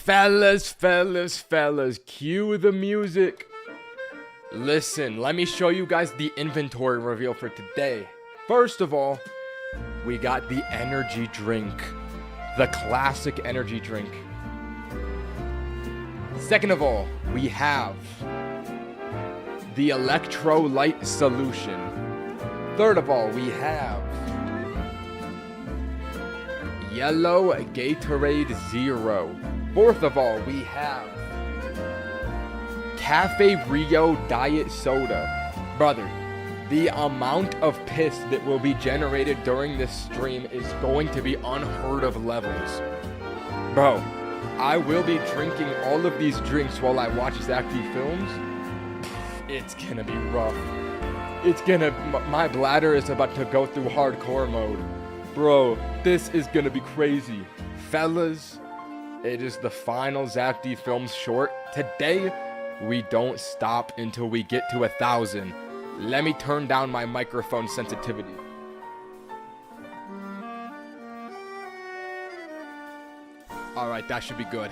Fellas, cue the music. Listen, let me show you guys the inventory reveal for today. First of all, we got the energy drink. The classic energy drink. Second of all, we have the electrolyte solution. Third of all, we have yellow Gatorade Zero. Fourth of all, we have Cafe Rio Diet Soda. Brother, the amount of piss that will be generated during this stream is going to be unheard of levels. Bro, I will be drinking all of these drinks while I watch Zack films. It's gonna be rough. My bladder is about to go through hardcore mode. Bro, this is gonna be crazy. Fellas, it is the final Zack films short. Today, we don't stop until we get to 1,000. Let me turn down my microphone sensitivity. Alright, that should be good.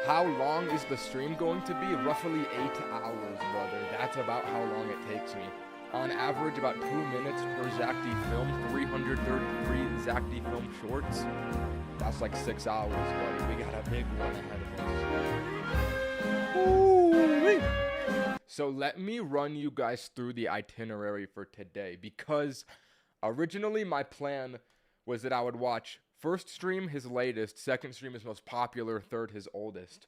How long is the stream going to be? Roughly 8 hours, brother. That's about how long it takes me. On average, about 2 minutes per Zack film. 333 Zack film shorts. That's like 6 hours, buddy. We got a big one ahead of us. Ooh-wee. So let me run you guys through the itinerary for today, because originally my plan was that I would watch first stream his latest, second stream his most popular, third his oldest.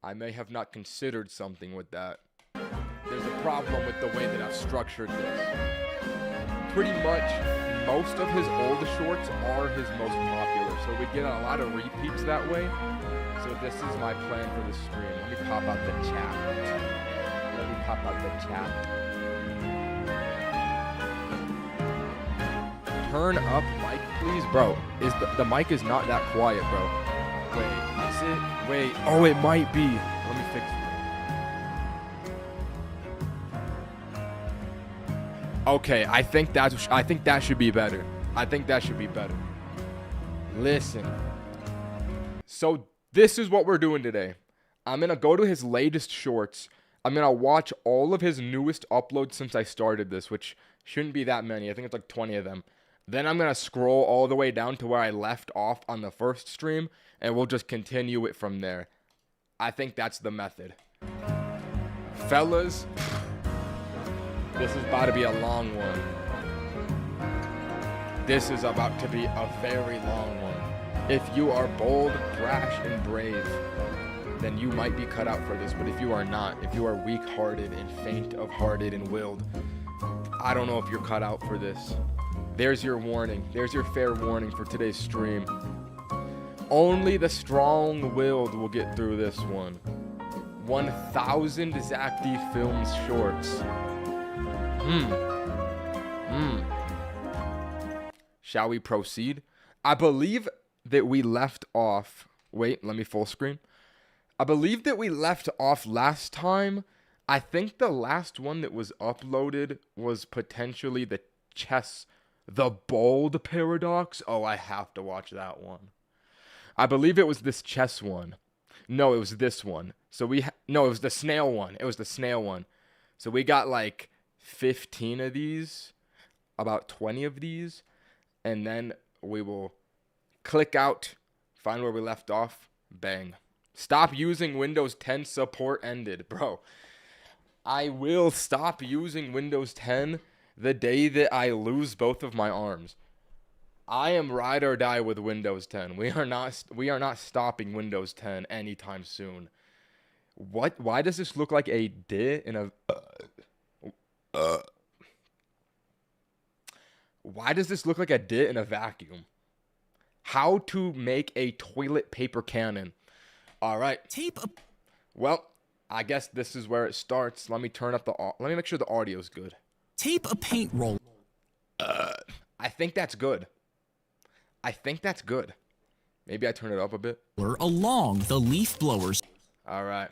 I may have not considered something with that. There's a problem with the way that I've structured this. Pretty much most of his old shorts are his most popular, so we get a lot of repeats that way. So this is my plan for the stream. Let me pop out the chat. Turn up mic, please, bro. Is the mic is not that quiet, bro. Wait, is it? Wait, oh, it might be. Let me fix it. Okay, I think that should be better. Listen. So this is what we're doing today. I'm gonna go to his latest shorts. I'm gonna watch all of his newest uploads since I started this, which shouldn't be that many. I think it's like 20 of them. Then I'm going to scroll all the way down to where I left off on the first stream, and we'll just continue it from there. I think that's the method. Fellas, this is about to be a long one. This is about to be a very long one. If you are bold, brash, and brave, then you might be cut out for this. But if you are not, if you are weak-hearted and faint of hearted and willed, I don't know if you're cut out for this. There's your warning. There's your fair warning for today's stream. Only the strong-willed will get through this one. 1,000 Zack films shorts. Shall we proceed? I believe that we left off... Wait, let me full screen. I believe that we left off last time. I think the last one that was uploaded was potentially the bold paradox. Oh, I have to watch that one. I believe it was this chess one. No, it was this one. So it was the snail one. It was the snail one. So we got like 15 of these, about 20 of these, and then we will click out, find where we left off, bang. Stop using Windows 10 support ended. Bro, I will stop using Windows 10 the day that I lose both of my arms. I am ride or die with Windows 10. We are not stopping Windows 10 anytime soon. What? Why does this look like a D in a... Why does this look like a D in a vacuum? How to make a toilet paper cannon. All right. Well, I guess this is where it starts. Let me turn up let me make sure the audio's good. Tape a paint roll. I think that's good. Maybe I turn it up a bit. Along the leaf blowers. All right.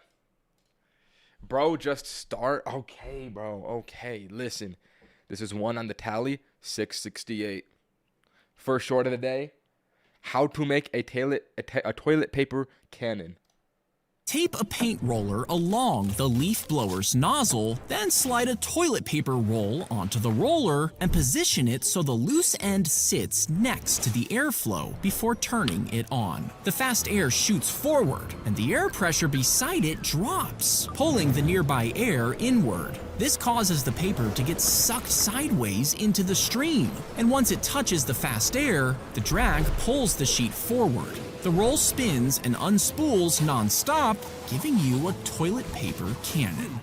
Bro, just start. Okay, bro. Okay, listen. This is one on the tally. 668. First short of the day. How to make a toilet paper cannon. Tape a paint roller along the leaf blower's nozzle, then slide a toilet paper roll onto the roller and position it so the loose end sits next to the airflow before turning it on. The fast air shoots forward and the air pressure beside it drops, pulling the nearby air inward. This causes the paper to get sucked sideways into the stream, and once it touches the fast air, the drag pulls the sheet forward. The roll spins and unspools non-stop, giving you a toilet paper cannon.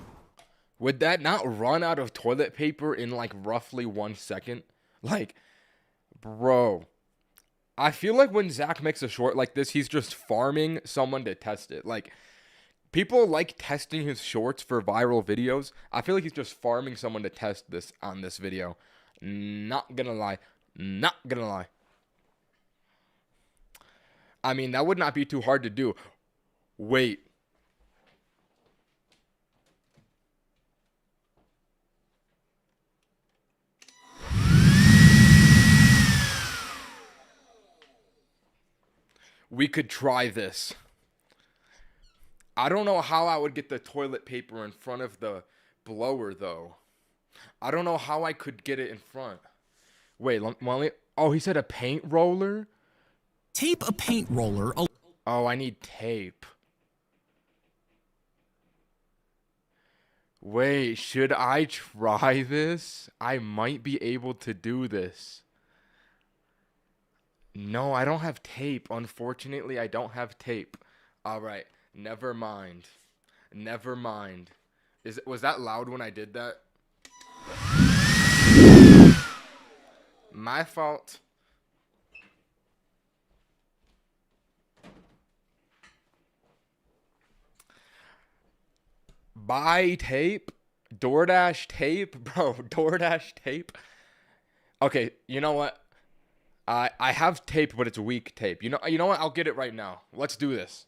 Would that not run out of toilet paper in like roughly 1 second? Like, bro, I feel like when Zack makes a short like this, he's just farming someone to test it. Like, people like testing his shorts for viral videos. I feel like he's just farming someone to test this on this video. Not gonna lie. Not gonna lie. I mean, that would not be too hard to do. Wait. We could try this. I don't know how I would get the toilet paper in front of the blower, though. I don't know how I could get it in front. Wait, oh, he said a paint roller? Tape a paint roller. Oh, I need tape. Wait, should I try this? I might be able to do this. No, I don't have tape. Unfortunately, I don't have tape. All right, never mind. Never mind. Was that loud when I did that? My fault. Buy tape? DoorDash tape? Bro, DoorDash tape? Okay, you know what? I have tape, but it's weak tape. You know what? I'll get it right now. Let's do this.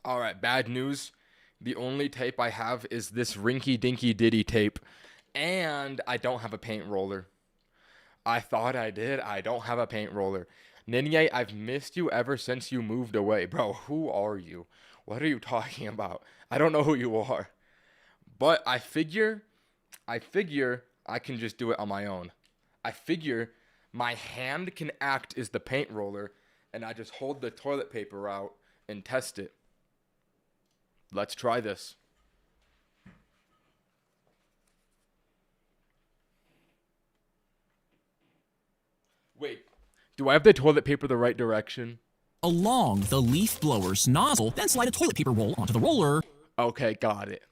All right, bad news. The only tape I have is this rinky dinky ditty tape, and I don't have a paint roller. I thought I did. I don't have a paint roller. Ninye, I've missed you ever since you moved away. Bro, who are you? What are you talking about? I don't know who you are. But I figure I can just do it on my own. I figure my hand can act as the paint roller, and I just hold the toilet paper out and test it. Let's try this. Wait, do I have the toilet paper the right direction? Along the leaf blower's nozzle, then slide a toilet paper roll onto the roller. Okay, got it.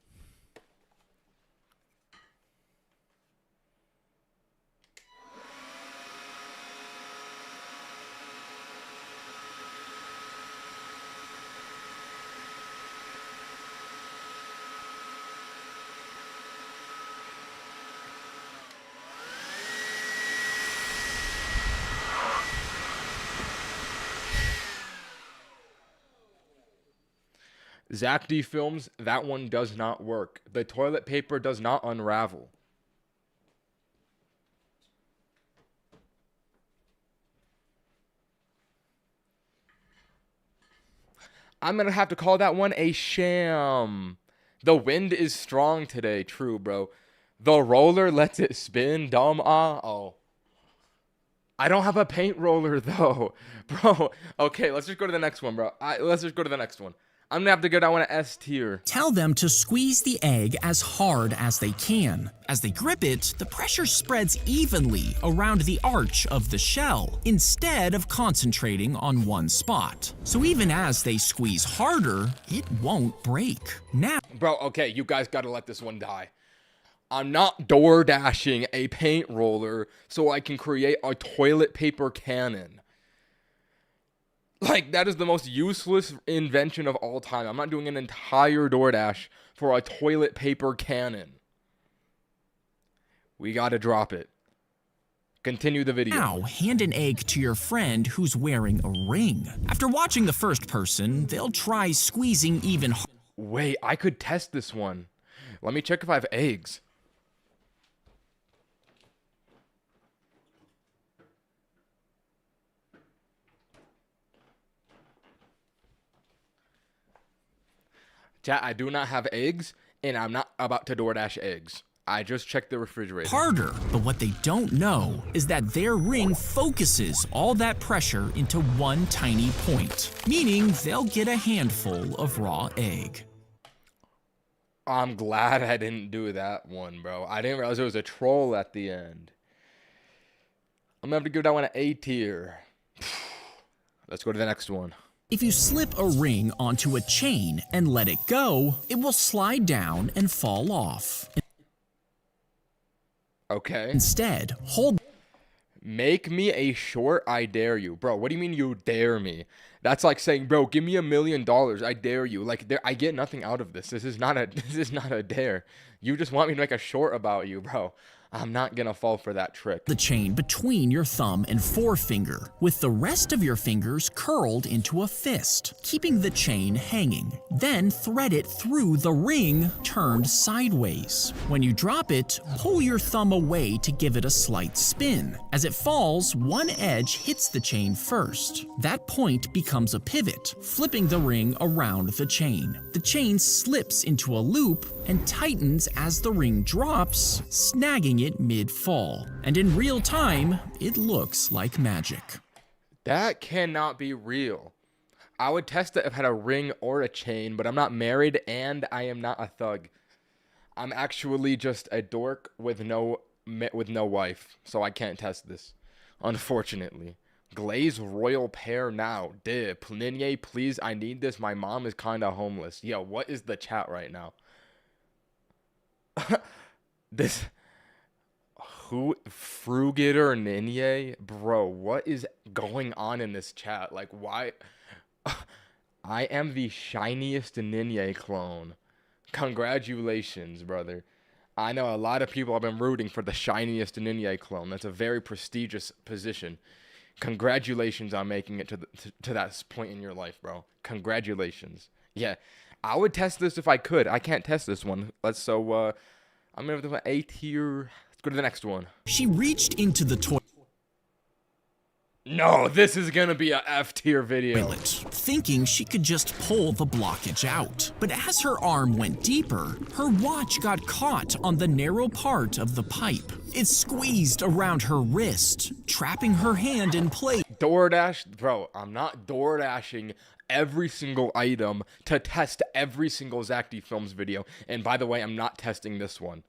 Zack D Films, that one does not work. The toilet paper does not unravel. I'm going to have to call that one a sham. The wind is strong today. True, bro. The roller lets it spin. Dumb. Oh. I don't have a paint roller, though. Bro. Okay, let's just go to the next one, bro. Let's just go to the next one. I'm gonna have to go down to S tier. Tell them to squeeze the egg as hard as they can. As they grip it, the pressure spreads evenly around the arch of the shell instead of concentrating on one spot. So even as they squeeze harder, it won't break. Now, Bro, okay, you guys gotta let this one die. I'm not door dashing a paint roller so I can create a toilet paper cannon. Like, that is the most useless invention of all time. I'm not doing an entire DoorDash for a toilet paper cannon. We gotta drop it. Continue the video. now hand an egg to your friend who's wearing a ring. After watching the first person, they'll try squeezing even harder. Wait, I could test this one. Let me check if I have eggs. Chat, I do not have eggs, and I'm not about to DoorDash eggs. I just checked the refrigerator. But what they don't know is that their ring focuses all that pressure into one tiny point, meaning they'll get a handful of raw egg. I'm glad I didn't do that one, bro. I didn't realize there was a troll at the end. I'm gonna have to go down to A tier. Let's go to the next one. If you slip a ring onto a chain and let it go, it will slide down and fall off. Okay. Instead, hold Make me a short, I dare you. Bro, what do you mean you dare me? That's like saying, bro, give me $1 million. I dare you. Like, I get nothing out of this. This is not a dare. You just want me to make a short about you, bro. I'm not gonna fall for that trick. the chain between your thumb and forefinger, with the rest of your fingers curled into a fist, keeping the chain hanging. Then thread it through the ring turned sideways. When you drop it, pull your thumb away to give it a slight spin. As it falls, one edge hits the chain first. That point becomes a pivot, flipping the ring around the chain. The chain slips into a loop and tightens as the ring drops, snagging it mid-fall. And in real time, it looks like magic. That cannot be real. I would test it if I had a ring or a chain, but I'm not married and I am not a thug. I'm actually just a dork with no wife, so I can't test this, unfortunately. Glaze royal pear now. Dip. Ninye, please, I need this. My mom is kind of homeless. Yo, what is the chat right now? This... Who? Frugator Ninye? Bro, what is going on in this chat? Like, why? I am the shiniest Ninye clone. Congratulations, brother. I know a lot of people have been rooting for the shiniest Ninye clone. That's a very prestigious position. Congratulations on making it to that point in your life, bro. Congratulations. Yeah, I would test this if I could. I can't test this one. I'm gonna do an A tier. Let's go to the next one. She reached into the toilet, No, this is gonna be a F tier video. thinking she could just pull the blockage out. But as her arm went deeper, her watch got caught on the narrow part of the pipe. It squeezed around her wrist, trapping her hand in place. DoorDash, bro, I'm not DoorDashing every single item to test every single Zack D Films video. And by the way, I'm not testing this one.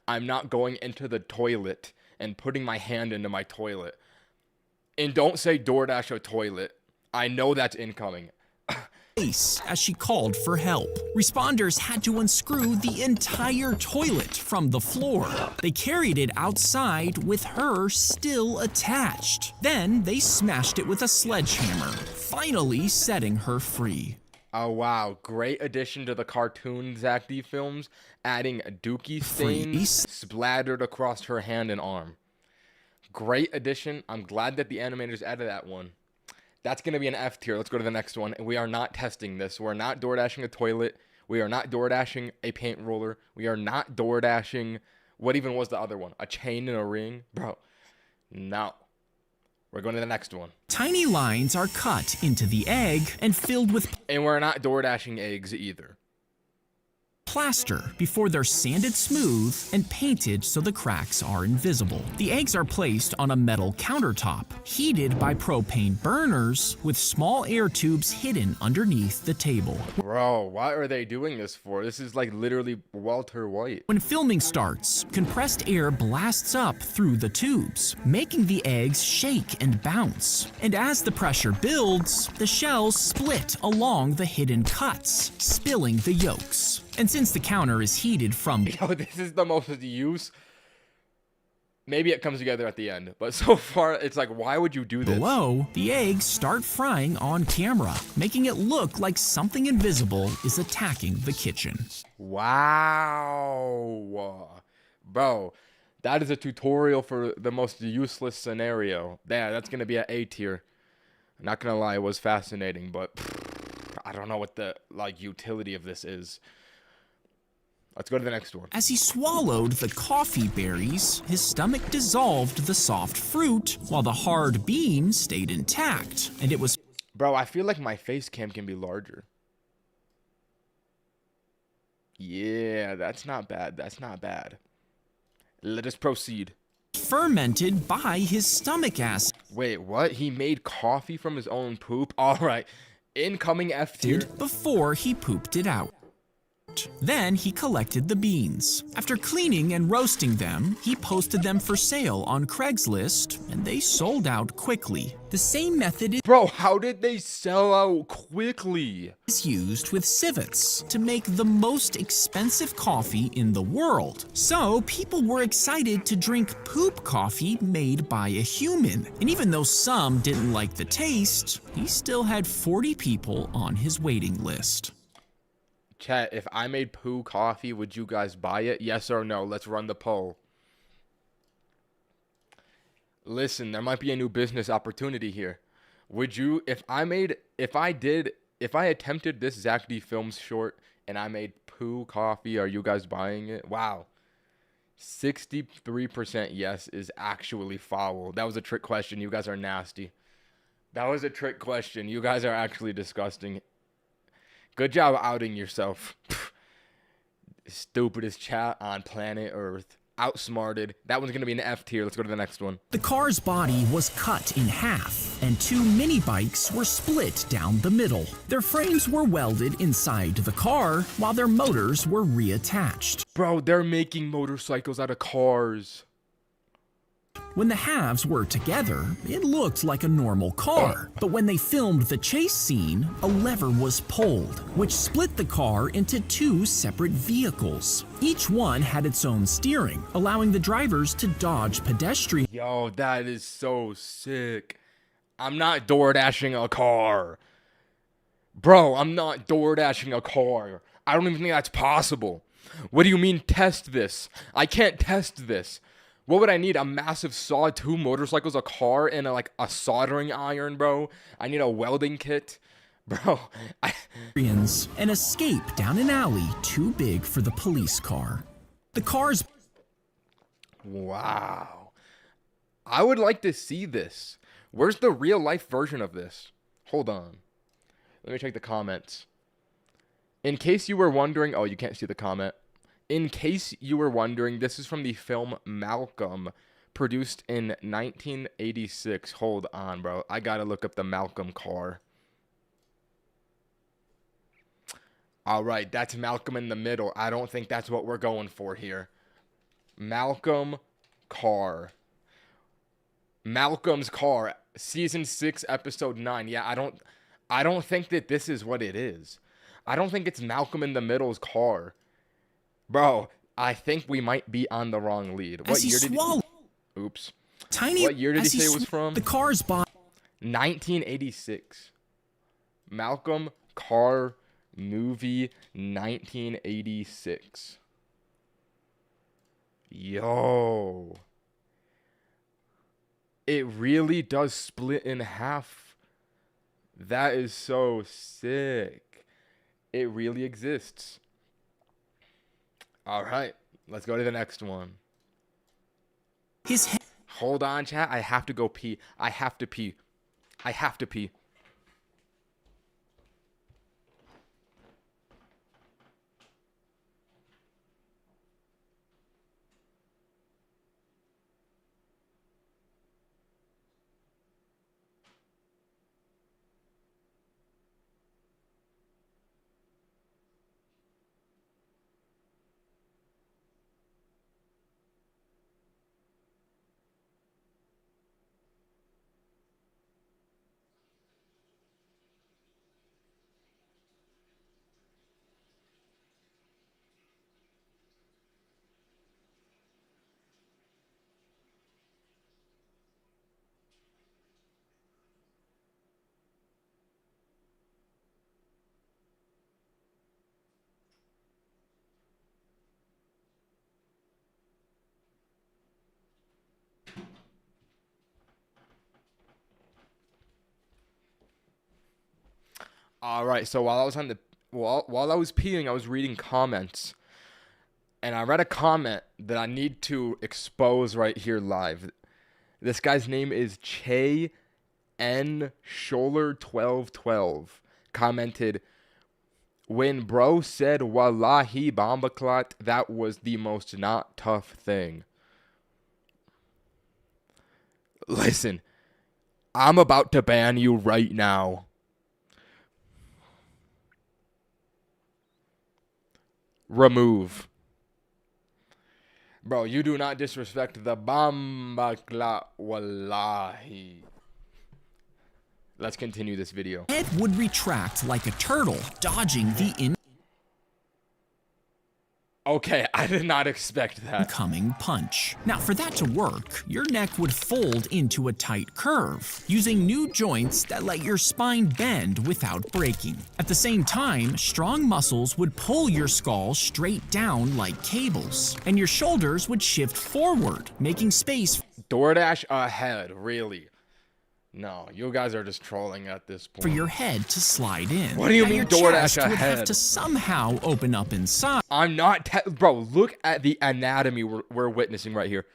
I'm not going into the toilet and putting my hand into my toilet. And don't say DoorDash a toilet. I know that's incoming. As she called for help. Responders had to unscrew the entire toilet from the floor. They carried it outside with her still attached. Then they smashed it with a sledgehammer, finally setting her free. Oh, wow. Great addition to the cartoon Zack D Films, adding dookie stains splattered across her hand and arm. Great addition. I'm glad that the animators added that one. That's going to be an F tier. Let's go to the next one. We are not testing this. We're not DoorDashing a toilet. We are not DoorDashing a paint roller. We are not DoorDashing... What even was the other one? A chain and a ring? Bro, no. We're going to the next one. Tiny lines are cut into the egg and filled with And we're not DoorDashing eggs either. plaster before they're sanded smooth and painted so the cracks are invisible. The eggs are placed on a metal countertop, heated by propane burners with small air tubes hidden underneath the table. Bro, why are they doing this for? This is like literally Walter White. When filming starts, compressed air blasts up through the tubes, making the eggs shake and bounce. And as the pressure builds, the shells split along the hidden cuts, spilling the yolks. And since the counter is heated from Yo, this is the most use. Maybe it comes together at the end, but so far it's like, why would you do this? below, the eggs start frying on camera, making it look like something invisible is attacking the kitchen. Wow. Bro, that is a tutorial for the most useless scenario. Yeah, that's going to be an A tier. I'm not going to lie, it was fascinating, but I don't know what the utility of this is. Let's go to the next one. As he swallowed the coffee berries, his stomach dissolved the soft fruit, while the hard bean stayed intact, and it was... Bro, I feel like my face cam can be larger. Yeah, that's not bad. That's not bad. Let us proceed. fermented by his stomach acid. Wait, what? He made coffee from his own poop? All right. Incoming F tier. Before he pooped it out. Then he collected the beans. After cleaning and roasting them, he posted them for sale on Craigslist, and they sold out quickly. The same method Bro, how did they sell out quickly? is used with civets to make the most expensive coffee in the world. So people were excited to drink poop coffee made by a human. And even though some didn't like the taste, he still had 40 people on his waiting list. Chat, if I made poo coffee, would you guys buy it? Yes or no? Let's run the poll. Listen, there might be a new business opportunity here. Would you, if I attempted this Zack D Films short and I made poo coffee, are you guys buying it? Wow. 63% yes is actually foul. That was a trick question. You guys are nasty. That was a trick question. You guys are actually disgusting. Good job outing yourself. Stupidest chat on planet Earth. Outsmarted. That one's going to be an F tier. Let's go to the next one. The car's body was cut in half, and two mini bikes were split down the middle. Their frames were welded inside the car, while their motors were reattached. Bro, they're making motorcycles out of cars. When the halves were together, it looked like a normal car. But when they filmed the chase scene, a lever was pulled, which split the car into two separate vehicles. Each one had its own steering, allowing the drivers to dodge pedestrians. Yo, that is so sick. I'm not door dashing a car. Bro, I'm not door dashing a car. I don't even think that's possible. What do you mean test this? I can't test this. What would I need? A massive saw, two motorcycles, a car, and a soldering iron, bro? I need a welding kit. Bro, and escape down an alley too big for the police car. The car's... Wow. I would like to see this. Where's the real life version of this? Hold on. Let me check the comments. In case you were wondering... Oh, you can't see the comment. In case you were wondering, this is from the film Malcolm, produced in 1986. Hold on, bro. I gotta look up the Malcolm car. All right, that's Malcolm in the Middle. I don't think that's what we're going for here. Malcolm car. Malcolm's car, season 6, episode 9. Yeah, I don't think that this is what it is. I don't think it's Malcolm in the Middle's car. Bro, I think we might be on the wrong lead. What year did he... Oops. What year did he say it was from? The car's body. 1986. Malcolm car movie 1986. Yo. It really does split in half. That is so sick. It really exists. All right, let's go to the next one. Hold on, chat. I have to go pee. I have to pee. I have to pee. All right, so while I was peeing, I was reading comments, and I read a comment that I need to expose right here live. This guy's name is Che N Scholler 1212. Commented, when bro said wallahi bombaclat, that was the most not tough thing. Listen, I'm about to ban you right now. Remove. Bro, you do not disrespect the bombaclat wallahi. Let's continue this video. Head would retract like a turtle, dodging the Okay, I did not expect that. incoming punch. Now, for that to work, your neck would fold into a tight curve, using new joints that let your spine bend without breaking. At the same time, strong muscles would pull your skull straight down like cables, and your shoulders would shift forward, making space DoorDash ahead, really? No, you guys are just trolling at this point. for your head to slide in. What do you Now, mean your DoorDash chest would have ahead? to somehow open up inside. I'm not, bro, look at the anatomy we're witnessing right here.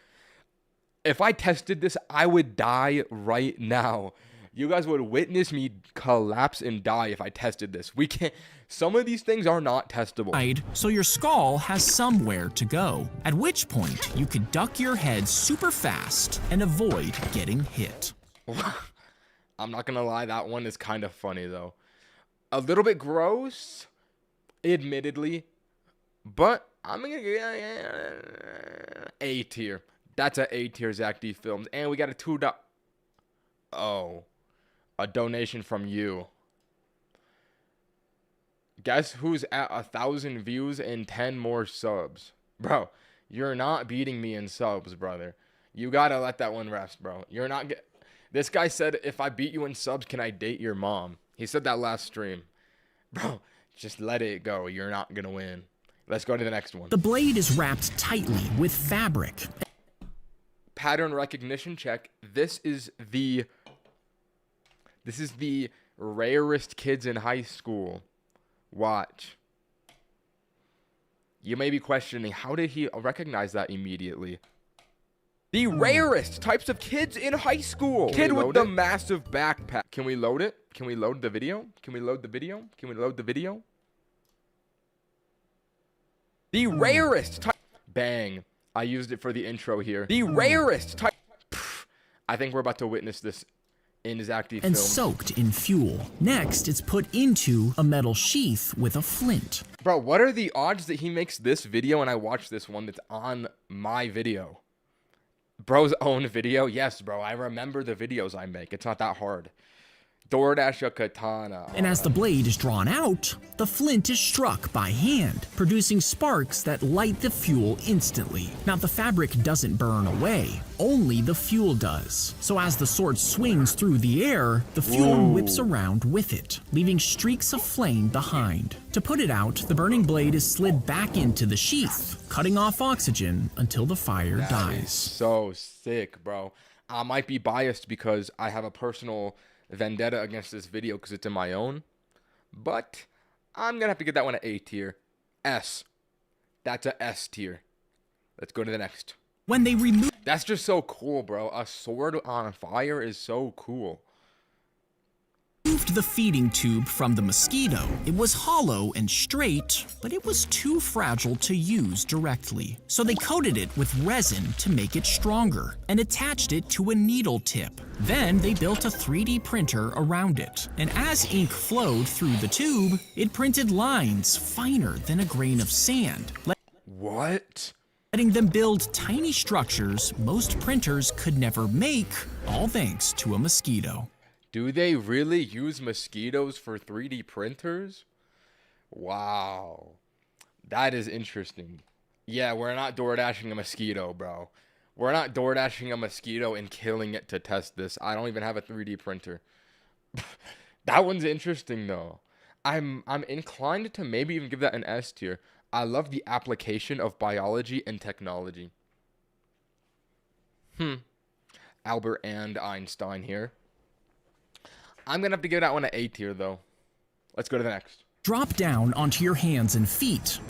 If I tested this, I would die right now. You guys would witness me collapse and die if I tested this. We can't, some of these things are not testable. So your skull has somewhere to go, at which point you could duck your head super fast and avoid getting hit. I'm not gonna lie, that one is kind of funny though. A little bit gross, admittedly, but I'm gonna get A tier. That's a A tier Zack D Films, and we got a a donation from you. Guess who's at 1,000 views and 10 more subs, bro? You're not beating me in subs, brother. You gotta let that one rest, bro. You're not get. This guy said, if I beat you in subs, can I date your mom? He said that last stream. Bro, just let it go. You're not going to win. Let's go to the next one. The blade is wrapped tightly with fabric. Pattern recognition check. This is the rarest kids in high school. Watch. You may be questioning, how did he recognize that immediately? The rarest types of kids in high school. Kid with the massive backpack. Can we load it? Can we load the video? Can we load the video? Can we load the video? The rarest type. Bang. I used it for the intro here. The rarest type. I think we're about to witness this in Zack D And Films. soaked in fuel. Next, it's put into a metal sheath with a flint. Bro, what are the odds that he makes this video and I watch this one that's on my video? Bro's own video? Yes, bro. I remember the videos I make. It's not that hard. DoorDash a katana. And as the blade is drawn out, the flint is struck by hand, producing sparks that light the fuel instantly. Now, the fabric doesn't burn away, only the fuel does. So as the sword swings through the air, the fuel whips around with it, leaving streaks of flame behind. To put it out, the burning blade is slid back into the sheath, cutting off oxygen until the fire dies. So sick, bro. I might be biased because I have a personal vendetta against this video because it's in my own, but I'm gonna have to get that one at A tier. S. That's a S tier. Let's go to the next. When they remove That's just so cool, bro. A sword on fire is so cool. the feeding tube from the mosquito, it was hollow and straight, but it was too fragile to use directly. So they coated it with resin to make it stronger and attached it to a needle tip. Then they built a 3D printer around it, and as ink flowed through the tube, it printed lines finer than a grain of sand, What? letting them build tiny structures most printers could never make, all thanks to a mosquito. Do they really use mosquitoes for 3D printers? Wow. That is interesting. Yeah, we're not DoorDashing a mosquito, bro. We're not DoorDashing a mosquito and killing it to test this. I don't even have a 3D printer. That one's interesting, though. I'm inclined to maybe even give that an S tier. I love the application of biology and technology. Albert and Einstein here. I'm going to have to give that one an A tier, though. Let's go to the next. Drop down onto your hands and feet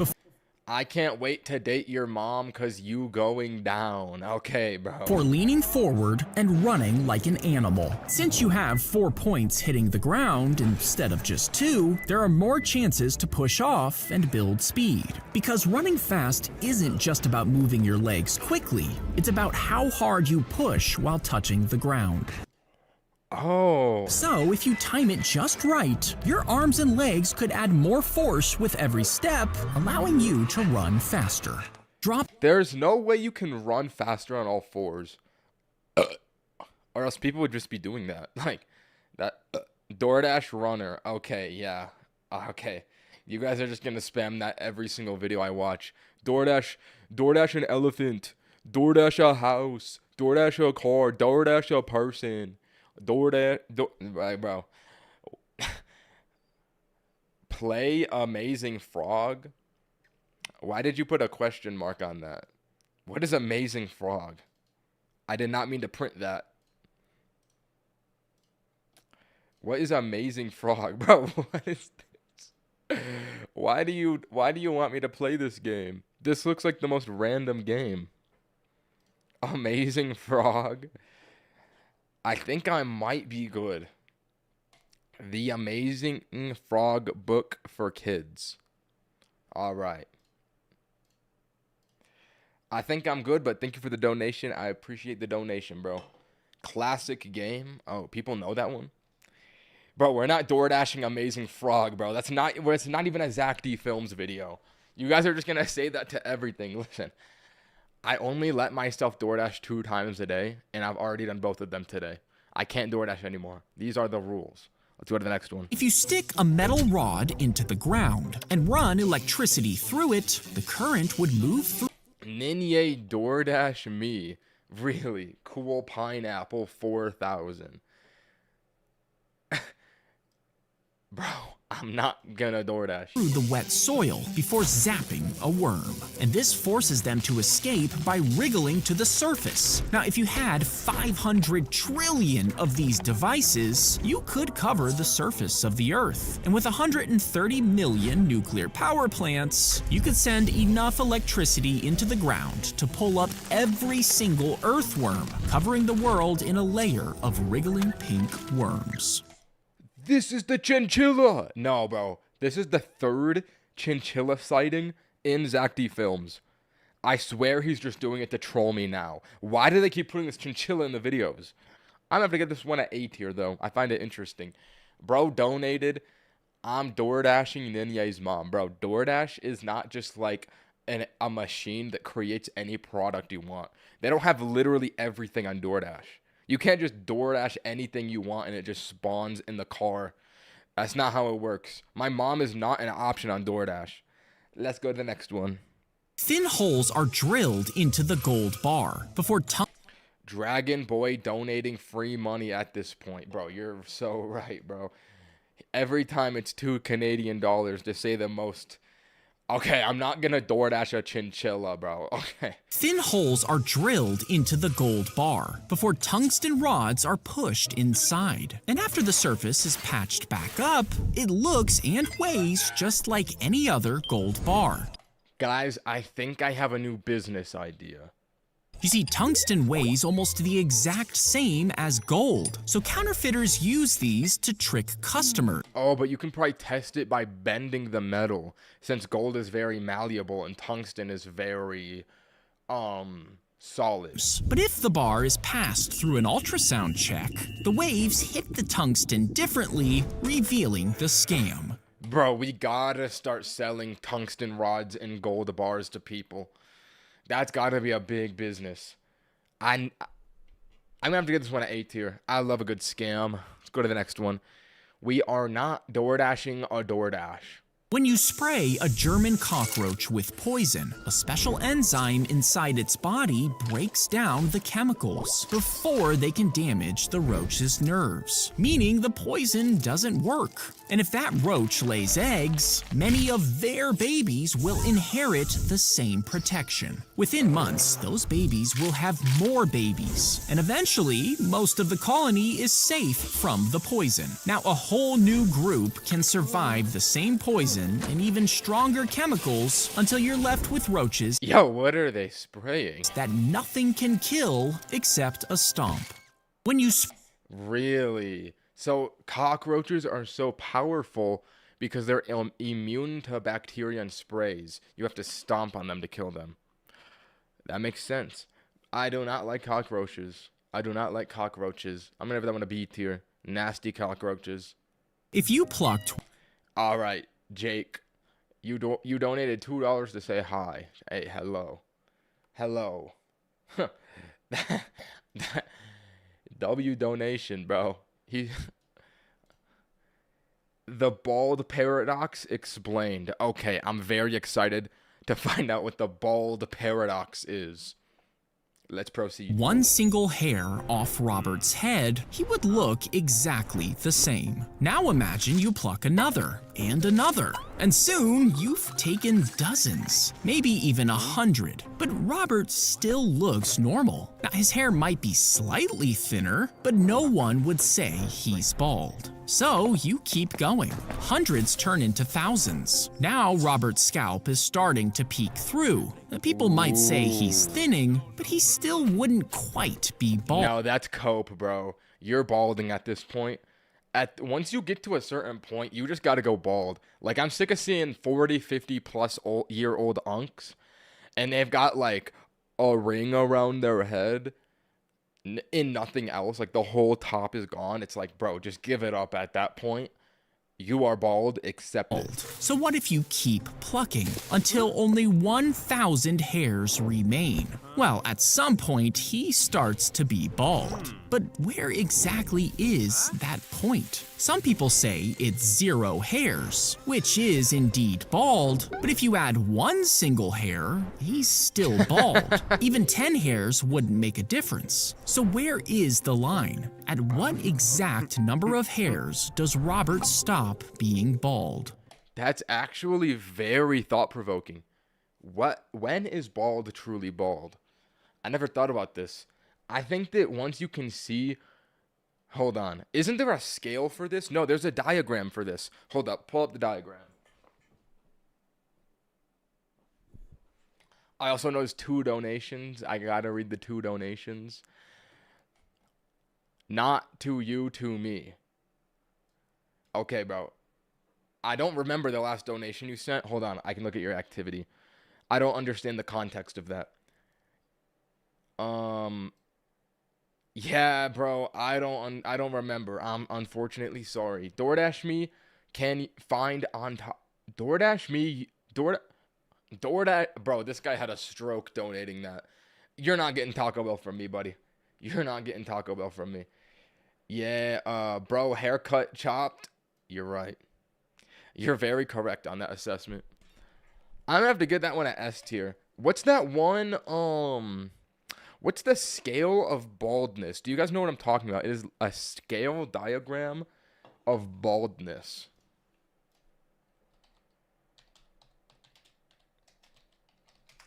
I can't wait to date your mom cause you going down. Okay, bro. before leaning forward and running like an animal. Since you have 4 points hitting the ground instead of just 2, there are more chances to push off and build speed. Because running fast isn't just about moving your legs quickly, it's about how hard you push while touching the ground. Oh. So, if you time it just right, your arms and legs could add more force with every step, allowing you to run faster. There's no way you can run faster on all fours. Or else people would just be doing that. Like, that DoorDash runner. Okay, yeah. Okay. You guys are just gonna spam that every single video I watch. DoorDash an elephant. DoorDash a house. DoorDash a car. DoorDash a person. Bro. Play Amazing Frog? Why did you put a question mark on that? What is Amazing Frog? I did not mean to print that. What is Amazing Frog? Bro, what is this? Why do you want me to play this game? This looks like the most random game. Amazing Frog? I think I might be good. The Amazing Frog book for kids. All right. I think I'm good, but thank you for the donation. I appreciate the donation, bro. Classic game. Oh, people know that one? Bro, we're not DoorDashing Amazing Frog, bro. It's not even a Zack D Films video. You guys are just going to say that to everything. Listen. I only let myself DoorDash 2 times a day, and I've already done both of them today. I can't DoorDash anymore. These are the rules. Let's go to the next one. If you stick a metal rod into the ground and run electricity through it, the current would move through. Ninye DoorDash me. Really? Cool pineapple 4,000. Bro, I'm not gonna DoorDash. Through the wet soil before zapping a worm. And this forces them to escape by wriggling to the surface. Now, if you had 500 trillion of these devices, you could cover the surface of the Earth. And with 130 million nuclear power plants, you could send enough electricity into the ground to pull up every single earthworm, covering the world in a layer of wriggling pink worms. This is the chinchilla. No, bro. This is the 3rd chinchilla sighting in Zack D Films. I swear he's just doing it to troll me now. Why do they keep putting this chinchilla in the videos? I'm gonna have to get this one at A tier, though. I find it interesting. Bro donated. I'm DoorDashing Ninye's mom. Bro, DoorDash is not just like a machine that creates any product you want. They don't have literally everything on DoorDash. You can't just DoorDash anything you want and it just spawns in the car. That's not how it works. My mom is not an option on DoorDash. Let's go to the next one. Thin holes are drilled into the gold bar before Dragon Boy donating free money at this point. Bro, you're so right, bro. Every time it's 2 Canadian dollars to say the most. Okay, I'm not gonna DoorDash a chinchilla, bro. Okay. Thin holes are drilled into the gold bar before tungsten rods are pushed inside. And after the surface is patched back up, it looks and weighs just like any other gold bar. Guys, I think I have a new business idea. You see, tungsten weighs almost the exact same as gold, so counterfeiters use these to trick customers. Oh, but you can probably test it by bending the metal, since gold is very malleable and tungsten is very, solid. But if the bar is passed through an ultrasound check, the waves hit the tungsten differently, revealing the scam. Bro, we gotta start selling tungsten rods and gold bars to people. That's gotta be a big business. I'm gonna have to get this one at A tier. I love a good scam. Let's go to the next one. We are not DoorDashing a DoorDash. When you spray a German cockroach with poison, a special enzyme inside its body breaks down the chemicals before they can damage the roach's nerves, meaning the poison doesn't work. And if that roach lays eggs, many of their babies will inherit the same protection. Within months, those babies will have more babies, and eventually, most of the colony is safe from the poison. Now, a whole new group can survive the same poison and even stronger chemicals until you're left with roaches Yo, what are they spraying? that nothing can kill except a stomp. When you Really? So cockroaches are so powerful because they're immune to bacteria and sprays. You have to stomp on them to kill them. That makes sense. I do not like cockroaches. I do not like cockroaches. I'm gonna have them on a B tier. Nasty cockroaches. If you plucked All right, Jake. You donated $2 to say hi. Hey, hello. Hello. W donation, bro. The bald paradox explained. Okay, I'm very excited to find out what the bald paradox is. Let's proceed. one single hair off Robert's head, he would look exactly the same. Now imagine you pluck another, and soon you've taken dozens, maybe even 100. But Robert still looks normal. Now his hair might be slightly thinner, but no one would say he's bald. So you keep going. Hundreds turn into thousands. Now Robert's scalp is starting to peek through. Now, people might say he's thinning, but he still wouldn't quite be bald. No, that's cope, bro. You're balding at this point. Once you get to a certain point, you just gotta go bald. Like, I'm sick of seeing 40, 50 plus year old unks, and they've got like a ring around their head in nothing else. Like, the whole top is gone. It's like, bro, just give it up at that point. You are bald, accept it. So what if you keep plucking until only 1,000 hairs remain? Well, at some point, he starts to be bald. But where exactly is that point? Some people say it's 0 hairs, which is indeed bald, but if you add 1 single hair, he's still bald. Even 10 hairs wouldn't make a difference. So where is the line? At what exact number of hairs does Robert stop being bald? That's actually very thought-provoking. When is bald truly bald? I never thought about this. I think that once you can see... Hold on. Isn't there a scale for this? No, there's a diagram for this. Hold up. Pull up the diagram. I also noticed 2 donations. I gotta read the 2 donations. Not to you, to me. Okay, bro. I don't remember the last donation you sent. Hold on. I can look at your activity. I don't understand the context of that. Yeah, bro, I don't remember. I'm unfortunately sorry. DoorDash me can find on top. DoorDash, bro, this guy had a stroke donating that. You're not getting Taco Bell from me, buddy. You're not getting Taco Bell from me. Yeah, bro, haircut chopped. You're right. You're very correct on that assessment. I'm gonna have to get that one at S tier. What's that one? What's the scale of baldness? Do you guys know what I'm talking about? It is a scale diagram of baldness.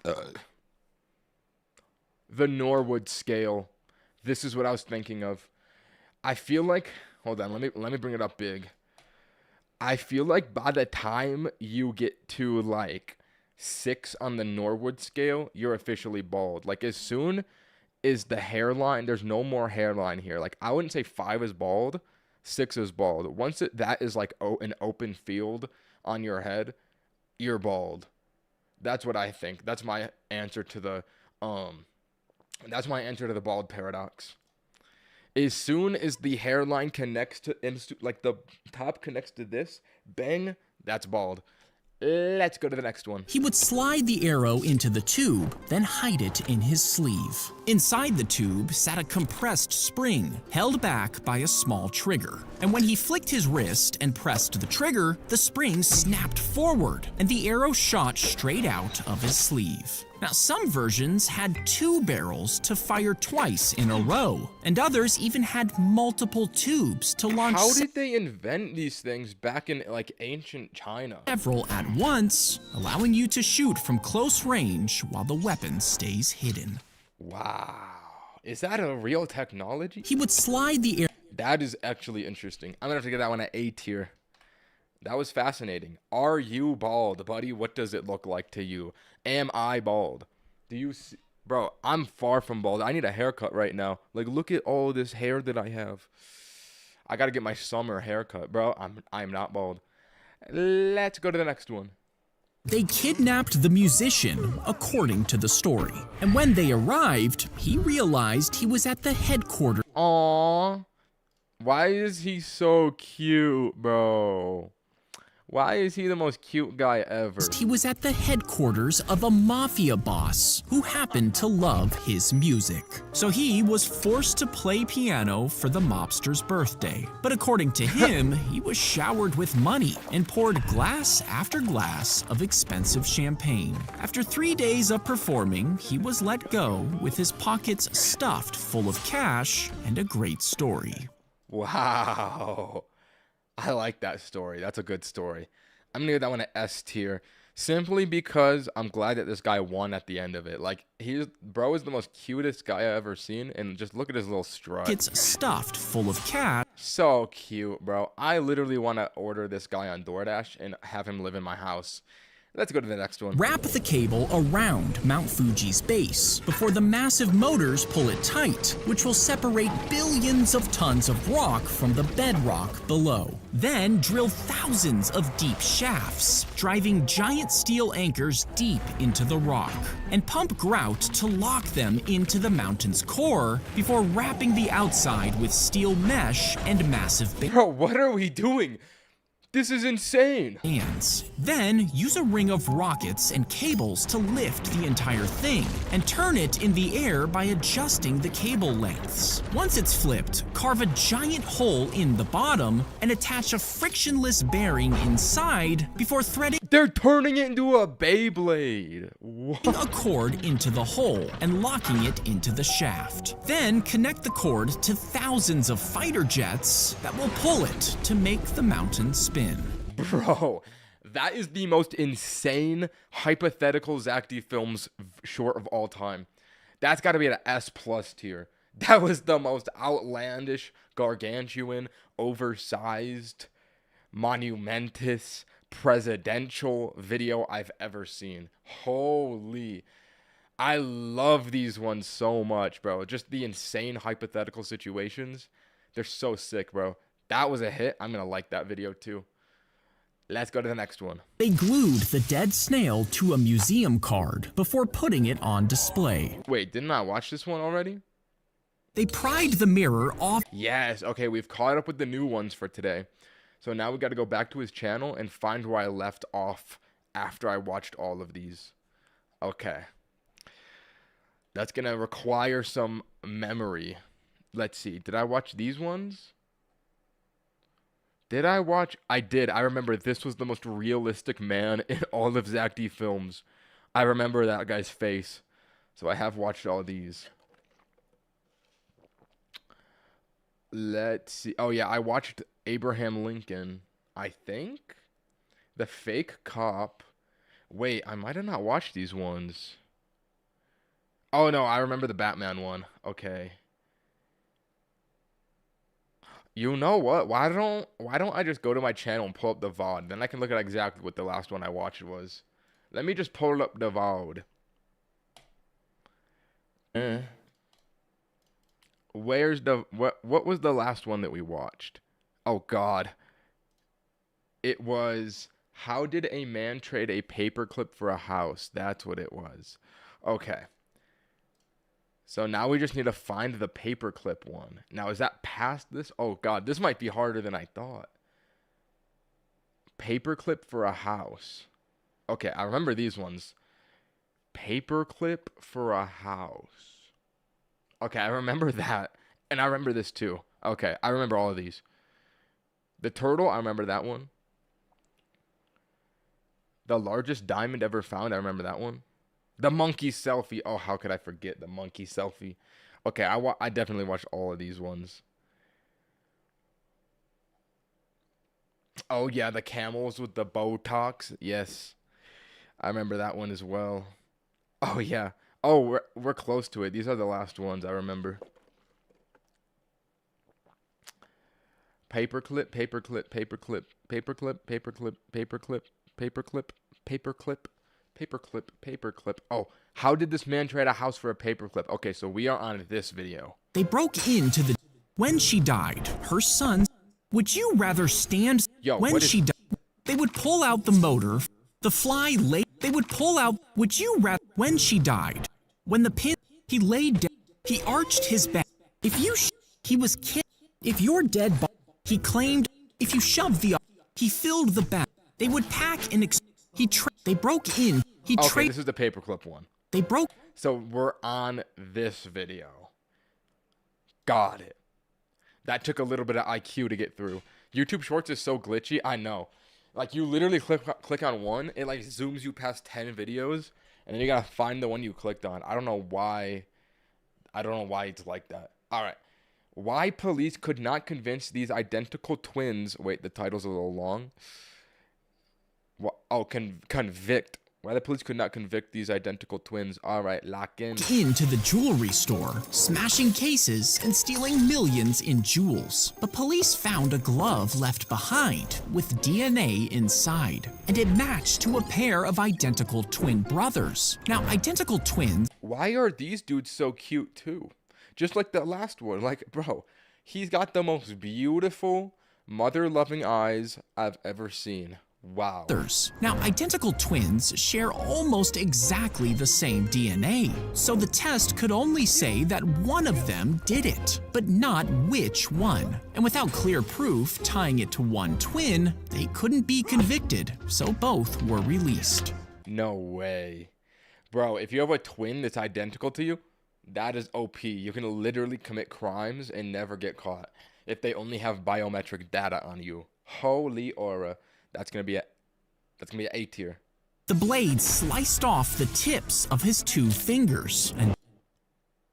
The Norwood scale. This is what I was thinking of. I feel like, hold on, let me bring it up big. I feel like by the time you get to like 6 on the Norwood scale, you're officially bald. Like, as soon as the hairline, there's no more hairline here. Like, I wouldn't say 5 is bald, 6 is bald. Once that is like an open field on your head, you're bald. That's what I think. That's my answer to the bald paradox. As soon as the hairline connects to, like the top connects to this, bang, that's bald. Let's go to the next one. He would slide the arrow into the tube, then hide it in his sleeve. Inside the tube sat a compressed spring, held back by a small trigger. And when he flicked his wrist and pressed the trigger, the spring snapped forward, and the arrow shot straight out of his sleeve. Now, some versions had 2 barrels to fire twice in a row, and others even had multiple tubes to launch How did they invent these things back in like ancient China? several at once, allowing you to shoot from close range while the weapon stays hidden. Wow. Is that a real technology? He would slide the air. That is actually interesting. I'm gonna have to get that one at A tier. That was fascinating. Are you bald, buddy? What does it look like to you? Am I bald? Do you see? Bro, I'm far from bald. I need a haircut right now. Like, look at all this hair that I have. I gotta get my summer haircut, bro. I'm not bald. Let's go to the next one. They kidnapped the musician, according to the story. And when they arrived, he realized he was at the headquarters. Aww. Why is he so cute, bro? Why is he the most cute guy ever? He was at the headquarters of a mafia boss who happened to love his music. So he was forced to play piano for the mobster's birthday. But according to him, he was showered with money and poured glass after glass of expensive champagne. After 3 days of performing, he was let go with his pockets stuffed full of cash and a great story. Wow. I like that story. That's a good story. I'm gonna give that one an S tier. Simply because I'm glad that this guy won at the end of it. Like, bro is the most cutest guy I've ever seen. And just look at his little strut. It's stuffed full of cash. So cute, bro. I literally want to order this guy on DoorDash and have him live in my house. Let's go to the next one. Wrap the cable around Mount Fuji's base before the massive motors pull it tight, which will separate billions of tons of rock from the bedrock below. Then drill thousands of deep shafts, driving giant steel anchors deep into the rock, and pump grout to lock them into the mountain's core before wrapping the outside with steel mesh and massive Bro, what are we doing? This is insane. Hands. Then use a ring of rockets and cables to lift the entire thing and turn it in the air by adjusting the cable lengths. Once it's flipped, carve a giant hole in the bottom and attach a frictionless bearing inside before threading. They're turning it into a Beyblade. What? A cord into the hole and locking it into the shaft. Then connect the cord to thousands of fighter jets that will pull it to make the mountain spin. Bro, that is the most insane hypothetical Zack D films short of all time. That's got to be an S+ tier. That was the most outlandish, gargantuan, oversized, monumentous, presidential video I've ever seen. Holy. I love these ones so much, bro. Just the insane hypothetical situations. They're so sick, bro. That was a hit. I'm going to like that video too. Let's go to the next one. They glued the dead snail to a museum card before putting it on display. Wait, didn't I watch this one already? They pried the mirror off. Yes, okay, we've caught up with the new ones for today. So now we got to go back to his channel and find where I left off after I watched all of these. Okay. That's going to require some memory. Let's see. Did I watch these ones? Did I watch? I did. I remember this was the most realistic man in all of Zack D films. I remember that guy's face. So I have watched all these. Let's see. Oh, yeah. I watched Abraham Lincoln, I think. The Fake Cop. Wait, I might have not watched these ones. Oh, no. I remember the Batman one. Okay. You know what? Why don't I just go to my channel and pull up the VOD? Then I can look at exactly what the last one I watched was. Let me just pull up the VOD. Where's the what was the last one that we watched? Oh god. It was How Did a Man Trade a Paperclip for a House? That's what it was. Okay. So now we just need to find the paperclip one. Now, is that past this? Oh, God. This might be harder than I thought. Paperclip for a house. Okay, I remember these ones. Paperclip for a house. Okay, I remember that. And I remember this too. Okay, I remember all of these. The turtle, I remember that one. The largest diamond ever found, I remember that one. The monkey selfie. Oh, how could I forget the monkey selfie? Okay, I definitely watched all of these ones. Oh yeah, the camels with the Botox. Yes, I remember that one as well. Oh yeah. Oh, we're close to it. These are the last ones I remember. Paperclip, paperclip, paperclip, paperclip, paperclip, paperclip, paperclip, paperclip, paperclip, paperclip. Oh, how did this man trade a house for a paperclip? Okay, so we are on this video. They broke into the... When she died, her sons... Would you rather stand... Yo, when she died, they would pull out the motor, the fly lay... They would pull out... Would you rather... When she died, when the pin... He laid down, he arched his back. If you... He was kicked. If you're dead... He claimed... If you shoved the... He filled the back. They would pack and... They broke in. He okay, this is the paperclip one. They broke... So we're on this video. Got it. That took a little bit of IQ to get through. YouTube Shorts is so glitchy. I know. Like, you literally click on one. It, like, zooms you past 10 videos. And then you gotta find the one you clicked on. I don't know why. I don't know why it's like that. All right. Why police could not convince these identical twins. Wait, the title's a little long. Oh, convict. Why the police could not convict these identical twins. All right, lock in. Into the jewelry store, smashing cases and stealing millions in jewels. But police found a glove left behind with DNA inside, and it matched to a pair of identical twin brothers. Now, identical twins... Why are these dudes so cute too? Just like the last one. Like, bro, he's got the most beautiful, mother-loving eyes I've ever seen. Wow. Now, identical twins share almost exactly the same DNA, so the test could only say that one of them did it, but not which one. And without clear proof tying it to one twin, they couldn't be convicted, so both were released. No way. Bro, if you have a twin that's identical to you, that is OP. You can literally commit crimes and never get caught if they only have biometric data on you. Holy aura. That's gonna be an A tier. The blade sliced off the tips of his 2 fingers, and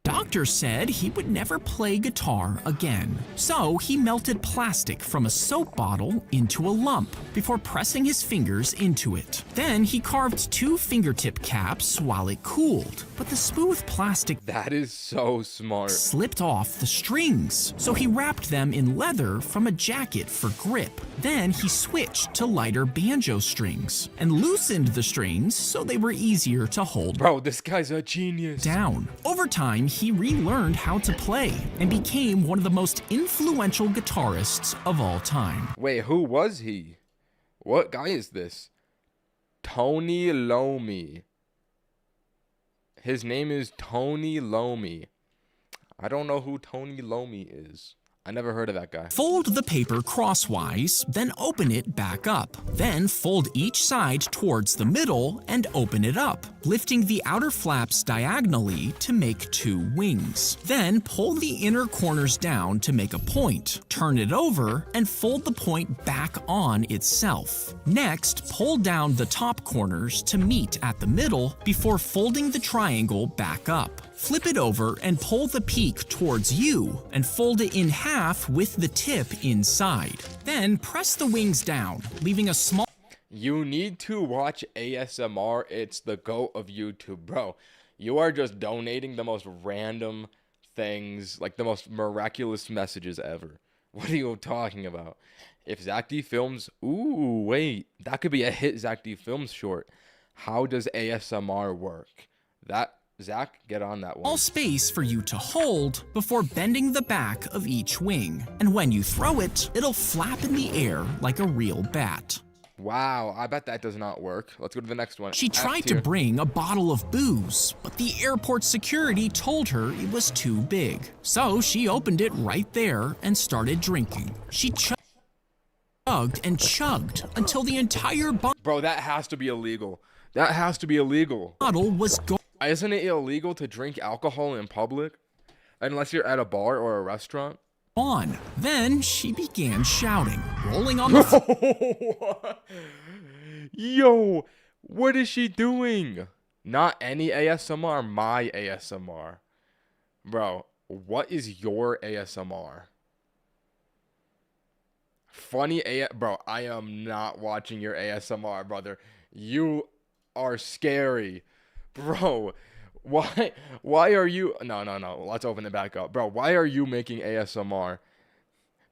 doctor said he would never play guitar again. So he melted plastic from a soap bottle into a lump before pressing his fingers into it. Then he carved 2 fingertip caps while it cooled, but the smooth plastic... That is so smart. ...slipped off the strings, so he wrapped them in leather from a jacket for grip. Then he switched to lighter banjo strings and loosened the strings so they were easier to hold. Bro, this guy's a genius. Down. Over time, he relearned how to play and became one of the most influential guitarists of all time. Wait, who was he? What guy is this? Tony Lomi. His name is Tony Lomi. I don't know who Tony Lomi is. I never heard of that guy. Fold the paper crosswise, then open it back up. Then fold each side towards the middle and open it up, lifting the outer flaps diagonally to make 2 wings. Then pull the inner corners down to make a point. Turn it over and fold the point back on itself. Next, pull down the top corners to meet at the middle before folding the triangle back up. Flip it over and pull the peak towards you and fold it in half with the tip inside. Then press the wings down, leaving a small... You need to watch ASMR. It's the GOAT of YouTube, bro. You are just donating the most random things, like the most miraculous messages ever. What are you talking about? If Zack D films... Ooh, wait. That could be a hit Zack D films short. How does ASMR work? Zack, get on that one. All space for you to hold before bending the back of each wing. And when you throw it, it'll flap in the air like a real bat. Wow, I bet that does not work. Let's go to the next one. She tried to bring a bottle of booze, but the airport security told her it was too big. So she opened it right there and started drinking. She chugged and chugged until the entire Bro, that has to be illegal. That has to be illegal. Bottle was gone. Isn't it illegal to drink alcohol in public? Unless you're at a bar or a restaurant? Then she began shouting, rolling on the floor. Yo, what is she doing? Not any ASMR, my ASMR. Bro, what is your ASMR? Funny bro, I am not watching your ASMR, brother. You are scary. Bro, why are you no, let's open it back up. Bro, why are you making ASMR?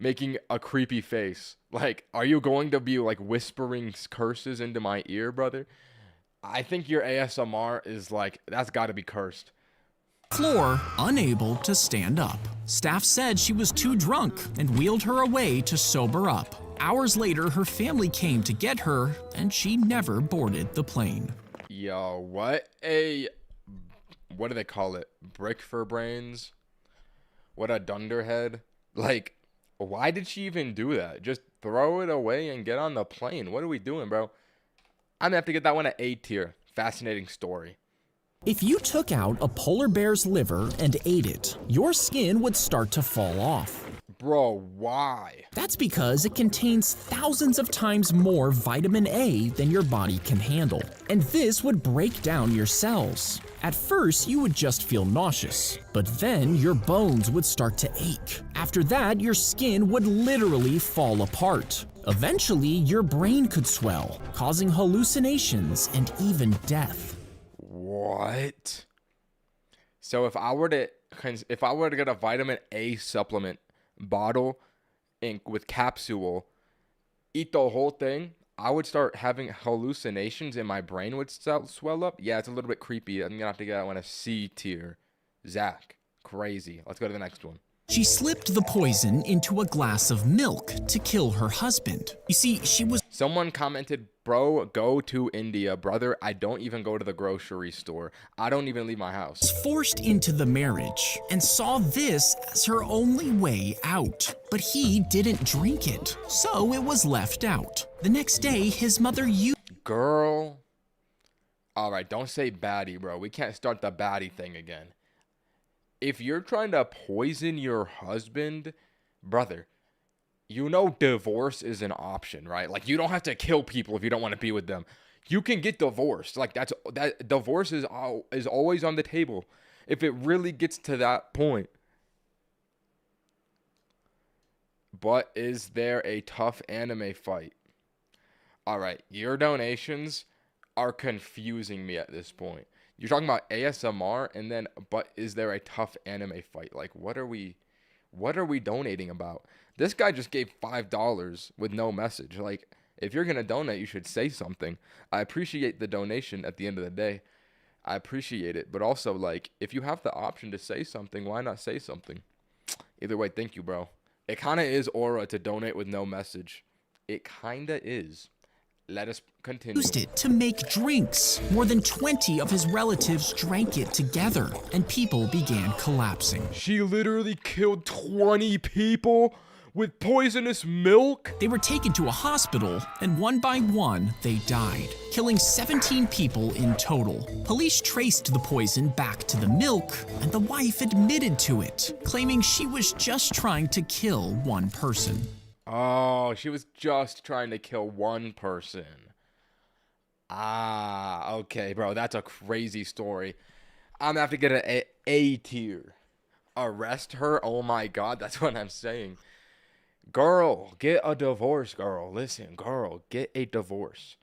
Making a creepy face. Like, are you going to be like whispering curses into my ear, brother? I think your ASMR is like, that's got to be cursed. Floor, unable to stand up. Staff said she was too drunk and wheeled her away to sober up. Hours later, her family came to get her, and she never boarded the plane. Yo, what do they call it? Brick for brains? What a dunderhead. Like, why did she even do that? Just throw it away and get on the plane. What are we doing, bro? I'm gonna have to get that one at A tier. Fascinating story. If you took out a polar bear's liver and ate it, your skin would start to fall off. Bro, why? That's because it contains thousands of times more vitamin A than your body can handle, and this would break down your cells. At first, you would just feel nauseous, but then your bones would start to ache. After that, your skin would literally fall apart. Eventually, your brain could swell, causing hallucinations and even death. What? So if I were to get a vitamin A supplement bottle with capsule, eat the whole thing, I would start having hallucinations and my brain would swell up. Yeah, it's a little bit creepy. I'm gonna have to get that one a C tier. Zack, crazy. Let's go to the next one. She slipped the poison into a glass of milk to kill her husband. You see, she was... Someone commented, bro, go to India. Brother, I don't even go to the grocery store. I don't even leave my house. Forced into the marriage and saw this as her only way out. But he didn't drink it, so it was left out. The next day, his mother used... Girl. All right, don't say baddie, bro. We can't start the baddie thing again. If you're trying to poison your husband, brother, you know divorce is an option, right? Like, you don't have to kill people if you don't want to be with them. You can get divorced. Like, that divorce is always on the table if it really gets to that point. But is there a tough anime fight? All right, your donations are confusing me at this point. You're talking about ASMR and then, but is there a tough anime fight? Like, what are we donating about? This guy just gave $5 with no message. Like, if you're going to donate, you should say something. I appreciate the donation at the end of the day. I appreciate it. But also, like, if you have the option to say something, why not say something? Either way, thank you, bro. It kind of is aura to donate with no message. It kind of is. Let us continue. Used it to make drinks. More than 20 of his relatives drank it together, and people began collapsing. She literally killed 20 people with poisonous milk? They were taken to a hospital, and one by one, they died, killing 17 people in total. Police traced the poison back to the milk, and the wife admitted to it, claiming she was just trying to kill one person. Oh, she was just trying to kill one person. Ah, okay, bro. That's a crazy story. I'm gonna have to get an A tier. Arrest her? Oh my God, that's what I'm saying. Girl, get a divorce, girl. Listen, girl, get a divorce.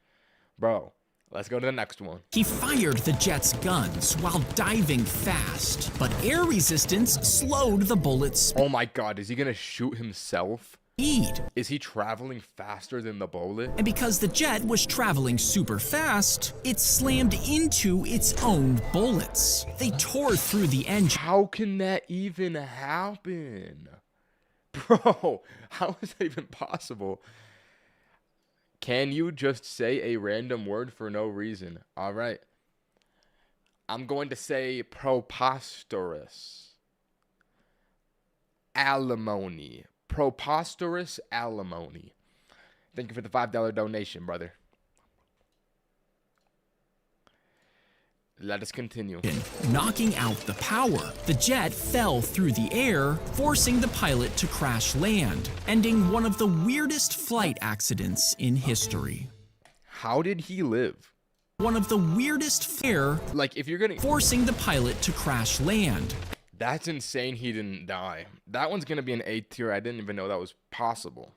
Bro, let's go to the next one. He fired the jet's guns while diving fast, but air resistance slowed the bullet's Oh my God, is he gonna shoot himself? speed. Is he traveling faster than the bullet? And because the jet was traveling super fast, it slammed into its own bullets. They tore through the engine. How can that even happen? Bro, how is that even possible? Can you just say a random word for no reason? All right. I'm going to say preposterous. Alimony. Preposterous alimony. Thank you for the $5 donation, brother. Let us continue. Knocking out the power. The jet fell through the air, forcing the pilot to crash land, ending one of the weirdest flight accidents in history. How did he live? one of the weirdest fair, Like, if you're gonna... forcing the pilot to crash land. That's insane he didn't die. That one's gonna be an A tier. I didn't even know that was possible.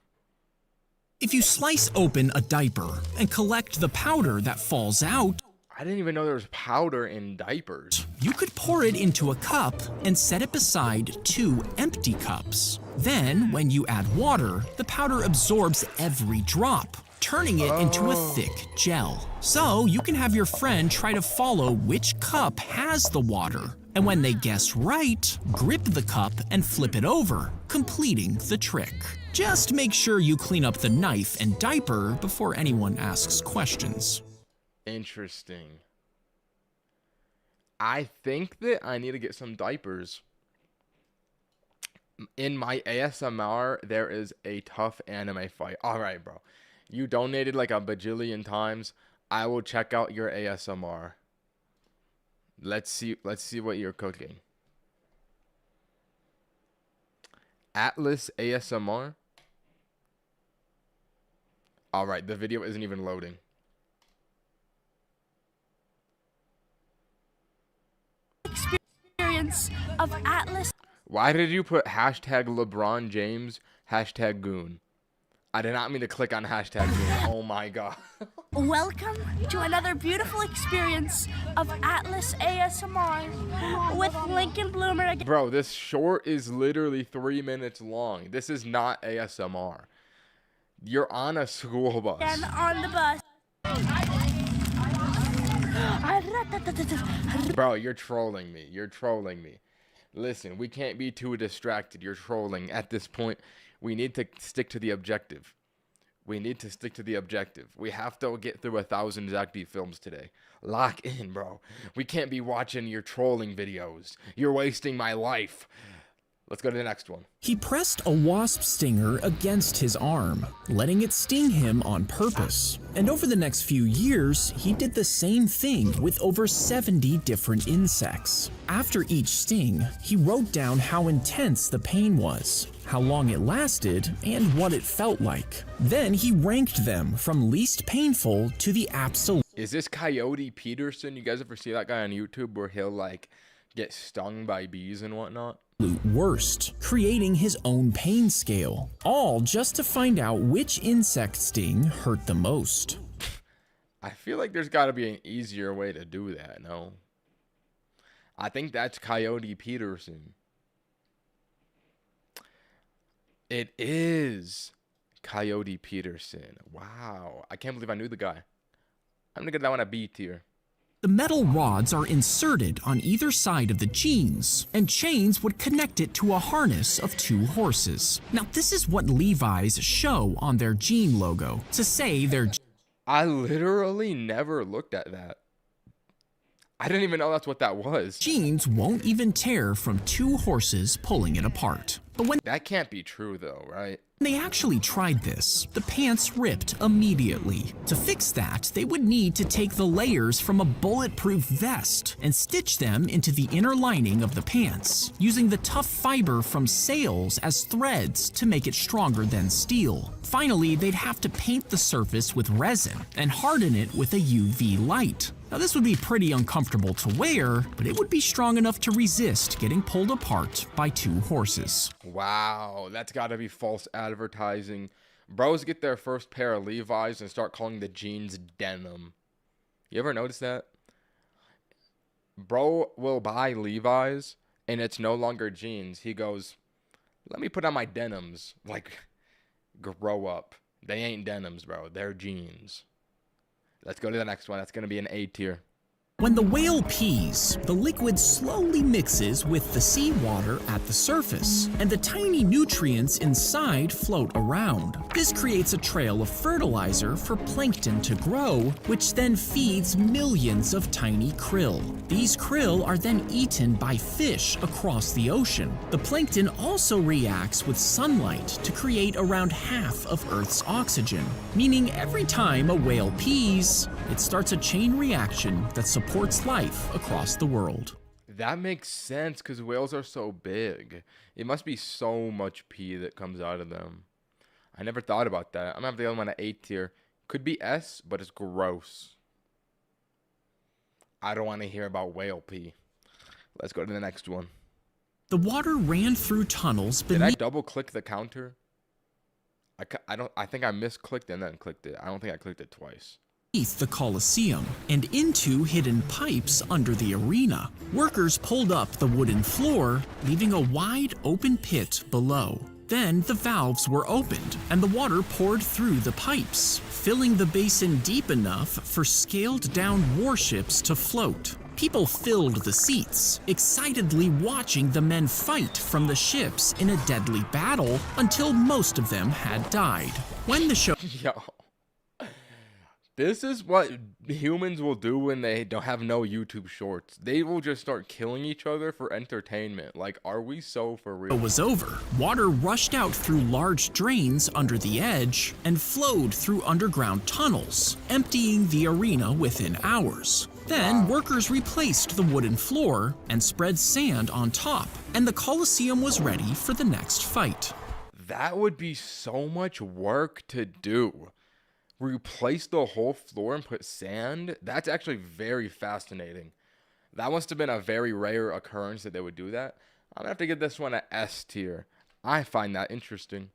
If you slice open a diaper and collect the powder that falls out, I didn't even know there was powder in diapers. you could pour it into a cup and set it beside 2 empty cups. Then, when you add water, the powder absorbs every drop, turning it into a thick gel. So you can have your friend try to follow which cup has the water. And when they guess right, grip the cup and flip it over, completing the trick. Just make sure you clean up the knife and diaper before anyone asks questions. Interesting. I think that I need to get some diapers. In my ASMR, there is a tough anime fight. All right, bro. You donated like a bajillion times. I will check out your ASMR. Let's see what you're cooking. Atlas ASMR. All right, the video isn't even loading. Experience of Atlas. Why did you put hashtag LeBron James, hashtag Goon? I did not mean to click on hashtag Goon. Oh my god. Welcome to another beautiful experience of Atlas ASMR with Lincoln Bloomer again. Bro, this short is literally 3 minutes long. This is not ASMR. You're on a school bus. And on the bus. Bro, you're trolling me. You're trolling me. Listen, we can't be too distracted. You're trolling. At this point, we need to stick to the objective. We need to stick to the objective. We have to get through 1,000 Zack films today. Lock in, bro. We can't be watching your trolling videos. You're wasting my life. Let's go to the next one. He pressed a wasp stinger against his arm, letting it sting him on purpose. And over the next few years, he did the same thing with over 70 different insects. After each sting, he wrote down how intense the pain was, how long it lasted, and what it felt like. Then he ranked them from least painful to the absolute. Is this Coyote Peterson? You guys ever see that guy on YouTube where he'll like get stung by bees and whatnot? Worst, creating his own pain scale, all just to find out which insect sting hurt the most. I feel like there's got to be an easier way to do that, no? I think that's Coyote Peterson. It is Coyote Peterson. Wow. I can't believe I knew the guy. I'm going to get that one a B tier. The metal rods are inserted on either side of the jeans, and chains would connect it to a harness of 2 horses. Now, this is what Levi's show on their jean logo to say their I literally never looked at that. I didn't even know that's what that was. jeans won't even tear from 2 horses pulling it apart. But when That can't be true though, right? they actually tried this, the pants ripped immediately. To fix that, they would need to take the layers from a bulletproof vest and stitch them into the inner lining of the pants, using the tough fiber from sails as threads to make it stronger than steel. Finally, they'd have to paint the surface with resin and harden it with a UV light. Now, this would be pretty uncomfortable to wear, but it would be strong enough to resist getting pulled apart by 2 horses. Wow, that's got to be false advertising. Bros get their first pair of Levi's and start calling the jeans denim. You ever notice that? Bro will buy Levi's and it's no longer jeans. He goes, let me put on my denims. Like, grow up. They ain't denims, bro. They're jeans. Let's go to the next one. That's going to be an A tier. When the whale pees, the liquid slowly mixes with the seawater at the surface, and the tiny nutrients inside float around. This creates a trail of fertilizer for plankton to grow, which then feeds millions of tiny krill. These krill are then eaten by fish across the ocean. The plankton also reacts with sunlight to create around half of Earth's oxygen, meaning every time a whale pees, it starts a chain reaction that supports life across the world. That makes sense because whales are so big. It must be so much pee that comes out of them. I never thought about that. I'm gonna have the other one at A tier. Could be S, but it's gross. I don't want to hear about whale pee. Let's go to the next one. The water ran through tunnels Did I beneath double click the counter? I think I misclicked and then clicked it. I don't think I clicked it twice. the Colosseum and into hidden pipes under the arena. Workers pulled up the wooden floor, leaving a wide open pit below. Then the valves were opened and the water poured through the pipes, filling the basin deep enough for scaled-down warships to float. People filled the seats, excitedly watching the men fight from the ships in a deadly battle until most of them had died. When the show Yo. This is what humans will do when they don't have no YouTube shorts. They will just start killing each other for entertainment. Like, are we so for real? was over, water rushed out through large drains under the edge and flowed through underground tunnels, emptying the arena within hours. Then workers replaced the wooden floor and spread sand on top, and the Colosseum was ready for the next fight. That would be so much work to do. Replace the whole floor and put sand? That's actually very fascinating. That must have been a very rare occurrence that they would do that. I'm gonna have to give this one an S tier. I find that interesting.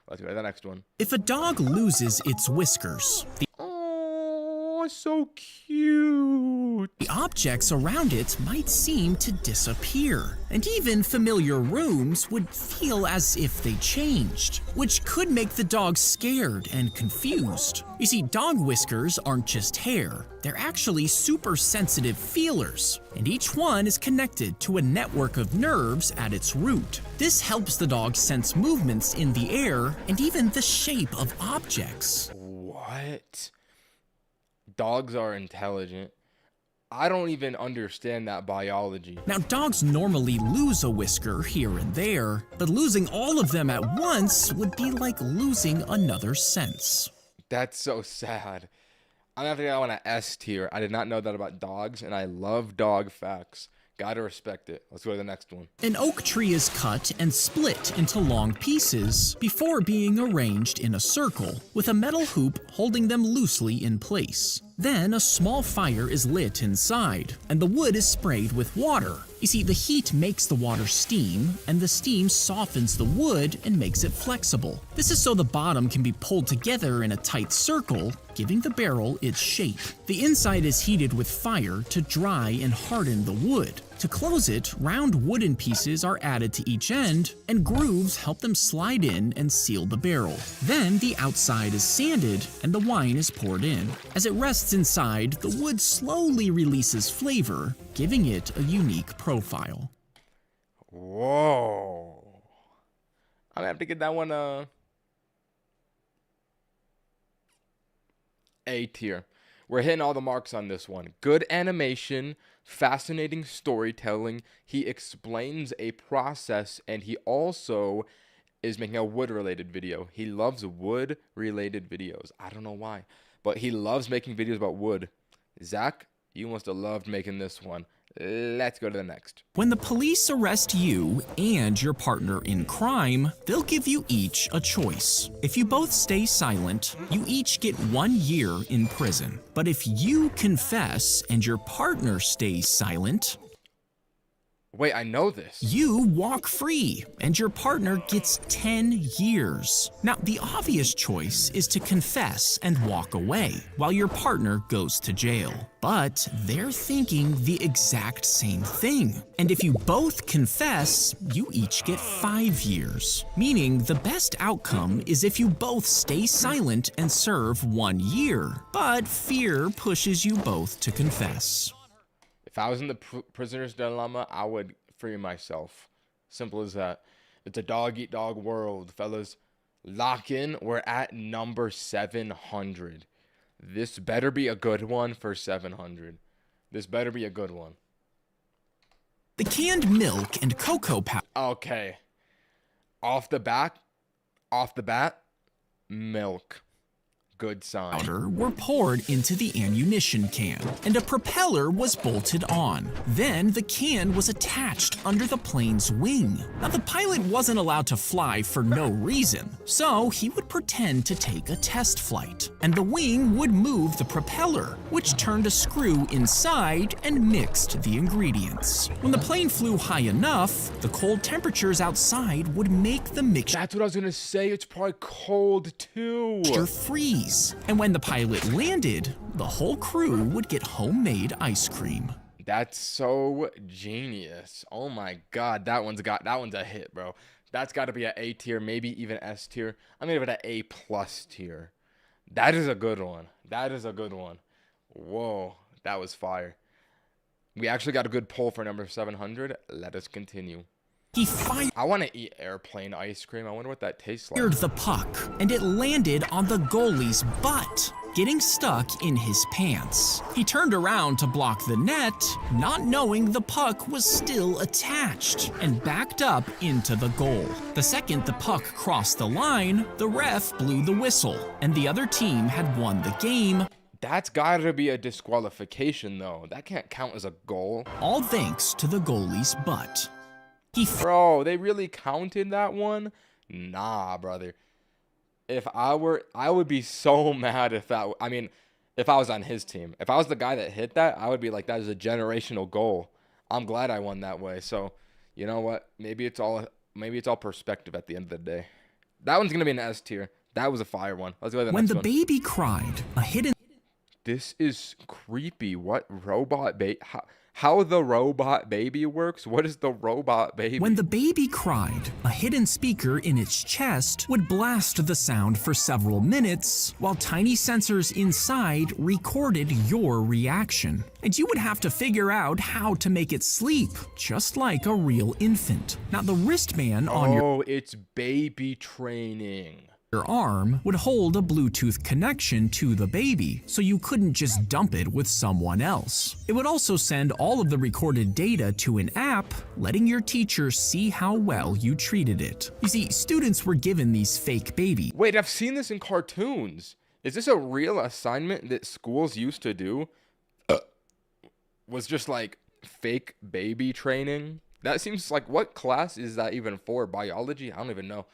Let's go to the next one. If a dog loses its whiskers, Oh, so cute. the objects around it might seem to disappear, and even familiar rooms would feel as if they changed, which could make the dog scared and confused. You see, dog whiskers aren't just hair, they're actually super sensitive feelers, and each one is connected to a network of nerves at its root. This helps the dog sense movements in the air and even the shape of objects. What? Dogs are intelligent. I don't even understand that biology. Now, dogs normally lose a whisker here and there, but losing all of them at once would be like losing another sense. That's so sad. I'm gonna have to get that one an S tier. I did not know that about dogs, and I love dog facts. Gotta respect it. Let's go to the next one. An oak tree is cut and split into long pieces before being arranged in a circle, with a metal hoop holding them loosely in place. Then a small fire is lit inside, and the wood is sprayed with water. You see, the heat makes the water steam, and the steam softens the wood and makes it flexible. This is so the bottom can be pulled together in a tight circle, giving the barrel its shape. The inside is heated with fire to dry and harden the wood. To close it, round wooden pieces are added to each end, and grooves help them slide in and seal the barrel. Then the outside is sanded, and the wine is poured in. As it rests inside, the wood slowly releases flavor, giving it a unique profile. Whoa. I'm gonna have to get that one A tier. We're hitting all the marks on this one. Good animation, fascinating storytelling. He explains a process, and he also is making a wood-related video. He loves wood-related videos. I don't know why, but he loves making videos about wood. Zack, you must have loved making this one. Let's go to the next. When the police arrest you and your partner in crime, they'll give you each a choice. If you both stay silent, you each get 1 year in prison. But if you confess and your partner stays silent, Wait, I know this. you walk free, and your partner gets 10 years. Now, the obvious choice is to confess and walk away, while your partner goes to jail. But they're thinking the exact same thing. And if you both confess, you each get 5 years. Meaning the best outcome is if you both stay silent and serve 1 year. But fear pushes you both to confess. If I was in the prisoner's dilemma, I would free myself. Simple as that. It's a dog-eat-dog world, fellas. Lock in. We're at number 700. This better be a good one for 700. This better be a good one. The canned milk and cocoa powder. Okay. Off the bat, milk. Good sign. powder were poured into the ammunition can, and a propeller was bolted on. Then the can was attached under the plane's wing. Now, the pilot wasn't allowed to fly for no reason, so he would pretend to take a test flight, and the wing would move the propeller, which turned a screw inside and mixed the ingredients. When the plane flew high enough, the cold temperatures outside would make the mixture That's what I was gonna say. It's probably cold too. freeze. And when the pilot landed, the whole crew would get homemade ice cream. That's so genius. Oh my god, that one's a hit, bro. That's got to be an A tier, maybe even S tier. I'm gonna give it an A plus tier. That is a good one. That is a good one. Whoa, that was fire. We actually got a good poll for number 700. Let us continue. He fired I want to eat airplane ice cream. I wonder what that tastes like. the puck, and it landed on the goalie's butt, getting stuck in his pants. He turned around to block the net, not knowing the puck was still attached, and backed up into the goal. The second the puck crossed the line, the ref blew the whistle, and the other team had won the game, That's got to be a disqualification, though. That can't count as a goal. all thanks to the goalie's butt. He Bro, they really counted that one? Nah, brother. I would be so mad if I was on his team. If I was the guy that hit that, I would be like, that is a generational goal. I'm glad I won that way. So, you know what? Maybe it's all perspective at the end of the day. That one's going to be an S tier. That was a fire one. Let's go to the When next the one. baby cried, a hidden This is creepy. What robot baby? How the robot baby works? What is the robot baby? When the baby cried, a hidden speaker in its chest would blast the sound for several minutes, while tiny sensors inside recorded your reaction. And you would have to figure out how to make it sleep, just like a real infant. Now, the wristband on Oh, it's baby training. your arm would hold a Bluetooth connection to the baby, so you couldn't just dump it with someone else. It would also send all of the recorded data to an app, letting your teacher see how well you treated it. You see, students were given these fake babies. Wait, I've seen this in cartoons. Is this a real assignment that schools used to do? Was just like fake baby training? That seems like, what class is that even for? Biology? I don't even know.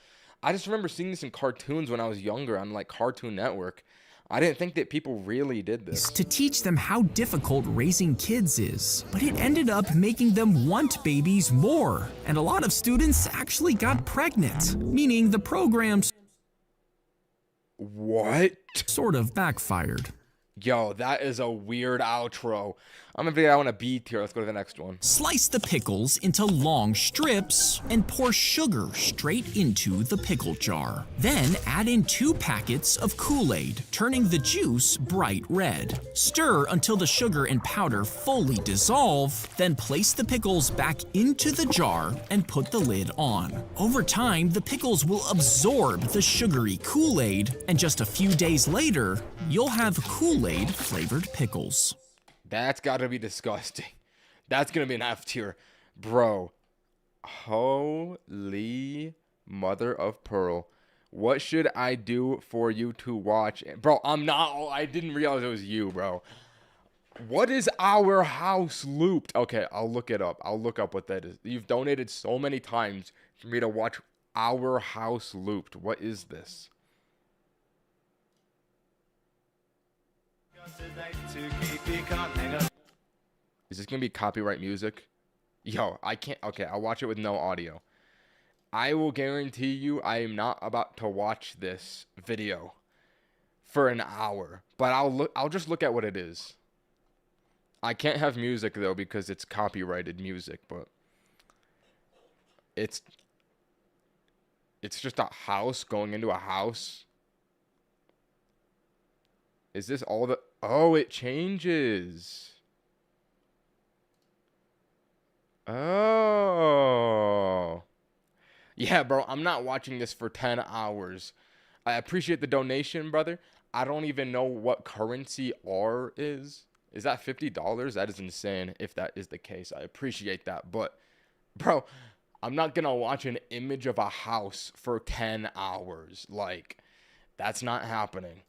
I just remember seeing this in cartoons when I was younger on like Cartoon Network. I didn't think that people really did this. To teach them how difficult raising kids is, but it ended up making them want babies more, and a lot of students actually got pregnant, meaning the program What? sort of backfired. Yo, that is a weird outro. I'm gonna be on a B tier. Let's go to the next one. Slice the pickles into long strips and pour sugar straight into the pickle jar. Then add in 2 packets of Kool-Aid, turning the juice bright red. Stir until the sugar and powder fully dissolve, then place the pickles back into the jar and put the lid on. Over time, the pickles will absorb the sugary Kool-Aid, and just a few days later, you'll have Kool-Aid flavored pickles. That's gotta be disgusting. That's gonna be an F tier. Bro. Holy mother of pearl. What should I do for you to watch? Bro, I didn't realize it was you, bro. What is Our House Looped? Okay, I'll look it up. I'll look up what that is. You've donated so many times for me to watch Our House Looped. What is this? Is this gonna be copyright music? Yo, I can't. Okay, I'll watch it with no audio. I will guarantee you I am not about to watch this video for an hour, but I'll just look at what it is. I can't have music though because it's copyrighted music, but it's just a house going into a house. Is this all the... Oh, it changes. Oh. Yeah, bro, I'm not watching this for 10 hours. I appreciate the donation, brother. I don't even know what currency R is. Is that $50? That is insane if that is the case. I appreciate that. But, bro, I'm not going to watch an image of a house for 10 hours. Like, that's not happening.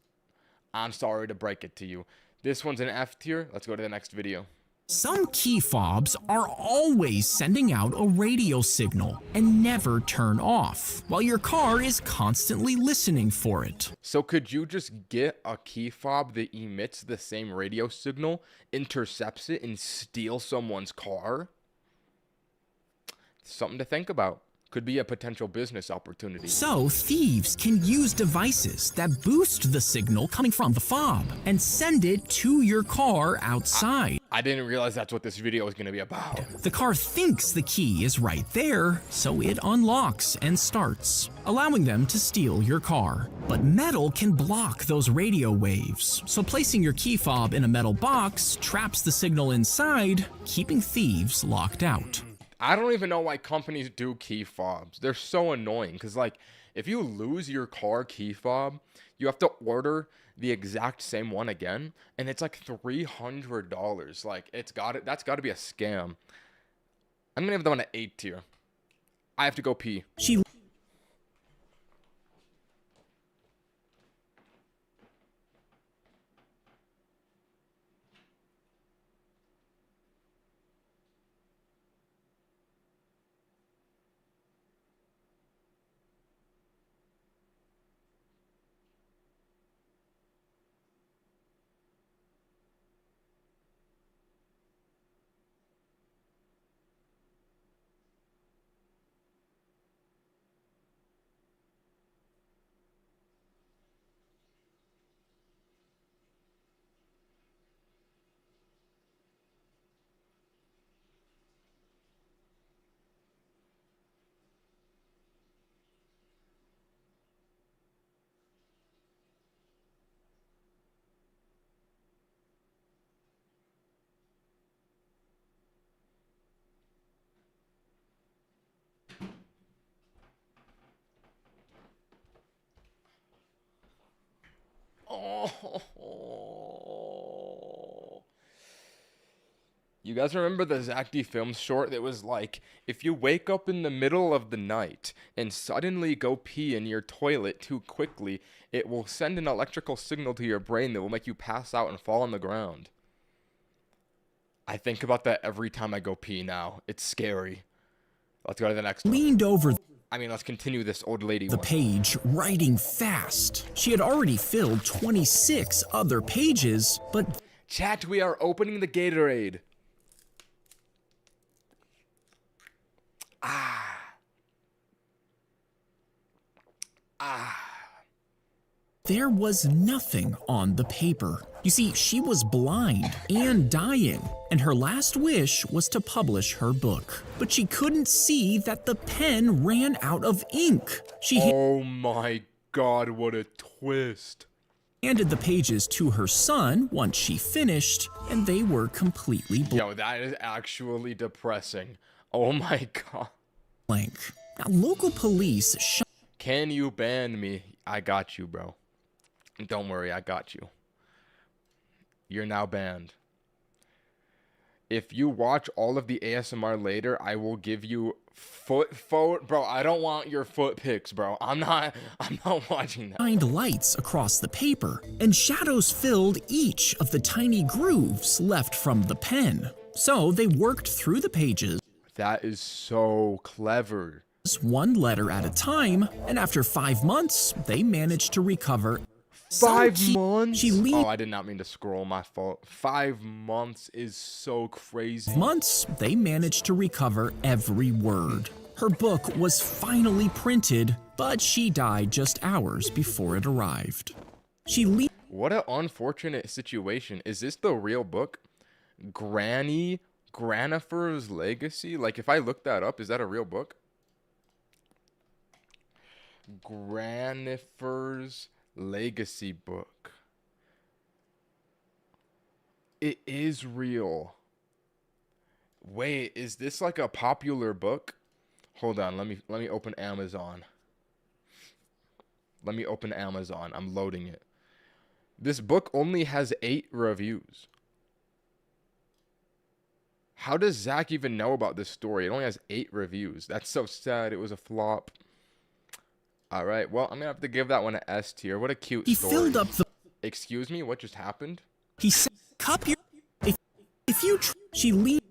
I'm sorry to break it to you. This one's an F tier. Let's go to the next video. Some key fobs are always sending out a radio signal and never turn off, while your car is constantly listening for it. So could you just get a key fob that emits the same radio signal, intercepts it, and steal someone's car? Something to think about. Could be a potential business opportunity. So thieves can use devices that boost the signal coming from the fob and send it to your car outside. I didn't realize that's what this video was going to be about. The car thinks the key is right there, so it unlocks and starts, allowing them to steal your car. But metal can block those radio waves, so placing your key fob in a metal box traps the signal inside, keeping thieves locked out. I don't even know why companies do key fobs. They're so annoying because, like, if you lose your car key fob, you have to order the exact same one again, and it's like $300. Like, that's got to be a scam. I'm gonna give that one an 8 tier. I have to go pee. She Oh. You guys remember the Zack Films short that was like, if you wake up in the middle of the night and suddenly go pee in your toilet too quickly, it will send an electrical signal to your brain that will make you pass out and fall on the ground. I think about that every time I go pee now. It's scary. Let's go to the next one. leaned over Let's continue this old lady the one. page, writing fast. She had already filled 26 other pages, but Chat, we are opening the Gatorade. there was nothing on the paper. You see, she was blind and dying, and her last wish was to publish her book. But she couldn't see that the pen ran out of ink. She Oh my god, what a twist. handed the pages to her son once she finished, and they were completely Yo, that is actually depressing. Oh my god. blank. Now, local police Can you ban me? I got you, bro. Don't worry, I got you. You're now banned. If you watch all of the ASMR later, I will give you foot bro. I don't want your foot pics, bro. I'm not watching that. shined lights across the paper, and shadows filled each of the tiny grooves left from the pen. So they worked through the pages That is so clever. one letter at a time, and after 5 months, they managed to recover some 5 key- months? She leaned Oh, I did not mean to scroll. My fault. 5 months is so crazy. months, they managed to recover every word. Her book was finally printed, but she died just hours before it arrived. She leaned What an unfortunate situation. Is this the real book? Granifer's Legacy? Like, if I look that up, is that a real book? Granifer's Legacy book. It is real. Wait, is this like a popular book? Hold on, let me open Amazon. Let me open Amazon. I'm loading it. This book only has 8 reviews. How does Zack even know about this story? It only has 8 reviews. That's so sad. It was a flop. All right. Well, I'm going to have to give that one an S tier. What a cute he story. filled up the Excuse me, what just happened? He said, "Cup your if you she leaned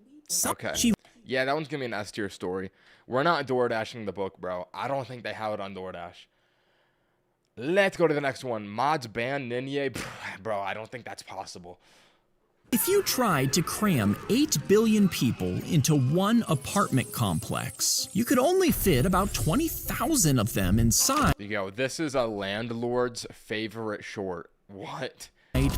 Okay. she Yeah, that one's gonna be an S tier story. We're not door dashing the book, bro. I don't think they have it on DoorDash. Let's go to the next one. Mods ban Ninye. Bro, I don't think that's possible. If you tried to cram 8 billion people into one apartment complex, you could only fit about 20,000 of them inside Yo, this is a landlord's favorite short. What?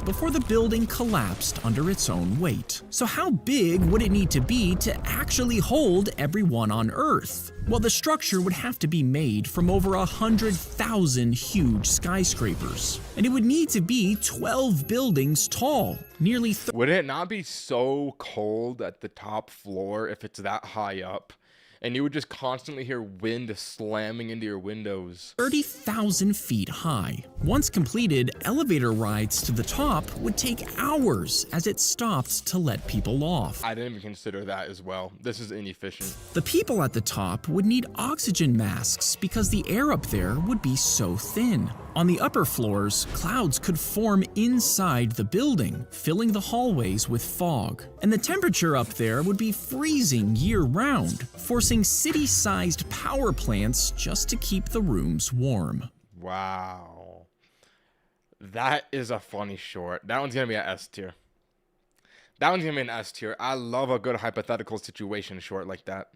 before the building collapsed under its own weight. So how big would it need to be to actually hold everyone on Earth? Well, the structure would have to be made from over 100,000 huge skyscrapers, and it would need to be 12 buildings tall, nearly Would it not be so cold at the top floor if it's that high up? And you would just constantly hear wind slamming into your windows. 30,000 feet high. Once completed, elevator rides to the top would take hours as it stopped to let people off. I didn't even consider that as well. This is inefficient. The people at the top would need oxygen masks because the air up there would be so thin. On the upper floors, clouds could form inside the building, filling the hallways with fog. And the temperature up there would be freezing year-round, forcing city-sized power plants just to keep the rooms warm. Wow. That is a funny short. That one's going to be an S tier. That one's going to be an S tier. I love a good hypothetical situation short like that.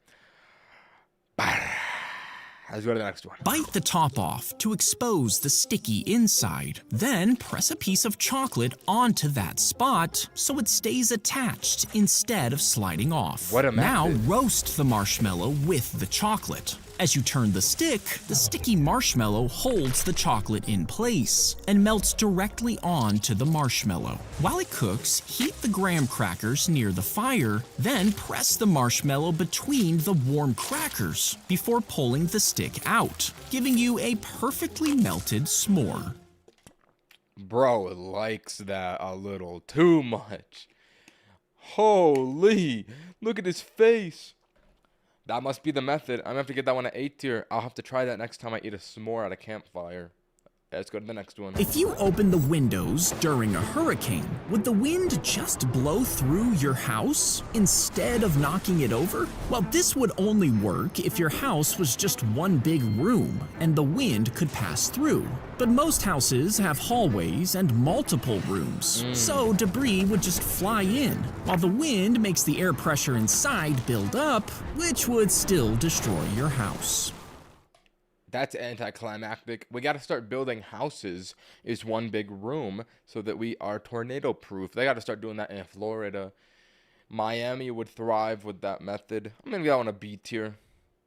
Let's go to the next one. Bite the top off to expose the sticky inside. Then press a piece of chocolate onto that spot so it stays attached instead of sliding off. What a Now method. roast the marshmallow with the chocolate. As you turn the sticky marshmallow holds the chocolate in place and melts directly onto the marshmallow. While it cooks, heat the graham crackers near the fire, then press the marshmallow between the warm crackers before pulling the stick out, giving you a perfectly melted s'more. Bro likes that a little too much. Holy, look at his face. That must be the method. I'm gonna have to get that one at A tier. I'll have to try that next time I eat a s'more at a campfire. Let's go to the next one. If you open the windows during a hurricane, would the wind just blow through your house instead of knocking it over? Well, this would only work if your house was just one big room and the wind could pass through. But most houses have hallways and multiple rooms, so debris would just fly in, while the wind makes the air pressure inside build up, which would still destroy your house. That's anticlimactic. We got to start building houses is one big room so that we are tornado proof. They got to start doing that in Florida. Miami would thrive with that method. I'm going to go on a B tier.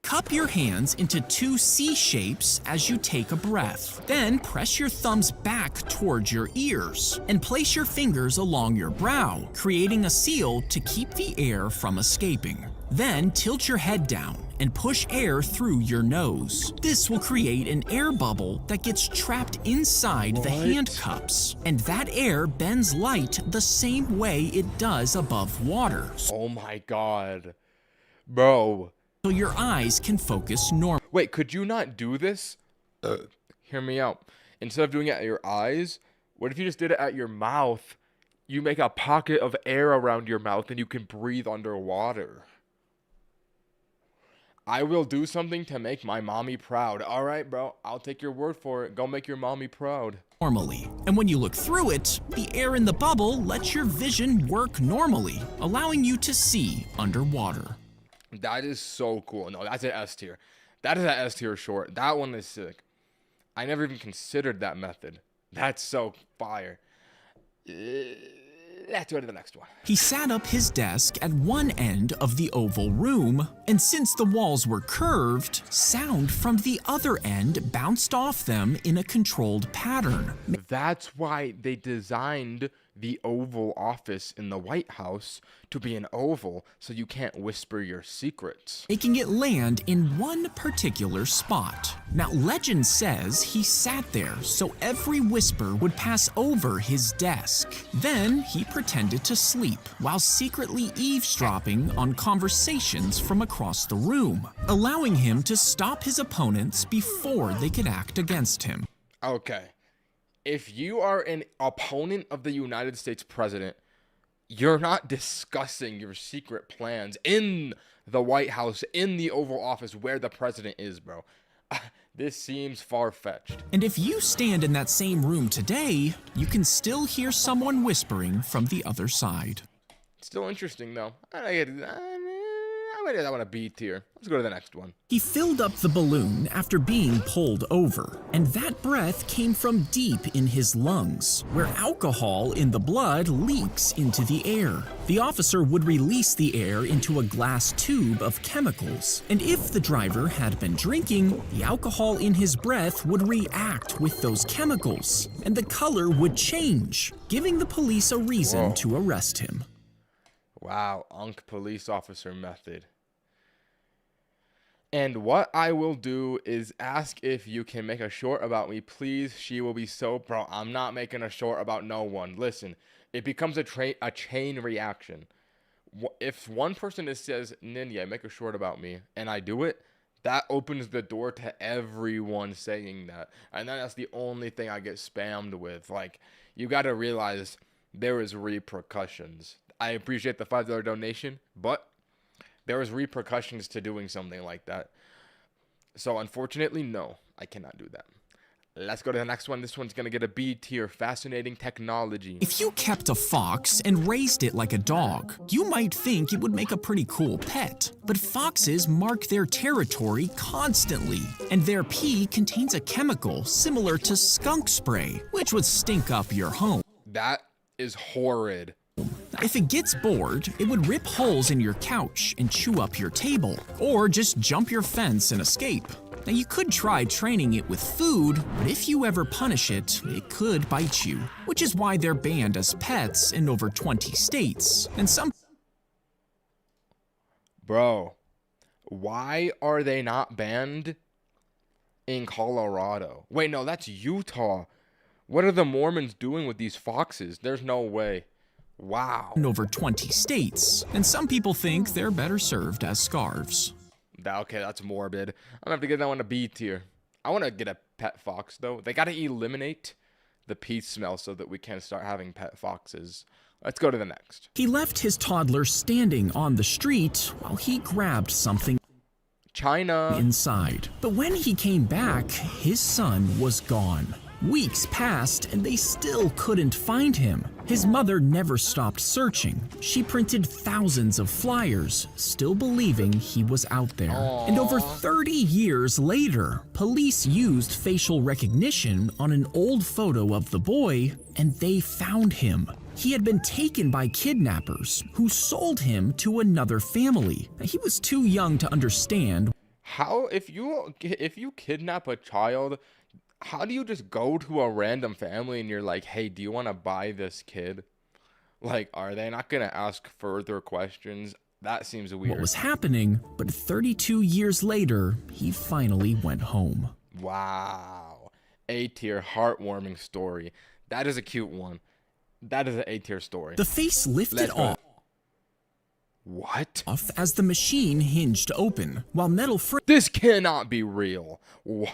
Cup your hands into 2 C shapes as you take a breath. Then press your thumbs back towards your ears and place your fingers along your brow, creating a seal to keep the air from escaping. Then tilt your head down and push air through your nose. This will create an air bubble that gets trapped inside the hand cups, and that air bends light the same way it does above water. Oh my god. Bro. So your eyes can focus normally. Wait, could you not do this? Hear me out. Instead of doing it at your eyes, what if you just did it at your mouth? You make a pocket of air around your mouth and you can breathe underwater. I will do something to make my mommy proud. All right, bro. I'll take your word for it. Go make your mommy proud. Normally. And when you look through it, the air in the bubble lets your vision work normally, allowing you to see underwater. That is so cool. No, that's an S tier. That is an S tier short. That one is sick. I never even considered that method. That's so fire. Let's go to the next one. He sat up his desk at one end of the oval room, and since the walls were curved, sound from the other end bounced off them in a controlled pattern. That's why they designed the Oval Office in the White House to be an oval so you can't whisper your secrets. Making it land in one particular spot. Now, legend says he sat there so every whisper would pass over his desk. Then he pretended to sleep while secretly eavesdropping on conversations from across the room, allowing him to stop his opponents before they could act against him. Okay. if you are an opponent of the United States president, you're not discussing your secret plans in the White House, in the Oval Office where the president is, bro. This seems far-fetched. And if you stand in that same room today, you can still hear someone whispering from the other side. Still interesting, though. I rated that one a B tier. Let's go to the next one. He filled up the balloon after being pulled over, and that breath came from deep in his lungs, where alcohol in the blood leaks into the air. The officer would release the air into a glass tube of chemicals, and if the driver had been drinking, the alcohol in his breath would react with those chemicals, and the color would change, giving the police a reason to arrest him. Wow, Unk police officer method. And what I will do is ask if you can make a short about me, please. She will be so bro. I'm not making a short about no one. Listen, it becomes a chain reaction. If one person says, Ninye, make a short about me, and I do it, that opens the door to everyone saying that. And then that's the only thing I get spammed with. Like, you got to realize there is repercussions. I appreciate the $5 donation, but there is repercussions to doing something like that. So unfortunately, no, I cannot do that. Let's go to the next one. This one's going to get a B tier. Fascinating technology. If you kept a fox and raised it like a dog, you might think it would make a pretty cool pet. But foxes mark their territory constantly, and their pee contains a chemical similar to skunk spray, which would stink up your home. That is horrid. If it gets bored, it would rip holes in your couch and chew up your table, or just jump your fence and escape. Now you could try training it with food, but if you ever punish it, it could bite you, which is why they're banned as pets in over 20 states. And some... Bro, why are they not banned in Colorado? Wait, no, that's Utah. What are the Mormons doing with these foxes? There's no way. Wow. In over 20 states, and some people think they're better served as scarves. Okay, that's morbid. I'm gonna have to get that one a B tier. I want to get a pet fox, though. They gotta eliminate the pee smell so that we can start having pet foxes. Let's go to the next. He left his toddler standing on the street while he grabbed something China inside. But when he came back, his son was gone. Weeks passed and they still couldn't find him. His mother never stopped searching. She printed thousands of flyers, still believing he was out there. Aww. And over 30 years later, police used facial recognition on an old photo of the boy, and they found him. He had been taken by kidnappers who sold him to another family. He was too young to understand. How, if you kidnap a child, how do you just go to a random family and you're like, hey, do you want to buy this kid? Like, are they not going to ask further questions? That seems weird. What was happening, but 32 years later, he finally went home. Wow. A tier, heartwarming story. That is a cute one. That is an A tier story. The face lifted off. What? As the machine hinged open, while metal This cannot be real.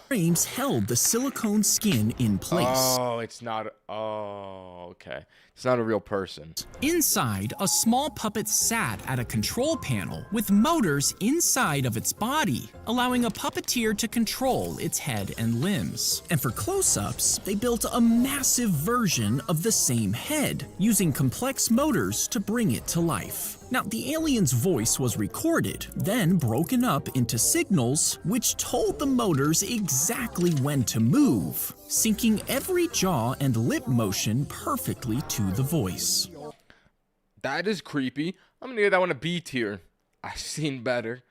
frames held the silicone skin in place. Oh, it's not. Oh, okay. It's not a real person. Inside, a small puppet sat at a control panel with motors inside of its body, allowing a puppeteer to control its head and limbs. And for close-ups, they built a massive version of the same head, using complex motors to bring it to life. Now, the alien's voice was recorded, then broken up into signals, which told the motors exactly when to move, syncing every jaw and lip motion perfectly to the voice. That is creepy. I'm gonna give that one a B tier. I've seen better,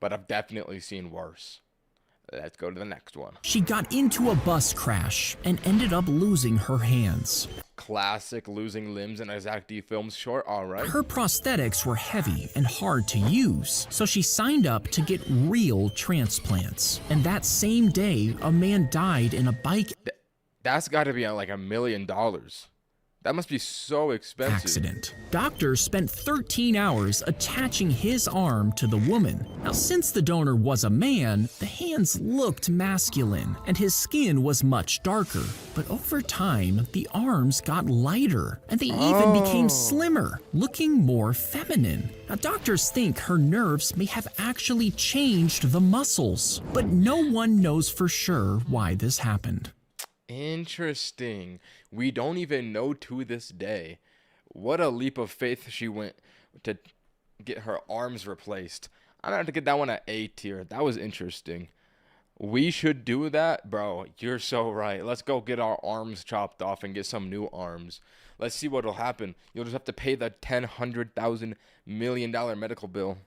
but I've definitely seen worse. Let's go to the next one. She got into a bus crash and ended up losing her hands. Classic losing limbs in a Zack D Films short, alright. Her prosthetics were heavy and hard to use, so she signed up to get real transplants. And that same day, a man died in a bike. That's gotta be like $1 million. That must be so expensive. Accident. Doctors spent 13 hours attaching his arm to the woman. Now, since the donor was a man, the hands looked masculine and his skin was much darker. But over time, the arms got lighter and they even became slimmer, looking more feminine. Now, doctors think her nerves may have actually changed the muscles, but no one knows for sure why this happened. Interesting. We don't even know to this day. What a leap of faith she went to get her arms replaced. I'm gonna have to get that one at A tier. That was interesting. We should do that, bro. You're so right. Let's go get our arms chopped off and get some new arms. Let's see what'll happen. You'll just have to pay the $100,000 million medical bill,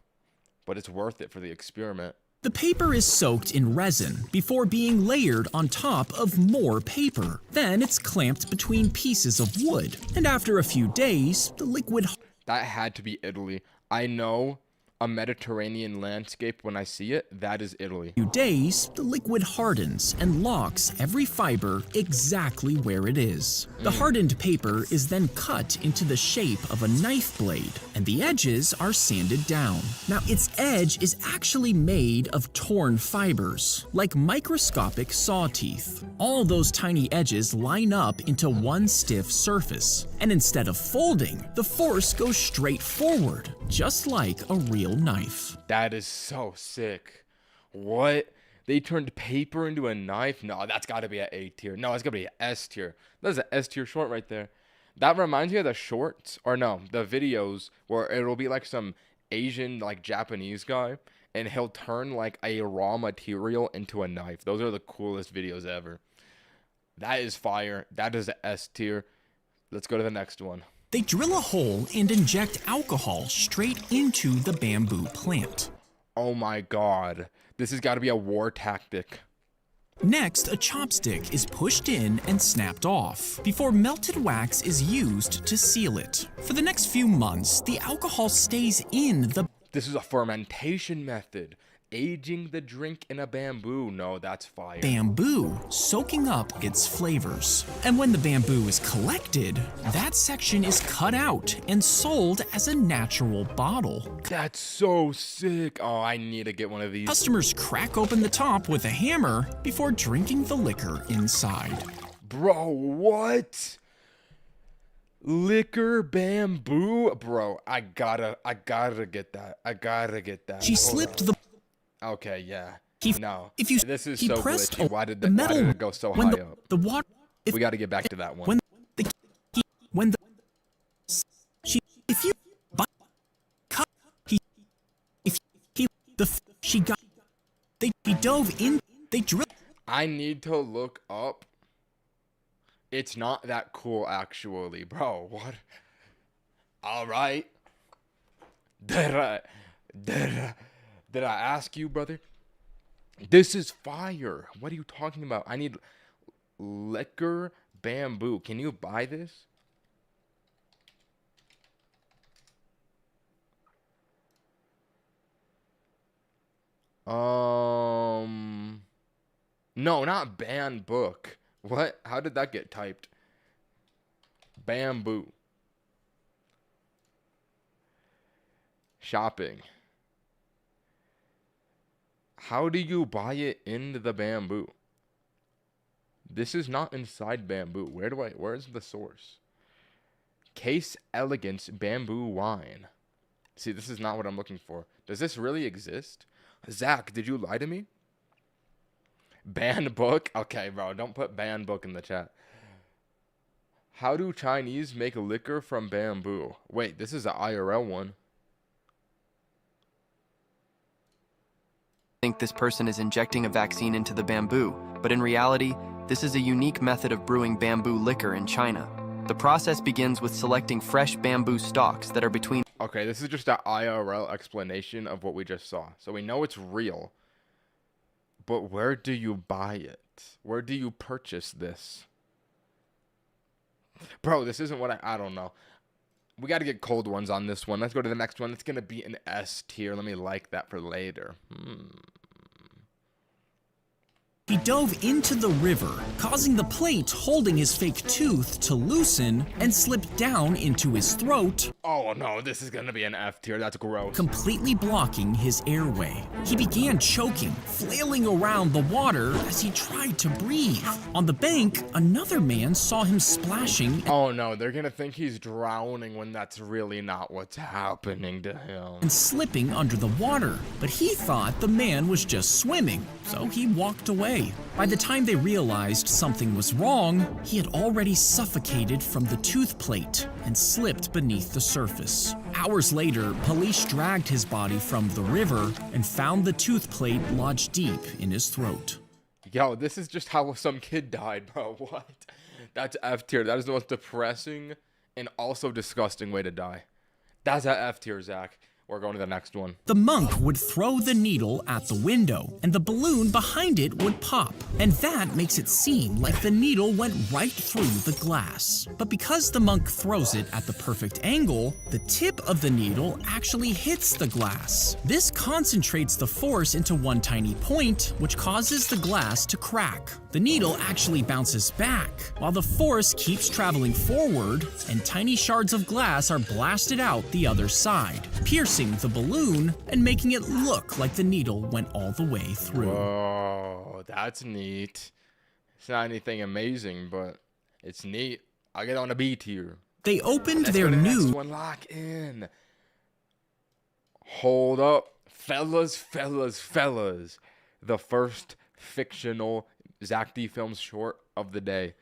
but it's worth it for the experiment. The paper is soaked in resin before being layered on top of more paper. Then it's clamped between pieces of wood. And after a few days, the liquid... That had to be Italy. I know a Mediterranean landscape when I see it. That is Italy. The liquid hardens and locks every fiber exactly where it is. The hardened paper is then cut into the shape of a knife blade, and the edges are sanded down. Now, its edge is actually made of torn fibers, like microscopic saw teeth. All those tiny edges line up into one stiff surface, and instead of folding, the force goes straight forward, just like a real knife. That is so sick. What? They turned paper into a knife? No, that's got to be an A tier. No, it's got to be an S tier. That's an S tier short right there. That reminds me of the shorts, or no, the videos where it'll be like some Asian, like Japanese guy, and he'll turn like a raw material into a knife. Those are the coolest videos ever. That is fire. That is an S tier. Let's go to the next one. They drill a hole and inject alcohol straight into the bamboo plant. Oh my god. This has got to be a war tactic. Next, a chopstick is pushed in and snapped off before melted wax is used to seal it. For the next few months, the alcohol stays in the... This is a fermentation method. Aging the drink in a bamboo. No, that's fire. Bamboo, soaking up its flavors. And when the bamboo is collected, that section is cut out and sold as a natural bottle. That's so sick. Oh, I need to get one of these. Customers crack open the top with a hammer before drinking the liquor inside. Bro, what? Liquor bamboo? Bro, I gotta get that. I gotta get that. She slipped the... Okay, yeah. No, if you, this is he so pressed glitchy. Why did the metal, why did it go so when high the, up? The water... We got to get back to that one. If you... Cut, she got... He dove in... They drilled... I need to look up. It's not that cool, actually. Bro, what? All right. Did I ask you, brother? This is fire. What are you talking about? I need liquor bamboo. Can you buy this? No, not ban book. What? How did that get typed? Bamboo. Shopping. How do you buy it in the bamboo? This is not inside bamboo. Where's the source? Case Elegance bamboo wine. See, this is not what I'm looking for. Does this really exist? Zack, did you lie to me? Ban book? Okay, bro, don't put ban book in the chat. How do Chinese make liquor from bamboo? Wait, this is an IRL one. Think this person is injecting a vaccine into the bamboo, but in reality, this is a unique method of brewing bamboo liquor in China. The process begins with selecting fresh bamboo stalks that are between... Okay, this is just an IRL explanation of what we just saw. So we know it's real. But where do you buy it? Where do you purchase this? Bro, this isn't what I don't know. We got to get cold ones on this one. Let's go to the next one. It's going to be an S tier. Let me like that for later. He dove into the river, causing the plate holding his fake tooth to loosen and slip down into his throat. Oh no, this is gonna be an F tier. That's gross. Completely blocking his airway. He began choking, flailing around the water as he tried to breathe. On the bank, another man saw him splashing Oh no, they're gonna think he's drowning when that's really not what's happening to him. and slipping under the water, but he thought the man was just swimming, so he walked away. By the time they realized something was wrong, he had already suffocated from the tooth plate and slipped beneath the surface. Hours later, police dragged his body from the river and found the tooth plate lodged deep in his throat. Yo, this is just how some kid died, bro. What? That's F tier. That is the most depressing and also disgusting way to die. That's a F tier, Zach. We're going to the next one. The monk would throw the needle at the window, and the balloon behind it would pop. And that makes it seem like the needle went right through the glass. But because the monk throws it at the perfect angle, the tip of the needle actually hits the glass. This concentrates the force into one tiny point, which causes the glass to crack. The needle actually bounces back, while the force keeps traveling forward, and tiny shards of glass are blasted out the other side, piercing the balloon and making it look like the needle went all the way through. Oh, that's neat. It's not anything amazing, but it's neat. I'll get on a B tier. They opened Let's their go to the next new one. Lock in. Hold up. Fellas. The first fictional Zack D Films short of the day.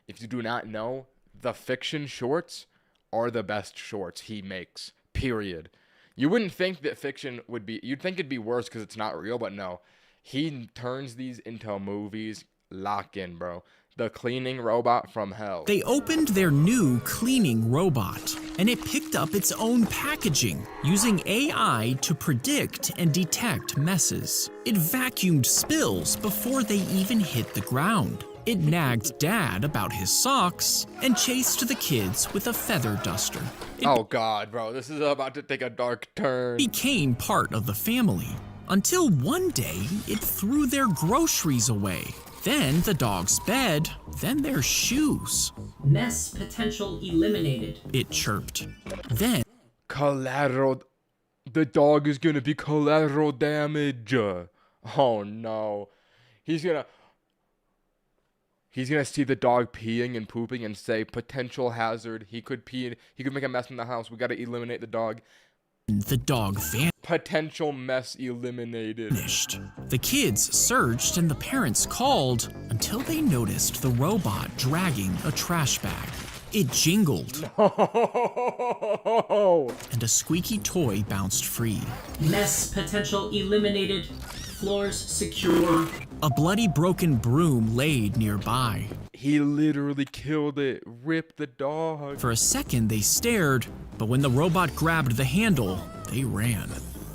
If you do not know, the fiction shorts are the best shorts he makes, period. You wouldn't think that fiction would be, you'd think it'd be worse because it's not real, but no. He turns these into movies. Lock in, bro. The cleaning robot from hell. They opened their new cleaning robot, and it picked up its own packaging, using AI to predict and detect messes. It vacuumed spills before they even hit the ground. It nagged Dad about his socks and chased the kids with a feather duster. It Oh god, bro, this is about to take a dark turn. became part of the family, until one day it threw their groceries away. Then the dog's bed, then their shoes. Mess potential eliminated. It chirped. Then Collateral. The dog is gonna be collateral damage. Oh no. He's gonna see the dog peeing and pooping and say potential hazard. He could pee. He could make a mess in the house. We gotta eliminate the dog. the dog Potential mess eliminated. vanished. The kids searched and the parents called until they noticed the robot dragging a trash bag. It jingled Oh. and a squeaky toy bounced free. Mess potential eliminated. Floors secure. A bloody broken broom laid nearby. He literally killed it. Ripped the dog. For a second they stared, but when the robot grabbed the handle, they ran.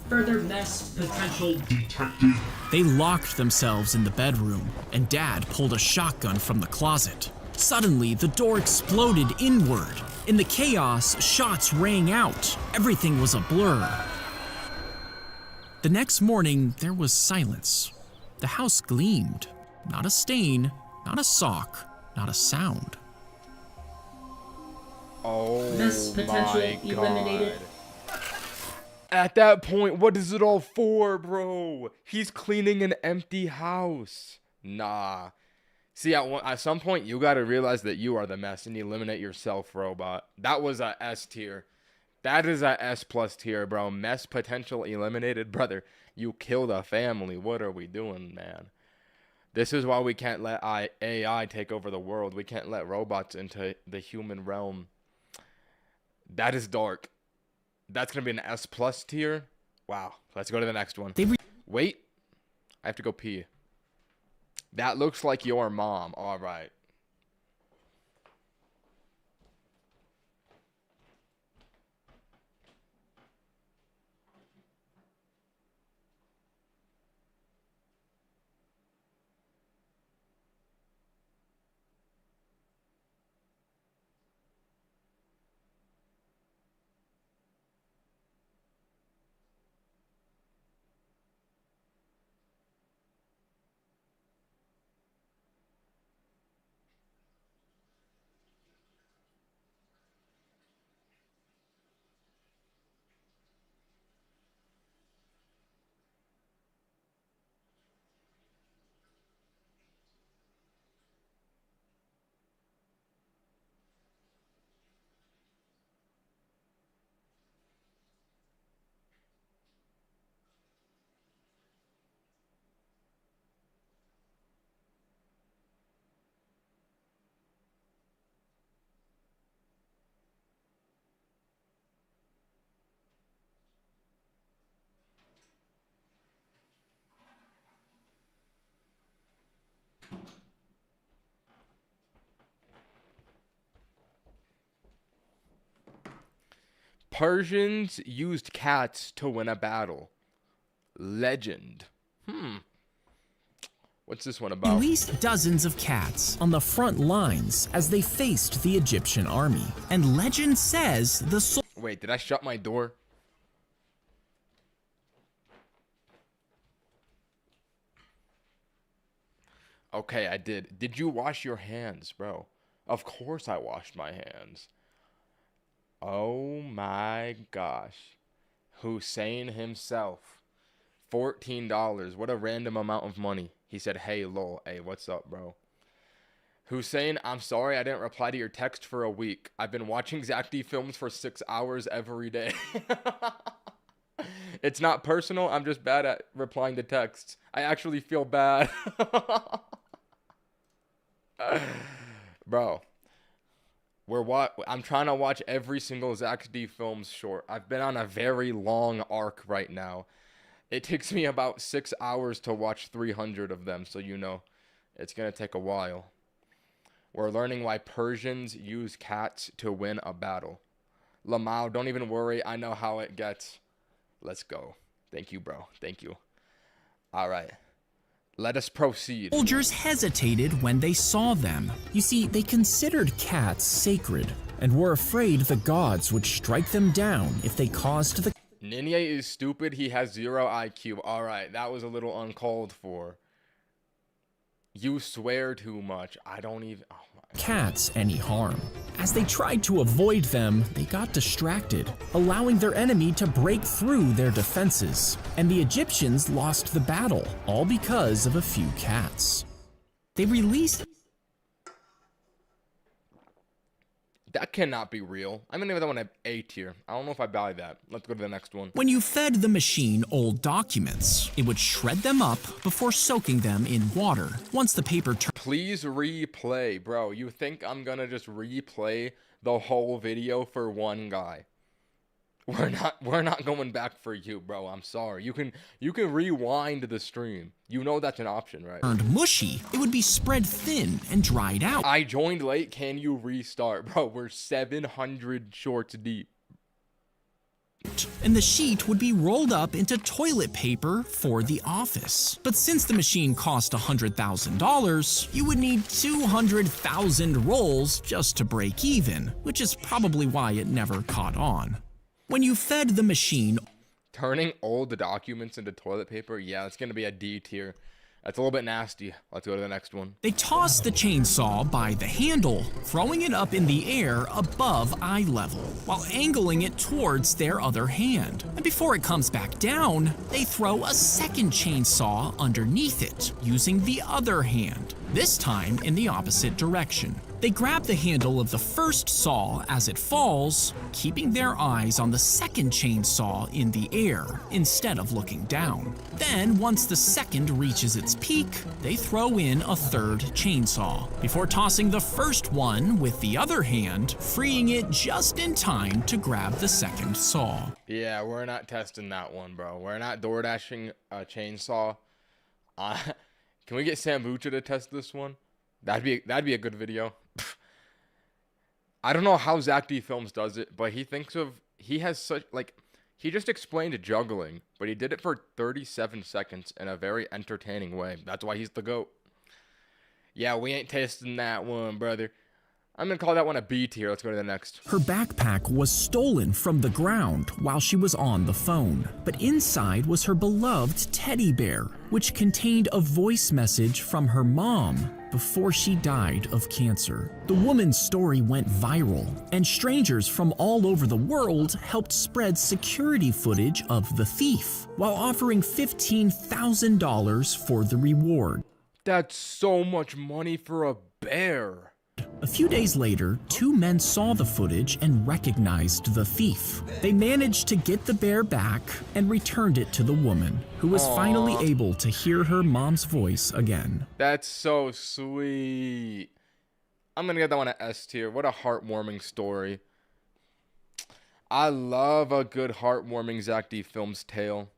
Further mess potential detected. They locked themselves in the bedroom, and Dad pulled a shotgun from the closet. Suddenly, the door exploded inward. In the chaos, shots rang out. Everything was a blur. The next morning, there was silence. The house gleamed. Not a stain, not a sock, not a sound. Oh Mess potential my eliminated. god. At that point, what is it all for, bro? He's cleaning an empty house. Nah. See, at some point, you gotta realize that you are the mess and eliminate yourself, robot. That was a S tier. That is a S plus tier, bro. Mess potential eliminated. Brother, you killed a family. What are we doing, man? This is why we can't let AI take over the world. We can't let robots into the human realm. That is dark. That's going to be an S plus tier. Wow. Let's go to the next one. Wait. I have to go pee. That looks like your mom. All right. Persians used cats to win a battle. Legend. What's this one about? Released dozens of cats on the front lines as they faced the Egyptian army. And legend says the Wait, did I shut my door? Okay, I did. Did you wash your hands, bro? Of course I washed my hands. Oh my gosh. Hussein himself. $14. What a random amount of money. He said, hey, lol. Hey, what's up, bro? Hussein, I'm sorry I didn't reply to your text for a week. I've been watching Zack D films for 6 hours every day. It's not personal. I'm just bad at replying to texts. I actually feel bad. Bro. I'm trying to watch every single Zack D films short. I've been on a very long arc right now. It takes me about 6 hours to watch 300 of them, so you know it's going to take a while. We're learning why Persians use cats to win a battle. Lamau, don't even worry. I know how it gets. Let's go. Thank you, bro. Thank you. All right. Let us proceed. soldiers hesitated when they saw them. You see, they considered cats sacred and were afraid the gods would strike them down if they caused the Ninye is stupid. He has 0 IQ. All right. That was a little uncalled for. You swear too much. I don't even... Oh my. cats any harm. As they tried to avoid them, they got distracted, allowing their enemy to break through their defenses, and the Egyptians lost the battle, all because of a few cats. They released That cannot be real. I'm gonna give that one an A tier. I don't know if I buy that. Let's go to the next one. When you fed the machine old documents, it would shred them up before soaking them in water. Once the paper turned Please replay, bro. You think I'm gonna just replay the whole video for one guy? We're not going back for you, bro. I'm sorry. You can rewind the stream. You know that's an option, right? mushy, it would be spread thin and dried out. I joined late. Can you restart, bro? We're 700 shorts deep. And the sheet would be rolled up into toilet paper for the office. But since the machine cost $100,000, you would need 200,000 rolls just to break even, which is probably why it never caught on. When you fed the machine Turning old documents into toilet paper, yeah, it's gonna be a D tier. That's a little bit nasty. Let's go to the next one. they toss the chainsaw by the handle, throwing it up in the air above eye level, while angling it towards their other hand. And before it comes back down, they throw a second chainsaw underneath it, using the other hand, this time in the opposite direction. They grab the handle of the first saw as it falls, keeping their eyes on the second chainsaw in the air instead of looking down. Then, once the second reaches its peak, they throw in a third chainsaw, before tossing the first one with the other hand, freeing it just in time to grab the second saw. Yeah, we're not testing that one, bro. We're not door dashing a chainsaw. Can we get Sambucha to test this one? That'd be a good video. I don't know how Zack D Films does it, but he has such, like, he just explained juggling, but he did it for 37 seconds in a very entertaining way. That's why he's the GOAT. Yeah, we ain't tasting that one, brother. I'm gonna call that one a B tier. Let's go to the next. Her backpack was stolen from the ground while she was on the phone, but inside was her beloved teddy bear, which contained a voice message from her mom before she died of cancer. The woman's story went viral, and strangers from all over the world helped spread security footage of the thief, while offering $15,000 for the reward. That's so much money for a bear. A few days later, two men saw the footage and recognized the thief. They managed to get the bear back and returned it to the woman, who was finally able to hear her mom's voice again. That's so sweet. I'm gonna get that one an S tier. What a heartwarming story. I love a good heartwarming Zack D Films tale.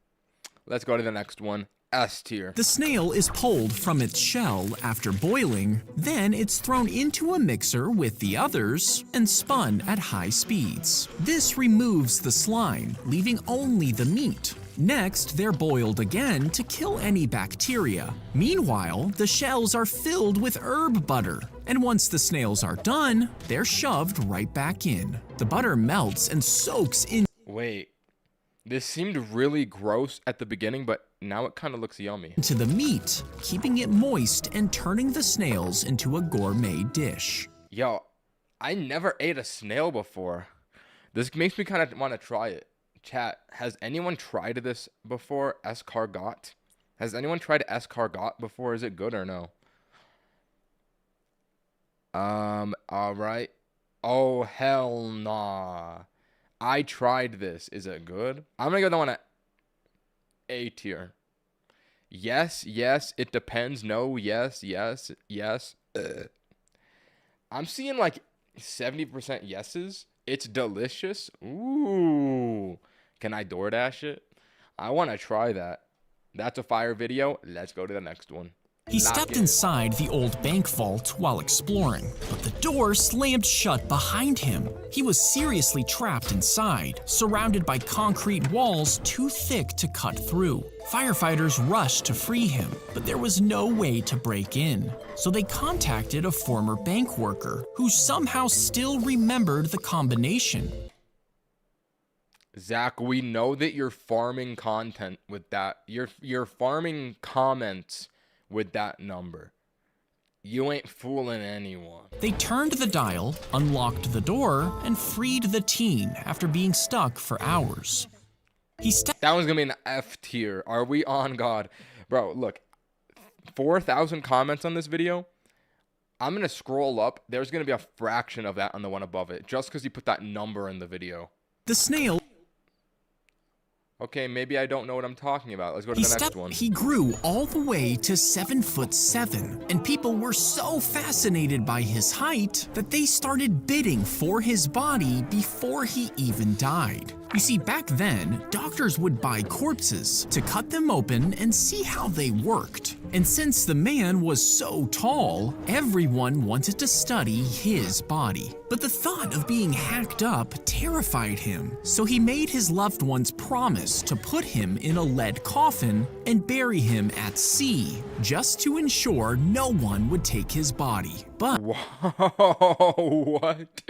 Let's go to the next one. S tier. The snail is pulled from its shell after boiling, then it's thrown into a mixer with the others and spun at high speeds. This removes the slime, leaving only the meat. Next, they're boiled again to kill any bacteria. Meanwhile, the shells are filled with herb butter, and once the snails are done, they're shoved right back in. The butter melts and soaks Wait, this seemed really gross at the beginning, but now it kind of looks yummy. into the meat, keeping it moist and turning the snails into a gourmet dish. Yo, I never ate a snail before. This makes me kind of want to try it. Chat, has anyone tried this before? Escargot? Has anyone tried escargot before? Is it good or no? Alright. Oh, hell nah. I tried this. Is it good? I'm gonna go down on A tier. Yes, yes, it depends. No, yes, yes, yes. I'm seeing like 70% yeses. It's delicious. Ooh. Can I DoorDash it? I want to try that. That's a fire video. Let's go to the next one. He stepped inside the old bank vault while exploring, but the door slammed shut behind him. He was seriously trapped inside, surrounded by concrete walls too thick to cut through. Firefighters rushed to free him, but there was no way to break in. So they contacted a former bank worker who somehow still remembered the combination. Zach, we know that you're farming content with that. You're farming comments with that number. You ain't fooling anyone. They turned the dial, unlocked the door, and freed the teen after being stuck for hours. That one's gonna be an F tier. Are we on God? Bro, look. 4,000 comments on this video. I'm gonna scroll up. There's gonna be a fraction of that on the one above it, just because you put that number in the video. The snail. Okay, maybe I don't know what I'm talking about. Let's go to the next one. He grew all the way to 7'7", and people were so fascinated by his height that they started bidding for his body before he even died. You see, back then, doctors would buy corpses to cut them open and see how they worked. And since the man was so tall, everyone wanted to study his body. But the thought of being hacked up terrified him, so he made his loved ones promise to put him in a lead coffin and bury him at sea, just to ensure no one would take his body. But Whoa, what?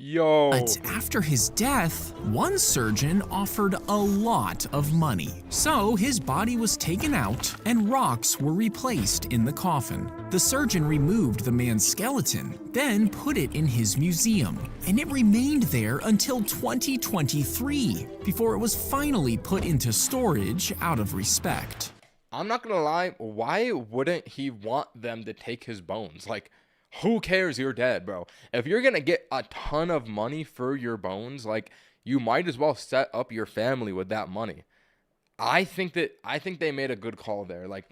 Yo. after his death, one surgeon offered a lot of money. So his body was taken out and rocks were replaced in the coffin. The surgeon removed the man's skeleton, then put it in his museum, and it remained there until 2023 before it was finally put into storage out of respect. I'm not gonna lie, why wouldn't he want them to take his bones? Like, who cares you're dead, bro? If you're gonna get a ton of money for your bones, like, you might as well set up your family with that money. I think they made a good call there. Like,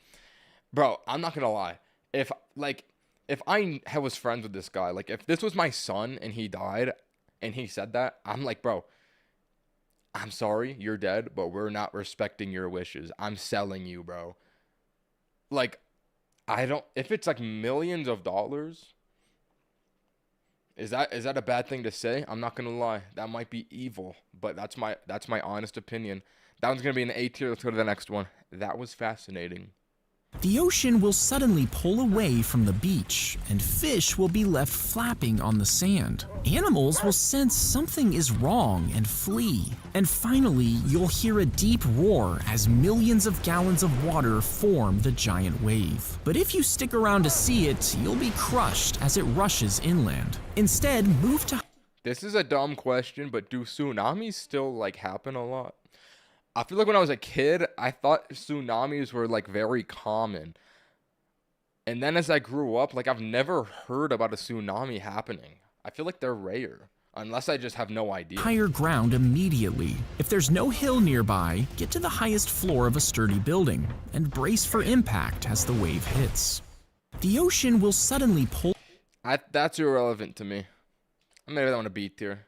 bro, I'm not gonna lie. If I was friends with this guy, like, if this was my son and he died and he said that, I'm like, bro, I'm sorry, you're dead, but we're not respecting your wishes. I'm selling you, bro. Like, if it's like millions of dollars, is that a bad thing to say? I'm not gonna lie. That might be evil, but that's my honest opinion. That one's gonna be an A tier. Let's go to the next one. That was fascinating. The ocean will suddenly pull away from the beach, and fish will be left flapping on the sand. Animals will sense something is wrong and flee. And finally, you'll hear a deep roar as millions of gallons of water form the giant wave. But if you stick around to see it, you'll be crushed as it rushes inland. Instead, move to... This is a dumb question, but do tsunamis still, like, happen a lot? I feel like when I was a kid, I thought tsunamis were, like, very common. And then as I grew up, like, I've never heard about a tsunami happening. I feel like they're rare, unless I just have no idea. Higher ground immediately. If there's no hill nearby, get to the highest floor of a sturdy building and brace for impact as the wave hits. The ocean will suddenly pull... That's irrelevant to me. Maybe I want to beat here.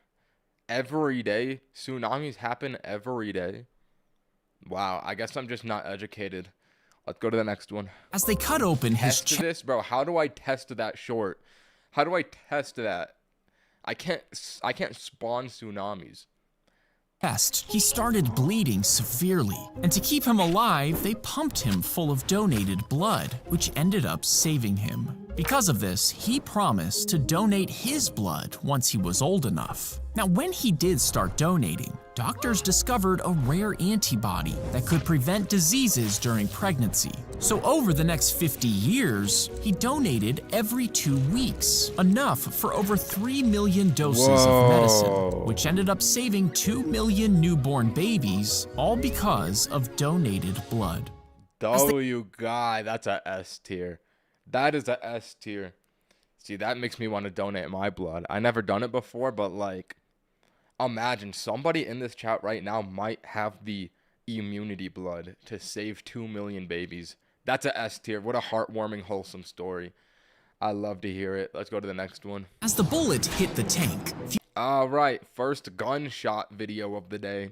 Every day? Tsunamis happen every day? Wow, I guess I'm just not educated Let's go to the next one. As they cut open his Test this, bro. How do I test that short? How do I test that? I can't spawn tsunamis. chest, he started bleeding severely. And to keep him alive, they pumped him full of donated blood, which ended up saving him. Because of this, he promised to donate his blood once he was old enough. Now, when he did start donating, doctors discovered a rare antibody that could prevent diseases during pregnancy. So over the next 50 years, he donated every 2 weeks, enough for over 3 million doses of medicine, which ended up saving 2 million newborn babies, all because of donated blood. Guy, that's a S tier. That is a S tier. See, that makes me want to donate my blood. I never done it before, but like, imagine somebody in this chat right now might have the immunity blood to save 2 million babies. That's a S tier. What a heartwarming, wholesome story. I love to hear it. Let's go to the next one. As the bullet hit the tank, all right, first gunshot video of the day.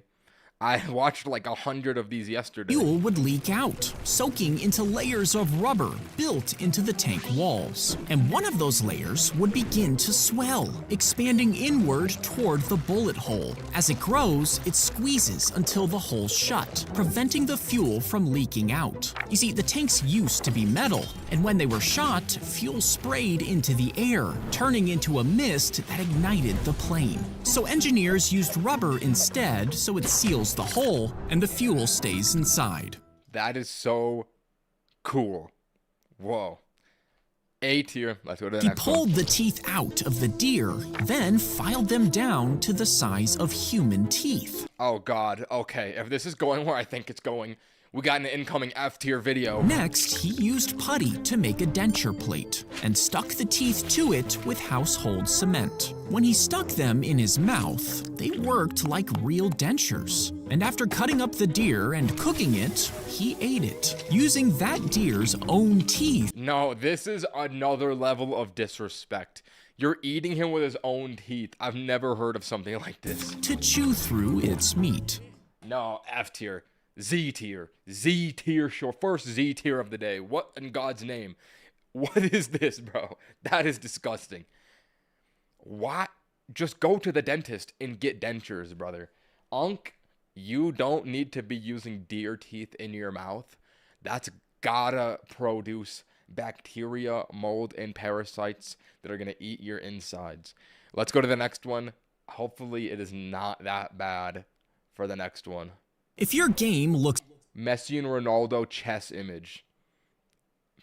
I watched like 100 of these yesterday. fuel would leak out, soaking into layers of rubber built into the tank walls. And one of those layers would begin to swell, expanding inward toward the bullet hole. As it grows, it squeezes until the hole shut, preventing the fuel from leaking out. You see, the tanks used to be metal, and when they were shot, fuel sprayed into the air, turning into a mist that ignited the plane. So engineers used rubber instead, so it seals the hole and the fuel stays inside. That is so cool. Whoa. A tier. Let's go to the next one. He pulled the teeth out of the deer, then filed them down to the size of human teeth. Oh god. Okay, if this is going where I think it's going, we got an incoming F tier video. Next, he used putty to make a denture plate and stuck the teeth to it with household cement. When he stuck them in his mouth, they worked like real dentures. And after cutting up the deer and cooking it, he ate it, using that deer's own teeth. No, this is another level of disrespect. You're eating him with his own teeth. I've never heard of something like this. To chew through its meat. No, F tier. Z tier. Z tier, sure. First Z tier of the day. What in God's name? What is this, bro? That is disgusting. What? Just go to the dentist and get dentures, brother. You don't need to be using deer teeth in your mouth. That's gotta produce bacteria, mold, and parasites that are gonna eat your insides. Let's go to the next one. Hopefully it is not that bad for the next one. If your game looks Messi and Ronaldo chess image.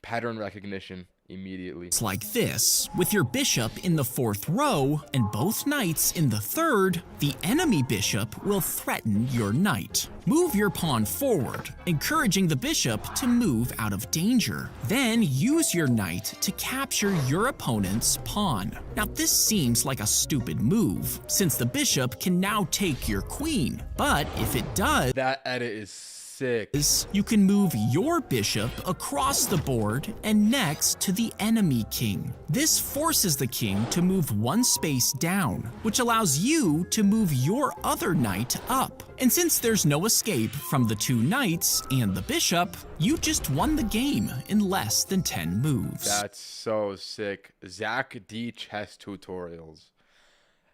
Pattern recognition immediately. like this, with your bishop in the 4th row and both knights in the 3rd, the enemy bishop will threaten your knight. Move your pawn forward, encouraging the bishop to move out of danger. Then use your knight to capture your opponent's pawn. Now this seems like a stupid move, since the bishop can now take your queen. But if it does, That edit is sick. you can move your bishop across the board and next to the enemy king. This forces the king to move one space down, which allows you to move your other knight up. And since there's no escape from the 2 knights and the bishop, you just won the game in less than 10 moves. That's so sick. Zack D chess tutorials.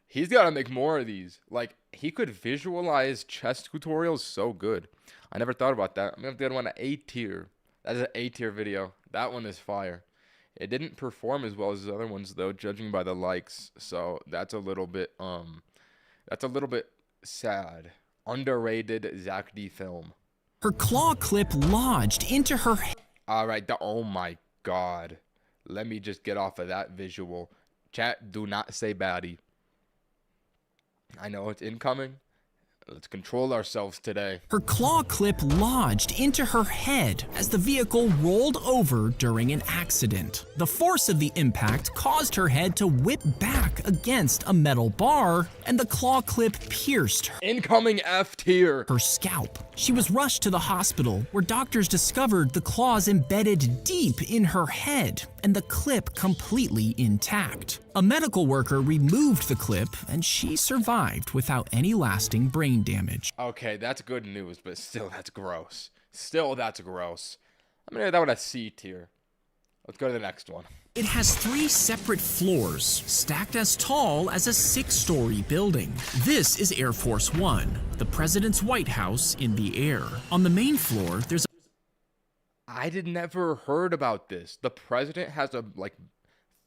He's got to make more of these. Like, he could visualize chess tutorials so good. I never thought about that. I'm going to have to get one A tier. That's an A tier video. That one is fire. It didn't perform as well as the other ones, though, judging by the likes. So that's a little bit sad. Underrated Zack D film. Her claw clip lodged into her All right. Oh, my God. Let me just get off of that visual. Chat, do not say baddie. I know it's incoming. Let's control ourselves today. Her claw clip lodged into her head as the vehicle rolled over during an accident. The force of the impact caused her head to whip back against a metal bar, and the claw clip pierced Incoming F tier. her scalp. She was rushed to the hospital, where doctors discovered the claws embedded deep in her head and the clip completely intact. A medical worker removed the clip, and she survived without any lasting brain damage. Okay, that's good news, but still, that's gross. Still, that's gross. I'm gonna give that one a C tier. Let's go to the next one. It has 3 separate floors, stacked as tall as a 6-story building. This is Air Force One, the president's White House in the air. On the main floor, there's I did never heard about this. The president has a like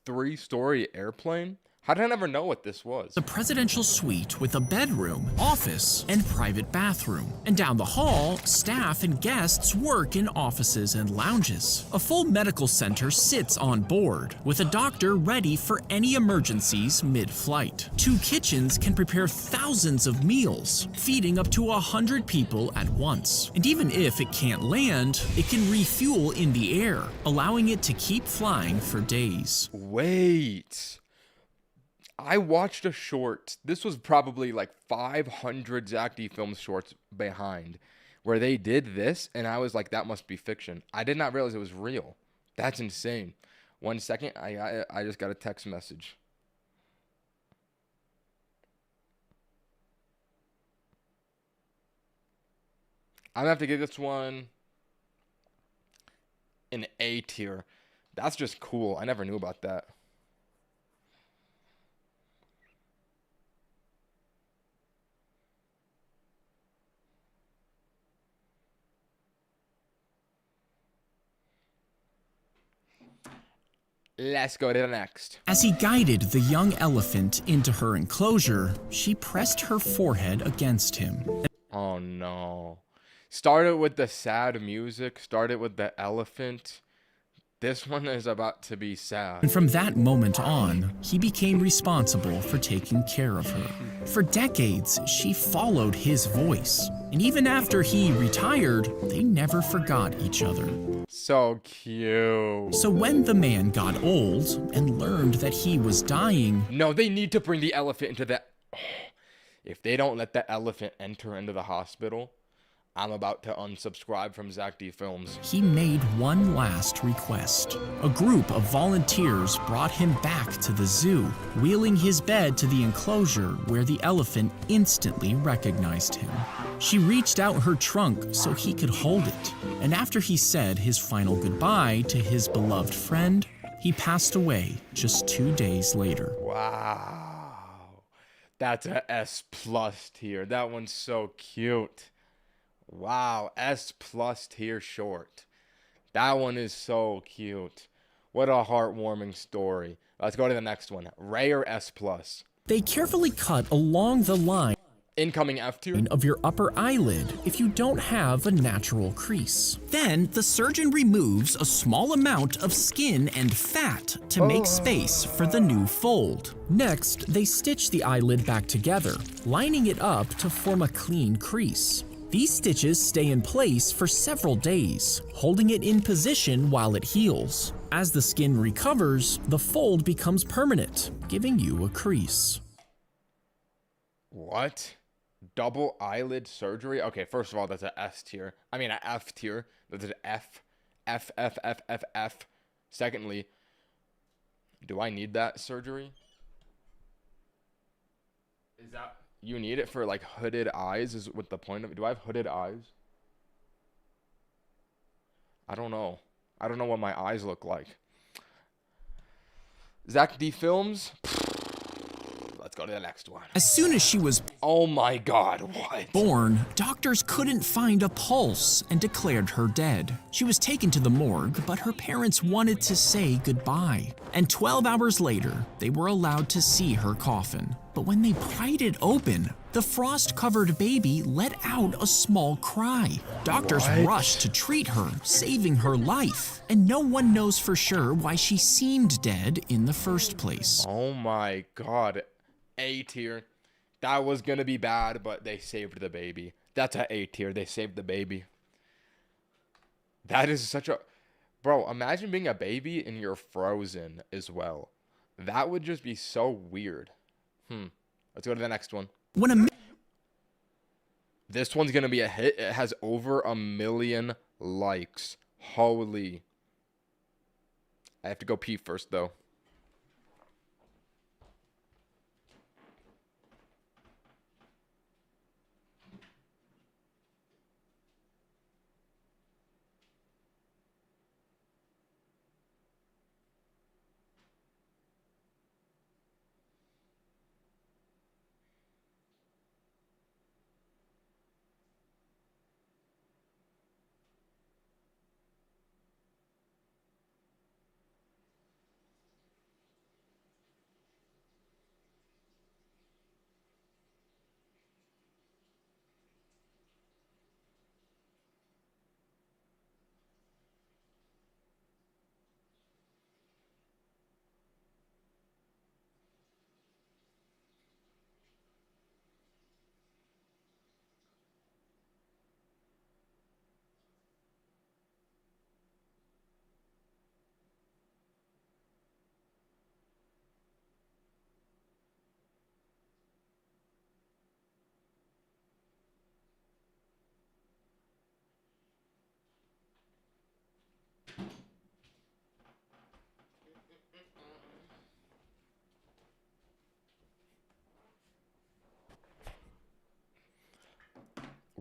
3-story airplane. How did I never know what this was? a presidential suite with a bedroom, office, and private bathroom. And down the hall, staff and guests work in offices and lounges. A full medical center sits on board, with a doctor ready for any emergencies mid-flight. 2 kitchens can prepare thousands of meals, feeding up to 100 people at once. And even if it can't land, it can refuel in the air, allowing it to keep flying for days. Wait. I watched a short. This was probably like 500 Zack D Films shorts behind where they did this, and I was like, that must be fiction. I did not realize it was real. That's insane. 1 second, I just got a text message. I'm gonna have to give this one an A tier. That's just cool. I never knew about that. Let's go to the next. As he guided the young elephant into her enclosure, she pressed her forehead against him. Oh no. Started with the sad music, started with the elephant. This one is about to be sad. And from that moment on, he became responsible for taking care of her. For decades, she followed his voice. And even after he retired, they never forgot each other. So cute. So when the man got old and learned that he was dying, No, they need to bring the elephant into the... If they don't let the elephant enter into the hospital, I'm about to unsubscribe from Zack D Films. he made one last request. A group of volunteers brought him back to the zoo, wheeling his bed to the enclosure where the elephant instantly recognized him. She reached out her trunk so he could hold it, and after he said his final goodbye to his beloved friend, he passed away just 2 days later. Wow. That's a S+ tier. That one's so cute. Wow, S+ tier short. That one is so cute. What a heartwarming story. Let's go to the next one. Rare S+. They carefully cut along the line Incoming F tier. of your upper eyelid if you don't have a natural crease. Then the surgeon removes a small amount of skin and fat to make space for the new fold. Next, they stitch the eyelid back together, lining it up to form a clean crease. These stitches stay in place for several days, holding it in position while it heals. As the skin recovers, the fold becomes permanent, giving you a crease. What? Double eyelid surgery? Okay, first of all, that's an S tier. I mean, an F tier. That's an F. F, F, F, F, F. Secondly, do I need that surgery? Is that... You need it for, like, hooded eyes is what the point of it. Do I have hooded eyes? I don't know. I don't know what my eyes look like. Zack D Films. Let's go to the next one. As soon as she was Oh my god, what? born, doctors couldn't find a pulse and declared her dead. She was taken to the morgue, but her parents wanted to say goodbye. And 12 hours later, they were allowed to see her coffin. But when they pried it open, the frost-covered baby let out a small cry. Doctors What? rushed to treat her, saving her life. And no one knows for sure why she seemed dead in the first place. Oh my god. A tier. That was gonna be bad, but they saved the baby. That's a A tier. They saved the baby. That is such a... Bro, imagine being a baby and you're frozen as well. That would just be so weird. Let's go to the next one. When a This one's gonna be a hit. It has over 1 million likes. Holy. I have to go pee first, though.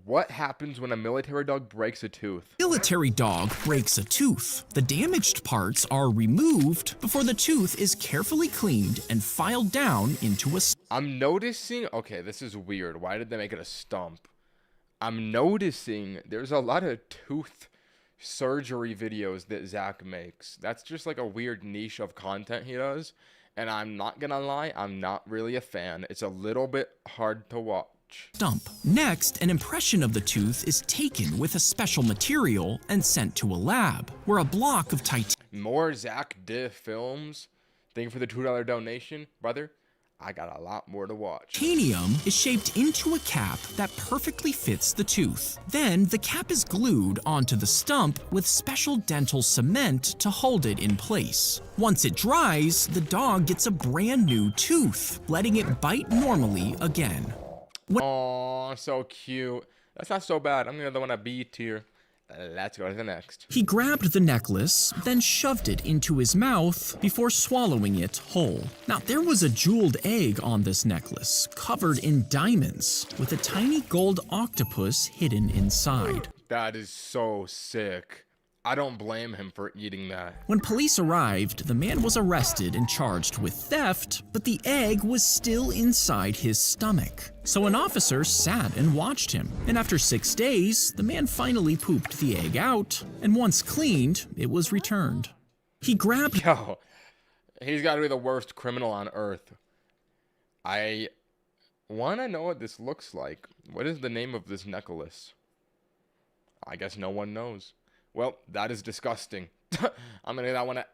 What happens when a military dog breaks a tooth? Military dog breaks a tooth. The damaged parts are removed before the tooth is carefully cleaned and filed down into a I'm noticing, okay, this is weird. Why did they make it a stump? I'm noticing there's a lot of tooth surgery videos that Zack makes. That's just like a weird niche of content he does. And I'm not gonna lie, I'm not really a fan. It's a little bit hard to watch. stump. Next, an impression of the tooth is taken with a special material and sent to a lab, where a block of More Zack Diff films. Thank you for the $2 donation, brother. I got a lot more to watch. titanium is shaped into a cap that perfectly fits the tooth. Then, the cap is glued onto the stump with special dental cement to hold it in place. Once it dries, the dog gets a brand new tooth, letting it bite normally again. Aw, so cute. That's not so bad. I'm gonna the one a B tier. Let's go to the next. He grabbed the necklace, then shoved it into his mouth before swallowing it whole. Now, there was a jeweled egg on this necklace, covered in diamonds, with a tiny gold octopus hidden inside. That is so sick. I don't blame him for eating that. When police arrived, the man was arrested and charged with theft, but the egg was still inside his stomach. So an officer sat and watched him, and after 6 days, the man finally pooped the egg out, and once cleaned, it was returned. He grabbed Yo, he's got to be the worst criminal on earth. I want to know what this looks like. What is the name of this necklace? I guess no one knows. Well, that is disgusting. I'm gonna get that one at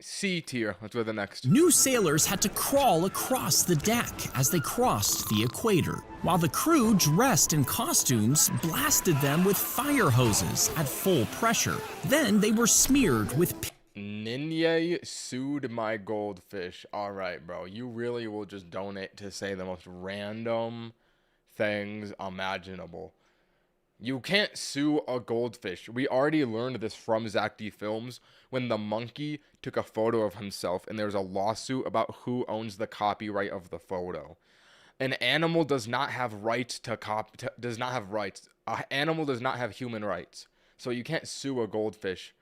C tier. Let's go to the next. New sailors had to crawl across the deck as they crossed the equator, while the crew, dressed in costumes, blasted them with fire hoses at full pressure. Then they were smeared with Ninye sued my goldfish. All right, bro. You really will just donate to say the most random things imaginable. You can't sue a goldfish. We already learned this from Zack D Films when the monkey took a photo of himself and there's a lawsuit about who owns the copyright of the photo. An animal does not have rights does not have rights. An animal does not have human rights. So you can't sue a goldfish.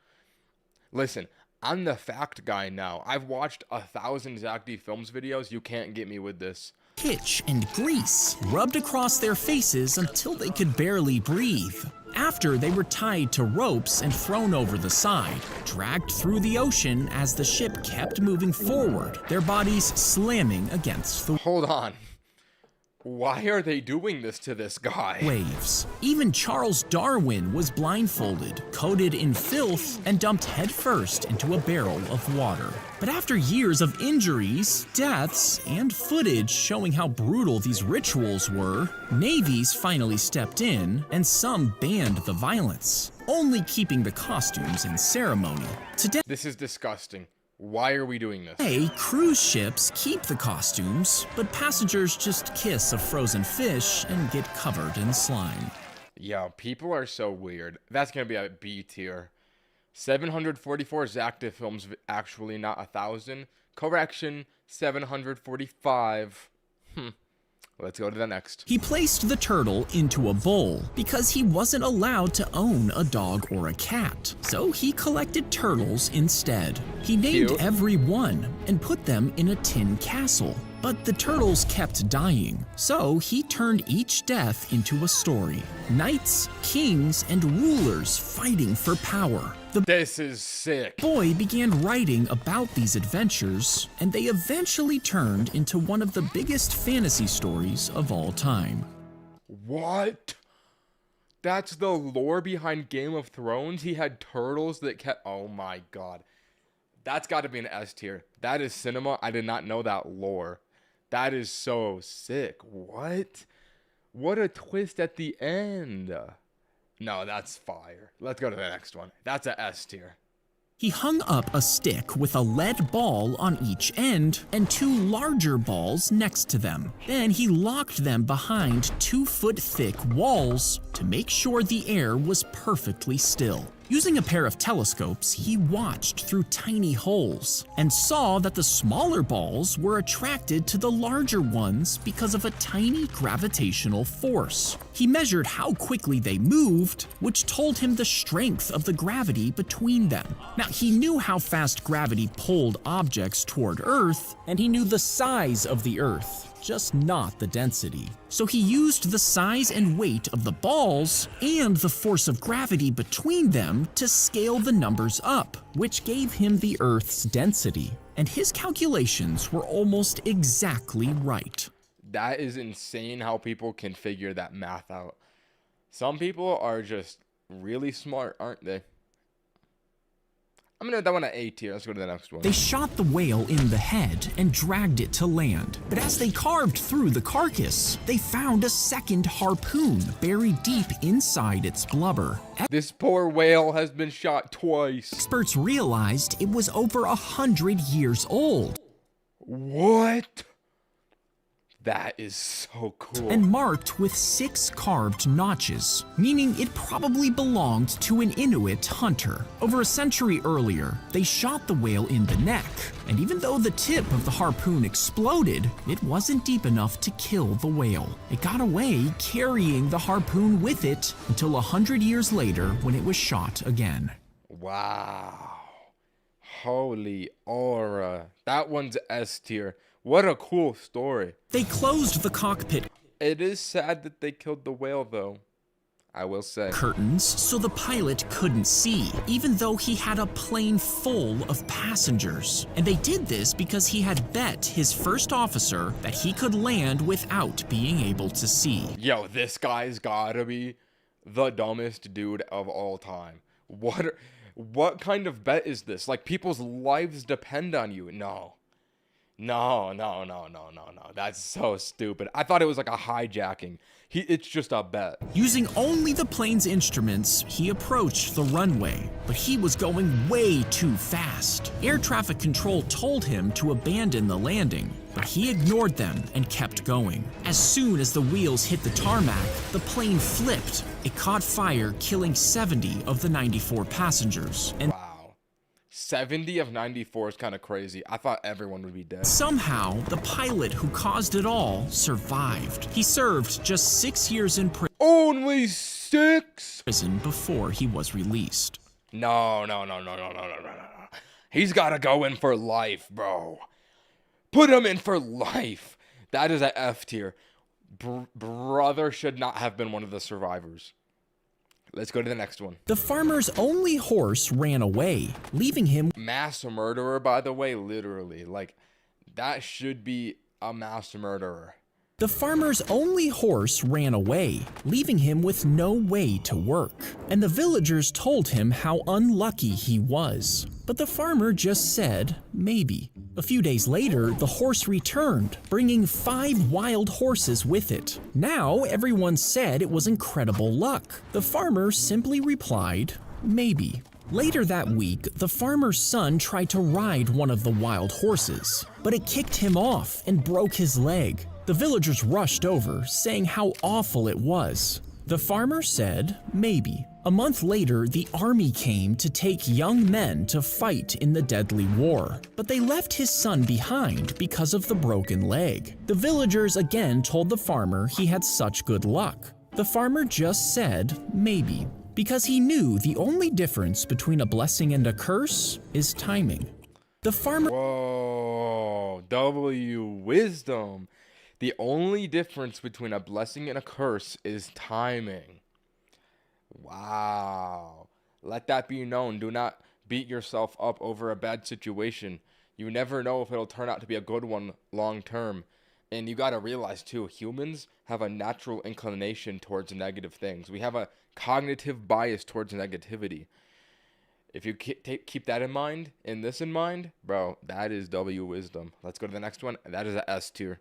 Listen, I'm the fact guy now. I've watched 1,000 Zack D Films videos. You can't get me with this. pitch and grease rubbed across their faces until they could barely breathe. After, they were tied to ropes and thrown over the side, dragged through the ocean as the ship kept moving forward, their bodies slamming against the Hold on. Why are they doing this to this guy? waves. Even Charles Darwin was blindfolded, coated in filth, and dumped headfirst into a barrel of water. But after years of injuries, deaths, and footage showing how brutal these rituals were, navies finally stepped in, and some banned the violence, only keeping the costumes and ceremony. Today, This is disgusting. Why are we doing this? cruise ships keep the costumes, but passengers just kiss a frozen fish and get covered in slime. Yo, people are so weird. That's gonna be a B tier. 744 Zack D Films, actually not 1,000. Correction, 745. Let's go to the next. He placed the turtle into a bowl because he wasn't allowed to own a dog or a cat. So he collected turtles instead. He named Cute. every one and put them in a tin castle. But the turtles kept dying, so he turned each death into a story. Knights, kings, and rulers fighting for power. The This is sick. boy began writing about these adventures, and they eventually turned into one of the biggest fantasy stories of all time. What? That's the lore behind Game of Thrones? He had turtles that kept... Oh my god. That's got to be an S tier. That is cinema. I did not know that lore. That is so sick. What? What a twist at the end. No, that's fire. Let's go to the next one. That's a S tier. He hung up a stick with a lead ball on each end and two larger balls next to them. Then he locked them behind 2-foot thick walls to make sure the air was perfectly still. Using a pair of telescopes, he watched through tiny holes and saw that the smaller balls were attracted to the larger ones because of a tiny gravitational force. He measured how quickly they moved, which told him the strength of the gravity between them. Now, he knew how fast gravity pulled objects toward Earth, and he knew the size of the Earth, just not the density. So he used the size and weight of the balls and the force of gravity between them to scale the numbers up, which gave him the Earth's density. And his calculations were almost exactly right. That is insane how people can figure that math out. Some people are just really smart, aren't they? I'm gonna that one at A tier. Let's go to the next one. They shot the whale in the head and dragged it to land. But as they carved through the carcass, they found a second harpoon buried deep inside its blubber. This poor whale has been shot twice. Experts realized it was over 100 years old. What? That is so cool. And marked with 6 carved notches, meaning it probably belonged to an Inuit hunter. Over a century earlier, they shot the whale in the neck, and even though the tip of the harpoon exploded, it wasn't deep enough to kill the whale. It got away, carrying the harpoon with it until 100 years later when it was shot again. Wow. Holy aura. That one's S tier. What a cool story. They closed the cockpit It is sad that they killed the whale, though. I will say. curtains so the pilot couldn't see, even though he had a plane full of passengers. And they did this because he had bet his first officer that he could land without being able to see. Yo, this guy's gotta be the dumbest dude of all time. What kind of bet is this? Like, people's lives depend on you. No. No. That's so stupid. I thought it was like a hijacking. It's just a bet. Using only the plane's instruments, he approached the runway, but he was going way too fast. Air traffic control told him to abandon the landing, but he ignored them and kept going. As soon as the wheels hit the tarmac, the plane flipped. It caught fire, killing 70 of the 94 passengers. And Wow. 70 of 94 is kind of crazy. I thought everyone would be dead. somehow, the pilot who caused it all survived. He served just 6 years in Only 6? prison before he was released. No. He's got to go in for life, bro. Put him in for life. That is a F tier. Brother should not have been one of the survivors. Let's go to the next one. The farmer's only horse ran away, leaving him Mass murderer, by the way, literally. Like, that should be a mass murderer. The farmer's only horse ran away, leaving him with no way to work. And the villagers told him how unlucky he was. But the farmer just said, maybe. A few days later, the horse returned, bringing 5 wild horses with it. Now, everyone said it was incredible luck. The farmer simply replied, maybe. Later that week, the farmer's son tried to ride one of the wild horses, but it kicked him off and broke his leg. The villagers rushed over, saying how awful it was. The farmer said, maybe. A month later, the army came to take young men to fight in the deadly war, but they left his son behind because of the broken leg. The villagers again told the farmer he had such good luck. The farmer just said, maybe, because he knew the only difference between a blessing and a curse is timing. The farmer Whoa. W wisdom. The only difference between a blessing and a curse is timing. Wow. Let that be known. Do not beat yourself up over a bad situation. You never know if it'll turn out to be a good one long term. And you gotta realize too, humans have a natural inclination towards negative things. We have a cognitive bias towards negativity. If you keep that in mind, and this in mind, bro, that is W wisdom. Let's go to the next one. That is a S tier.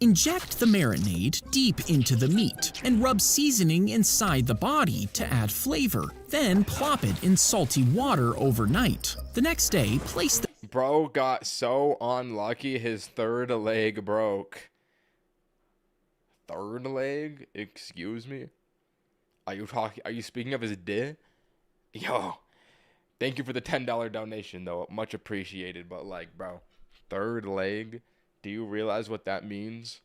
inject the marinade deep into the meat and rub seasoning inside the body to add flavor. Then plop it in salty water overnight. The next day, place the Bro got so unlucky his third leg broke. Third leg? Excuse me? Are you speaking of his dick? Yo, thank you for the $10 donation, though. Much appreciated. But, like, bro, third leg, do you realize what that means?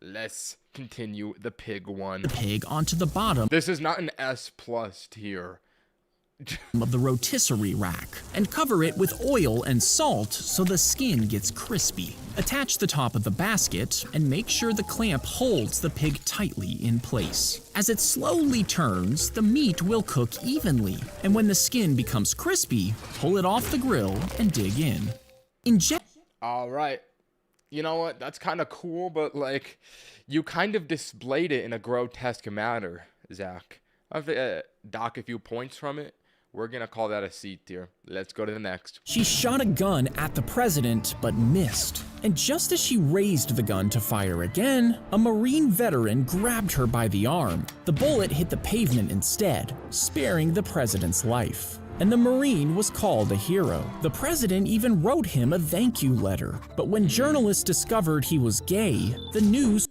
Let's continue the pig one. The pig onto the bottom This is not an S plus tier. of the rotisserie rack and cover it with oil and salt so the skin gets crispy. Attach the top of the basket and make sure the clamp holds the pig tightly in place. As it slowly turns, the meat will cook evenly, and when the skin becomes crispy, pull it off the grill and dig in. Inject All right. You know what? That's kind of cool, but, like, you kind of displayed it in a grotesque manner, Zach. I've dock a few points from it. We're going to call that a C tier. Let's go to the next. She shot a gun at the president, but missed. And just as she raised the gun to fire again, a Marine veteran grabbed her by the arm. The bullet hit the pavement instead, sparing the president's life. And the Marine was called a hero. The president even wrote him a thank you letter. But when journalists discovered he was gay, the news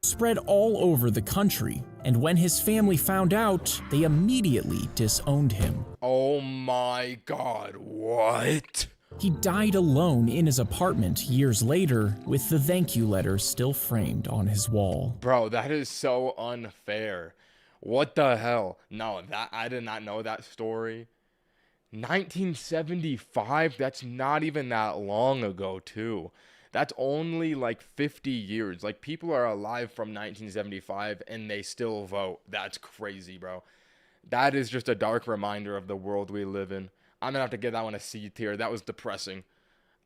spread all over the country, and when his family found out, they immediately disowned him. Oh my god, what? He died alone in his apartment years later, with the thank you letter still framed on his wall. Bro, that is so unfair. What the hell? No, that I did not know that story. 1975, that's not even that long ago, too. That's only like 50 years. Like, people are alive from 1975 and they still vote. That's crazy, bro. That is just a dark reminder of the world we live in. I'm gonna have to give that one a C tier. That was depressing.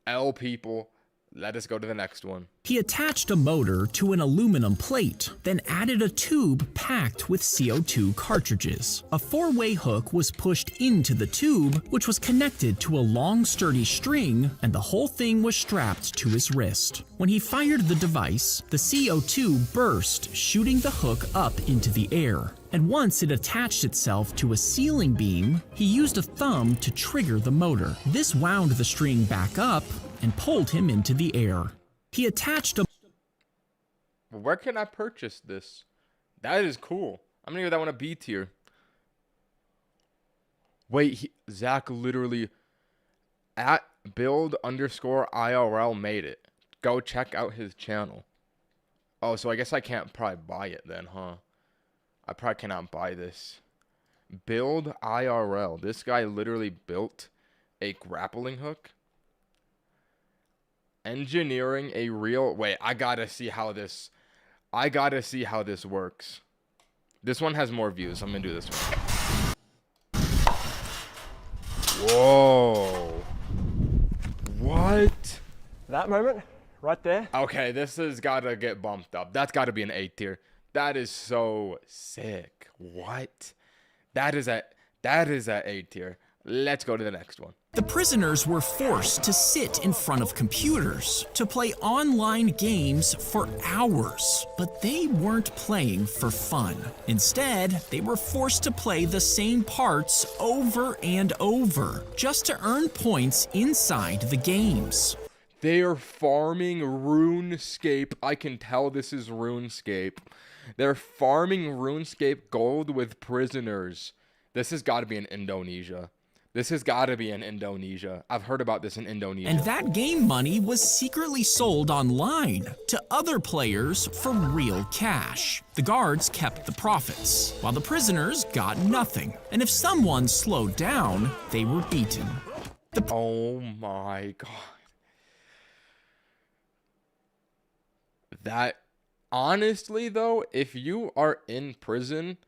L people, let us go to the next one. He attached a motor to an aluminum plate, then added a tube packed with CO2 cartridges. A four-way hook was pushed into the tube, which was connected to a long, sturdy string, and the whole thing was strapped to his wrist. When he fired the device, the CO2 burst, shooting the hook up into the air. And once it attached itself to a ceiling beam, he used a thumb to trigger the motor. This wound the string back up and pulled him into the air. He attached a Where can I purchase this? That is cool. I'm gonna give that one a B tier. Wait, Zach literally at build_IRL made it. Go check out his channel. Oh, so I guess I can't probably buy it then, huh? I probably cannot buy this. Build IRL. This guy literally built a grappling hook. Engineering a real... Wait, I gotta see how this works. This one has more views. I'm gonna do this one. Whoa. What? That moment, right there. Okay, this has gotta get bumped up. That's gotta be an A tier. That is so sick. What? That is a A tier. Let's go to the next one. The prisoners were forced to sit in front of computers to play online games for hours, but they weren't playing for fun. Instead, they were forced to play the same parts over and over just to earn points inside the games. They are farming RuneScape. I can tell this is RuneScape. They're farming RuneScape gold with prisoners. This has got to be in Indonesia. This has got to be in Indonesia. I've heard about this in Indonesia. And that game money was secretly sold online to other players for real cash. The guards kept the profits, while the prisoners got nothing. And if someone slowed down, they were beaten. Oh my god. That, honestly though, if you are in prison,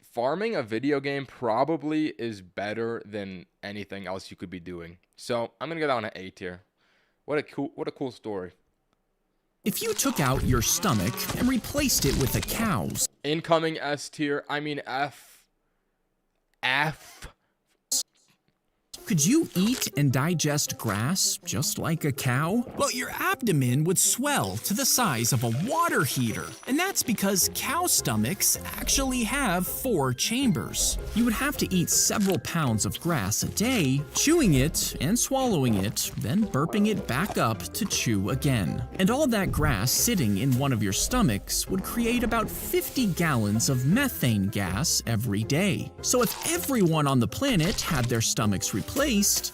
farming a video game probably is better than anything else you could be doing. So I'm gonna go down an A tier. What a cool story. If you took out your stomach and replaced it with a cow's, Incoming S tier. I mean F. Could you eat and digest grass just like a cow? Well, your abdomen would swell to the size of a water heater. And that's because cow stomachs actually have 4 chambers. You would have to eat several pounds of grass a day, chewing it and swallowing it, then burping it back up to chew again. And all that grass sitting in one of your stomachs would create about 50 gallons of methane gas every day. So if everyone on the planet had their stomachs replaced,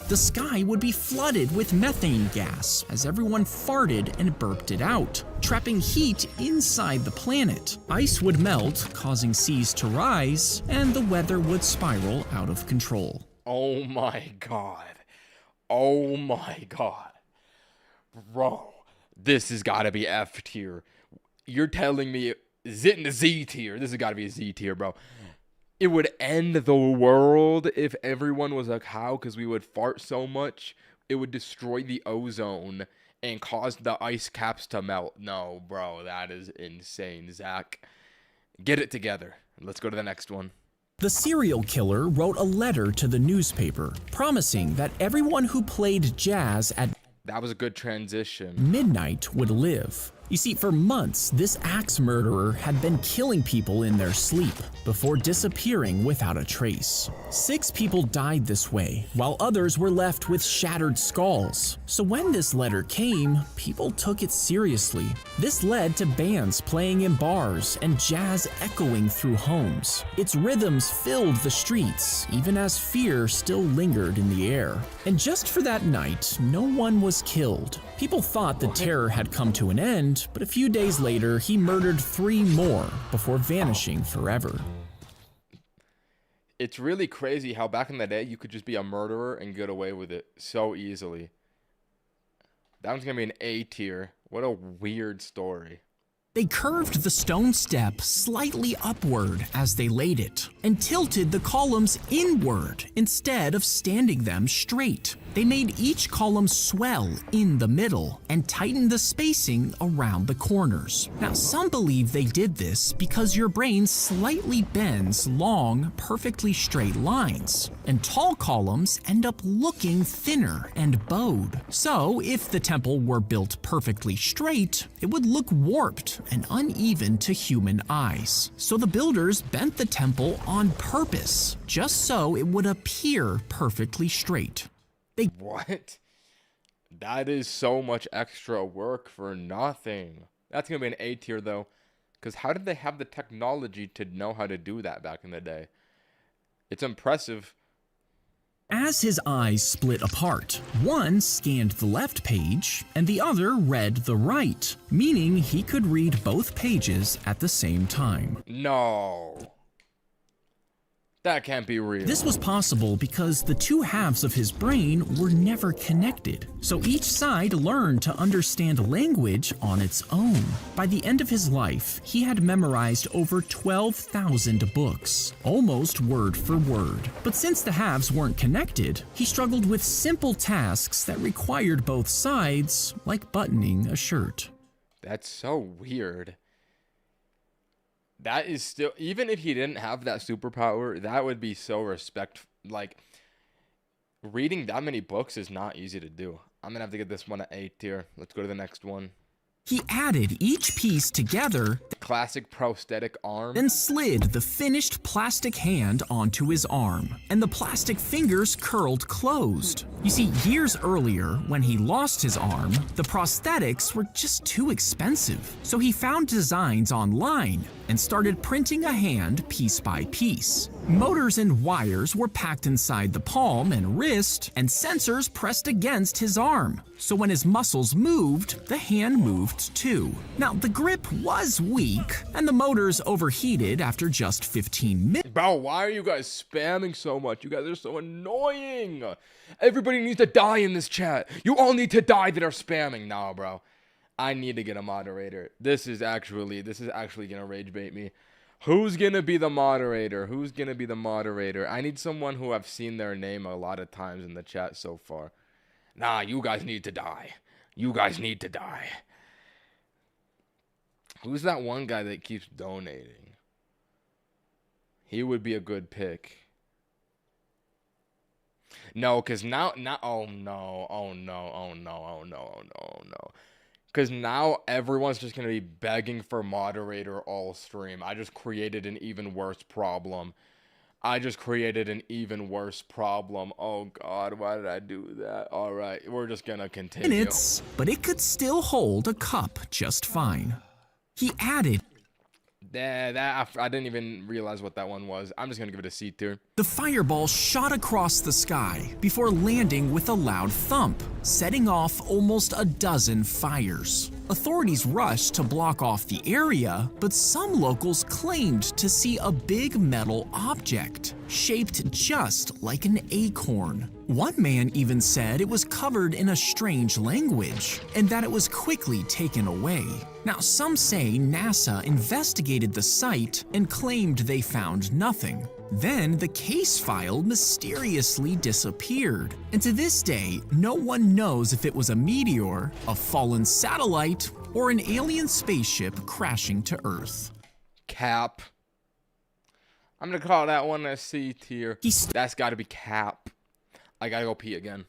the sky would be flooded with methane gas as everyone farted and burped it out, trapping heat inside the planet. Ice would melt, causing seas to rise, and the weather would spiral out of control. Oh my god. Oh my god. Bro, this has got to be F tier. You're telling me, is it in the Z tier? This has got to be a Z tier, bro. It would end the world if everyone was a cow because we would fart so much. It would destroy the ozone and cause the ice caps to melt. No, bro, that is insane, Zack. Get it together. Let's go to the next one. The serial killer wrote a letter to the newspaper promising that everyone who played jazz at That was a good transition. midnight would live. You see, for months, this axe murderer had been killing people in their sleep before disappearing without a trace. 6 people died this way, while others were left with shattered skulls. So when this letter came, people took it seriously. This led to bands playing in bars and jazz echoing through homes. Its rhythms filled the streets, even as fear still lingered in the air. And just for that night, no one was killed. People thought the terror had come to an end, but a few days later, he murdered 3 more before vanishing forever. It's really crazy how back in the day you could just be a murderer and get away with it so easily. That one's gonna be an A tier. What a weird story. They curved the stone step slightly upward as they laid it, and tilted the columns inward instead of standing them straight. They made each column swell in the middle and tightened the spacing around the corners. Now, some believe they did this because your brain slightly bends long, perfectly straight lines, and tall columns end up looking thinner and bowed. So, if the temple were built perfectly straight, it would look warped and uneven to human eyes. So the builders bent the temple on purpose, just so it would appear perfectly straight. What? That is so much extra work for nothing. That's gonna be an A tier though, because how did they have the technology to know how to do that back in the day? It's impressive. As his eyes split apart, one scanned the left page and the other read the right, meaning he could read both pages at the same time. No. That can't be real. This was possible because the 2 halves of his brain were never connected, so each side learned to understand language on its own. By the end of his life, he had memorized over 12,000 books, almost word for word. But since the halves weren't connected, he struggled with simple tasks that required both sides, like buttoning a shirt. That's so weird. That is still, even if he didn't have that superpower, that would be so like, reading that many books is not easy to do. I'm gonna have to get this one an A tier. Let's go to the next one. He added each piece together, Classic prosthetic arm. then slid the finished plastic hand onto his arm, and the plastic fingers curled closed. You see, years earlier, when he lost his arm, the prosthetics were just too expensive. So he found designs online and started printing a hand piece by piece. Motors and wires were packed inside the palm and wrist, and sensors pressed against his arm. So when his muscles moved, the hand moved too. Now, the grip was weak, and the motors overheated after just 15 minutes. Bro, why are you guys spamming so much? You guys are so annoying. Everybody needs to die in this chat. You all need to die that are spamming. Nah, bro. I need to get a moderator. This is actually gonna rage bait me. Who's gonna be the moderator? Who's gonna be the moderator? I need someone who I've seen their name a lot of times in the chat so far. Nah, you guys need to die. You guys need to die. Who's that one guy that keeps donating? He would be a good pick. No, because now, oh no, oh no, oh no, oh no, oh no, oh no. Because now everyone's just going to be begging for moderator all stream. I just created an even worse problem. Oh God, why did I do that? All right, we're just going to continue. Minutes, but it could still hold a cup just fine. He added, I didn't even realize what that one was. I'm just going to give it a C tier. the fireball shot across the sky before landing with a loud thump, setting off almost a dozen fires. Authorities rushed to block off the area, but some locals claimed to see a big metal object, shaped just like an acorn. One man even said it was covered in a strange language, and that it was quickly taken away. Now, some say NASA investigated the site and claimed they found nothing. Then the case file mysteriously disappeared, and to this day, no one knows if it was a meteor, a fallen satellite, or an alien spaceship crashing to Earth. Cap. I'm going to call that one a C tier. That's got to be cap. I got to go pee again.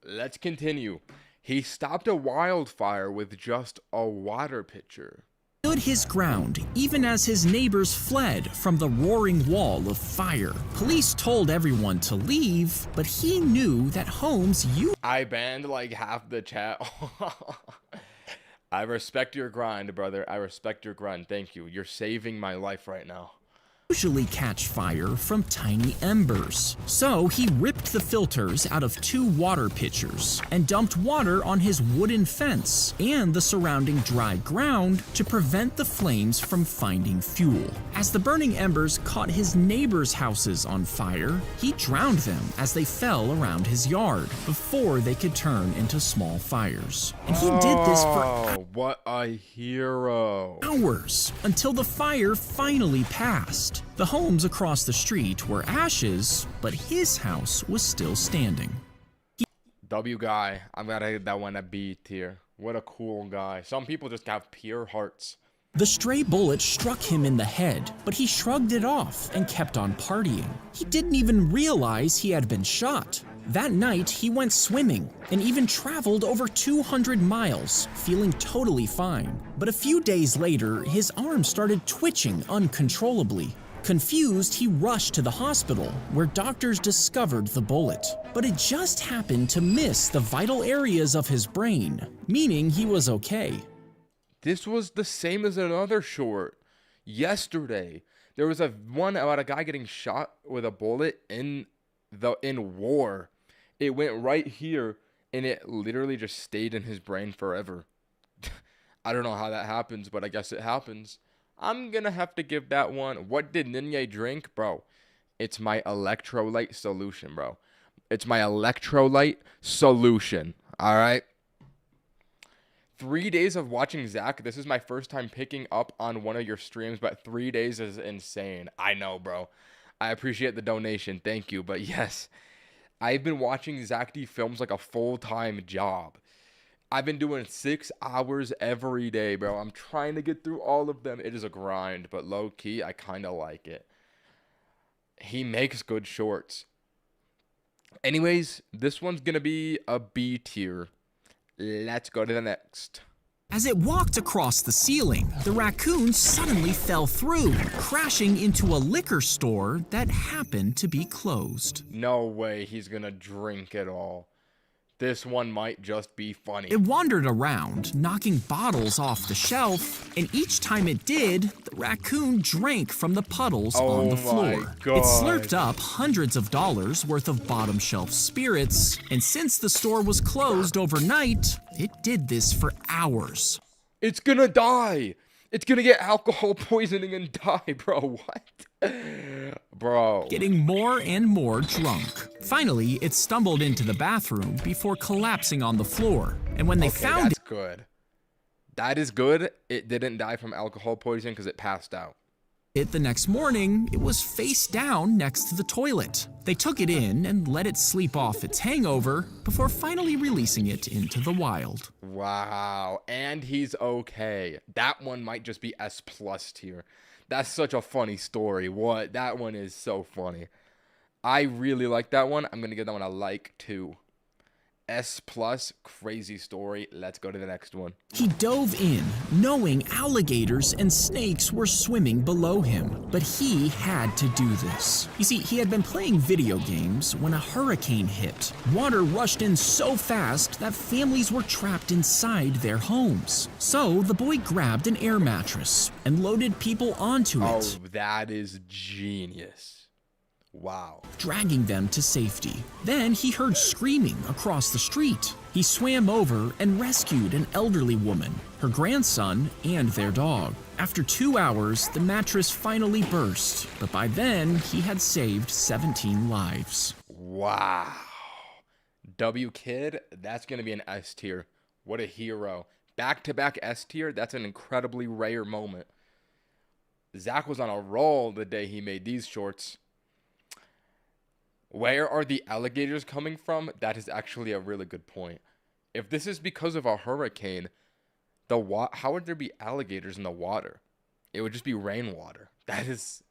Let's continue. He stopped a wildfire with just a water pitcher. Stood his ground even as his neighbors fled from the roaring wall of fire. Police told everyone to leave, but he knew that homes I banned like half the chat. I respect your grind, brother. I respect your grind. Thank you. You're saving my life right now. usually catch fire from tiny embers. So he ripped the filters out of 2 water pitchers and dumped water on his wooden fence and the surrounding dry ground to prevent the flames from finding fuel. As the burning embers caught his neighbors' houses on fire, he drowned them as they fell around his yard before they could turn into small fires. And he did this for what a hero. hours until the fire finally passed. The homes across the street were ashes, but his house was still standing. W guy. I'm gonna give that one a B tier. What a cool guy. Some people just have pure hearts. The stray bullet struck him in the head, but he shrugged it off and kept on partying. He didn't even realize he had been shot. That night, he went swimming and even traveled over 200 miles, feeling totally fine. But a few days later, his arm started twitching uncontrollably. Confused, he rushed to the hospital, where doctors discovered the bullet. But it just happened to miss the vital areas of his brain, meaning he was okay. This was the same as another short. Yesterday, there was a one about a guy getting shot with a bullet in war. It went right here, and it literally just stayed in his brain forever. I don't know how that happens, but I guess it happens. I'm gonna have to give that one. What did Ninye drink, bro? It's my electrolyte solution, bro. It's my electrolyte solution. All right. 3 days of watching Zack. This is my first time picking up on one of your streams, but 3 days is insane. I know, bro. I appreciate the donation. Thank you. But yes, I've been watching Zack D films like a full-time job. I've been doing 6 hours every day, bro. I'm trying to get through all of them. It is a grind, but low key, I kind of like it. He makes good shorts. Anyways, this one's gonna be a B tier. Let's go to the next. As it walked across the ceiling, the raccoon suddenly fell through, crashing into a liquor store that happened to be closed. No way he's gonna drink it all. This one might just be funny. It wandered around, knocking bottles off the shelf, and each time it did, the raccoon drank from the puddles on the floor. God. It slurped up hundreds of dollars worth of bottom shelf spirits, and since the store was closed overnight, it did this for hours. It's gonna die. It's gonna get alcohol poisoning and die, bro. What? Bro. Getting more and more drunk. Finally, it stumbled into the bathroom before collapsing on the floor. And when they found that's good. That is good. It didn't die from alcohol poisoning because it passed out. it the next morning, it was face down next to the toilet. They took it in and let it sleep off its hangover before finally releasing it into the wild. Wow. And he's okay. That one might just be S+ tier. That's such a funny story. What? That one is so funny. I really like that one. I'm going to give that one a like too. S+, crazy story. Let's go to the next one. He dove in, knowing alligators and snakes were swimming below him, but he had to do this. You see, he had been playing video games when a hurricane hit. Water rushed in so fast that families were trapped inside their homes. So the boy grabbed an air mattress and loaded people onto it. Oh, that is genius. Wow. Dragging them to safety. Then he heard screaming across the street. He swam over and rescued an elderly woman, her grandson, and their dog. After 2 hours, the mattress finally burst, but by then he had saved 17 lives. Wow. W Kid, that's going to be an S tier. What a hero. Back-to-back S tier, that's an incredibly rare moment. Zack was on a roll the day he made these shorts. Where are the alligators coming from? That is actually a really good point. If this is because of a hurricane, how would there be alligators in the water? It would just be rainwater. This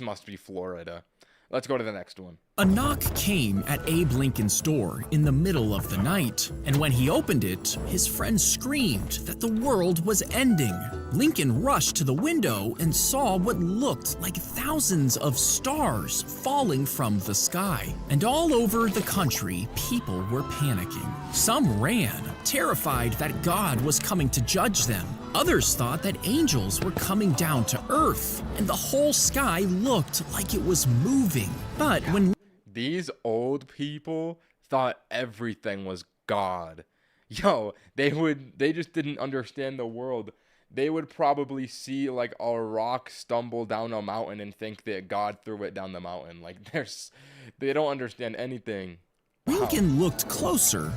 must be Florida. Let's go to the next one. A knock came at Abe Lincoln's store in the middle of the night, and when he opened it, his friend screamed that the world was ending. Lincoln rushed to the window and saw what looked like thousands of stars falling from the sky. And all over the country, people were panicking. Some ran, terrified that God was coming to judge them. Others thought that angels were coming down to earth, and the whole sky looked like it was moving. But when these old people thought everything was God. Yo, they just didn't understand the world. They would probably see like a rock stumble down a mountain and think that God threw it down the mountain. Like they don't understand anything. Lincoln looked closer,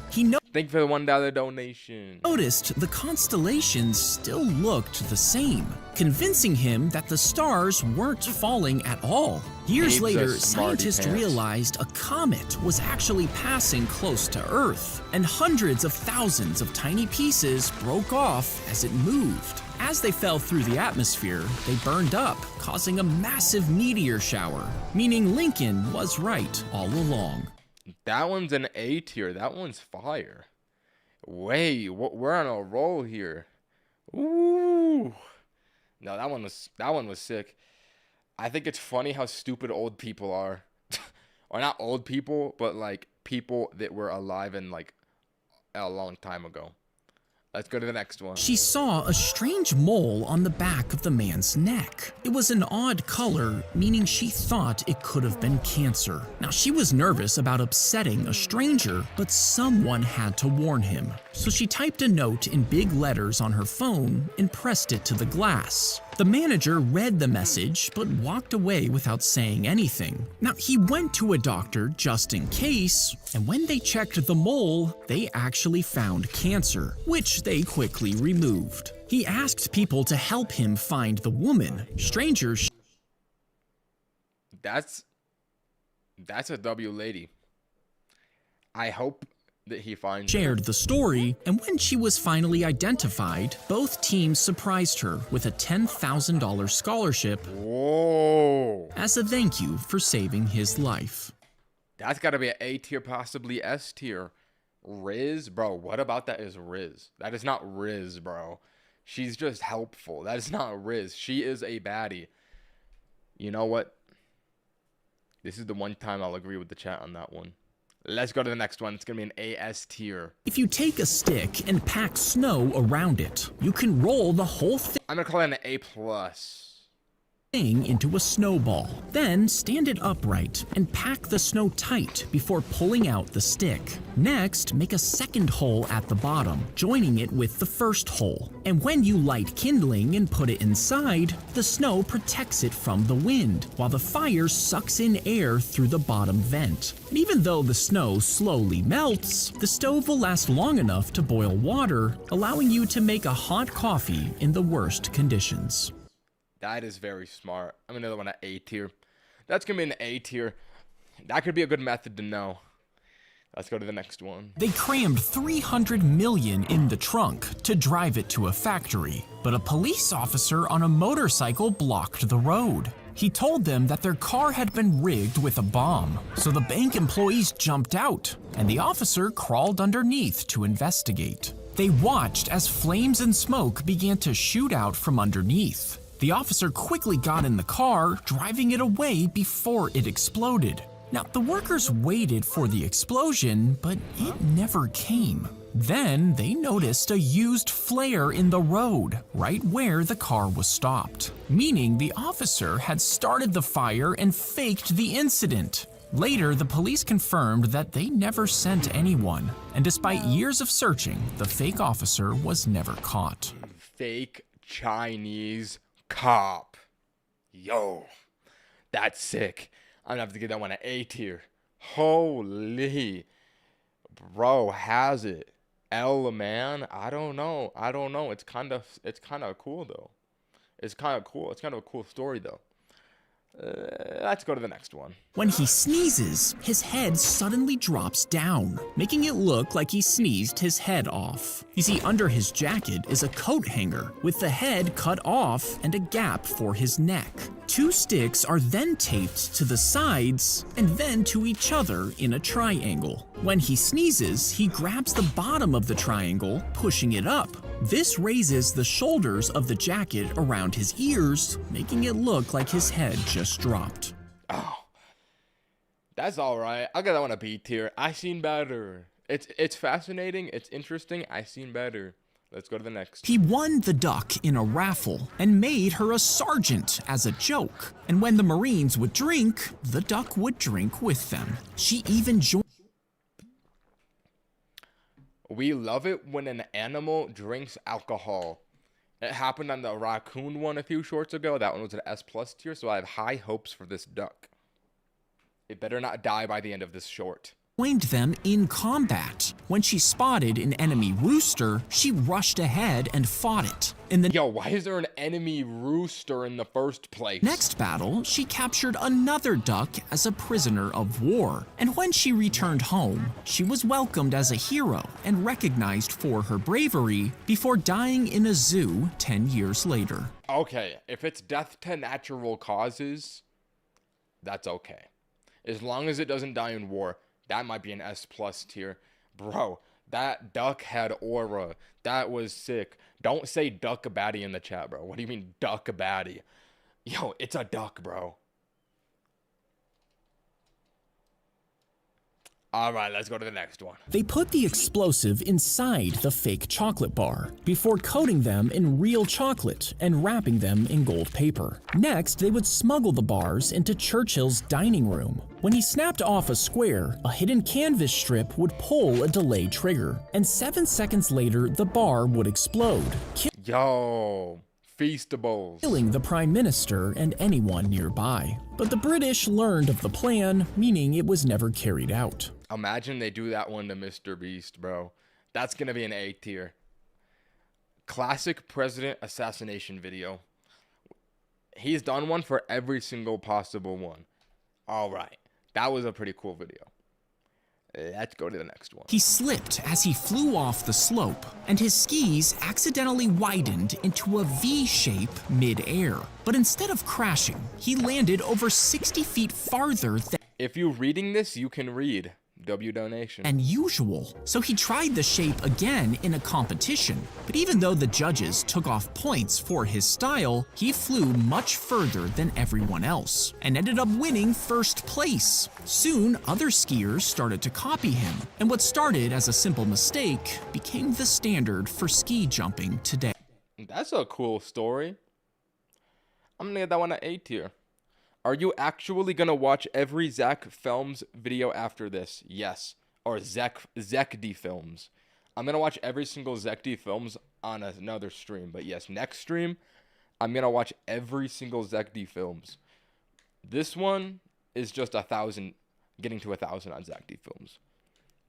Thank you for the $1 donation. noticed the constellations still looked the same, convincing him that the stars weren't falling at all. Years Abe's a later, smarty scientists pants. realized a comet was actually passing close to Earth, and hundreds of thousands of tiny pieces broke off as it moved. As they fell through the atmosphere, they burned up, causing a massive meteor shower, meaning Lincoln was right all along. That one's an A tier. That one's fire. Wait, we're on a roll here. Ooh. No, that one was sick. I think it's funny how stupid old people are. Or not old people, but like people that were alive in like a long time ago. Let's go to the next one. She saw a strange mole on the back of the man's neck. It was an odd color, meaning she thought it could have been cancer. Now, she was nervous about upsetting a stranger, but someone had to warn him. So she typed a note in big letters on her phone and pressed it to the glass. The manager read the message, but walked away without saying anything. Now, he went to a doctor just in case, and when they checked the mole, they actually found cancer, which they quickly removed. He asked people to help him find the woman. Strangers That's a W lady. I hope that he finds her. shared the story, and when she was finally identified, both teams surprised her with a $10,000 scholarship Whoa. as a thank you for saving his life. That's got to be an A tier, possibly S tier. Riz, bro, what about that is Riz? That is not Riz, bro. She's just helpful. That is not Riz. She is a baddie. You know what? This is the one time I'll agree with the chat on that one. Let's go to the next one. It's going to be an AS tier. If you take a stick and pack snow around it, you can roll the whole I'm going to call it an A plus. thing into a snowball. Then stand it upright and pack the snow tight before pulling out the stick. Next, make a second hole at the bottom, joining it with the first hole. And when you light kindling and put it inside, the snow protects it from the wind, while the fire sucks in air through the bottom vent. And even though the snow slowly melts, the stove will last long enough to boil water, allowing you to make a hot coffee in the worst conditions. That is very smart. I'm another one at A tier. That's going to be an A tier. That could be a good method to know. Let's go to the next one. They crammed 300 million in the trunk to drive it to a factory, but a police officer on a motorcycle blocked the road. He told them that their car had been rigged with a bomb, so the bank employees jumped out, and the officer crawled underneath to investigate. They watched as flames and smoke began to shoot out from underneath. The officer quickly got in the car, driving it away before it exploded. Now, the workers waited for the explosion, but it never came. Then they noticed a used flare in the road, right where the car was stopped, meaning the officer had started the fire and faked the incident. Later, the police confirmed that they never sent anyone, and despite years of searching, the fake officer was never caught. Fake Chinese cop. Yo, that's sick. I'm gonna have to give that one an A tier. Holy, bro, has it? L man, I don't know. It's kind of cool though. It's kind of cool. It's kind of a cool story though. Let's go to the next one. When he sneezes, his head suddenly drops down, making it look like he sneezed his head off. You see, under his jacket is a coat hanger with the head cut off and a gap for his neck. 2 sticks are then taped to the sides and then to each other in a triangle. When he sneezes, he grabs the bottom of the triangle, pushing it up. This raises the shoulders of the jacket around his ears, making it look like his head just dropped. Oh, that's all right. I'll get that one a B tier. I seen better. It's fascinating. It's interesting. I seen better. Let's go to the next. He won the duck in a raffle and made her a sergeant as a joke. And when the Marines would drink, the duck would drink with them. She even joined. We love it when an animal drinks alcohol. It happened on the raccoon one a few shorts ago. That one was an S plus tier, so I have high hopes for this duck. It better not die by the end of this short. Joined them in combat. When she spotted an enemy rooster, she rushed ahead and fought it. In the Yo, why is there an enemy rooster in the first place? next battle, she captured another duck as a prisoner of war. And when she returned home, she was welcomed as a hero and recognized for her bravery before dying in a zoo 10 years later. Okay, if it's death to natural causes, that's okay. As long as it doesn't die in war, that might be an S plus tier. Bro, that duck had aura. That was sick. Don't say duck a baddie in the chat, bro. What do you mean duck a baddie? Yo, it's a duck, bro. All right, let's go to the next one. They put the explosive inside the fake chocolate bar before coating them in real chocolate and wrapping them in gold paper. Next, they would smuggle the bars into Churchill's dining room. When he snapped off a square, a hidden canvas strip would pull a delay trigger, and 7 seconds later, the bar would explode, Yo, Feastables. killing the Prime Minister and anyone nearby. But the British learned of the plan, meaning it was never carried out. Imagine they do that one to Mr. Beast, bro. That's going to be an A tier. Classic president assassination video. He's done one for every single possible one. All right. That was a pretty cool video. Let's go to the next one. He slipped as he flew off the slope, and his skis accidentally widened into a V shape mid-air. But instead of crashing, he landed over 60 feet farther If you're reading this, you can read. W donation. than usual. So he tried the shape again in a competition. But even though the judges took off points for his style, he flew much further than everyone else and ended up winning first place. Soon, other skiers started to copy him, and what started as a simple mistake became the standard for ski jumping today. That's a cool story. I'm gonna get that one at A tier. Are you actually gonna watch every Zack Films video after this? Yes. Or Zack D Films. I'm gonna watch every single Zack D Films on another stream. But yes, next stream, I'm gonna watch every single Zack D Films. This one is just 1,000, getting to 1,000 on Zack D Films.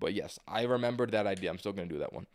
But yes, I remembered that idea. I'm still gonna do that one.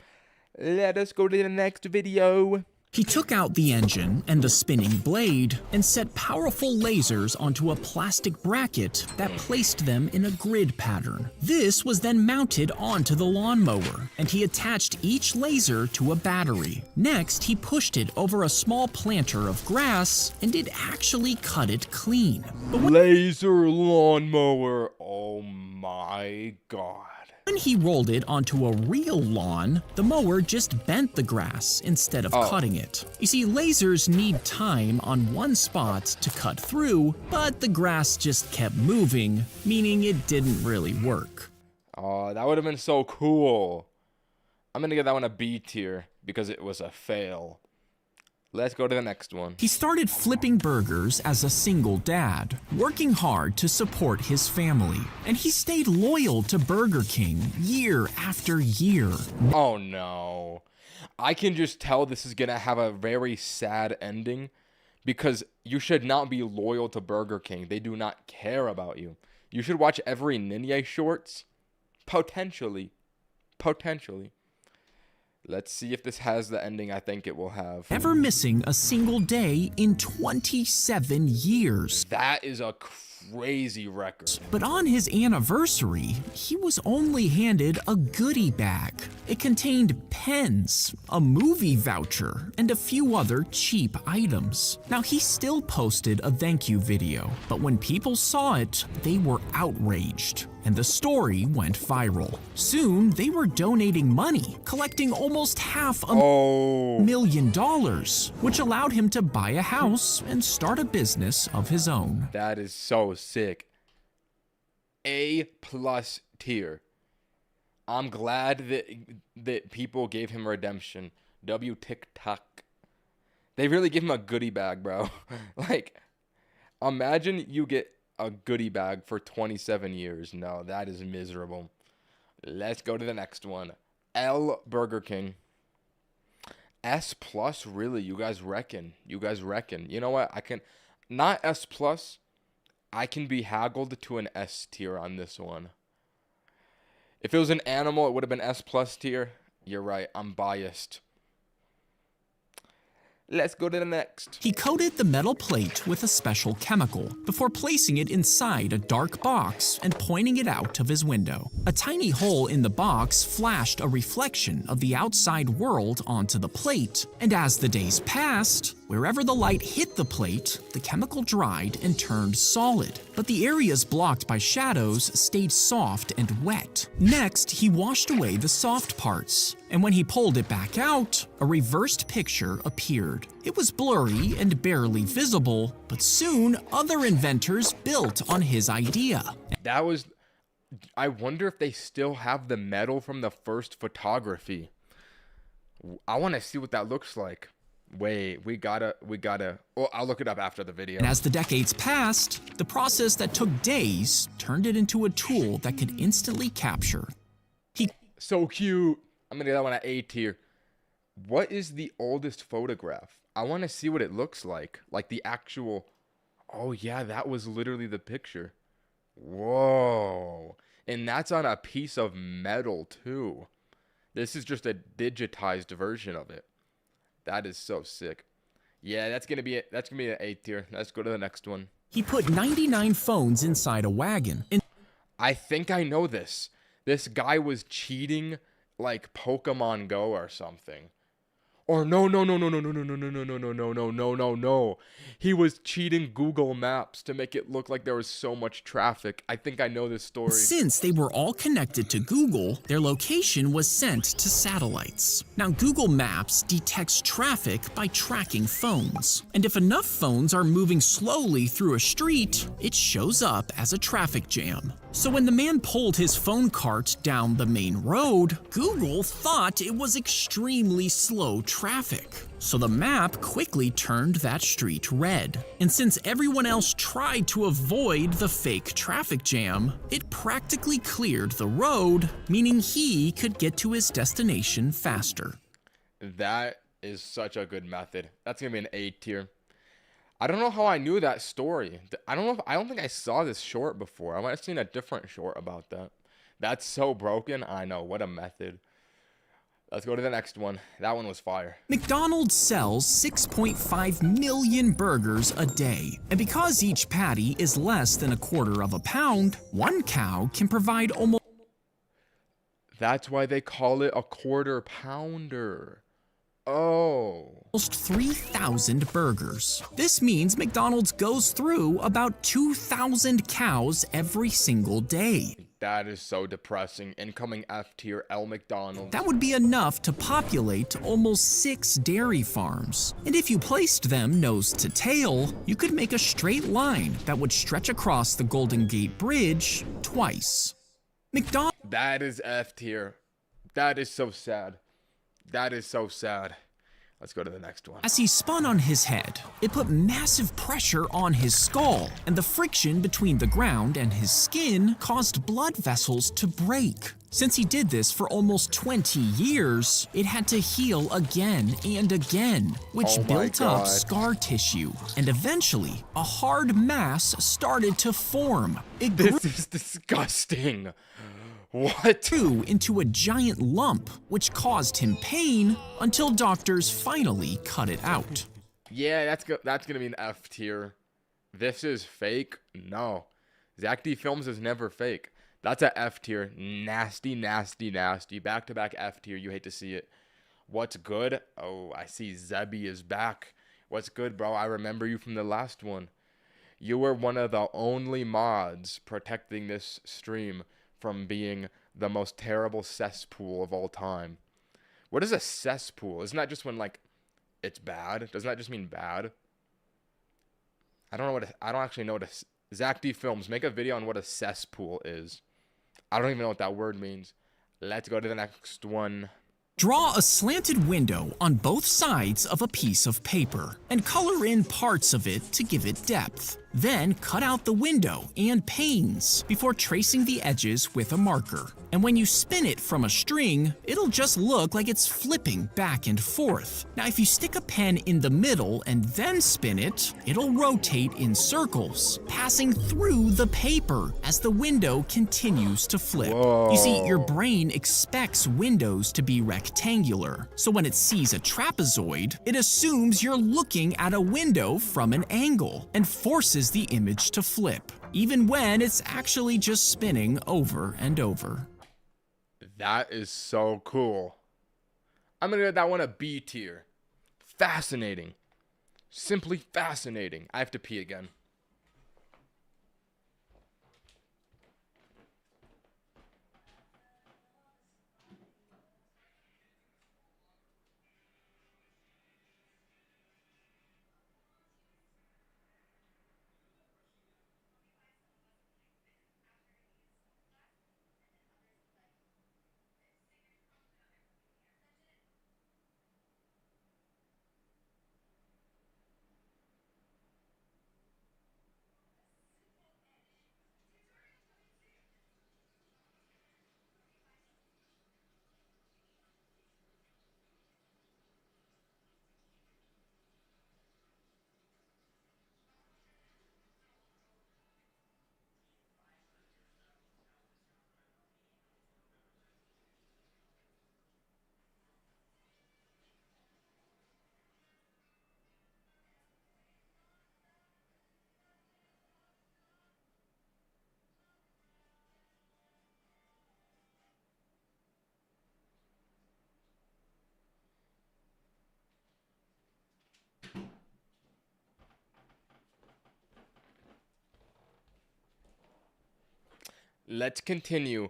Let us go to the next video. He took out the engine and the spinning blade and set powerful lasers onto a plastic bracket that placed them in a grid pattern. This was then mounted onto the lawnmower, and he attached each laser to a battery. Next, he pushed it over a small planter of grass, and it actually cut it clean. But Laser lawnmower. Oh my god. when he rolled it onto a real lawn, the mower just bent the grass instead of cutting it. You see, lasers need time on one spot to cut through, but the grass just kept moving, meaning it didn't really work. Oh, that would have been so cool. I'm gonna give that one a B tier because it was a fail. Let's go to the next one. He started flipping burgers as a single dad, working hard to support his family, and he stayed loyal to Burger King year after year. Oh no. I can just tell this is gonna have a very sad ending because you should not be loyal to Burger King. They do not care about you. You should watch every Ninye shorts. Potentially. Let's see if this has the ending I think it will have. Never missing a single day in 27 years. That is a crazy record. But on his anniversary, he was only handed a goodie bag. It contained pens, a movie voucher, and a few other cheap items. Now, he still posted a thank you video, but when people saw it, they were outraged, and the story went viral. Soon, they were donating money, collecting almost $500,000, which allowed him to buy a house and start a business of his own. That is so sick. A+ tier. I'm glad that people gave him redemption. W TikTok. They really give him a goodie bag, bro. Like, imagine you get a goodie bag for 27 years. No, that is miserable. Let's go to the next one. L Burger King. S+, really? You guys reckon? You know what? I can, not S+, I can be haggled to an S tier on this one. If it was an animal, it would have been S+ tier. You're right, I'm biased. Let's go to the next. He coated the metal plate with a special chemical before placing it inside a dark box and pointing it out of his window. A tiny hole in the box flashed a reflection of the outside world onto the plate, and as the days passed, wherever the light hit the plate, the chemical dried and turned solid, but the areas blocked by shadows stayed soft and wet. Next, he washed away the soft parts, and when he pulled it back out, a reversed picture appeared. It was blurry and barely visible, but soon other inventors built on his idea. That was, I wonder if they still have the metal from the first photography. I want to see what that looks like. Wait, we gotta, well, I'll look it up after the video. And as the decades passed, the process that took days turned it into a tool that could instantly capture. So cute. I'm gonna get that one at A tier. What is the oldest photograph? I want to see what it looks like the actual, oh yeah, that was literally the picture. Whoa. And that's on a piece of metal too. This is just a digitized version of it. That is so sick. Yeah, that's gonna be it. That's gonna be an A tier. Let's go to the next one. He put 99 phones inside a wagon. I think I know this. This guy was cheating like Pokemon Go or something. Or no. He was cheating Google Maps to make it look like there was so much traffic. I think I know this story. Since they were all connected to Google, their location was sent to satellites. Now, Google Maps detects traffic by tracking phones. And if enough phones are moving slowly through a street, it shows up as a traffic jam. So when the man pulled his phone cart down the main road, Google thought it was extremely slow traffic. So the map quickly turned that street red. And since everyone else tried to avoid the fake traffic jam, it practically cleared the road, meaning he could get to his destination faster. That is such a good method. That's gonna be an A tier. I don't know how I knew that story. I don't think I saw this short before. I might have seen a different short about that. That's so broken. I know, what a method. Let's go to the next one. That one was fire. McDonald's sells 6.5 million burgers a day. And because each patty is less than a quarter of a pound, one cow can provide almost That's why they call it a quarter pounder. Oh. 3,000 burgers. This means McDonald's goes through about 2,000 cows every single day. That is so depressing. Incoming F tier, L McDonald's. That would be enough to populate almost 6 dairy farms. And if you placed them nose to tail, you could make a straight line that would stretch across the Golden Gate Bridge twice. That is F tier. That is so sad. That is so sad. Let's go to the next one. As he spun on his head, it put massive pressure on his skull, and the friction between the ground and his skin caused blood vessels to break. Since he did this for almost 20 years, it had to heal again and again, which built up scar tissue, and eventually, a hard mass started to form. It This is disgusting. What? grew into a giant lump, which caused him pain until doctors finally cut it out. Yeah, that's gonna be an F tier. This is fake? No. Zack D Films is never fake. That's a F tier. Nasty. Back-to-back F tier. You hate to see it. What's good? Oh, I see Zebby is back. What's good, bro? I remember you from the last one. You were one of the only mods protecting this stream from being the most terrible cesspool of all time. What is a cesspool? Isn't that just when, like, it's bad? Doesn't that just mean bad? I don't actually know what a... Zack D Films, make a video on what a cesspool is. I don't even know what that word means. Let's go to the next one. Draw a slanted window on both sides of a piece of paper and color in parts of it to give it depth. Then cut out the window and panes before tracing the edges with a marker. And when you spin it from a string, it'll just look like it's flipping back and forth. Now, if you stick a pen in the middle and then spin it, it'll rotate in circles, passing through the paper as the window continues to flip. Whoa. You see, your brain expects windows to be rectangular, so when it sees a trapezoid, it assumes you're looking at a window from an angle and forces the image to flip, even when it's actually just spinning over and over. That is so cool. I'm gonna give that one a B tier. Fascinating. Simply fascinating. I have to pee again. Let's continue.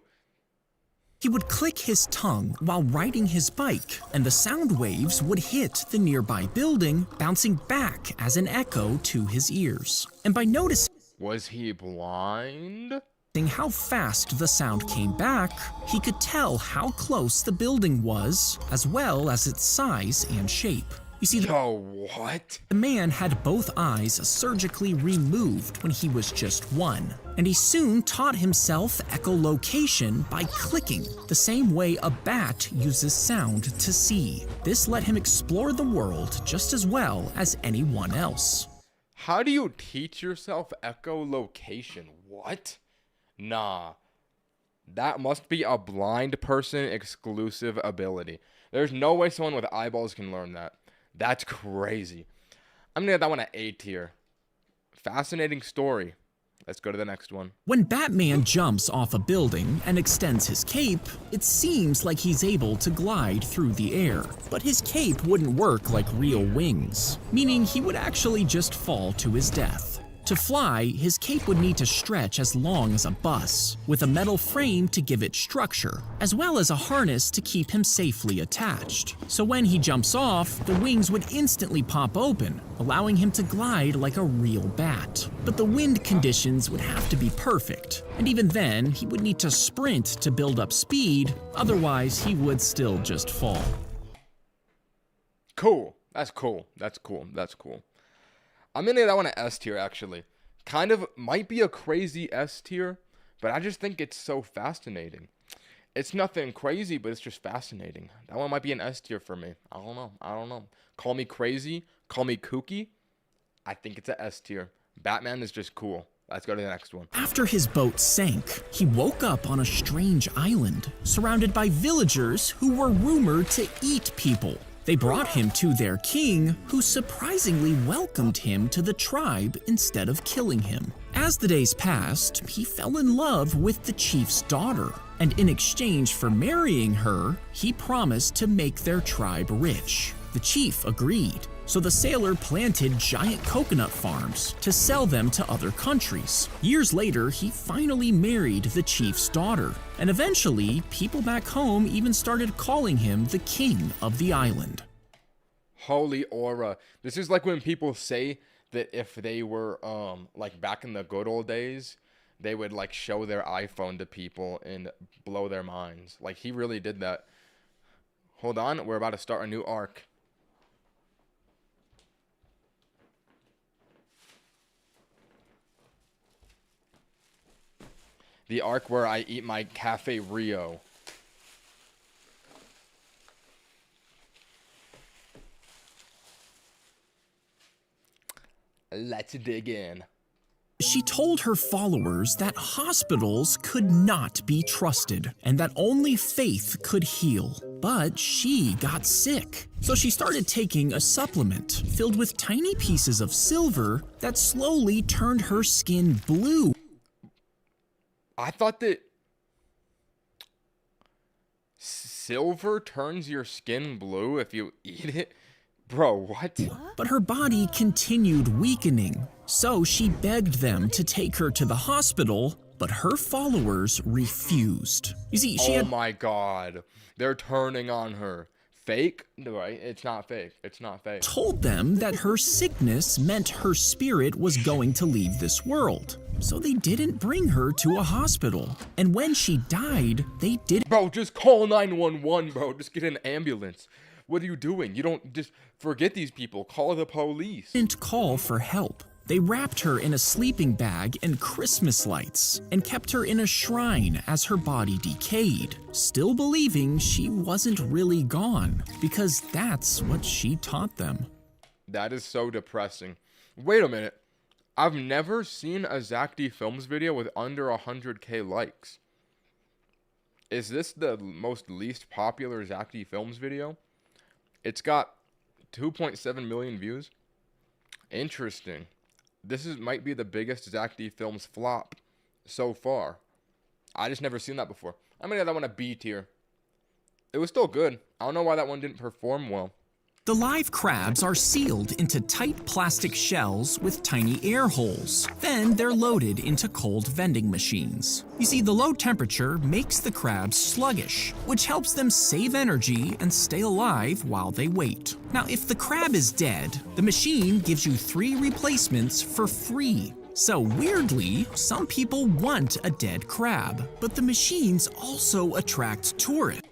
He would click his tongue while riding his bike, and the sound waves would hit the nearby building, bouncing back as an echo to his ears. And by noticing Was he blind? how fast the sound came back, he could tell how close the building was, as well as its size and shape. You see, Yo, what? the man had both eyes surgically removed when he was just 1, and he soon taught himself echolocation by clicking, the same way a bat uses sound to see. This let him explore the world just as well as anyone else. How do you teach yourself echolocation? What? Nah. That must be a blind person exclusive ability. There's no way someone with eyeballs can learn that. That's crazy. I'm gonna get that one at A tier. Fascinating story. Let's go to the next one. When Batman jumps off a building and extends his cape, it seems like he's able to glide through the air. But his cape wouldn't work like real wings, meaning he would actually just fall to his death. To fly, his cape would need to stretch as long as a bus, with a metal frame to give it structure, as well as a harness to keep him safely attached. So when he jumps off, the wings would instantly pop open, allowing him to glide like a real bat. But the wind conditions would have to be perfect, and even then, he would need to sprint to build up speed, otherwise he would still just fall. Cool. That's cool. That's cool. That's cool. I'm gonna get that one at S tier, actually. Kind of might be a crazy S tier, but I just think it's so fascinating. It's nothing crazy, but it's just fascinating. That one might be an S tier for me. I don't know. I don't know. Call me crazy. Call me kooky. I think it's a S tier. Batman is just cool. Let's go to the next one. After his boat sank, he woke up on a strange island, surrounded by villagers who were rumored to eat people. They brought him to their king, who surprisingly welcomed him to the tribe instead of killing him. As the days passed, he fell in love with the chief's daughter, and in exchange for marrying her, he promised to make their tribe rich. The chief agreed, so the sailor planted giant coconut farms to sell them to other countries. Years later, he finally married the chief's daughter, and eventually, people back home even started calling him the king of the island. Holy aura. This is like when people say that if they were, like back in the good old days, they would like show their iPhone to people and blow their minds. Like he really did that. Hold on, we're about to start a new arc. The arc where I eat my Cafe Rio. Let's dig in. She told her followers that hospitals could not be trusted and that only faith could heal. But she got sick, so she started taking a supplement filled with tiny pieces of silver that slowly turned her skin blue. I thought that silver turns your skin blue if you eat it. Bro, what? But her body continued weakening, so she begged them to take her to the hospital, but her followers refused. You see, she Oh had my god. They're turning on her. Fake? Right? It's not fake. It's not fake. told them that her sickness meant her spirit was going to leave this world. So they didn't bring her to a hospital. And when she died, they didn't Bro, just call 911, bro. Just get an ambulance. What are you doing? You don't just forget these people. Call the police. call for help. They wrapped her in a sleeping bag and Christmas lights and kept her in a shrine as her body decayed, still believing she wasn't really gone, because that's what she taught them. That is so depressing. Wait a minute. I've never seen a Zack D Films video with under 100k likes. Is this the most least popular Zack D Films video? It's got 2.7 million views. Interesting. This might be the biggest Zack D Films flop so far. I just never seen that before. I'm gonna give that one a B tier. It was still good. I don't know why that one didn't perform well. The live crabs are sealed into tight plastic shells with tiny air holes. Then they're loaded into cold vending machines. You see, the low temperature makes the crabs sluggish, which helps them save energy and stay alive while they wait. Now, if the crab is dead, the machine gives you 3 replacements for free. So weirdly, some people want a dead crab, but the machines also attract tourists.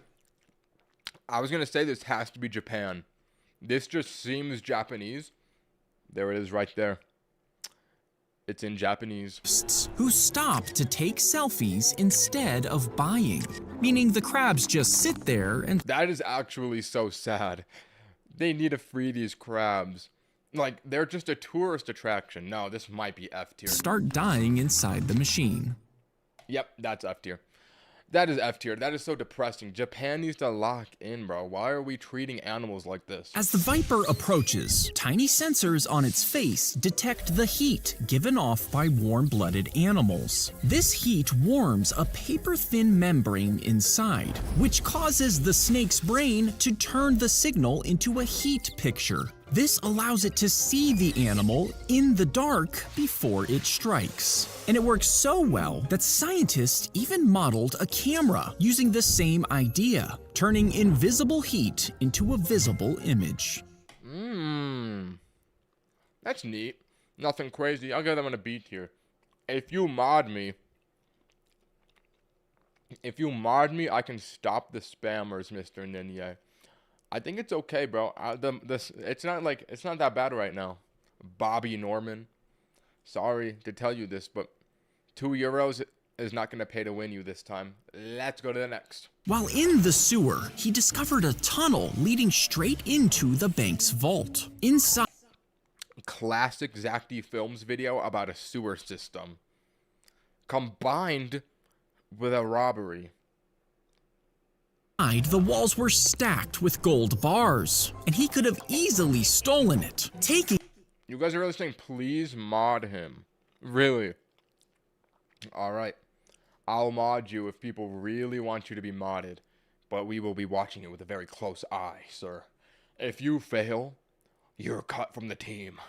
I was gonna say this has to be Japan. This just seems Japanese. There it is right there. It's in Japanese. Who stop to take selfies instead of buying, meaning the crabs just sit there and That is actually so sad. They need to free these crabs. Like, they're just a tourist attraction. No, this might be F tier. start dying inside the machine. Yep, that's F tier. That is F tier. That is so depressing. Japan needs to lock in, bro. Why are we treating animals like this? As the viper approaches, tiny sensors on its face detect the heat given off by warm-blooded animals. This heat warms a paper-thin membrane inside, which causes the snake's brain to turn the signal into a heat picture. This allows it to see the animal in the dark before it strikes. And it works so well that scientists even modeled a camera using the same idea, turning invisible heat into a visible image. That's neat. Nothing crazy. I'll give them a B tier. If you mod me, I can stop the spammers, Mr. Ninye. I think it's okay, bro. It's not that bad right now. Bobby Norman, sorry to tell you this, but €2 is not going to pay to win you this time. Let's go to the next. While in the sewer, he discovered a tunnel leading straight into the bank's vault. Inside Classic Zack Films video about a sewer system combined with a robbery. the walls were stacked with gold bars, and he could have easily stolen it, taking You guys are really saying, please mod him. Really? Alright. I'll mod you if people really want you to be modded. But we will be watching it with a very close eye, sir. If you fail, you're cut from the team.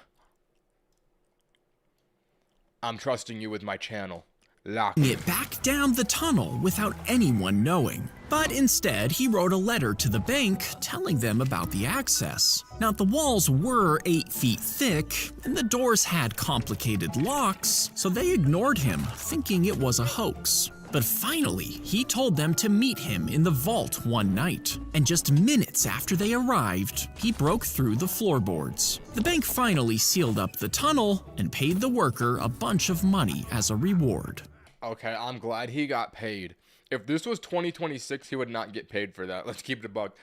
I'm trusting you with my channel. Lock it back down the tunnel without anyone knowing. But instead, he wrote a letter to the bank telling them about the access. Now, the walls were 8 feet thick, and the doors had complicated locks, so they ignored him, thinking it was a hoax. But finally, he told them to meet him in the vault one night. And just minutes after they arrived, he broke through the floorboards. The bank finally sealed up the tunnel and paid the worker a bunch of money as a reward. Okay, I'm glad he got paid. If this was 2026, he would not get paid for that. Let's keep it a buck.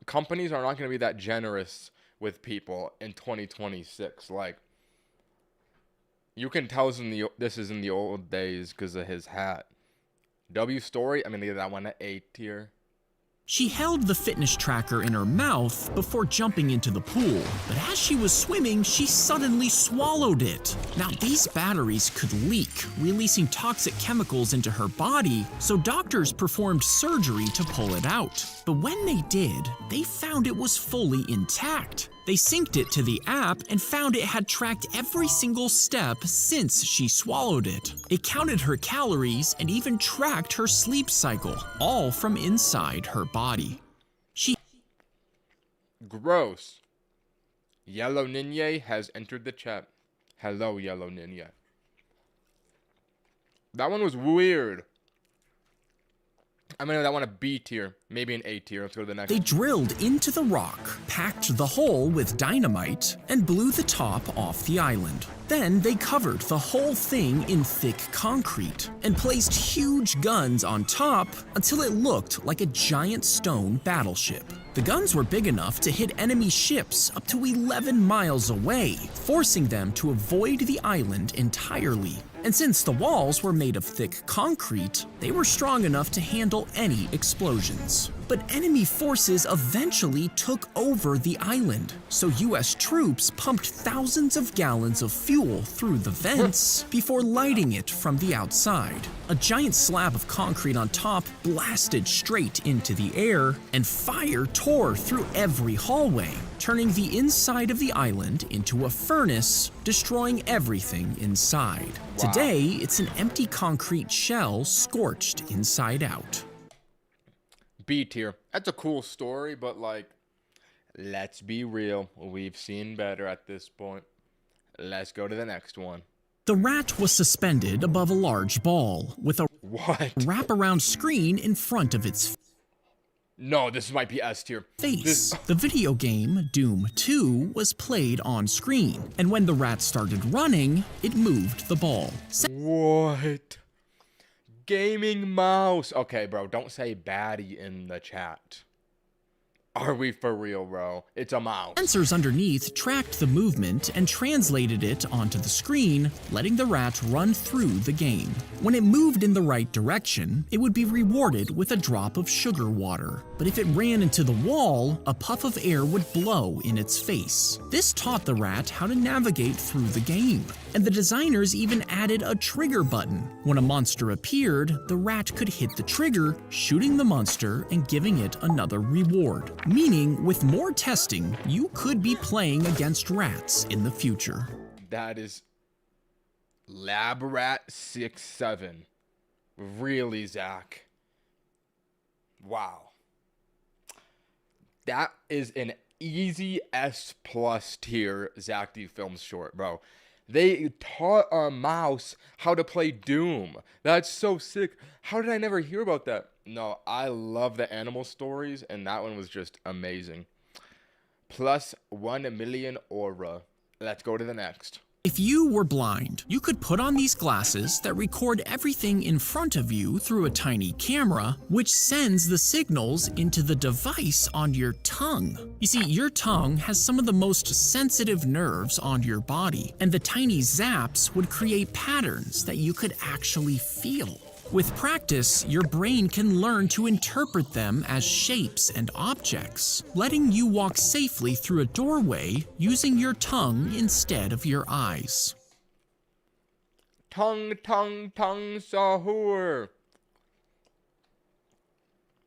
Companies are not going to be that generous with people in 2026. Like, you can tell this is in the old days because of his hat. W Story, I'm going to give that one an A tier. She held the fitness tracker in her mouth before jumping into the pool, but as she was swimming, she suddenly swallowed it. Now, these batteries could leak, releasing toxic chemicals into her body, so doctors performed surgery to pull it out. But when they did, they found it was fully intact. They synced it to the app and found it had tracked every single step since she swallowed it. It counted her calories and even tracked her sleep cycle, all from inside her body. Gross. Yellow Ninye has entered the chat. Hello, Yellow Ninye. That one was weird. I'm gonna give that one a B tier, maybe an A tier. Let's go to the next. They drilled into the rock, packed the hole with dynamite, and blew the top off the island. Then they covered the whole thing in thick concrete and placed huge guns on top until it looked like a giant stone battleship. The guns were big enough to hit enemy ships up to 11 miles away, forcing them to avoid the island entirely. And since the walls were made of thick concrete, they were strong enough to handle any explosions. But But enemy forces eventually took over the island, so US troops pumped thousands of gallons of fuel through the vents before lighting it from the outside. A giant slab of concrete on top blasted straight into the air, and fire tore through every hallway, turning the inside of the island into a furnace, destroying everything inside. Wow. Today, it's an empty concrete shell scorched inside out. B tier. That's a cool story, but like, let's be real. We've seen better at this point. Let's go to the next one. The rat was suspended above a large ball with a What? wraparound screen in front of its No, this might be S tier. face. The video game Doom 2 was played on screen, and when the rat started running, it moved the ball. What? Gaming mouse. Okay, bro, don't say baddie in the chat. Are we for real, bro? It's a mouse. Sensors underneath tracked the movement and translated it onto the screen, letting the rat run through the game. When it moved in the right direction, it would be rewarded with a drop of sugar water. But if it ran into the wall, a puff of air would blow in its face. This taught the rat how to navigate through the game. And the designers even added a trigger button. When a monster appeared, the rat could hit the trigger, shooting the monster and giving it another reward. Meaning, with more testing, you could be playing against rats in the future. That is Lab Rat 67. Really, Zack? Wow. That is an easy S plus tier Zack D Films short, bro. They taught a mouse how to play Doom. That's so sick. How did I never hear about that? No, I love the animal stories, and that one was just amazing. Plus 1 million aura. Let's go to the next. If you were blind, you could put on these glasses that record everything in front of you through a tiny camera, which sends the signals into the device on your tongue. You see, your tongue has some of the most sensitive nerves on your body, and the tiny zaps would create patterns that you could actually feel. With practice, your brain can learn to interpret them as shapes and objects, letting you walk safely through a doorway using your tongue instead of your eyes. Tongue, sahur.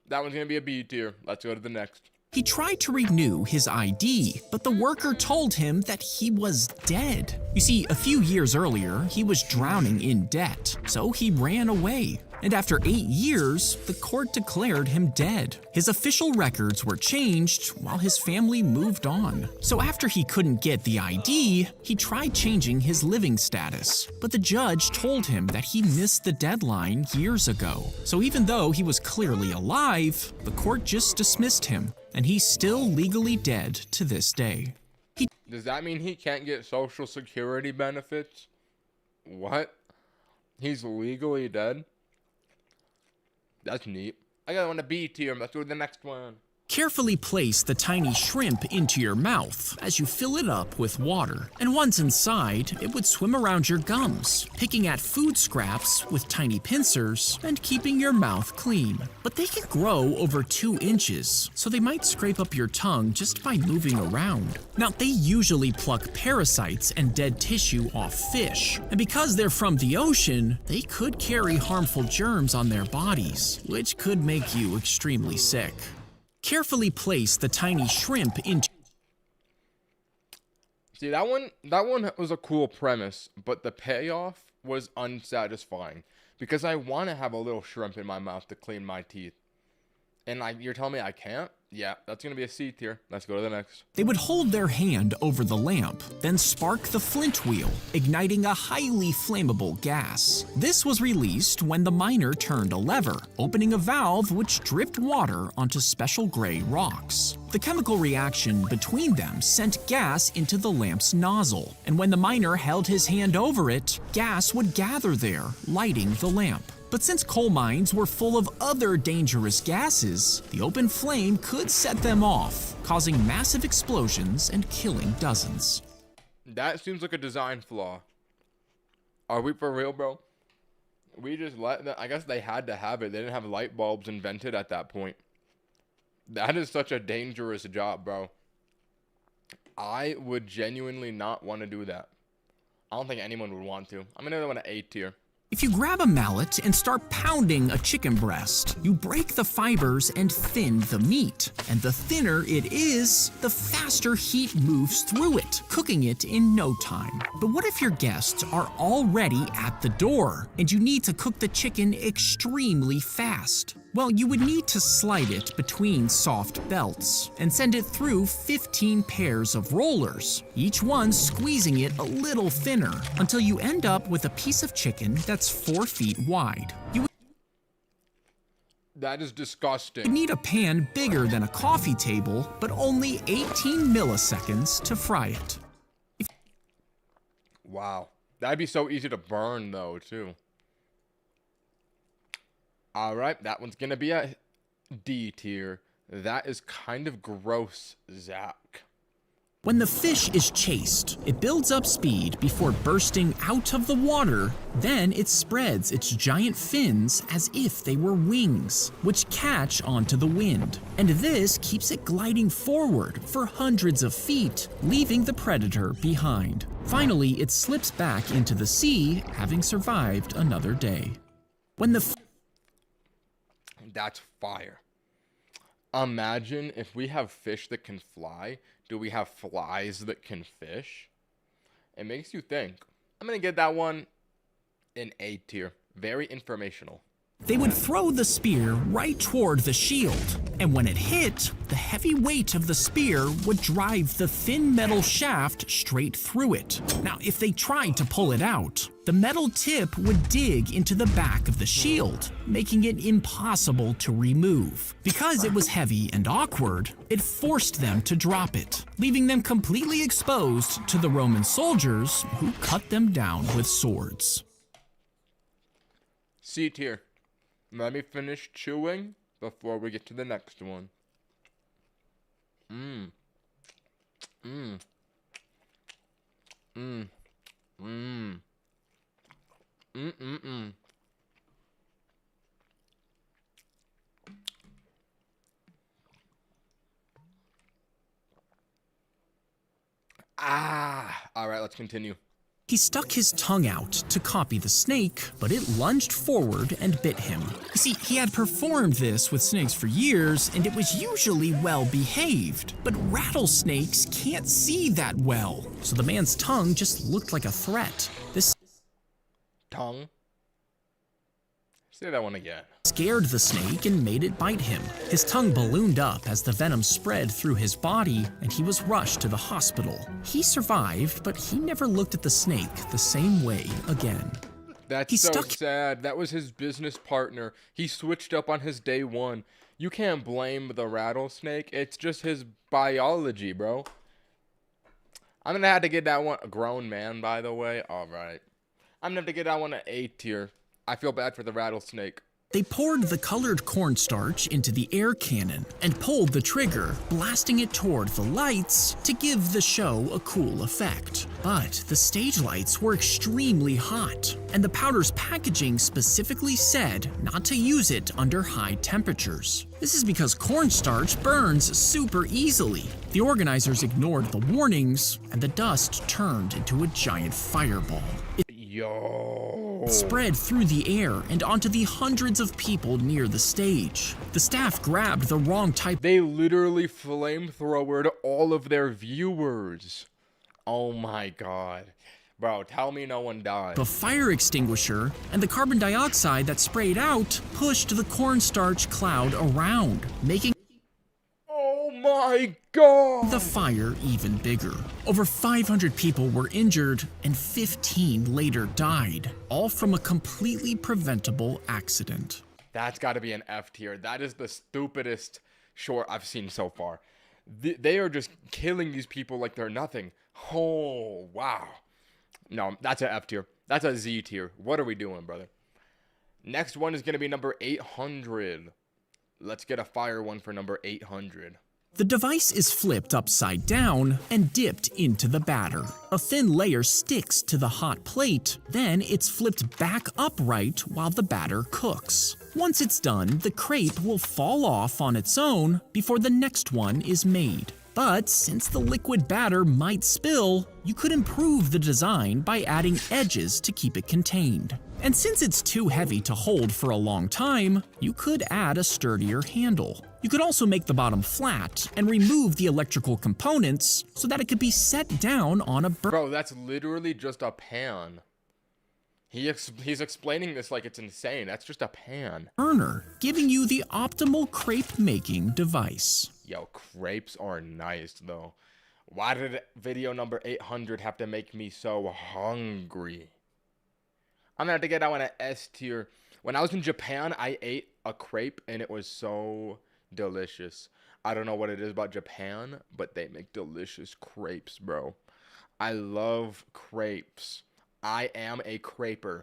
That one's gonna be a B tier. Let's go to the next. He tried to renew his ID, but the worker told him that he was dead. You see, a few years earlier, he was drowning in debt, so he ran away. And after 8 years, the court declared him dead. His official records were changed while his family moved on. So after he couldn't get the ID, he tried changing his living status. But the judge told him that he missed the deadline years ago. So even though he was clearly alive, the court just dismissed him, and he's still legally dead to this day. Does that mean he can't get Social Security benefits? What? He's legally dead? That's neat. I got one to B tier. Let's go to the next one. Carefully place the tiny shrimp into your mouth as you fill it up with water. And once inside, it would swim around your gums, picking at food scraps with tiny pincers and keeping your mouth clean. But they can grow over 2 inches, so they might scrape up your tongue just by moving around. Now, they usually pluck parasites and dead tissue off fish. And because they're from the ocean, they could carry harmful germs on their bodies, which could make you extremely sick. Carefully place the tiny shrimp into... See, that one was a cool premise, but the payoff was unsatisfying because I want to have a little shrimp in my mouth to clean my teeth. And you're telling me I can't? Yeah, that's going to be a C tier. Let's go to the next. They would hold their hand over the lamp, then spark the flint wheel, igniting a highly flammable gas. This was released when the miner turned a lever, opening a valve which dripped water onto special gray rocks. The chemical reaction between them sent gas into the lamp's nozzle, and when the miner held his hand over it, gas would gather there, lighting the lamp. But since coal mines were full of other dangerous gases, the open flame could set them off, causing massive explosions and killing dozens. That seems like a design flaw. Are we for real, bro? We just let them... I guess they had to have it. They didn't have light bulbs invented at that point. That is such a dangerous job, bro. I would genuinely not want to do that. I don't think anyone would want to. I'm gonna go in an A tier. If you grab a mallet and start pounding a chicken breast, you break the fibers and thin the meat. And the thinner it is, the faster heat moves through it, cooking it in no time. But what if your guests are already at the door and you need to cook the chicken extremely fast? Well, you would need to slide it between soft belts and send it through 15 pairs of rollers, each one squeezing it a little thinner until you end up with a piece of chicken that's 4 feet wide. You That is would disgusting. need a pan bigger than a coffee table, but only 18 milliseconds to fry it. Wow. That'd be so easy to burn, though, too. Alright, that one's gonna be a D tier. That is kind of gross, Zack. When the fish is chased, it builds up speed before bursting out of the water. Then it spreads its giant fins as if they were wings, which catch onto the wind. And this keeps it gliding forward for hundreds of feet, leaving the predator behind. Finally, it slips back into the sea, having survived another day. When the That's fire. Imagine if we have fish that can fly, do we have flies that can fish? It makes you think. I'm going to get that one in A tier. Very informational. They would throw the spear right toward the shield, and when it hit, the heavy weight of the spear would drive the thin metal shaft straight through it. Now, if they tried to pull it out, the metal tip would dig into the back of the shield, making it impossible to remove. Because it was heavy and awkward, it forced them to drop it, leaving them completely exposed to the Roman soldiers who cut them down with swords. C tier. Let me finish chewing before we get to the next one. Mmm. Mmm. Mmm. Mmm. Mmm. All right, let's continue. He stuck his tongue out to copy the snake, but it lunged forward and bit him. You see, he had performed this with snakes for years, and it was usually well behaved. But rattlesnakes can't see that well, so the man's tongue just looked like a threat. This Tongue. Say that one again. scared the snake and made it bite him. His tongue ballooned up as the venom spread through his body, and he was rushed to the hospital. He survived, but he never looked at the snake the same way again. That's He so stuck- sad. That was his business partner. He switched up on his day one. You can't blame the rattlesnake. It's just his biology, bro. I'm gonna have to get that one a grown man, by the way. All right. I'm gonna have to get that one an A tier. I feel bad for the rattlesnake. They poured the colored cornstarch into the air cannon and pulled the trigger, blasting it toward the lights to give the show a cool effect. But the stage lights were extremely hot, and the powder's packaging specifically said not to use it under high temperatures. This is because cornstarch burns super easily. The organizers ignored the warnings, and the dust turned into a giant fireball. Yo. Spread through the air and onto the hundreds of people near the stage. The staff grabbed the wrong type They literally flamethrowered all of their viewers. Oh my god. Bro, tell me no one died. of fire extinguisher, and the carbon dioxide that sprayed out pushed the cornstarch cloud around, making Oh my god. the fire even bigger. Over 500 people were injured, and 15 later died, all from a completely preventable accident. That's got to be an F tier. That is the stupidest short I've seen so far. They are just killing these people like they're nothing. Oh, wow. No, that's an F tier. That's a Z tier. What are we doing, brother? Next one is going to be number 800. Let's get a fire one for number 800. The device is flipped upside down and dipped into the batter. A thin layer sticks to the hot plate, then it's flipped back upright while the batter cooks. Once it's done, the crepe will fall off on its own before the next one is made. But since the liquid batter might spill, you could improve the design by adding edges to keep it contained. And since it's too heavy to hold for a long time, you could add a sturdier handle. You could also make the bottom flat and remove the electrical components so that it could be set down on a Bro, that's literally just a pan. He's explaining this like it's insane. That's just a pan. burner, giving you the optimal crepe making device. Yo, crepes are nice though. Why did video number 800 have to make me so hungry? I'm gonna have to get that one at S tier. When I was in Japan, I ate a crepe and it was so delicious. I don't know what it is about Japan, but they make delicious crepes, bro. I love crepes. I am a creper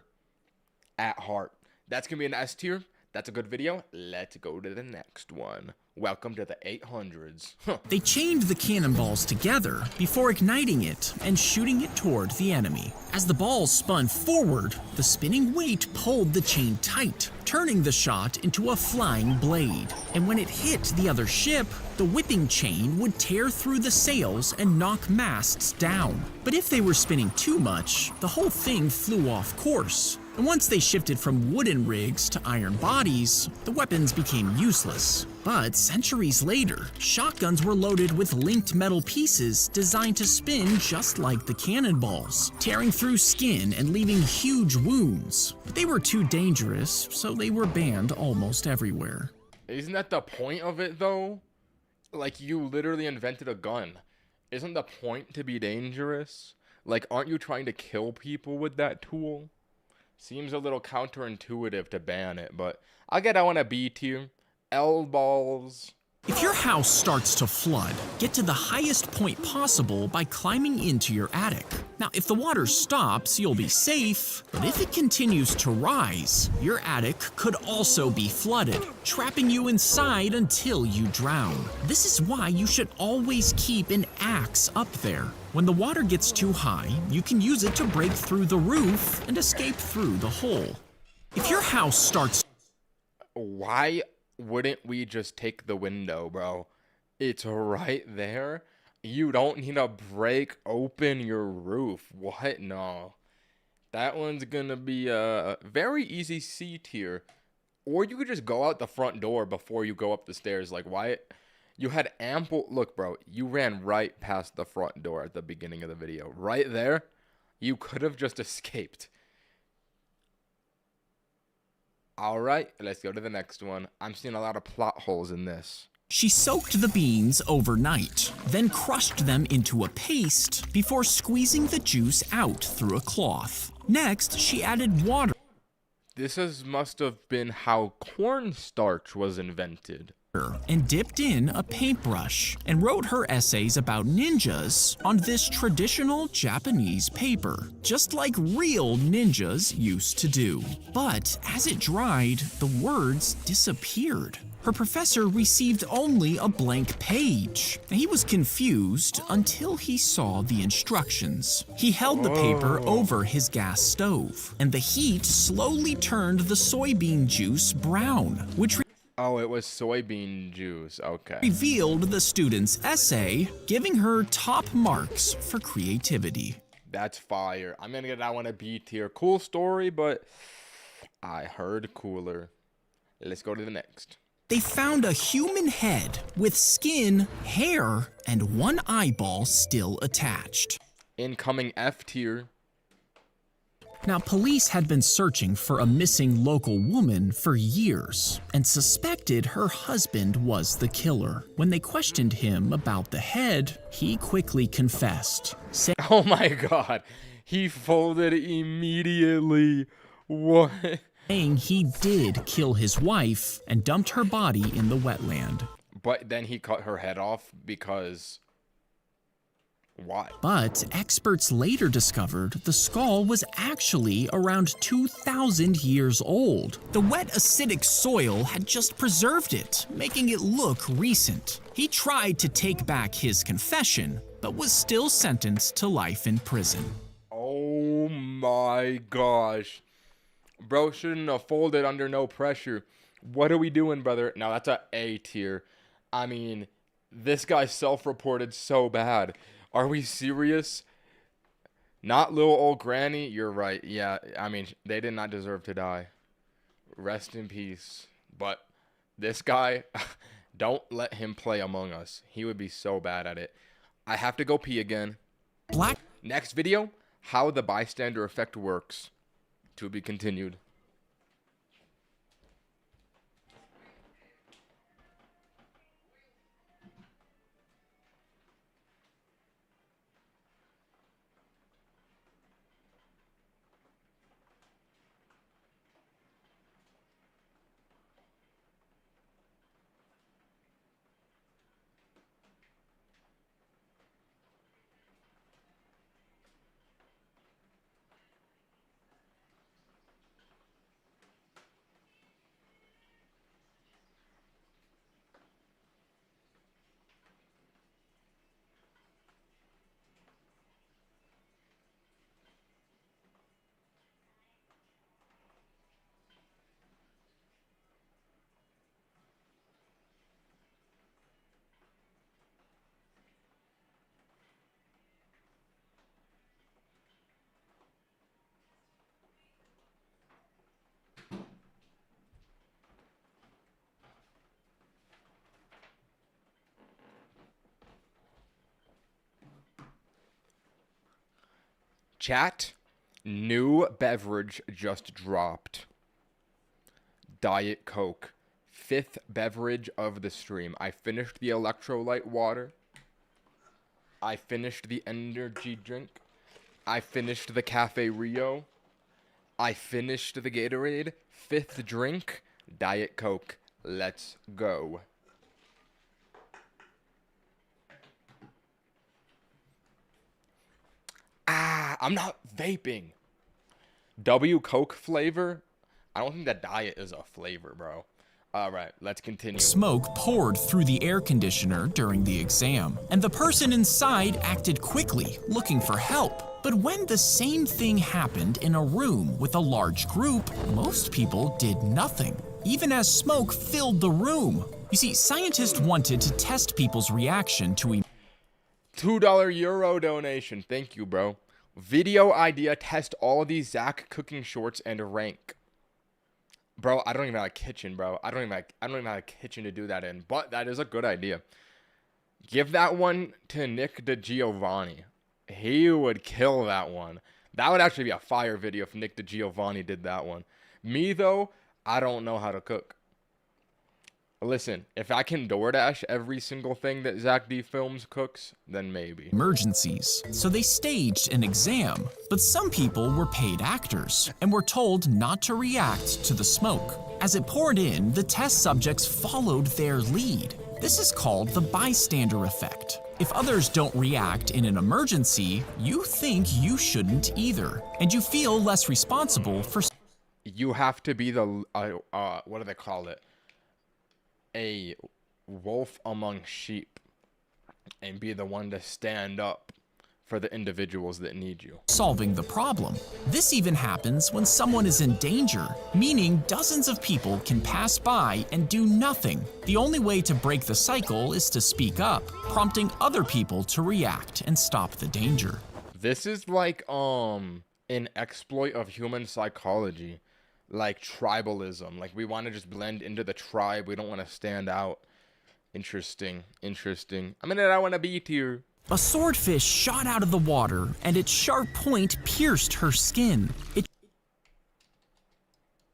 at heart. That's gonna be an S tier. That's a good video. Let's go to the next one. Welcome to the 800s. Huh. They chained the cannonballs together before igniting it and shooting it toward the enemy. As the balls spun forward, the spinning weight pulled the chain tight, turning the shot into a flying blade. And when it hit the other ship, the whipping chain would tear through the sails and knock masts down. But if they were spinning too much, the whole thing flew off course. And once they shifted from wooden rigs to iron bodies, the weapons became useless. But centuries later, shotguns were loaded with linked metal pieces designed to spin just like the cannonballs, tearing through skin and leaving huge wounds. But they were too dangerous, so they were banned almost everywhere. Isn't that the point of it though? Like, you literally invented a gun. Isn't the point to be dangerous? Like, aren't you trying to kill people with that tool? Seems a little counterintuitive to ban it, but I'll get that one a B tier. L balls. If your house starts to flood, get to the highest point possible by climbing into your attic. Now, if the water stops, you'll be safe, but if it continues to rise, your attic could also be flooded, trapping you inside until you drown. This is why you should always keep an axe up there. When the water gets too high, you can use it to break through the roof and escape through the hole. If your house starts... Why wouldn't we just take the window, bro? It's right there. You don't need to break open your roof. What? No. That one's gonna be a very easy C tier. Or you could just go out the front door before you go up the stairs. Like, why? You had ample... Look, bro, you ran right past the front door at the beginning of the video. Right there, you could have just escaped. All right, let's go to the next one. I'm seeing a lot of plot holes in this. She soaked the beans overnight, then crushed them into a paste before squeezing the juice out through a cloth. Next, she added water Must have been how cornstarch was invented. and dipped in a paintbrush and wrote her essays about ninjas on this traditional Japanese paper, just like real ninjas used to do. But as it dried, the words disappeared. Her professor received only a blank page. He was confused until he saw the instructions. He held the paper over his gas stove, and the heat slowly turned the soybean juice brown, which Oh, it was soybean juice. Okay. revealed the student's essay, giving her top marks for creativity. That's fire. I'm gonna get that one a B tier. Cool story, but I heard cooler. Let's go to the next. They found a human head with skin, hair, and one eyeball still attached. Incoming F tier. Now, police had been searching for a missing local woman for years and suspected her husband was the killer. When they questioned him about the head, he quickly confessed, Oh my god. He folded immediately. What? saying he did kill his wife and dumped her body in the wetland. But then he cut her head off because Why? But experts later discovered the skull was actually around 2,000 years old. The wet acidic soil had just preserved it, making it look recent. He tried to take back his confession, but was still sentenced to life in prison. Oh my gosh. Bro shouldn't have folded under no pressure. What are we doing, brother? Now that's a A tier. I mean, this guy self-reported so bad. Are we serious? Not little old granny? You're right. Yeah, I mean, they did not deserve to die. Rest in peace. But this guy, don't let him play Among Us. He would be so bad at it. I have to go pee again. Black Next video, how the bystander effect works. To be continued. Chat, new beverage just dropped. Diet Coke. 5th beverage of the stream. I finished the electrolyte water. I finished the energy drink. I finished the Cafe Rio. I finished the Gatorade. 5th drink, Diet Coke. Let's go. I'm not vaping. W Coke flavor? I don't think that diet is a flavor, bro. All right, let's continue. smoke poured through the air conditioner during the exam, and the person inside acted quickly, looking for help. But when the same thing happened in a room with a large group, most people did nothing, even as smoke filled the room. You see, scientists wanted to test people's reaction to $2 euro donation. Thank you, bro. Video idea, test all these Zack cooking shorts and rank. Bro, I don't even have a kitchen, bro. I don't even have a kitchen to do that in. But that is a good idea. Give that one to Nick DeGiovanni. He would kill that one. That would actually be a fire video if Nick DeGiovanni did that one. Me, though, I don't know how to cook. Listen, if I can DoorDash every single thing that Zack D Films cooks, then maybe. emergencies, so they staged an exam. But some people were paid actors and were told not to react to the smoke. As it poured in, the test subjects followed their lead. This is called the bystander effect. If others don't react in an emergency, you think you shouldn't either, and you feel less responsible for. You have to be the, what do they call it? A wolf among sheep, and be the one to stand up for the individuals that need you. Solving the problem. This even happens when someone is in danger, meaning dozens of people can pass by and do nothing. The only way to break the cycle is to speak up, prompting other people to react and stop the danger. This is like an exploit of human psychology, like tribalism. Like, we want to just blend into the tribe. We don't want to stand out. Interesting. I mean, I want to be here. A swordfish shot out of the water, and its sharp point pierced her skin. It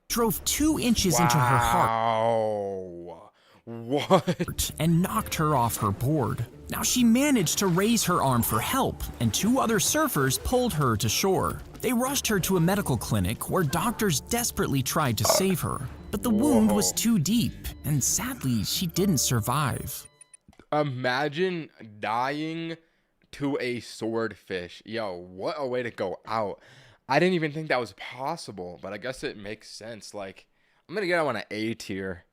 drove 2 inches into her heart. Wow. What? And knocked her off her board. Now she managed to raise her arm for help, and 2 other surfers pulled her to shore. They rushed her to a medical clinic where doctors desperately tried to save her, but the wound was too deep, and sadly, she didn't survive. Imagine dying to a swordfish. Yo, what a way to go out. I didn't even think that was possible, but I guess it makes sense. Like, I'm going to get on an A tier.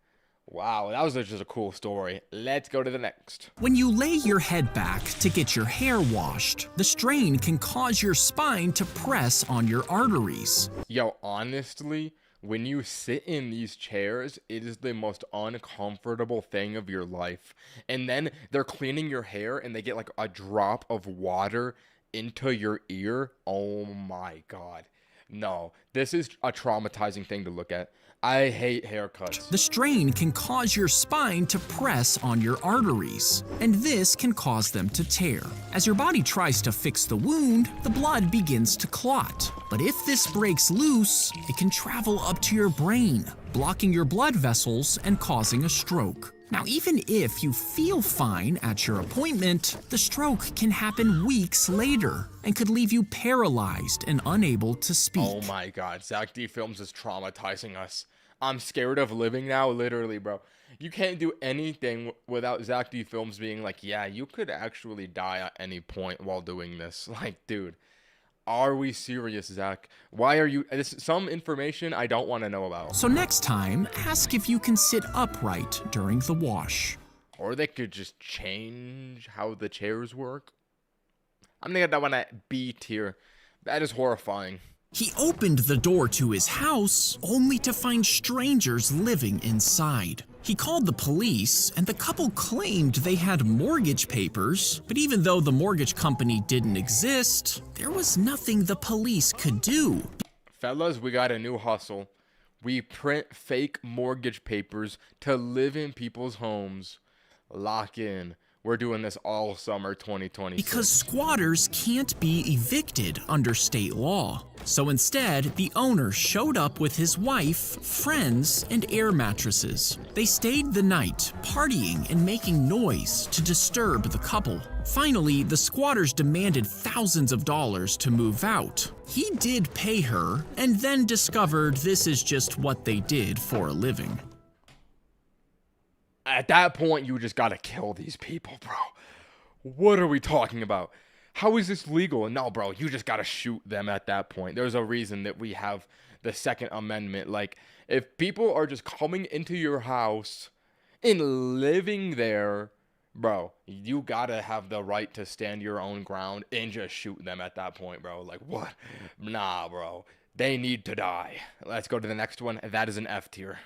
Wow, that was just a cool story. Let's go to the next. When you lay your head back to get your hair washed, the strain can cause your spine to press on your arteries. Yo, honestly, when you sit in these chairs, it is the most uncomfortable thing of your life. And then they're cleaning your hair and they get like a drop of water into your ear. Oh my God. No, this is a traumatizing thing to look at. I hate haircuts. The strain can cause your spine to press on your arteries, and this can cause them to tear. As your body tries to fix the wound, the blood begins to clot. But if this breaks loose, it can travel up to your brain, blocking your blood vessels and causing a stroke. Now, even if you feel fine at your appointment, the stroke can happen weeks later and could leave you paralyzed and unable to speak. Oh my God, Zack D Films is traumatizing us. I'm scared of living now, literally, bro. You can't do anything without Zack D Films being like, yeah, you could actually die at any point while doing this. Like, dude, are we serious, Zack? Why are you... This some information I don't want to know about. So next time, ask if you can sit upright during the wash. Or they could just change how the chairs work. I'm gonna get that one at B tier. That is horrifying. He opened the door to his house only to find strangers living inside. He called the police, and the couple claimed they had mortgage papers, but even though the mortgage company didn't exist, there was nothing the police could do. Fellas, we got a new hustle. We print fake mortgage papers to live in people's homes. Lock in. We're doing this all summer 2020. Because squatters can't be evicted under state law. So instead, the owner showed up with his wife, friends, and air mattresses. They stayed the night, partying and making noise to disturb the couple. Finally, the squatters demanded thousands of dollars to move out. He did pay her, and then discovered this is just what they did for a living. At that point, you just gotta kill these people, bro. What are we talking about? How is this legal? No, bro, you just gotta shoot them at that point. There's a reason that we have the Second Amendment. Like, if people are just coming into your house and living there, bro, you gotta have the right to stand your own ground and just shoot them at that point, bro. Like, what? Nah, bro. They need to die. Let's go to the next one. That is an F tier.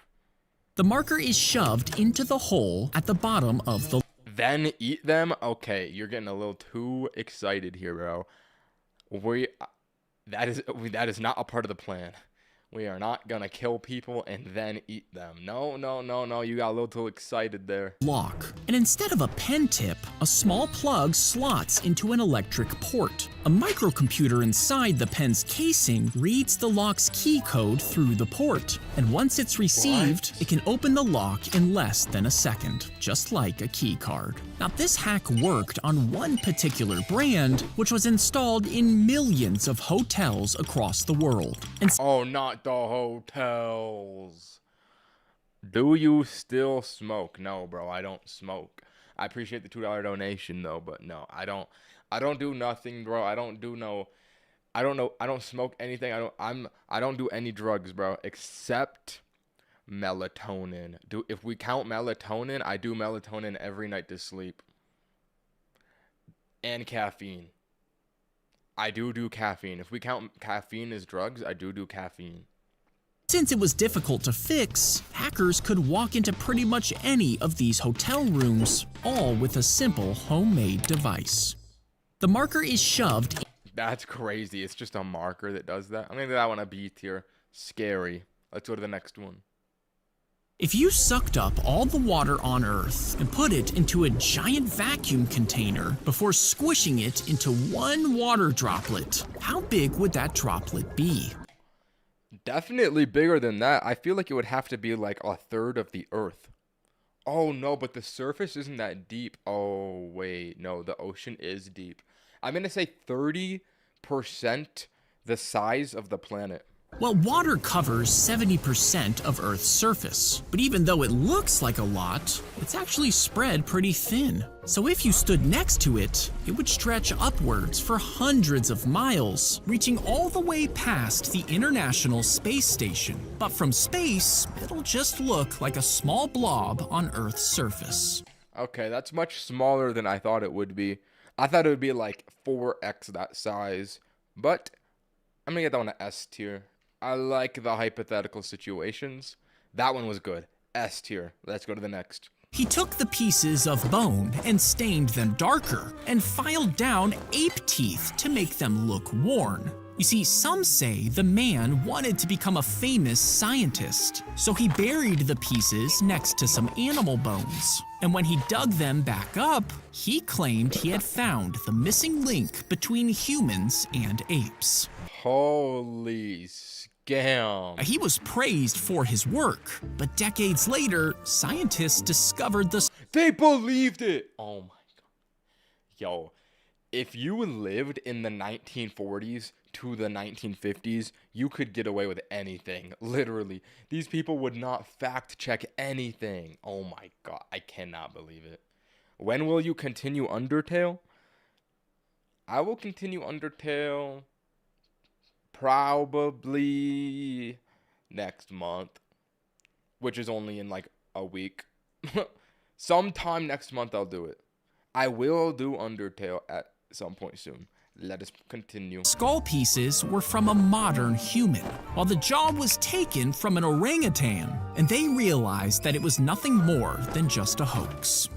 The marker is shoved into the hole at the bottom of the... Then eat them? Okay, you're getting a little too excited here, bro. That is not a part of the plan. We are not gonna kill people and then eat them. No, you got a little too excited there. Lock. And instead of a pen tip, a small plug slots into an electric port. A microcomputer inside the pen's casing reads the lock's key code through the port. And once it's received, it can open the lock in less than a second, just like a key card. Now, this hack worked on one particular brand, which was installed in millions of hotels across the world. And Oh, not the hotels. Do you still smoke? No, bro, I don't smoke. I appreciate the $2 donation though, but no, I don't do nothing, bro. I don't smoke anything. I don't do any drugs, bro, except melatonin. If we count melatonin, I do melatonin every night to sleep. And caffeine. I do caffeine. If we count caffeine as drugs, I do caffeine. since it was difficult to fix, hackers could walk into pretty much any of these hotel rooms, all with a simple homemade device. The marker is shoved. That's crazy. It's just a marker that does that. I'm gonna give that one a B tier. Scary. Let's go to the next one. If you sucked up all the water on Earth and put it into a giant vacuum container before squishing it into one water droplet, how big would that droplet be? Definitely bigger than that. I feel like it would have to be like a third of the Earth. Oh no, but the surface isn't that deep. Oh wait, no, the ocean is deep. I'm gonna say 30% the size of the planet. Well, water covers 70% of Earth's surface, but even though it looks like a lot, it's actually spread pretty thin. So if you stood next to it, it would stretch upwards for hundreds of miles, reaching all the way past the International Space Station. But from space, it'll just look like a small blob on Earth's surface. Okay, that's much smaller than I thought it would be. I thought it would be like 4x that size, but I'm gonna get that one a S tier. I like the hypothetical situations. That one was good. S tier. Let's go to the next. He took the pieces of bone and stained them darker and filed down ape teeth to make them look worn. You see, some say the man wanted to become a famous scientist, so he buried the pieces next to some animal bones. And when he dug them back up, he claimed he had found the missing link between humans and apes. Holy scam. He was praised for his work, but decades later, scientists discovered the They believed it. Oh my god. Yo, if you lived in the 1940s to the 1950s, you could get away with anything. Literally. These people would not fact check anything. Oh my god. I cannot believe it. When will you continue Undertale? I will continue Undertale probably next month, which is only in like a week. Sometime next month I'll do it. I will do Undertale at some point soon. Let us continue. skull pieces were from a modern human, while the jaw was taken from an orangutan, and they realized that it was nothing more than just a hoax.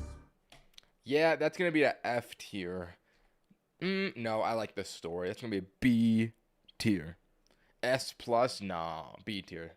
Yeah, that's gonna be a F tier. No, I like this story. That's gonna be a B tier. S plus, nah, B tier.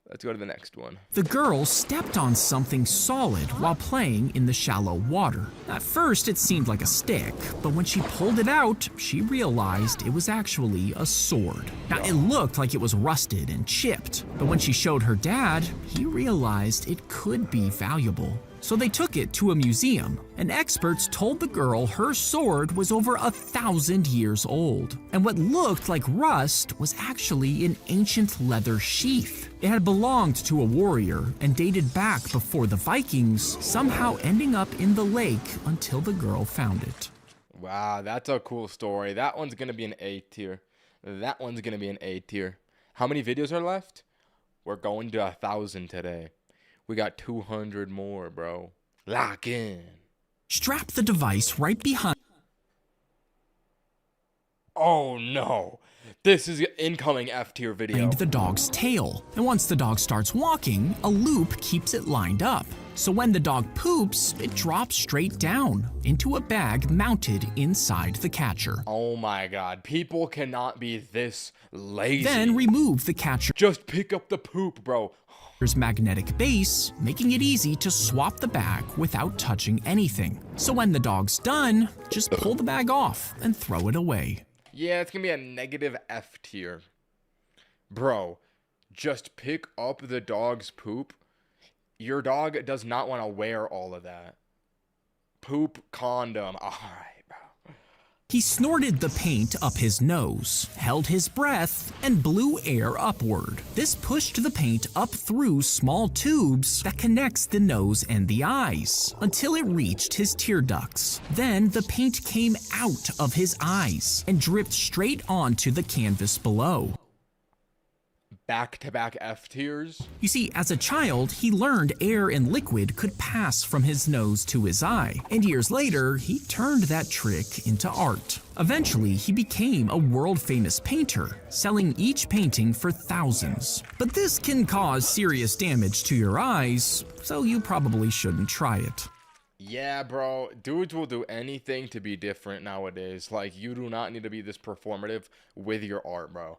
Let's go to the next one. The girl stepped on something solid while playing in the shallow water. At first, it seemed like a stick, but when she pulled it out, she realized it was actually a sword. Now, it looked like it was rusted and chipped, but when she showed her dad, he realized it could be valuable. So they took it to a museum, and experts told the girl her sword was over 1,000 years old. And what looked like rust was actually an ancient leather sheath. It had belonged to a warrior and dated back before the Vikings, somehow ending up in the lake until the girl found it. Wow, that's a cool story. That one's gonna be an A tier. That one's gonna be an A tier. How many videos are left? We're going to 1,000 today. We got 200 more, bro. Lock in. Strap the device right behind Oh no. This is an incoming F tier video. the dog's tail. And once the dog starts walking, a loop keeps it lined up. So when the dog poops, it drops straight down into a bag mounted inside the catcher. Oh my god. People cannot be this lazy. Then remove the catcher's Just pick up the poop, bro. magnetic base, making it easy to swap the bag without touching anything. So when the dog's done, just pull the bag off and throw it away. Yeah, it's gonna be a negative F tier. Bro, just pick up the dog's poop. Your dog does not want to wear all of that. Poop condom. Alright, bro. He snorted the paint up his nose, held his breath, and blew air upward. This pushed the paint up through small tubes that connects the nose and the eyes until it reached his tear ducts. Then the paint came out of his eyes and dripped straight onto the canvas below. Back-to-back F tiers. You see, as a child, he learned air and liquid could pass from his nose to his eye, and years later, he turned that trick into art. Eventually, he became a world-famous painter, selling each painting for thousands. But this can cause serious damage to your eyes, so you probably shouldn't try it. Yeah, bro. Dudes will do anything to be different nowadays. Like, you do not need to be this performative with your art, bro.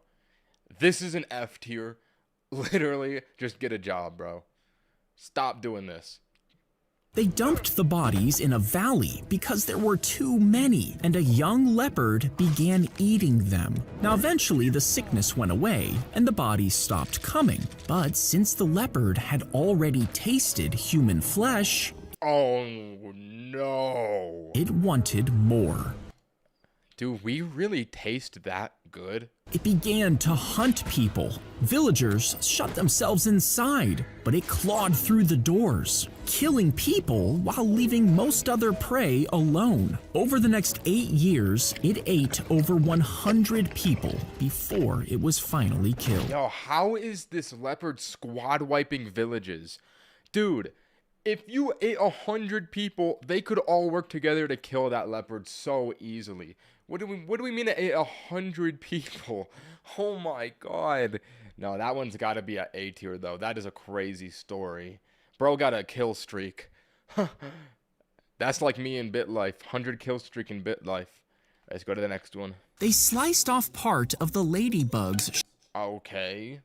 This is an F tier. Literally, just get a job, bro. Stop doing this. They dumped the bodies in a valley because there were too many, and a young leopard began eating them. Now, eventually, the sickness went away, and the bodies stopped coming. But since the leopard had already tasted human flesh, Oh, no. it wanted more. Do we really taste that good? It began to hunt people. Villagers shut themselves inside, but it clawed through the doors, killing people while leaving most other prey alone. Over the next 8 years, it ate over 100 people before it was finally killed. Yo, how is this leopard squad wiping villages? Dude, if you ate 100 people, they could all work together to kill that leopard so easily. What do we mean to ate 100 people? Oh my god. No, that one's got to be an A tier though. That is a crazy story. Bro got a kill streak. That's like me in Bit Life. 100 kill streak in Bit Life. Let's go to the next one. They sliced off part of the ladybug's Okay.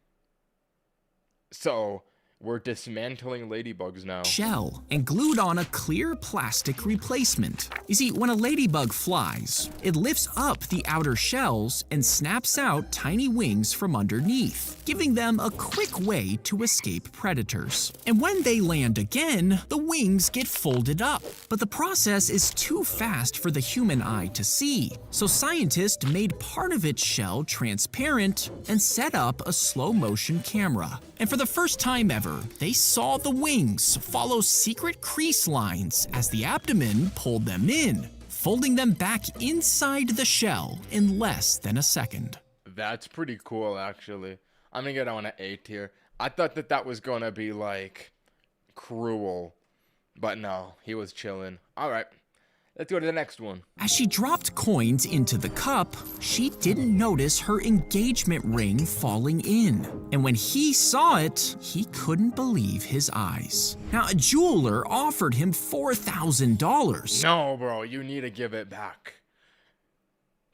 So, we're dismantling ladybugs now. shell and glued on a clear plastic replacement. You see, when a ladybug flies, it lifts up the outer shells and snaps out tiny wings from underneath, giving them a quick way to escape predators. And when they land again, the wings get folded up. But the process is too fast for the human eye to see, so scientists made part of its shell transparent and set up a slow-motion camera. And for the first time ever, they saw the wings follow secret crease lines as the abdomen pulled them in, folding them back inside the shell in less than a second. That's pretty cool, actually. I'm gonna get on an A tier. I thought that was gonna be, like, cruel. But no, he was chilling. Alright, let's go to the next one. As she dropped coins into the cup, she didn't notice her engagement ring falling in. And when he saw it, he couldn't believe his eyes. Now, a jeweler offered him $4,000. No, bro, you need to give it back.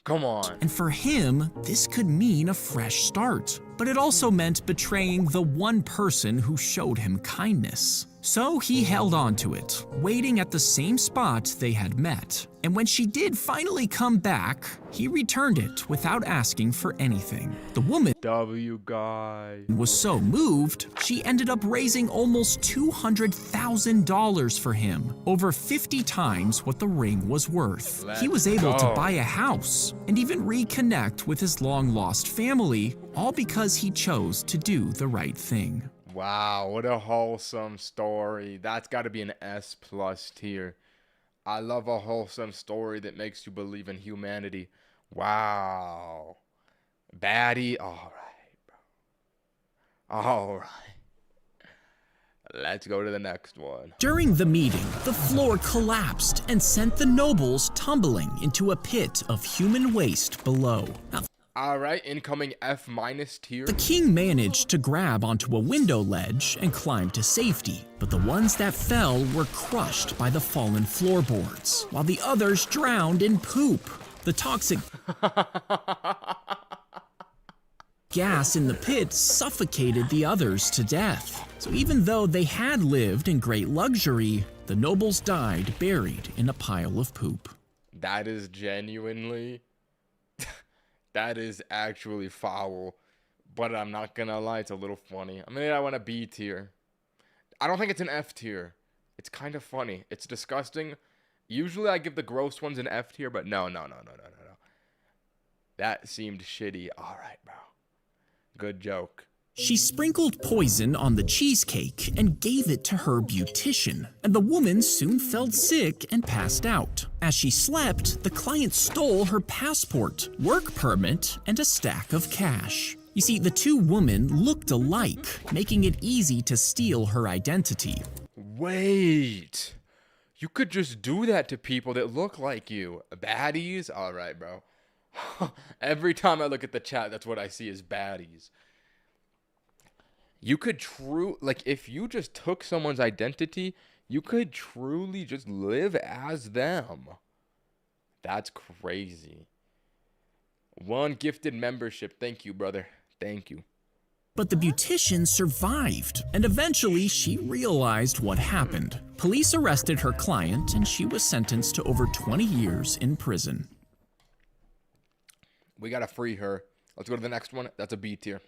Come on. And for him, this could mean a fresh start. But it also meant betraying the one person who showed him kindness. So he held on to it, waiting at the same spot they had met. And when she did finally come back, he returned it without asking for anything. The woman W guy. was so moved, she ended up raising almost $200,000 for him, over 50 times what the ring was worth. He was able to buy a house and even reconnect with his long-lost family, all because he chose to do the right thing. Wow, what a wholesome story. That's got to be an S+ tier. I love a wholesome story that makes you believe in humanity. Wow. Baddie. All right, bro. All right. Let's go to the next one. During the meeting, the floor collapsed and sent the nobles tumbling into a pit of human waste below. Now, All right, incoming F- tier. the king managed to grab onto a window ledge and climb to safety, but the ones that fell were crushed by the fallen floorboards, while the others drowned in poop. The toxic gas in the pit suffocated the others to death. So even though they had lived in great luxury, the nobles died buried in a pile of poop. That is genuinely... that is actually foul. But I'm not gonna lie, it's a little funny. I mean, I want a B tier. I don't think it's an F tier. It's kind of funny. It's disgusting. Usually I give the gross ones an F tier, but no. That seemed shitty. All right, bro. Good joke. She sprinkled poison on the cheesecake and gave it to her beautician, and the woman soon felt sick and passed out. As she slept, the client stole her passport, work permit, and a stack of cash. You see, the two women looked alike, making it easy to steal her identity. Wait. You could just do that to people that look like you. Baddies? All right, bro. Every time I look at the chat, that's what I see is baddies. You could like, if you just took someone's identity, you could truly just live as them. That's crazy. 1 gifted membership. Thank you, brother. Thank you. But the beautician survived, and eventually she realized what happened. Police arrested her client, and she was sentenced to over 20 years in prison. We gotta free her. Let's go to the next one. That's a B tier.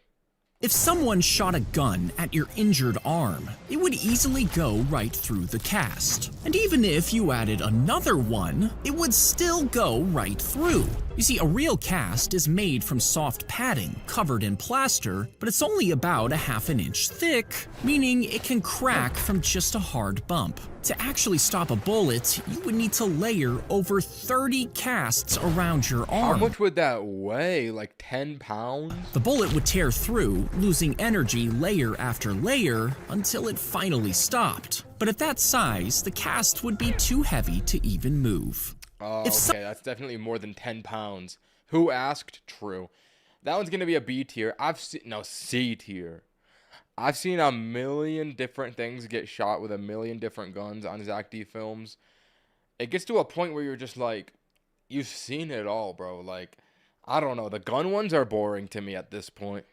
If someone shot a gun at your injured arm, it would easily go right through the cast. And even if you added another one, it would still go right through. You see, a real cast is made from soft padding covered in plaster, but it's only about a half an inch thick, meaning it can crack from just a hard bump. To actually stop a bullet, you would need to layer over 30 casts around your arm. How much would that weigh? Like 10 pounds? The bullet would tear through, losing energy layer after layer until it finally stopped. But at that size, the cast would be too heavy to even move. Oh, okay, that's definitely more than 10 pounds. Who asked? True. That one's gonna be a B tier. C tier. I've seen a million different things get shot with a million different guns on Zack D films. It gets to a point where you're just like, you've seen it all, bro. Like, I don't know. The gun ones are boring to me at this point.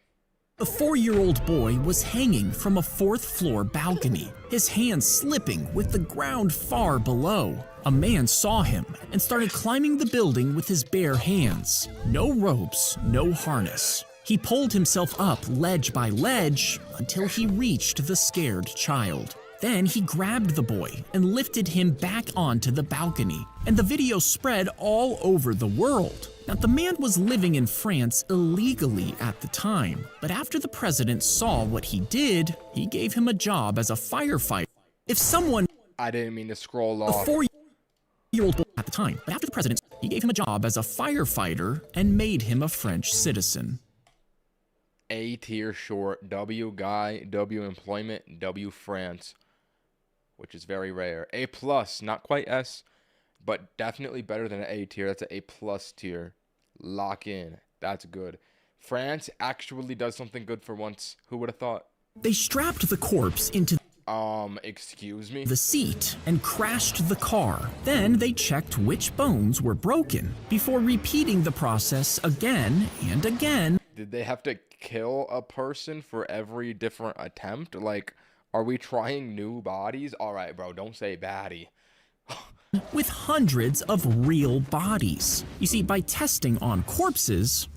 A 4-year-old boy was hanging from a 4th-floor balcony, his hands slipping with the ground far below. A man saw him and started climbing the building with his bare hands. No ropes, no harness. He pulled himself up ledge by ledge until he reached the scared child. Then he grabbed the boy and lifted him back onto the balcony, and the video spread all over the world. Now, the man was living in France illegally at the time, but after the president saw what he did, he gave him a job as a firefighter. If someone... I didn't mean to scroll off. A 4-year-old boy at the time, but after the president, he gave him a job as a firefighter and made him a French citizen. A tier short, W guy, W employment, W France, which is very rare. A plus, not quite S, but definitely better than an A tier. That's an A plus tier. Lock in. That's good. France actually does something good for once. Who would have thought? They strapped the corpse into excuse me? the seat and crashed the car. Then they checked which bones were broken before repeating the process again and again. Did they have to kill a person for every different attempt? Like, are we trying new bodies? All right, bro, don't say baddie. With hundreds of real bodies. You see, by testing on corpses,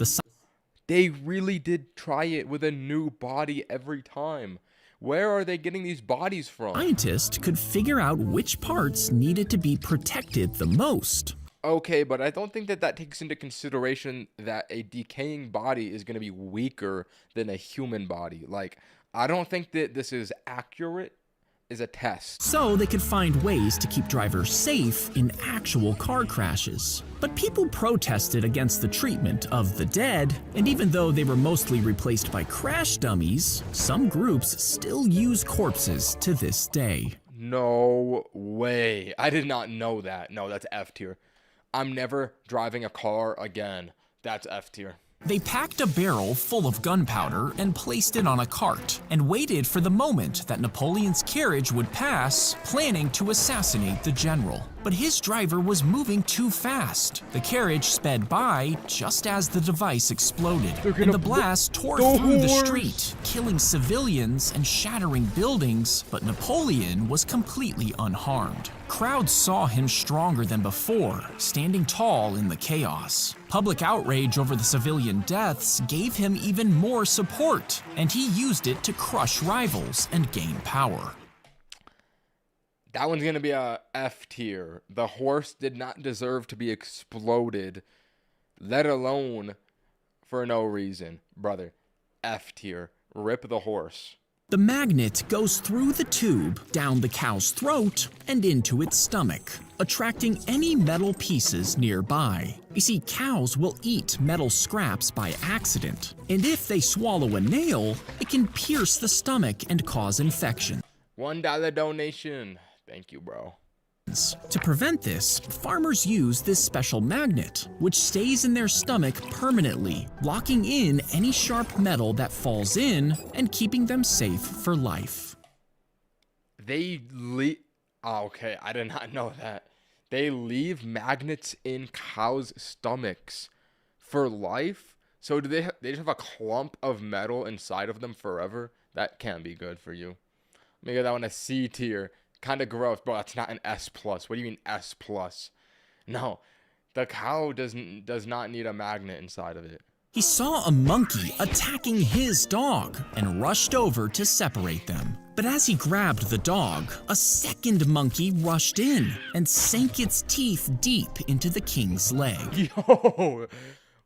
They really did try it with a new body every time. Where are they getting these bodies from? scientists could figure out which parts needed to be protected the most. Okay, but I don't think that takes into consideration that a decaying body is going to be weaker than a human body. Like, I don't think that this is accurate as a test. So they could find ways to keep drivers safe in actual car crashes. But people protested against the treatment of the dead, and even though they were mostly replaced by crash dummies, some groups still use corpses to this day. No way. I did not know that. No, that's F tier. I'm never driving a car again. That's F tier. They packed a barrel full of gunpowder and placed it on a cart and waited for the moment that Napoleon's carriage would pass, planning to assassinate the general. But his driver was moving too fast. The carriage sped by just as the device exploded, and the blast tore through the street, killing civilians and shattering buildings, but Napoleon was completely unharmed. Crowds saw him stronger than before, standing tall in the chaos. Public outrage over the civilian deaths gave him even more support, and he used it to crush rivals and gain power. That one's going to be a F tier. The horse did not deserve to be exploded, let alone for no reason. Brother, F tier. Rip the horse. The magnet goes through the tube, down the cow's throat, and into its stomach, attracting any metal pieces nearby. You see, cows will eat metal scraps by accident, and if they swallow a nail, it can pierce the stomach and cause infection. $1 donation. Thank you, bro. To prevent this, farmers use this special magnet, which stays in their stomach permanently, locking in any sharp metal that falls in and keeping them safe for life. Okay, I did not know that. They leave magnets in cows' stomachs for life? So do they just have a clump of metal inside of them forever? That can't be good for you. Let me get that one a C tier. Kind of gross, bro. That's not an S plus. What do you mean S plus? No, the cow does not need a magnet inside of it. He saw a monkey attacking his dog and rushed over to separate them. But as he grabbed the dog, a second monkey rushed in and sank its teeth deep into the king's leg. Yo,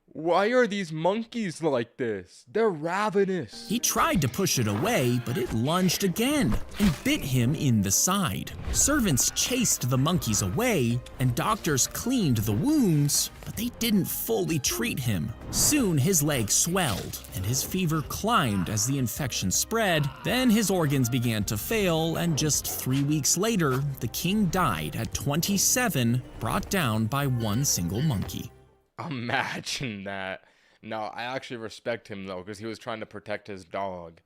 why are these monkeys like this? They're ravenous. He tried to push it away, but it lunged again and bit him in the side. Servants chased the monkeys away, and doctors cleaned the wounds, but they didn't fully treat him. Soon his leg swelled, and his fever climbed as the infection spread. Then his organs began to fail, and just 3 weeks later, the king died at 27, brought down by one single monkey. Imagine that. No, I actually respect him though, because he was trying to protect his dog.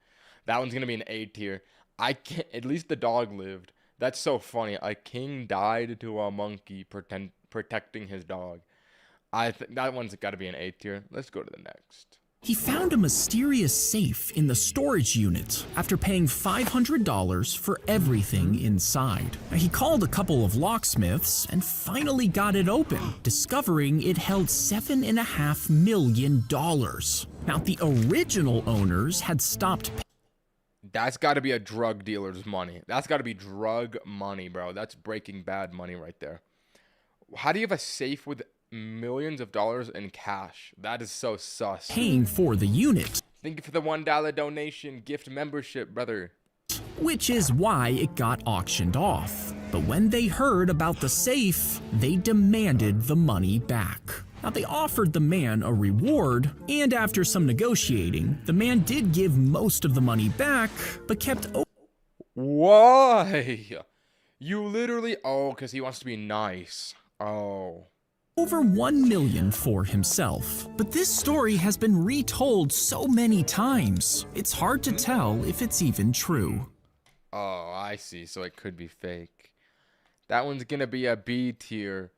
That one's gonna be an A tier. I can't. At least the dog lived. That's so funny. A king died to a monkey protecting his dog. I think that one's got to be an A tier. Let's go to the next. He found a mysterious safe in the storage unit after paying $500 for everything inside. He called a couple of locksmiths and finally got it open, discovering it held $7.5 million. Now, the original owners had stopped paying. That's got to be a drug dealer's money. That's got to be drug money, bro. That's Breaking Bad money right there. How do you have a safe with millions of dollars in cash? That is so sus. Paying for the unit. Thank you for the $1 donation gift membership, brother. Which is why it got auctioned off. But when they heard about the safe, they demanded the money back. Now, they offered the man a reward, and after some negotiating, the man did give most of the money back, but kept. Why? You literally. Oh, because he wants to be nice. Oh. Over $1 million for himself. But this story has been retold so many times, it's hard to tell if it's even true. Oh, I see. So it could be fake. That one's gonna be a B tier.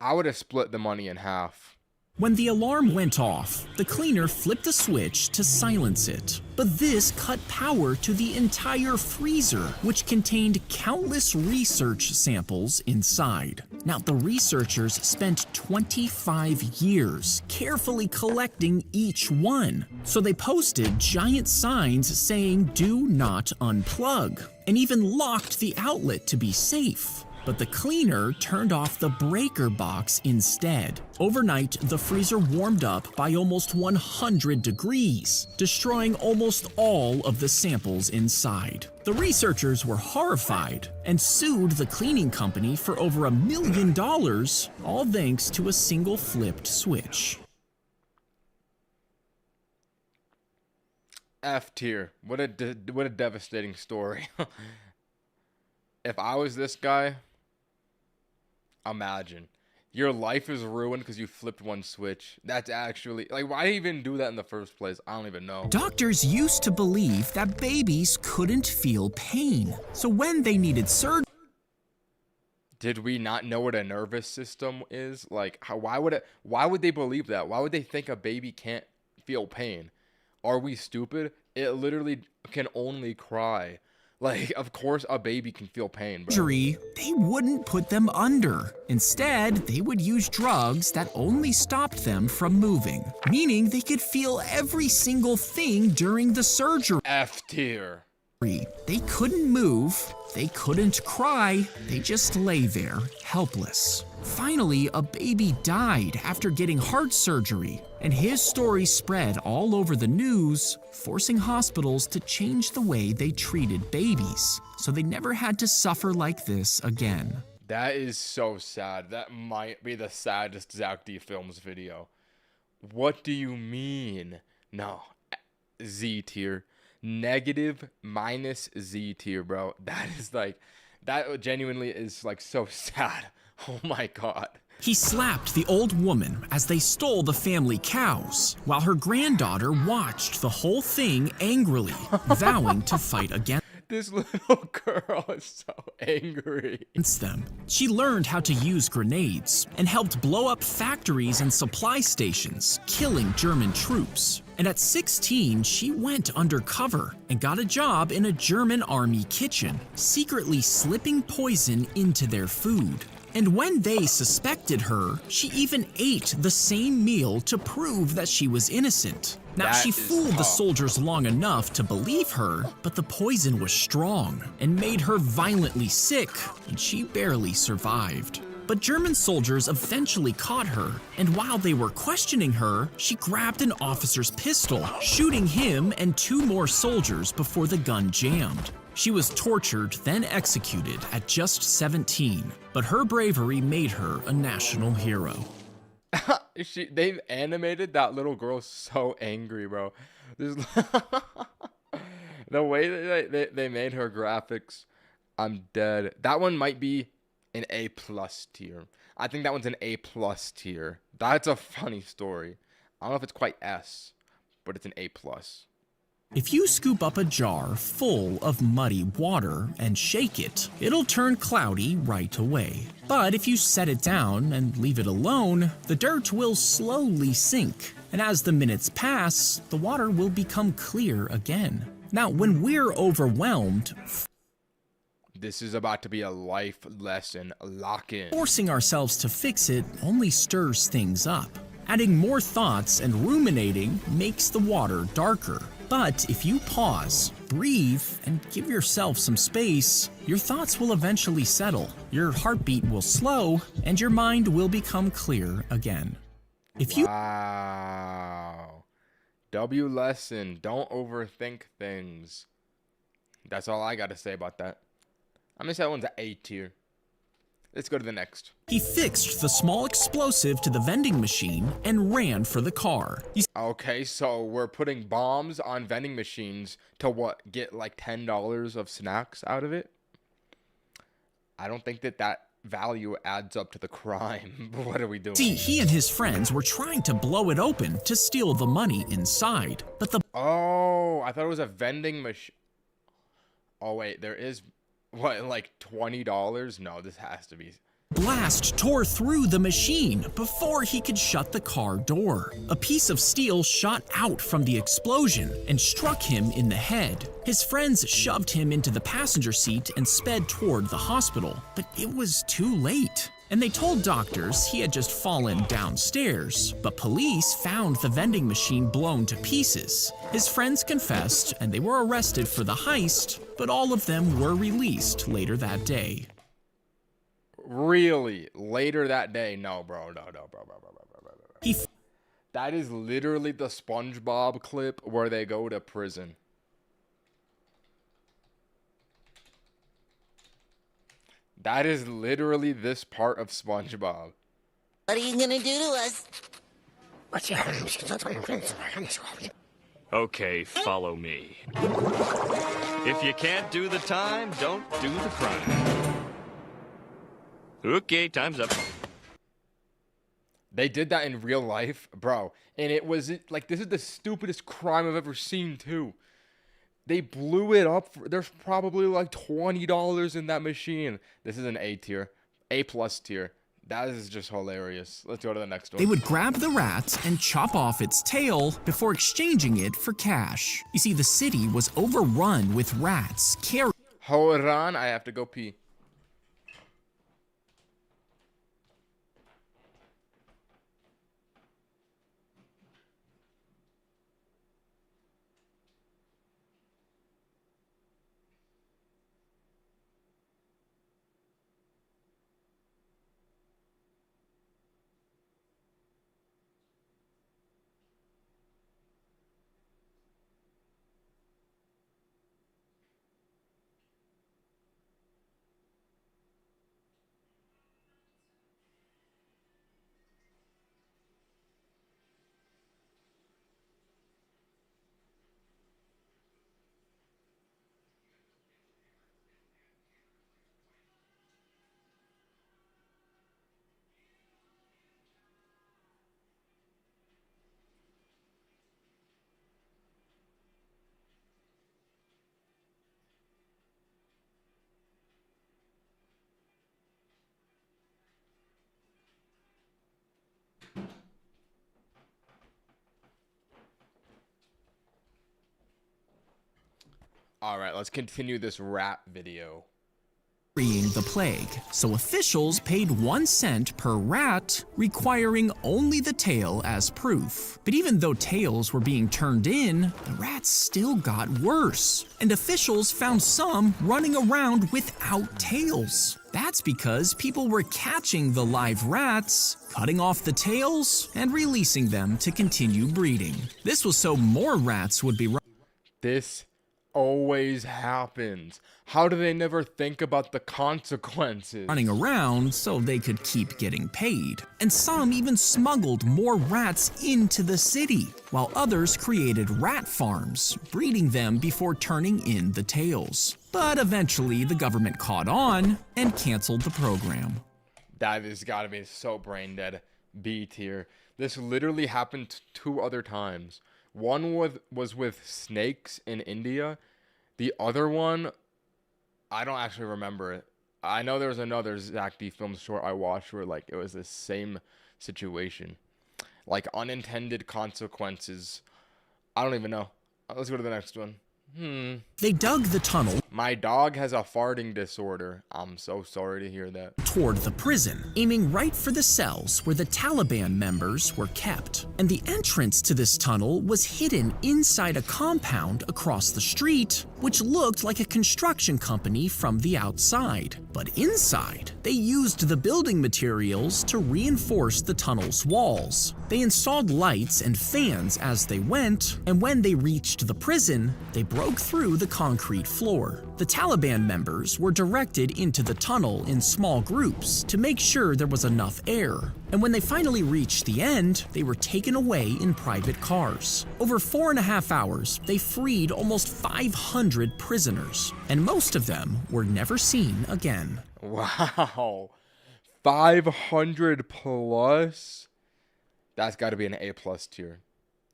I would have split the money in half. When the alarm went off, the cleaner flipped a switch to silence it. But this cut power to the entire freezer, which contained countless research samples inside. Now, the researchers spent 25 years carefully collecting each one. So they posted giant signs saying, "Do not unplug," and even locked the outlet to be safe. But the cleaner turned off the breaker box instead. Overnight, the freezer warmed up by almost 100 degrees, destroying almost all of the samples inside. The researchers were horrified and sued the cleaning company for over $1 million, all thanks to a single flipped switch. F tier. What a devastating story. If I was this guy, imagine your life is ruined because you flipped one switch. That's actually like, why even do that in the first place? I don't even know. Doctors used to believe that babies couldn't feel pain, so when they needed surgery, did we not know what a nervous system is? Like, why would they believe that? Why would they think a baby can't feel pain? Are we stupid? It literally can only cry. Like, of course a baby can feel pain, bro. They wouldn't put them under. Instead, they would use drugs that only stopped them from moving, meaning they could feel every single thing during the surgery. F tier. They couldn't move, they couldn't cry, they just lay there, helpless. Finally, a baby died after getting heart surgery, and his story spread all over the news, forcing hospitals to change the way they treated babies, so they never had to suffer like this again. That is so sad. That might be the saddest Zack D Films video. What do you mean? No. Z tier. Negative minus Z tier, bro. That is like, that genuinely is like so sad. Oh my god. He slapped the old woman as they stole the family cows, while her granddaughter watched the whole thing angrily, vowing to fight against This little girl is so angry. them. She learned how to use grenades and helped blow up factories and supply stations, killing German troops. And at 16, she went undercover and got a job in a German army kitchen, secretly slipping poison into their food. And when they suspected her, she even ate the same meal to prove that she was innocent. Now, That she is fooled the tough. soldiers long enough to believe her, but the poison was strong and made her violently sick, and she barely survived. But German soldiers eventually caught her, and while they were questioning her, she grabbed an officer's pistol, shooting him and 2 more soldiers before the gun jammed. She was tortured, then executed at just 17, but her bravery made her a national hero. They've animated that little girl so angry, bro. There's the way that they made her graphics, I'm dead. That one might be an A+ tier. I think that one's an A+ tier. That's a funny story. I don't know if it's quite S, but it's an A+. If you scoop up a jar full of muddy water and shake it, it'll turn cloudy right away. But if you set it down and leave it alone, the dirt will slowly sink. And as the minutes pass, the water will become clear again. Now, when we're overwhelmed, This is about to be a life lesson. Lock in. forcing ourselves to fix it only stirs things up. Adding more thoughts and ruminating makes the water darker. But if you pause, breathe, and give yourself some space, your thoughts will eventually settle, your heartbeat will slow, and your mind will become clear again. If you Wow. W lesson. Don't overthink things. That's all I got to say about that. I'm going to say that one's an A tier. Let's go to the next. He fixed the small explosive to the vending machine and ran for the car. Okay, so we're putting bombs on vending machines to what? Get like $10 of snacks out of it? I don't think that value adds up to the crime. What are we doing? See, he and his friends were trying to blow it open to steal the money inside, but the Oh, I thought it was a vending machine. Oh, wait, there is, what, like $20? No, this has to be. blast tore through the machine before he could shut the car door. A piece of steel shot out from the explosion and struck him in the head. His friends shoved him into the passenger seat and sped toward the hospital, but it was too late. And they told doctors he had just fallen downstairs, but police found the vending machine blown to pieces. His friends confessed and they were arrested for the heist, but all of them were released later that day. Really? Later that day? No, bro. No, bro. He That is literally the SpongeBob clip where they go to prison. That is literally this part of SpongeBob. What are you gonna do to us? Okay, follow me. If you can't do the time, don't do the crime. Okay, time's up. They did that in real life, bro. And it was like, this is the stupidest crime I've ever seen, too. They blew it up. There's probably like $20 in that machine. This is an A tier. A+ tier. That is just hilarious. Let's go to the next one. They would grab the rat and chop off its tail before exchanging it for cash. You see, the city was overrun with rats carrying Hold on, I have to go pee. All right, let's continue this rap video. the plague, so officials paid 1 cent per rat, requiring only the tail as proof. But even though tails were being turned in, the rats still got worse, and officials found some running around without tails. That's because people were catching the live rats, cutting off the tails, and releasing them to continue breeding. This was so more rats would be This always happens. How do they never think about the consequences? running around so they could keep getting paid. And some even smuggled more rats into the city, while others created rat farms, breeding them before turning in the tails. But eventually the government caught on and canceled the program. That has got to be so brain dead. B tier. This literally happened 2 other times. One was with snakes in India. The other one, I don't actually remember it. I know there was another Zack D film short I watched where like it was the same situation. Like unintended consequences. I don't even know. Let's go to the next one. They dug the tunnel My dog has a farting disorder. I'm so sorry to hear that. toward the prison, aiming right for the cells where the Taliban members were kept. And the entrance to this tunnel was hidden inside a compound across the street, which looked like a construction company from the outside. But inside, they used the building materials to reinforce the tunnel's walls. They installed lights and fans as they went, and when they reached the prison, they broke through the concrete floor. The Taliban members were directed into the tunnel in small groups to make sure there was enough air. And when they finally reached the end, they were taken away in private cars. Over 4.5 hours, they freed almost 500 prisoners, and most of them were never seen again. Wow. 500 plus? That's got to be an A plus tier.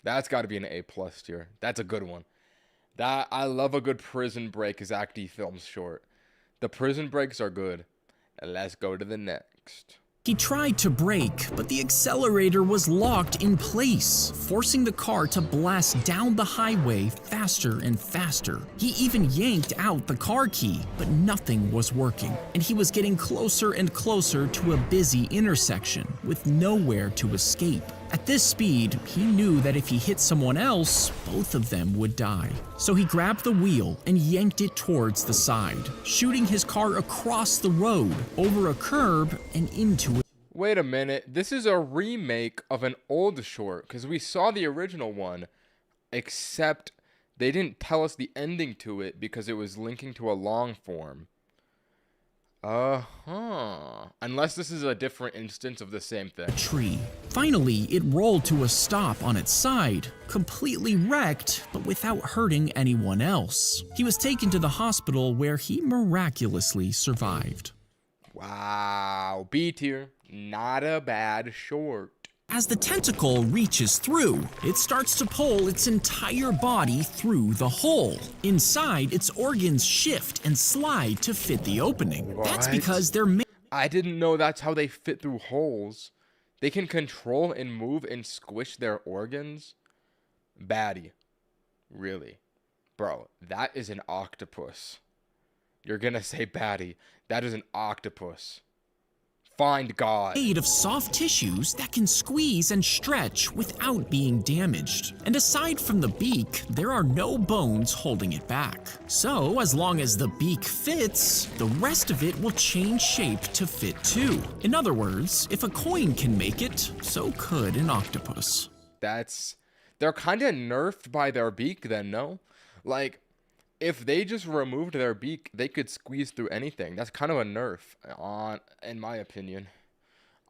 That's got to be an A plus tier. That's a good one. That I love a good prison break Zack D films short. The prison breaks are good. And let's go to the next. He tried to brake, but the accelerator was locked in place, forcing the car to blast down the highway faster and faster. He even yanked out the car key, but nothing was working, and he was getting closer and closer to a busy intersection with nowhere to escape. At this speed, he knew that if he hit someone else, both of them would die. So he grabbed the wheel and yanked it towards the side, shooting his car across the road, over a curb, and into it. Wait a minute. This is a remake of an old short because we saw the original one, except they didn't tell us the ending to it because it was linking to a long form. Unless this is a different instance of the same thing. Tree. Finally, it rolled to a stop on its side, completely wrecked, but without hurting anyone else. He was taken to the hospital where he miraculously survived. Wow. B tier. Not a bad short. As the tentacle reaches through, it starts to pull its entire body through the hole. Inside, its organs shift and slide to fit the opening. That's What? because they're made. I didn't know that's how they fit through holes. They can control and move and squish their organs. Baddie. Really. Bro, that is an octopus. You're gonna say baddie. That is an octopus. Find God. Made of soft tissues that can squeeze and stretch without being damaged. And aside from the beak, there are no bones holding it back. So, as long as the beak fits, the rest of it will change shape to fit too. In other words, if a coin can make it, so could an octopus. They're kind of nerfed by their beak then, no? Like, if they just removed their beak, they could squeeze through anything. That's kind of a nerf, in my opinion.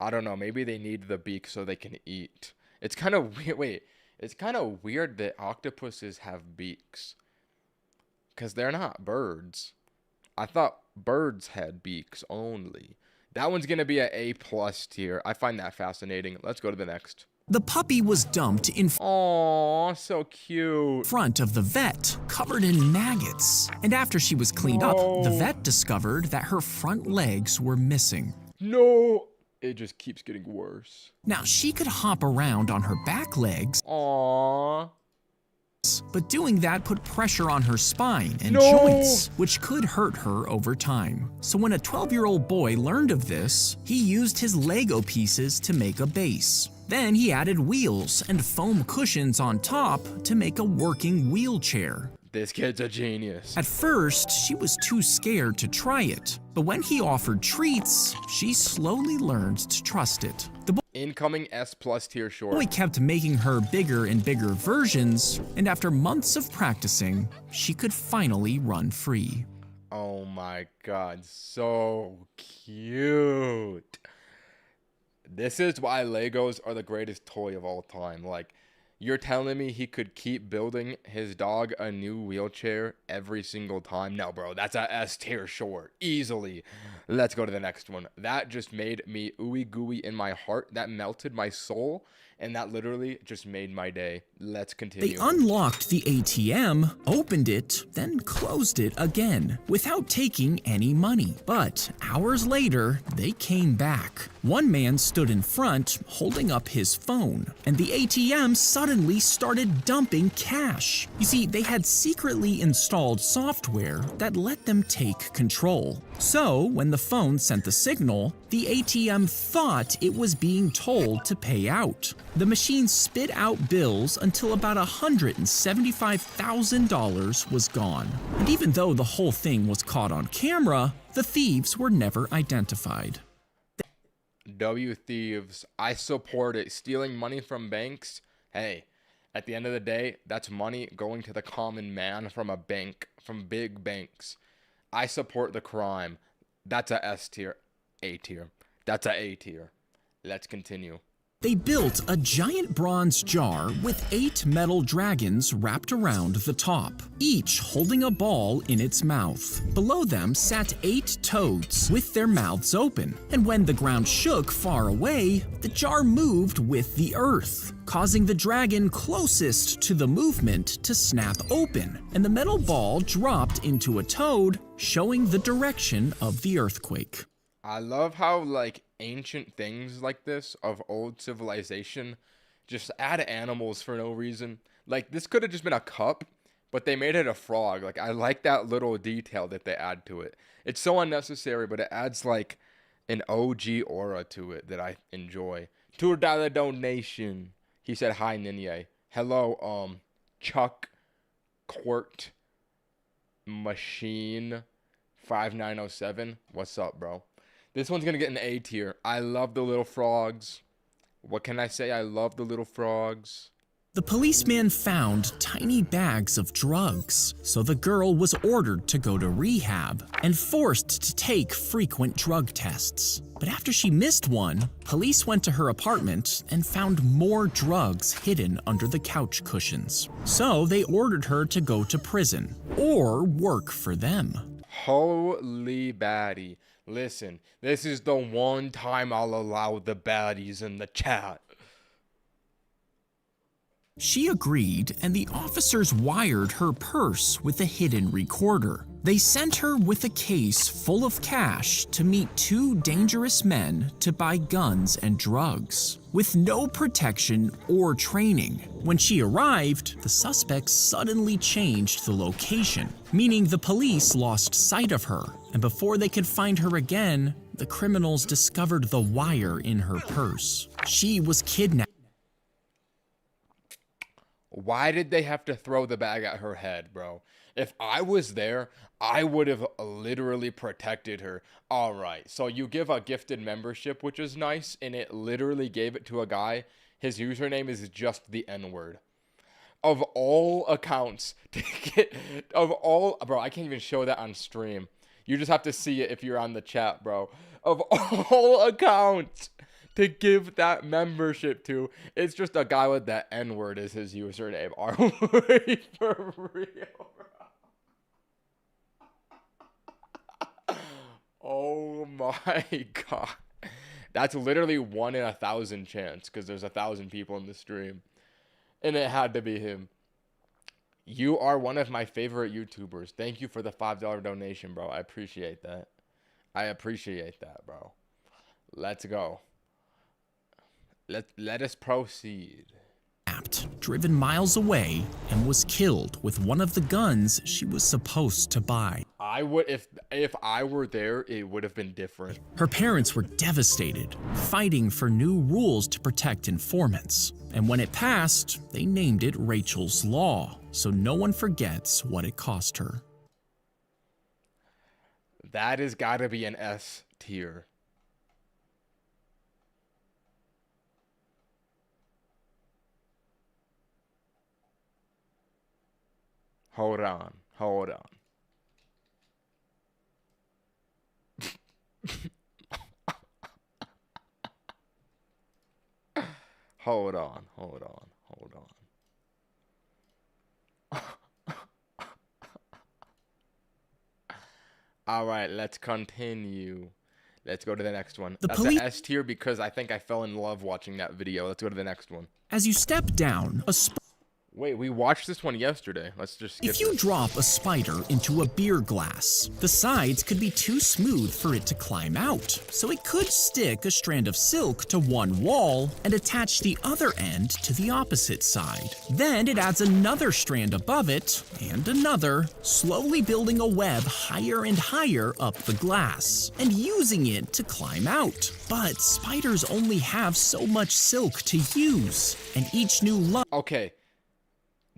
I don't know. Maybe they need the beak so they can eat. It's kind of weird. Wait, it's kind of weird that octopuses have beaks. Because they're not birds. I thought birds had beaks only. That one's going to be an A plus tier. I find that fascinating. Let's go to the next. The puppy was dumped in Aww, so cute. front of the vet, covered in maggots. And after she was cleaned up, the vet discovered that her front legs were missing. No. It just keeps getting worse. Now she could hop around on her back legs, Aww. but doing that put pressure on her spine and No. joints, which could hurt her over time. So when a 12-year-old boy learned of this, he used his Lego pieces to make a base. Then he added wheels and foam cushions on top to make a working wheelchair. This kid's a genius. At first, she was too scared to try it, but when he offered treats, she slowly learned to trust it. The Incoming S+ tier short. boy kept making her bigger and bigger versions, and after months of practicing, she could finally run free. Oh my god, so cute. This is why Legos are the greatest toy of all time. Like, you're telling me he could keep building his dog a new wheelchair every single time? No, bro, that's a S tier short. Easily. Let's go to the next one. That just made me ooey gooey in my heart. That melted my soul. And that literally just made my day. Let's continue. They unlocked the ATM, opened it, then closed it again, without taking any money. But hours later, they came back. One man stood in front, holding up his phone, and the ATM suddenly started dumping cash. You see, they had secretly installed software that let them take control. So, when the phone sent the signal, the ATM thought it was being told to pay out. The machine spit out bills until about $175,000 was gone. And even though the whole thing was caught on camera, the thieves were never identified. W thieves. I support it. Stealing money from banks. Hey, at the end of the day, that's money going to the common man from a bank, from big banks. I support the crime. That's a S tier. A tier. That's a A tier. Let's continue. They built a giant bronze jar with 8 metal dragons wrapped around the top, each holding a ball in its mouth. Below them sat 8 toads with their mouths open, and when the ground shook far away, the jar moved with the earth, causing the dragon closest to the movement to snap open, and the metal ball dropped into a toad, showing the direction of the earthquake. I love how, like, ancient things like this of old civilization just add animals for no reason. Like, this could have just been a cup, but they made it a frog. Like, I like that little detail that they add to it. It's so unnecessary, but it adds, like, an OG aura to it that I enjoy. $2 donation. He said, hi, Ninye. Hello, Chuck Quart Machine 5907. What's up, bro? This one's going to get an A tier. I love the little frogs. What can I say? I love the little frogs. The policeman found tiny bags of drugs, so the girl was ordered to go to rehab and forced to take frequent drug tests. But after she missed one, police went to her apartment and found more drugs hidden under the couch cushions. So they ordered her to go to prison or work for them. Holy baddie. Listen, this is the one time I'll allow the baddies in the chat. She agreed, and the officers wired her purse with a hidden recorder. They sent her with a case full of cash to meet 2 dangerous men to buy guns and drugs. With no protection or training, when she arrived, the suspects suddenly changed the location, meaning the police lost sight of her, and before they could find her again, the criminals discovered the wire in her purse. She was kidnapped. Why did they have to throw the bag at her head, bro? If I was there, I would have literally protected her. All right, so you give a gifted membership, which is nice, and it literally gave it to a guy. His username is just the N-word. Of all accounts to get, bro, I can't even show that on stream. You just have to see it if you're on the chat, bro. Of all accounts to give that membership to, it's just a guy with that N-word as his username. Are we for real, bro? Oh my god. That's literally 1 in 1,000 chance, because there's 1,000 people in the stream. And it had to be him. You are one of my favorite YouTubers. Thank you for the $5 donation, bro. I appreciate that. I appreciate that, bro. Let's go. Let us proceed. kidnapped, driven miles away, and was killed with one of the guns she was supposed to buy. I would, if I were there, it would have been different. Her parents were devastated, fighting for new rules to protect informants. And when it passed, they named it Rachel's Law, so no one forgets what it cost her. That has got to be an S tier. Hold on. Hold on. Hold on. Hold on. Hold on. All right, let's continue. Let's go to the next one. That's an S tier because I think I fell in love watching that video. Let's go to the next one. As you step down, Wait, we watched this one yesterday. Let's just skip if you this. drop a spider into a beer glass, the sides could be too smooth for it to climb out. So it could stick a strand of silk to one wall and attach the other end to the opposite side. Then it adds another strand above it and another, slowly building a web higher and higher up the glass and using it to climb out. But spiders only have so much silk to use, and each new Okay.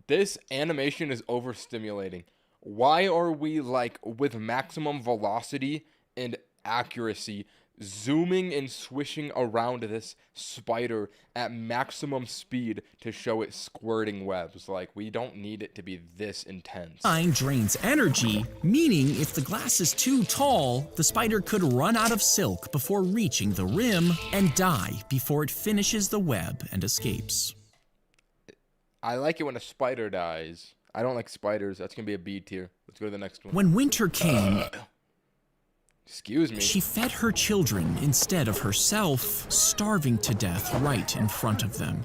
This animation is overstimulating. Why are we like with maximum velocity and accuracy zooming and swishing around this spider at maximum speed to show it squirting webs? Like, we don't need it to be this intense. Drains energy, meaning if the glass is too tall, the spider could run out of silk before reaching the rim and die before it finishes the web and escapes. I like it when a spider dies. I don't like spiders. That's going to be a B tier. Let's go to the next one. When winter came, Excuse me. she fed her children instead of herself, starving to death right in front of them.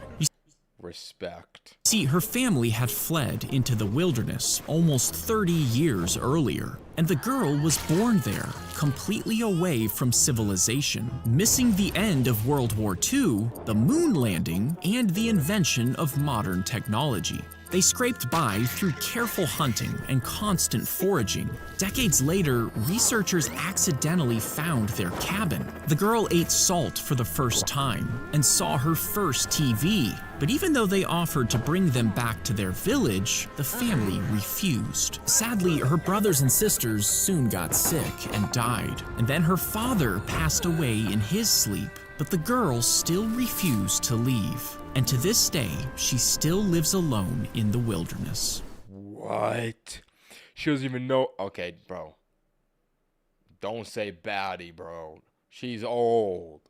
Respect. See, her family had fled into the wilderness almost 30 years earlier, and the girl was born there, completely away from civilization, missing the end of World War II, the moon landing, and the invention of modern technology. They scraped by through careful hunting and constant foraging. Decades later, researchers accidentally found their cabin. The girl ate salt for the first time and saw her first TV. But even though they offered to bring them back to their village, the family refused. Sadly, her brothers and sisters soon got sick and died. And then her father passed away in his sleep. But the girl still refused to leave. And to this day, she still lives alone in the wilderness. What? She doesn't even know. Okay, bro. Don't say baddie, bro. She's old.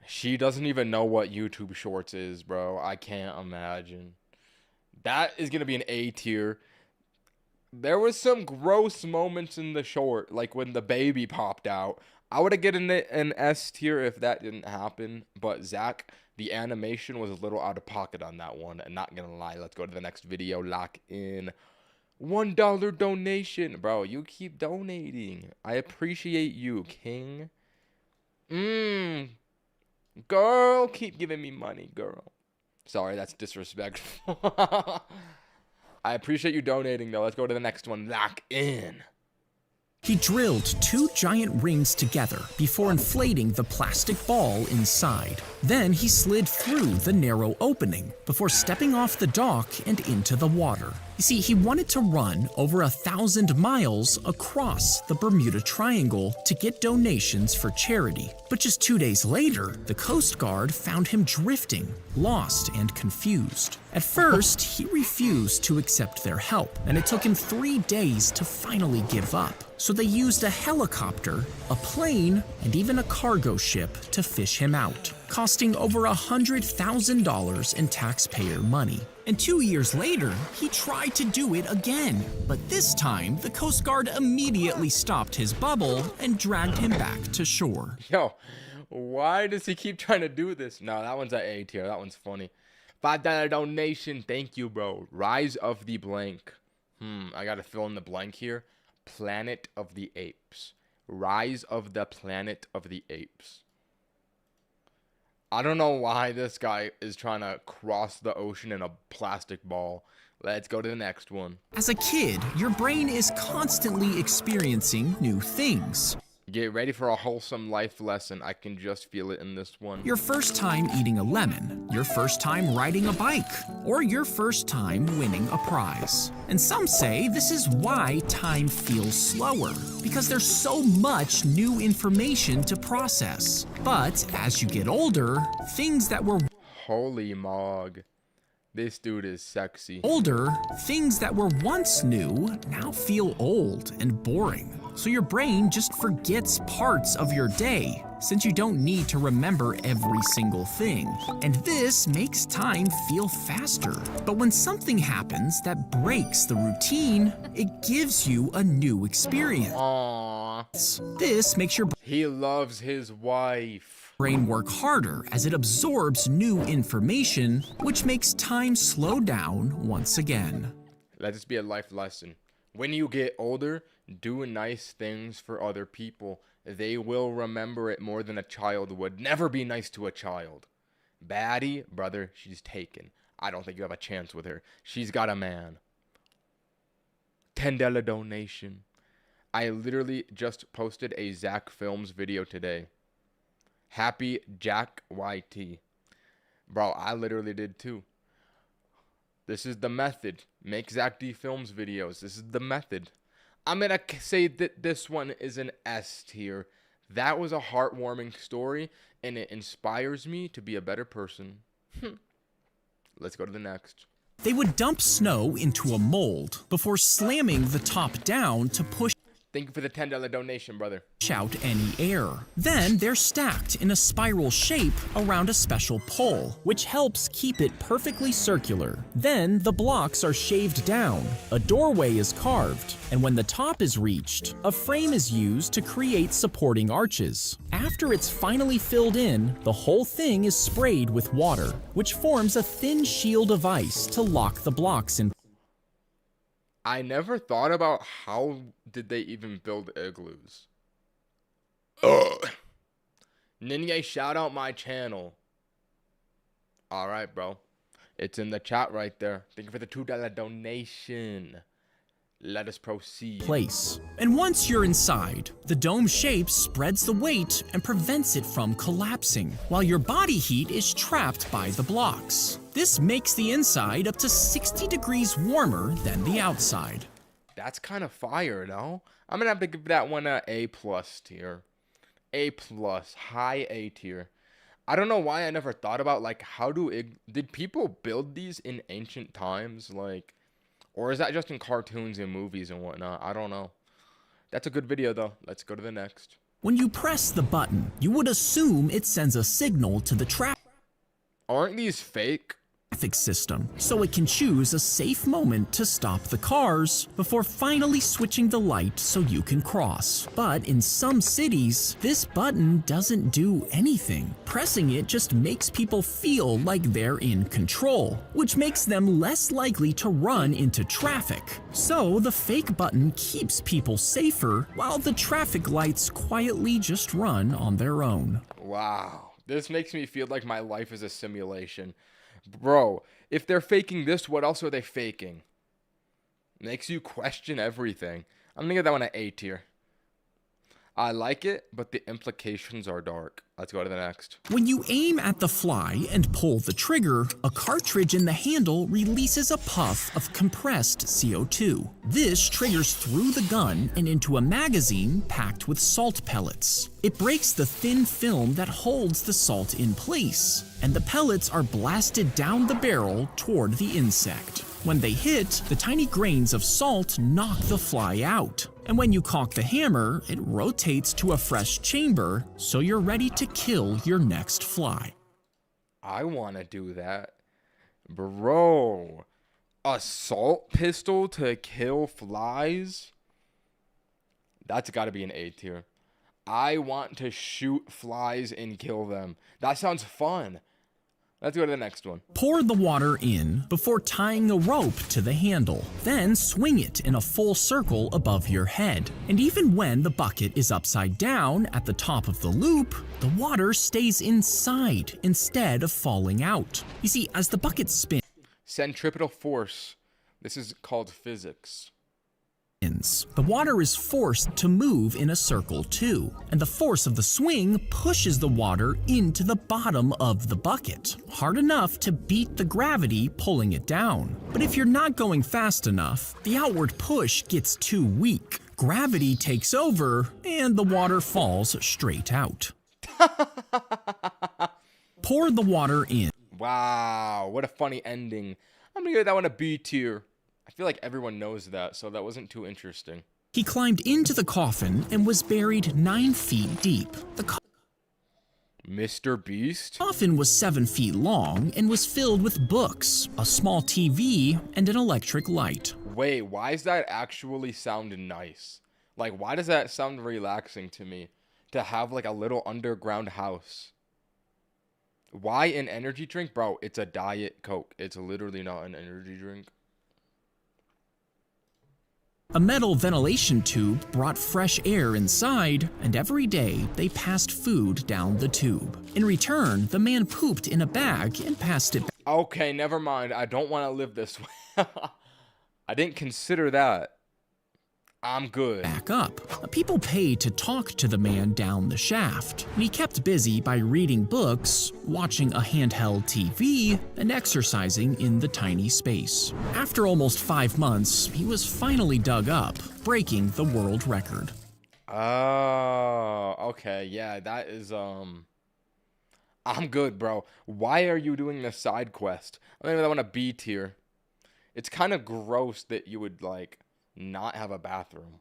She doesn't even know what YouTube Shorts is, bro. I can't imagine. That is going to be an A tier. There was some gross moments in the short, like when the baby popped out. I would have given it an S tier if that didn't happen. But Zack, the animation was a little out of pocket on that one. And not going to lie, let's go to the next video. Lock in. $1 donation. Bro, you keep donating. I appreciate you, King. Girl, keep giving me money, girl. Sorry, that's disrespectful. I appreciate you donating, though. Let's go to the next one. Lock in. He drilled 2 giant rings together before inflating the plastic ball inside. Then he slid through the narrow opening before stepping off the dock and into the water. You see, he wanted to run over 1,000 miles across the Bermuda Triangle to get donations for charity. But just 2 days later, the Coast Guard found him drifting, lost and confused. At first, he refused to accept their help, and it took him 3 days to finally give up. So they used a helicopter, a plane, and even a cargo ship to fish him out, costing over $100,000 in taxpayer money. And 2 years later, he tried to do it again. But this time, the Coast Guard immediately stopped his bubble and dragged him back to shore. Yo, why does he keep trying to do this? No, that one's at A tier. That one's funny. $5 donation. Thank you, bro. Rise of the blank. I gotta fill in the blank here. Planet of the Apes. Rise of the Planet of the Apes. I don't know why this guy is trying to cross the ocean in a plastic ball. Let's go to the next one. As a kid, your brain is constantly experiencing new things. Get ready for a wholesome life lesson. I can just feel it in this one. Your first time eating a lemon, your first time riding a bike, or your first time winning a prize. And some say this is why time feels slower, because there's so much new information to process. But as you get older, things that were Holy mog. This dude is sexy. things that were once new now feel old and boring. So your brain just forgets parts of your day, since you don't need to remember every single thing. And this makes time feel faster. But when something happens that breaks the routine, it gives you a new experience. Aww. This makes your He loves his wife. brain work harder as it absorbs new information, which makes time slow down once again. Let this be a life lesson. When you get older, do nice things for other people. They will remember it more than a child would. Never be nice to a child. Baddie, brother, she's taken. I don't think you have a chance with her. She's got a man. $10 donation. I literally just posted a Zack Films video today. Happy Jack YT. Bro, I literally did too. This is the method. Make Zack D Films videos. This is the method. I'm going to say that this one is an S tier. That was a heartwarming story, and it inspires me to be a better person. Let's go to the next. They would dump snow into a mold before slamming the top down to push Thank you for the $10 donation, brother. out any air. Then they're stacked in a spiral shape around a special pole, which helps keep it perfectly circular. Then the blocks are shaved down, a doorway is carved, and when the top is reached, a frame is used to create supporting arches. After it's finally filled in, the whole thing is sprayed with water, which forms a thin shield of ice to lock the blocks in. I never thought about how did they even build igloos. Ugh. Ninye, shout out my channel. All right, bro. It's in the chat right there. Thank you for the $2 donation. Let us proceed. Place. And once you're inside, the dome shape spreads the weight and prevents it from collapsing, while your body heat is trapped by the blocks. This makes the inside up to 60 degrees warmer than the outside. That's kind of fire, no? I'm gonna have to give that one a A+ tier. A+, high A tier. I don't know why I never thought about like how did people build these in ancient times, like, or is that just in cartoons and movies and whatnot? I don't know. That's a good video though. Let's go to the next. When you press the button, you would assume it sends a signal to the Aren't these fake? traffic system, so it can choose a safe moment to stop the cars before finally switching the light so you can cross. But in some cities, this button doesn't do anything. Pressing it just makes people feel like they're in control, which makes them less likely to run into traffic. So the fake button keeps people safer while the traffic lights quietly just run on their own. Wow. This makes me feel like my life is a simulation. Bro, if they're faking this, what else are they faking? Makes you question everything. I'm gonna give that one an A tier. I like it, but the implications are dark. Let's go to the next. When you aim at the fly and pull the trigger, a cartridge in the handle releases a puff of compressed CO2. This triggers through the gun and into a magazine packed with salt pellets. It breaks the thin film that holds the salt in place, and the pellets are blasted down the barrel toward the insect. When they hit, the tiny grains of salt knock the fly out. And when you cock the hammer, it rotates to a fresh chamber, so you're ready to kill your next fly. I want to do that. Bro, a salt pistol to kill flies? That's got to be an A tier. I want to shoot flies and kill them. That sounds fun. Let's go to the next one. Pour the water in before tying a rope to the handle. Then swing it in a full circle above your head. And even when the bucket is upside down at the top of the loop, the water stays inside instead of falling out. You see, as the bucket spins, Centripetal force. This is called physics. the water is forced to move in a circle too, and the force of the swing pushes the water into the bottom of the bucket, hard enough to beat the gravity pulling it down. But if you're not going fast enough, the outward push gets too weak. Gravity takes over, and the water falls straight out. Pour the water in. Wow, what a funny ending. I'm gonna give that one a B tier. I feel like everyone knows that, so that wasn't too interesting. He climbed into the coffin and was buried 9 feet deep. The Mr. Beast? coffin was 7 feet long and was filled with books, a small TV, and an electric light. Wait, why does that actually sound nice? Like, why does that sound relaxing to me? To have like a little underground house. Why an energy drink? Bro, it's a Diet Coke. It's literally not an energy drink. A metal ventilation tube brought fresh air inside, and every day they passed food down the tube. In return, the man pooped in a bag and passed it Okay, never mind. I don't want to live this way. I didn't consider that. I'm good. back up. People paid to talk to the man down the shaft, and he kept busy by reading books, watching a handheld TV, and exercising in the tiny space. After almost 5 months, he was finally dug up, breaking the world record. Oh, okay. Yeah, that is, I'm good, bro. Why are you doing this side quest? I mean, I want a B tier. It's kind of gross that you would, like, not have a bathroom.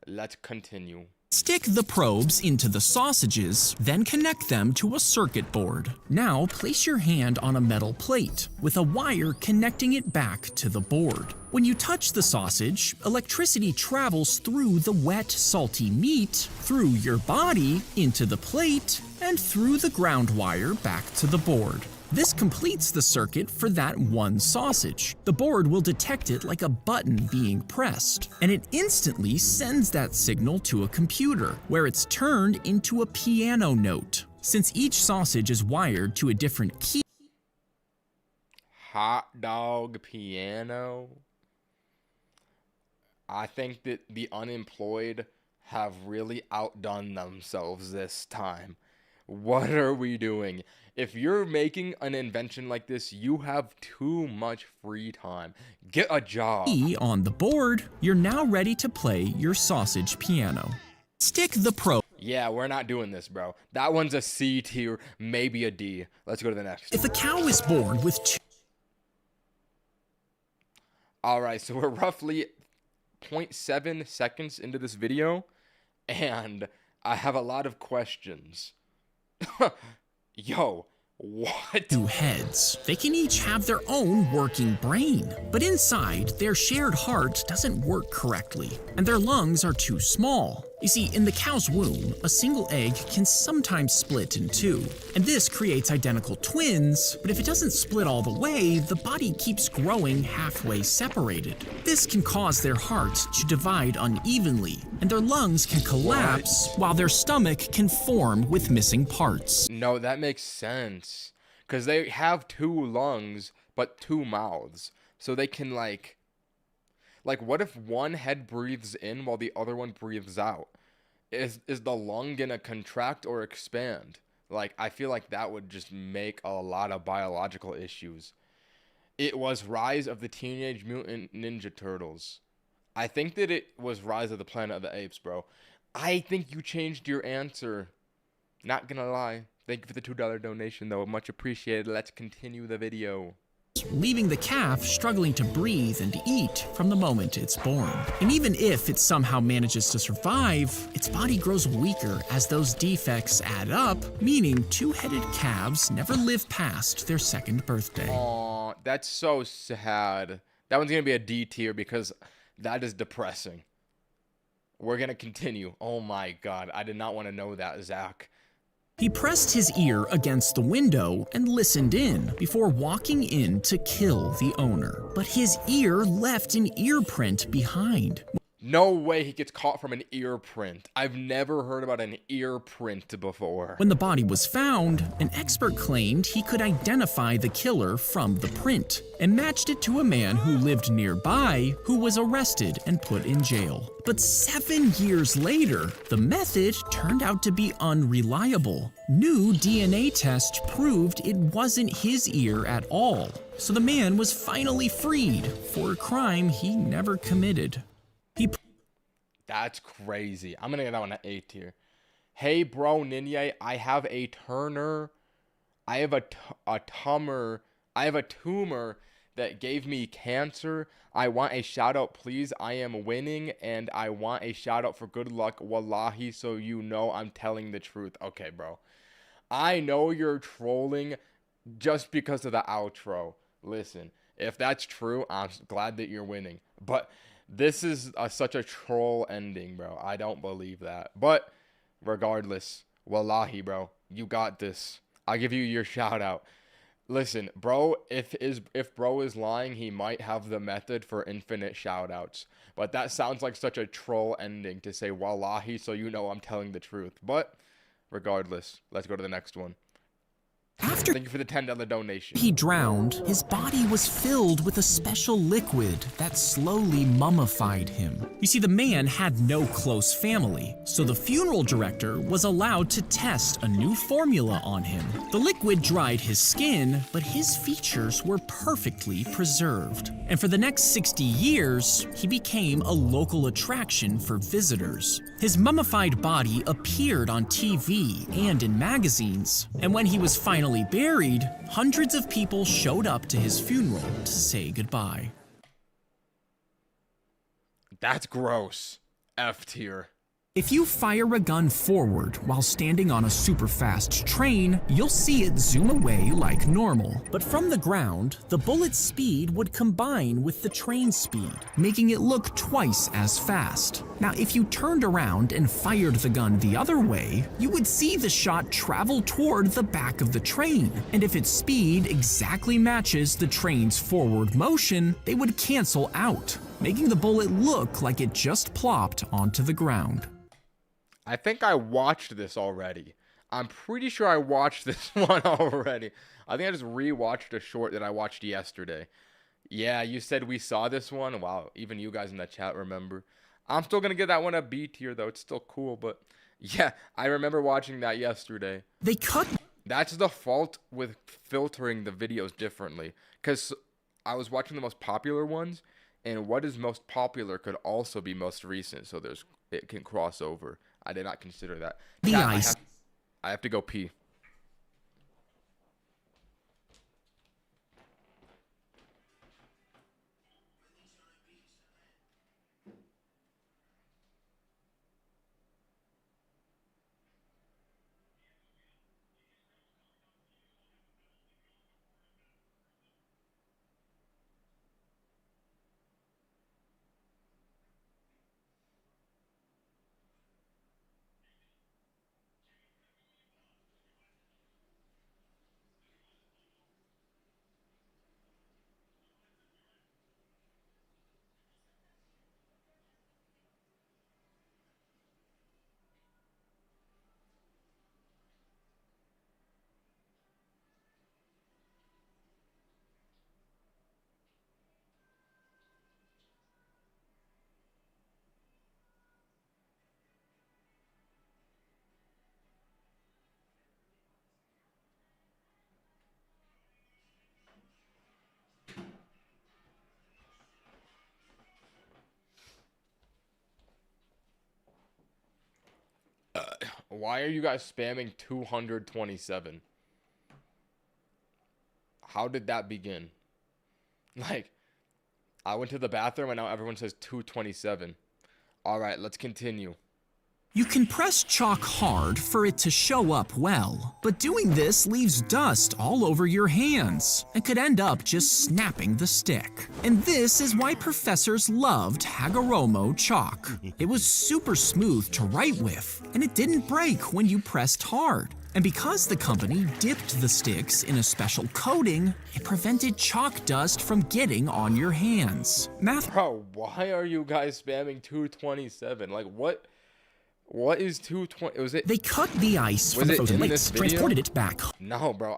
Let's continue. Stick the probes into the sausages, then connect them to a circuit board. Now place your hand on a metal plate with a wire connecting it back to the board. When you touch the sausage, electricity travels through the wet, salty meat, through your body, into the plate, and through the ground wire back to the board. This completes the circuit for that one sausage. The board will detect it like a button being pressed, and it instantly sends that signal to a computer, where it's turned into a piano note. Since each sausage is wired to a different key, Hot dog piano. I think that the unemployed have really outdone themselves this time. What are we doing? If you're making an invention like this, you have too much free time. Get a job. on the board, you're now ready to play your sausage piano. Stick the probe. Yeah, we're not doing this, bro. That one's a C tier, maybe a D. Let's go to the next. If a cow is born with two All right, so we're roughly 0.7 seconds into this video, and I have a lot of questions. Yo, what? heads, they can each have their own working brain, but inside, their shared heart doesn't work correctly, and their lungs are too small. You see, in the cow's womb, a single egg can sometimes split in two, and this creates identical twins, but if it doesn't split all the way, the body keeps growing halfway separated. This can cause their heart to divide unevenly, and their lungs can collapse, while their stomach can form with missing parts. No, that makes sense. Because they have 2 lungs, but 2 mouths. So they can, like, what if one head breathes in while the other one breathes out? Is the lung gonna contract or expand? Like, I feel like that would just make a lot of biological issues. It was Rise of the Teenage Mutant Ninja Turtles. I think that it was Rise of the Planet of the Apes, bro. I think you changed your answer. Not gonna lie. Thank you for the $2 donation, though. Much appreciated. Let's continue the video. Leaving the calf struggling to breathe and eat from the moment it's born. And even if it somehow manages to survive, its body grows weaker as those defects add up, meaning two-headed calves never live past their 2nd birthday. Aw, that's so sad. That one's gonna be a D tier because that is depressing. We're gonna continue. Oh my god, I did not want to know that, Zack. He pressed his ear against the window and listened in before walking in to kill the owner. But his ear left an ear print behind. No way he gets caught from an ear print. I've never heard about an ear print before. When the body was found, an expert claimed he could identify the killer from the print and matched it to a man who lived nearby who was arrested and put in jail. But 7 years later, the method turned out to be unreliable. New DNA tests proved it wasn't his ear at all. So the man was finally freed for a crime he never committed. That's crazy. I'm gonna get that one at A tier. Hey, bro, Ninye, I have a tumor that gave me cancer. I want a shout out, please. I am winning, and I want a shout out for good luck, wallahi, so you know I'm telling the truth. Okay, bro. I know you're trolling just because of the outro. Listen, if that's true, I'm glad that you're winning. But this is such a troll ending, bro. I don't believe that. But regardless, wallahi, bro, you got this. I'll give you your shout out. Listen, bro, if bro is lying, he might have the method for infinite shout outs. But that sounds like such a troll ending to say wallahi, so you know I'm telling the truth. But regardless, let's go to the next one. After Thank you for the $10 donation. he drowned, his body was filled with a special liquid that slowly mummified him. You see, the man had no close family, so the funeral director was allowed to test a new formula on him. The liquid dried his skin, but his features were perfectly preserved. And for the next 60 years, he became a local attraction for visitors. His mummified body appeared on TV and in magazines, and when he was finally buried, hundreds of people showed up to his funeral to say goodbye. That's gross. F tier. If you fire a gun forward while standing on a super fast train, you'll see it zoom away like normal. But from the ground, the bullet's speed would combine with the train speed, making it look twice as fast. Now, if you turned around and fired the gun the other way, you would see the shot travel toward the back of the train. And if its speed exactly matches the train's forward motion, they would cancel out, making the bullet look like it just plopped onto the ground. I think I watched this already. I'm pretty sure I watched this one already. I think I just rewatched a short that I watched yesterday. Yeah, you said we saw this one. Wow, even you guys in the chat remember. I'm still going to give that one a B tier, though. It's still cool, but yeah, I remember watching that yesterday. They cut... That's the fault with filtering the videos differently, because I was watching the most popular ones, and what is most popular could also be most recent, so it can cross over. I did not consider that. The Chat, ice. I have to go pee. Why are you guys spamming 227? How did that begin? Like, I went to the bathroom and now everyone says 227. All right, let's continue. You can press chalk hard for it to show up well, but doing this leaves dust all over your hands and could end up just snapping the stick. And this is why professors loved Hagoromo chalk. It was super smooth to write with, and it didn't break when you pressed hard. And because the company dipped the sticks in a special coating, it prevented chalk dust from getting on your hands. Bro, why are you guys spamming 227? Like, what is 220? Was it? They cut the ice from the it frozen in lakes, this video? transported it back. No, bro,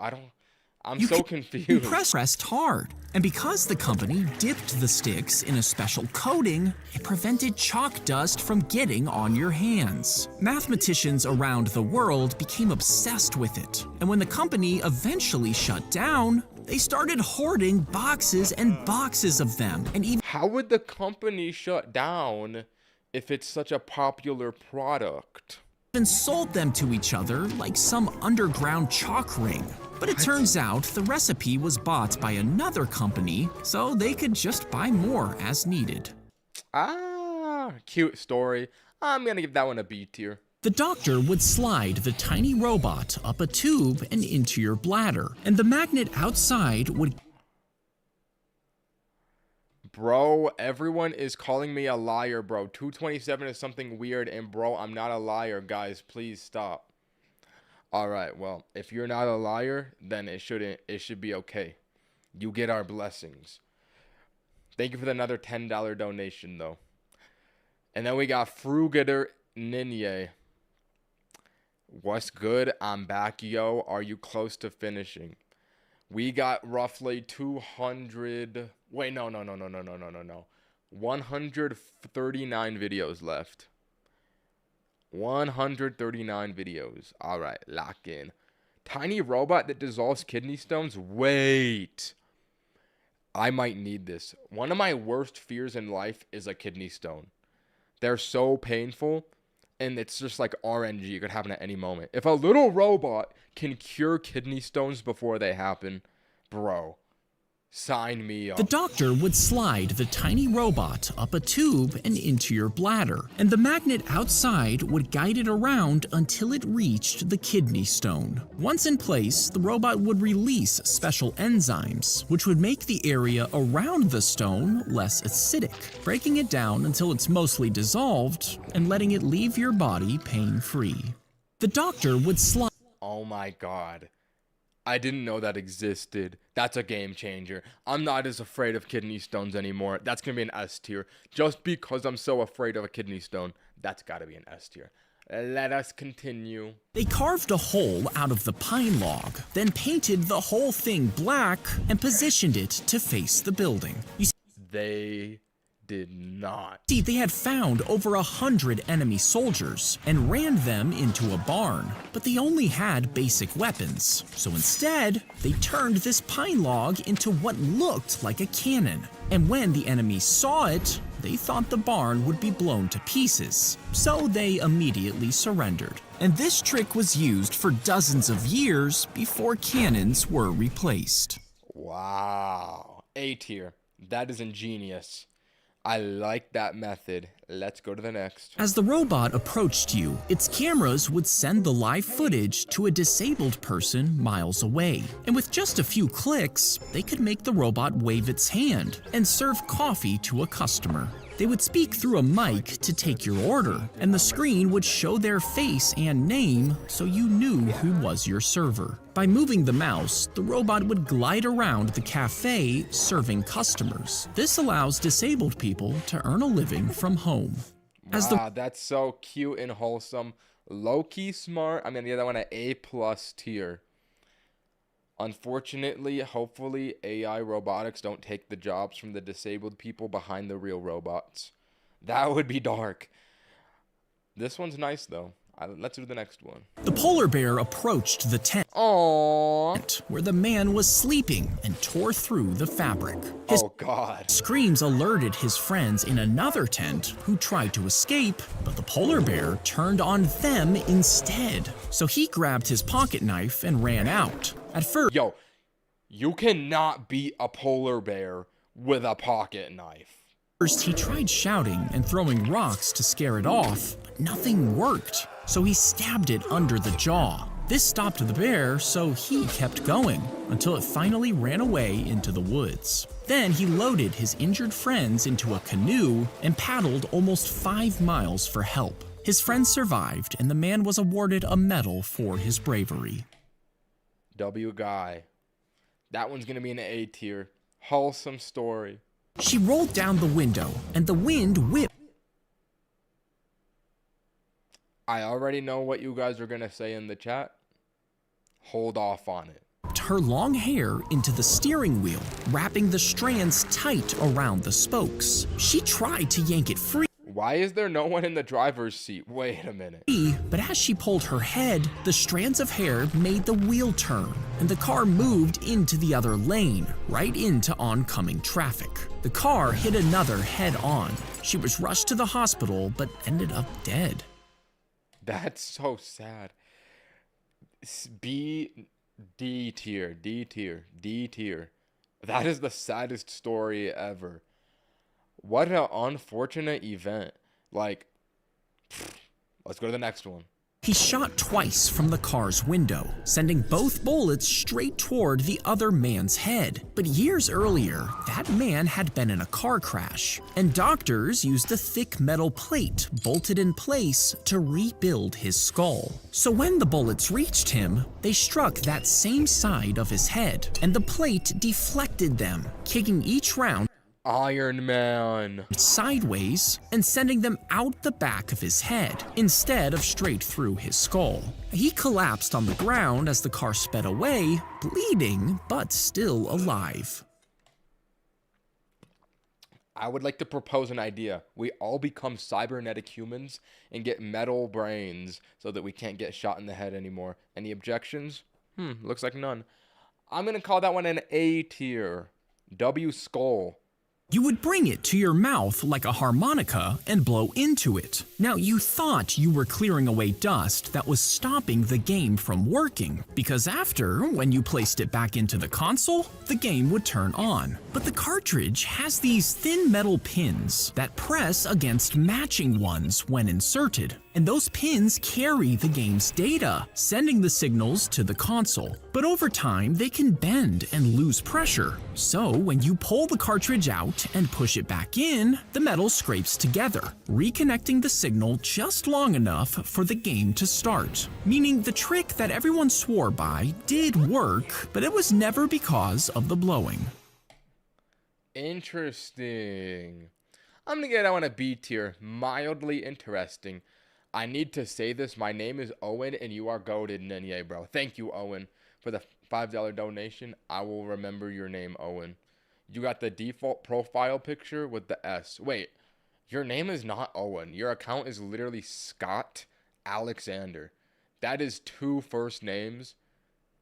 I'm You so c- confused. Pressed hard. And because the company dipped the sticks in a special coating, it prevented chalk dust from getting on your hands. Mathematicians around the world became obsessed with it. And when the company eventually shut down, they started hoarding boxes and boxes of them. And How would the company shut down if it's such a popular product? even sold them to each other like some underground chalk ring. But it turns out the recipe was bought by another company, so they could just buy more as needed. Ah, cute story. I'm gonna give that one a B tier. The doctor would slide the tiny robot up a tube and into your bladder, and the magnet outside would Bro, everyone is calling me a liar, bro. 227 is something weird, and bro, I'm not a liar, guys. Please stop. All right, well, if you're not a liar, then it should be okay. You get our blessings. Thank you for another $10 donation, though. And then we got Frugator Ninye. What's good? I'm back, yo. Are you close to finishing? We got roughly 200. Wait, no. 139 videos left. 139 videos. All right, lock in. Tiny robot that dissolves kidney stones? Wait. I might need this. One of my worst fears in life is a kidney stone. They're so painful, and it's just like RNG. It could happen at any moment. If a little robot can cure kidney stones before they happen, bro, sign me up. The doctor would slide the tiny robot up a tube and into your bladder, and the magnet outside would guide it around until it reached the kidney stone. Once in place, the robot would release special enzymes, which would make the area around the stone less acidic, breaking it down until it's mostly dissolved and letting it leave your body pain-free. The doctor would slide. Oh my god. I didn't know that existed. That's a game changer. I'm not as afraid of kidney stones anymore. That's going to be an S tier. Just because I'm so afraid of a kidney stone, that's got to be an S tier. Let us continue. They carved a hole out of the pine log, then painted the whole thing black and positioned it to face the building. You They did not. see, they had found over 100 enemy soldiers and ran them into a barn, but they only had basic weapons. So instead, they turned this pine log into what looked like a cannon. And when the enemies saw it, they thought the barn would be blown to pieces. So they immediately surrendered. And this trick was used for dozens of years before cannons were replaced. Wow. A tier. That is ingenious. I like that method. Let's go to the next. As the robot approached you, its cameras would send the live footage to a disabled person miles away. And with just a few clicks, they could make the robot wave its hand and serve coffee to a customer. They would speak through a mic to take your order, and the screen would show their face and name so you knew who was your server. By moving the mouse, the robot would glide around the cafe serving customers. This allows disabled people to earn a living from home. Wow, that's so cute and wholesome. Low-key smart. I'm going to give that one an A+ tier. Unfortunately, hopefully, AI robotics don't take the jobs from the disabled people behind the real robots. That would be dark. This one's nice, though. Let's do the next one. The polar bear approached the tent Aww. where the man was sleeping and tore through the fabric. His Oh, God. screams alerted his friends in another tent who tried to escape, but the polar bear turned on them instead. So he grabbed his pocket knife and ran out. At first, Yo, you cannot beat a polar bear with a pocket knife. he tried shouting and throwing rocks to scare it off, but nothing worked. So he stabbed it under the jaw. This stopped the bear, so he kept going until it finally ran away into the woods. Then he loaded his injured friends into a canoe and paddled almost 5 miles for help. His friends survived, and the man was awarded a medal for his bravery. W guy. That one's gonna be an A tier. Wholesome story. She rolled down the window, and the wind whipped I already know what you guys are gonna say in the chat. Hold off on it. her long hair into the steering wheel, wrapping the strands tight around the spokes. She tried to yank it free, Why is there no one in the driver's seat? Wait a minute. but as she pulled her head, the strands of hair made the wheel turn, and the car moved into the other lane, right into oncoming traffic. The car hit another head on. She was rushed to the hospital, but ended up dead. That's so sad. D tier, D tier, D tier. That is the saddest story ever. What an unfortunate event. Like, let's go to the next one. He shot twice from the car's window, sending both bullets straight toward the other man's head. But years earlier, that man had been in a car crash, and doctors used a thick metal plate bolted in place to rebuild his skull. So when the bullets reached him, they struck that same side of his head, and the plate deflected them, kicking each round Iron Man. sideways and sending them out the back of his head instead of straight through his skull. He collapsed on the ground as the car sped away, bleeding but still alive. I would like to propose an idea. We all become cybernetic humans and get metal brains so that we can't get shot in the head anymore. Any objections? Looks like none. I'm gonna call that one an A tier. W skull. You would bring it to your mouth like a harmonica and blow into it. Now, you thought you were clearing away dust that was stopping the game from working, because after, when you placed it back into the console, the game would turn on. But the cartridge has these thin metal pins that press against matching ones when inserted, and those pins carry the game's data, sending the signals to the console. But over time, they can bend and lose pressure. So when you pull the cartridge out and push it back in, the metal scrapes together, reconnecting the signal just long enough for the game to start. Meaning the trick that everyone swore by did work, but it was never because of the blowing. Interesting. I'm gonna get that one a B tier. Mildly interesting. I need to say this. My name is Owen, and you are goated, Ninye, bro. Thank you, Owen, for the $5 donation. I will remember your name, Owen. You got the default profile picture with the S. Wait, your name is not Owen. Your account is literally Scott Alexander. That is two first names.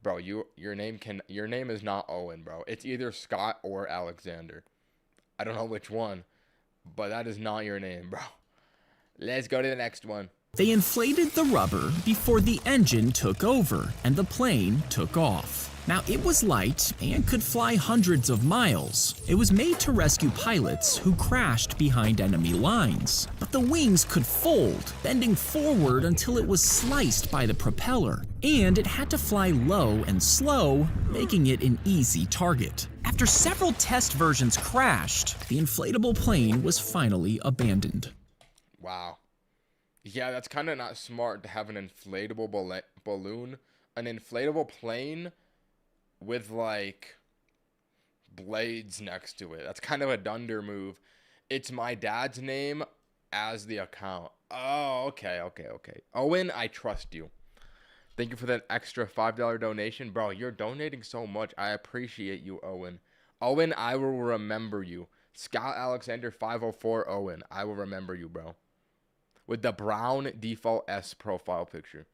Bro, your name is not Owen, bro. It's either Scott or Alexander. I don't know which one, but that is not your name, bro. Let's go to the next one. They inflated the rubber before the engine took over and the plane took off. Now, it was light and could fly hundreds of miles. It was made to rescue pilots who crashed behind enemy lines. But the wings could fold, bending forward until it was sliced by the propeller. And it had to fly low and slow, making it an easy target. After several test versions crashed, the inflatable plane was finally abandoned. Wow. Yeah, that's kind of not smart to have an inflatable balloon, an inflatable plane with like blades next to it. That's kind of a dunder move. It's my dad's name as the account. Oh, okay. Owen, I trust you. Thank you for that extra $5 donation. Bro, you're donating so much. I appreciate you, Owen. Owen, I will remember you. Scott Alexander 504 Owen. I will remember you, bro. With the brown default S profile picture.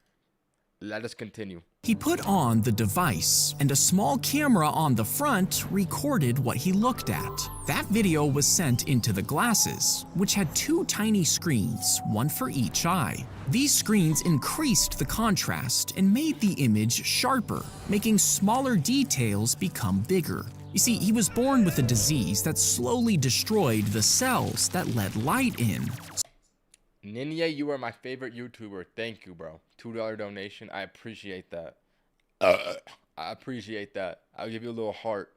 Let us continue. He put on the device, and a small camera on the front recorded what he looked at. That video was sent into the glasses, which had two tiny screens, one for each eye. These screens increased the contrast and made the image sharper, making smaller details become bigger. You see, he was born with a disease that slowly destroyed the cells that let light in. Ninye, you are my favorite YouTuber. Thank you, bro. $2 donation. I appreciate that. I appreciate that. I'll give you a little heart.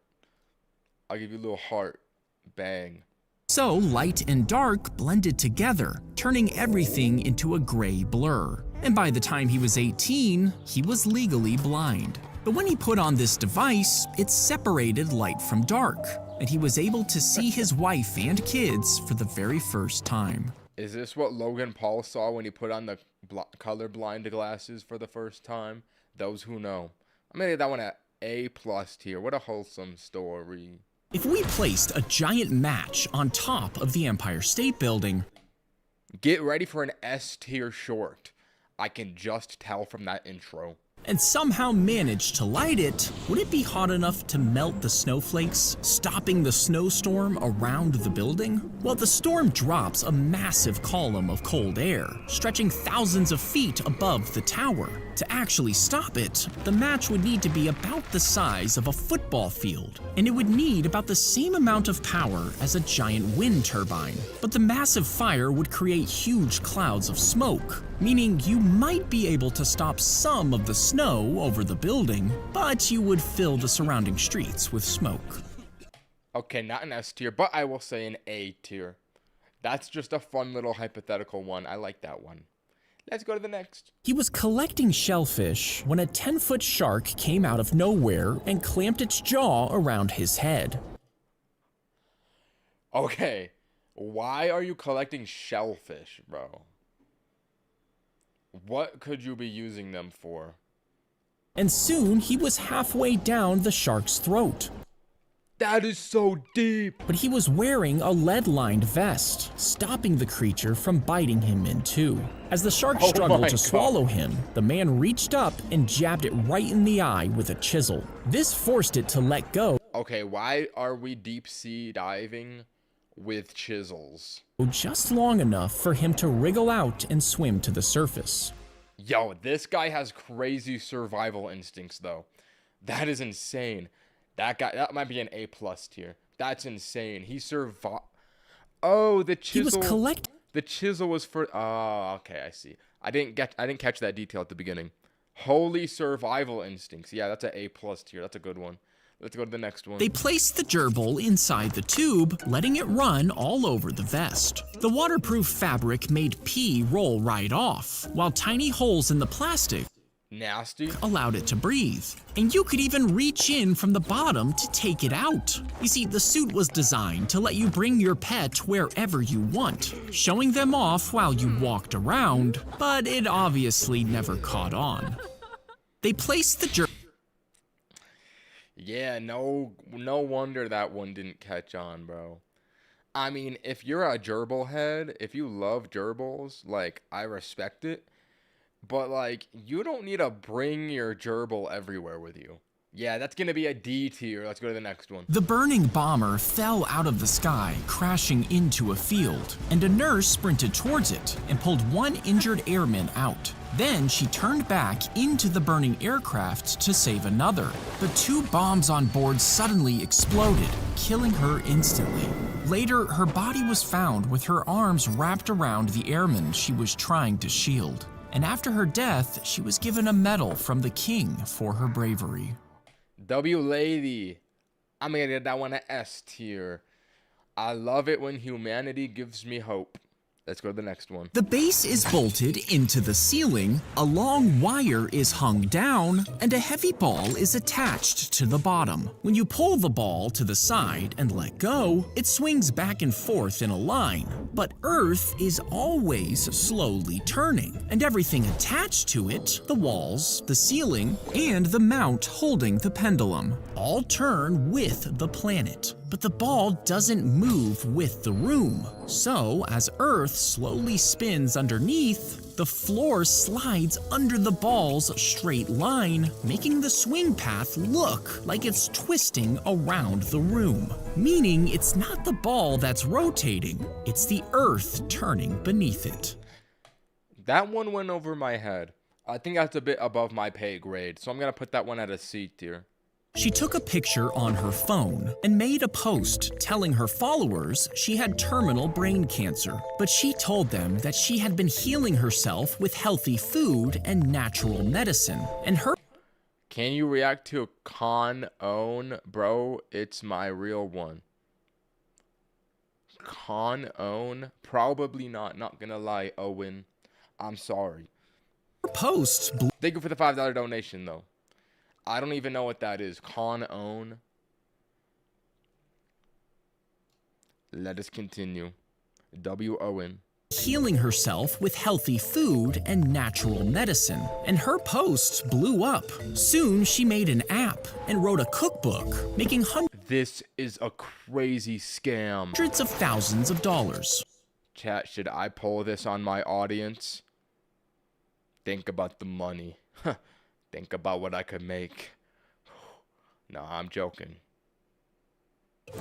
Bang. So light and dark blended together, turning everything into a gray blur. And by the time he was 18, he was legally blind. But when he put on this device, it separated light from dark, and he was able to see his wife and kids for the very first time. Is this what Logan Paul saw when he put on the colorblind glasses for the first time? Those who know. I'm gonna give that one an A+ tier. What a wholesome story. If we placed a giant match on top of the Empire State Building, Get ready for an S tier short. I can just tell from that intro. and somehow managed to light it, would it be hot enough to melt the snowflakes, stopping the snowstorm around the building? Well, the storm drops a massive column of cold air, stretching thousands of feet above the tower. To actually stop it, the match would need to be about the size of a football field, and it would need about the same amount of power as a giant wind turbine. But the massive fire would create huge clouds of smoke, meaning you might be able to stop some of the snow over the building, but you would fill the surrounding streets with smoke. Okay, not an S tier, but I will say an A tier. That's just a fun little hypothetical one. I like that one. Let's go to the next. He was collecting shellfish when a 10-foot shark came out of nowhere and clamped its jaw around his head. Okay, why are you collecting shellfish, bro? What could you be using them for? And soon he was halfway down the shark's throat. That is so deep. But he was wearing a lead-lined vest, stopping the creature from biting him in two. As the shark Oh struggled my to God. swallow him, the man reached up and jabbed it right in the eye with a chisel. This forced it to let go Okay, why are we deep sea diving with chisels? just long enough for him to wriggle out and swim to the surface. Yo, this guy has crazy survival instincts, though. That is insane. That might be an A+ tier. That's insane. He survived. Oh, the He was chisel. The chisel was for. Oh, okay, I see. I didn't catch that detail at the beginning. Holy survival instincts. Yeah, that's an A+ tier. That's a good one. Let's go to the next one. They placed the gerbil inside the tube, letting it run all over the vest. The waterproof fabric made pee roll right off, while tiny holes in the plastic Nasty. allowed it to breathe. And you could even reach in from the bottom to take it out. You see, the suit was designed to let you bring your pet wherever you want, showing them off while you walked around, but it obviously never caught on. They placed the gerbil. Yeah, no wonder that one didn't catch on, bro. I mean, if you're a gerbil head, if you love gerbils, like, I respect it. But, like, you don't need to bring your gerbil everywhere with you. Yeah, that's gonna be a D tier. Let's go to the next one. The burning bomber fell out of the sky, crashing into a field, and a nurse sprinted towards it and pulled one injured airman out. Then she turned back into the burning aircraft to save another. But two bombs on board suddenly exploded, killing her instantly. Later, her body was found with her arms wrapped around the airman she was trying to shield. And after her death, she was given a medal from the king for her bravery. W Lady. I'm gonna get that one an S tier. I love it when humanity gives me hope. Let's go to the next one. The base is bolted into the ceiling, a long wire is hung down, and a heavy ball is attached to the bottom. When you pull the ball to the side and let go, it swings back and forth in a line. But Earth is always slowly turning, and everything attached to it, the walls, the ceiling, and the mount holding the pendulum, all turn with the planet. But the ball doesn't move with the room. So, as Earth slowly spins underneath, the floor slides under the ball's straight line, making the swing path look like it's twisting around the room. Meaning it's not the ball that's rotating, it's the Earth turning beneath it. That one went over my head. I think that's a bit above my pay grade, so I'm gonna put that one at a C tier. She took a picture on her phone and made a post telling her followers she had terminal brain cancer, but she told them that she had been healing herself with healthy food and natural medicine, and her Can you react to Con Own? Bro, it's my real one. Con own? Probably not. Not gonna lie, Owen. I'm sorry. Her posts blew Thank you for the $5 donation, though. I don't even know what that is. Con own. Let us continue. W. Owen. healing herself with healthy food and natural medicine, and her posts blew up. Soon she made an app and wrote a cookbook, making This is a crazy scam. hundreds of thousands of dollars. Chat, should I poll this on my audience? Think about the money. Think about what I could make. No, I'm joking.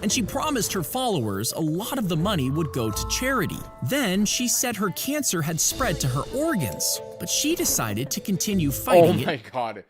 And she promised her followers a lot of the money would go to charity. Then she said her cancer had spread to her organs, but she decided to continue fighting Oh my god.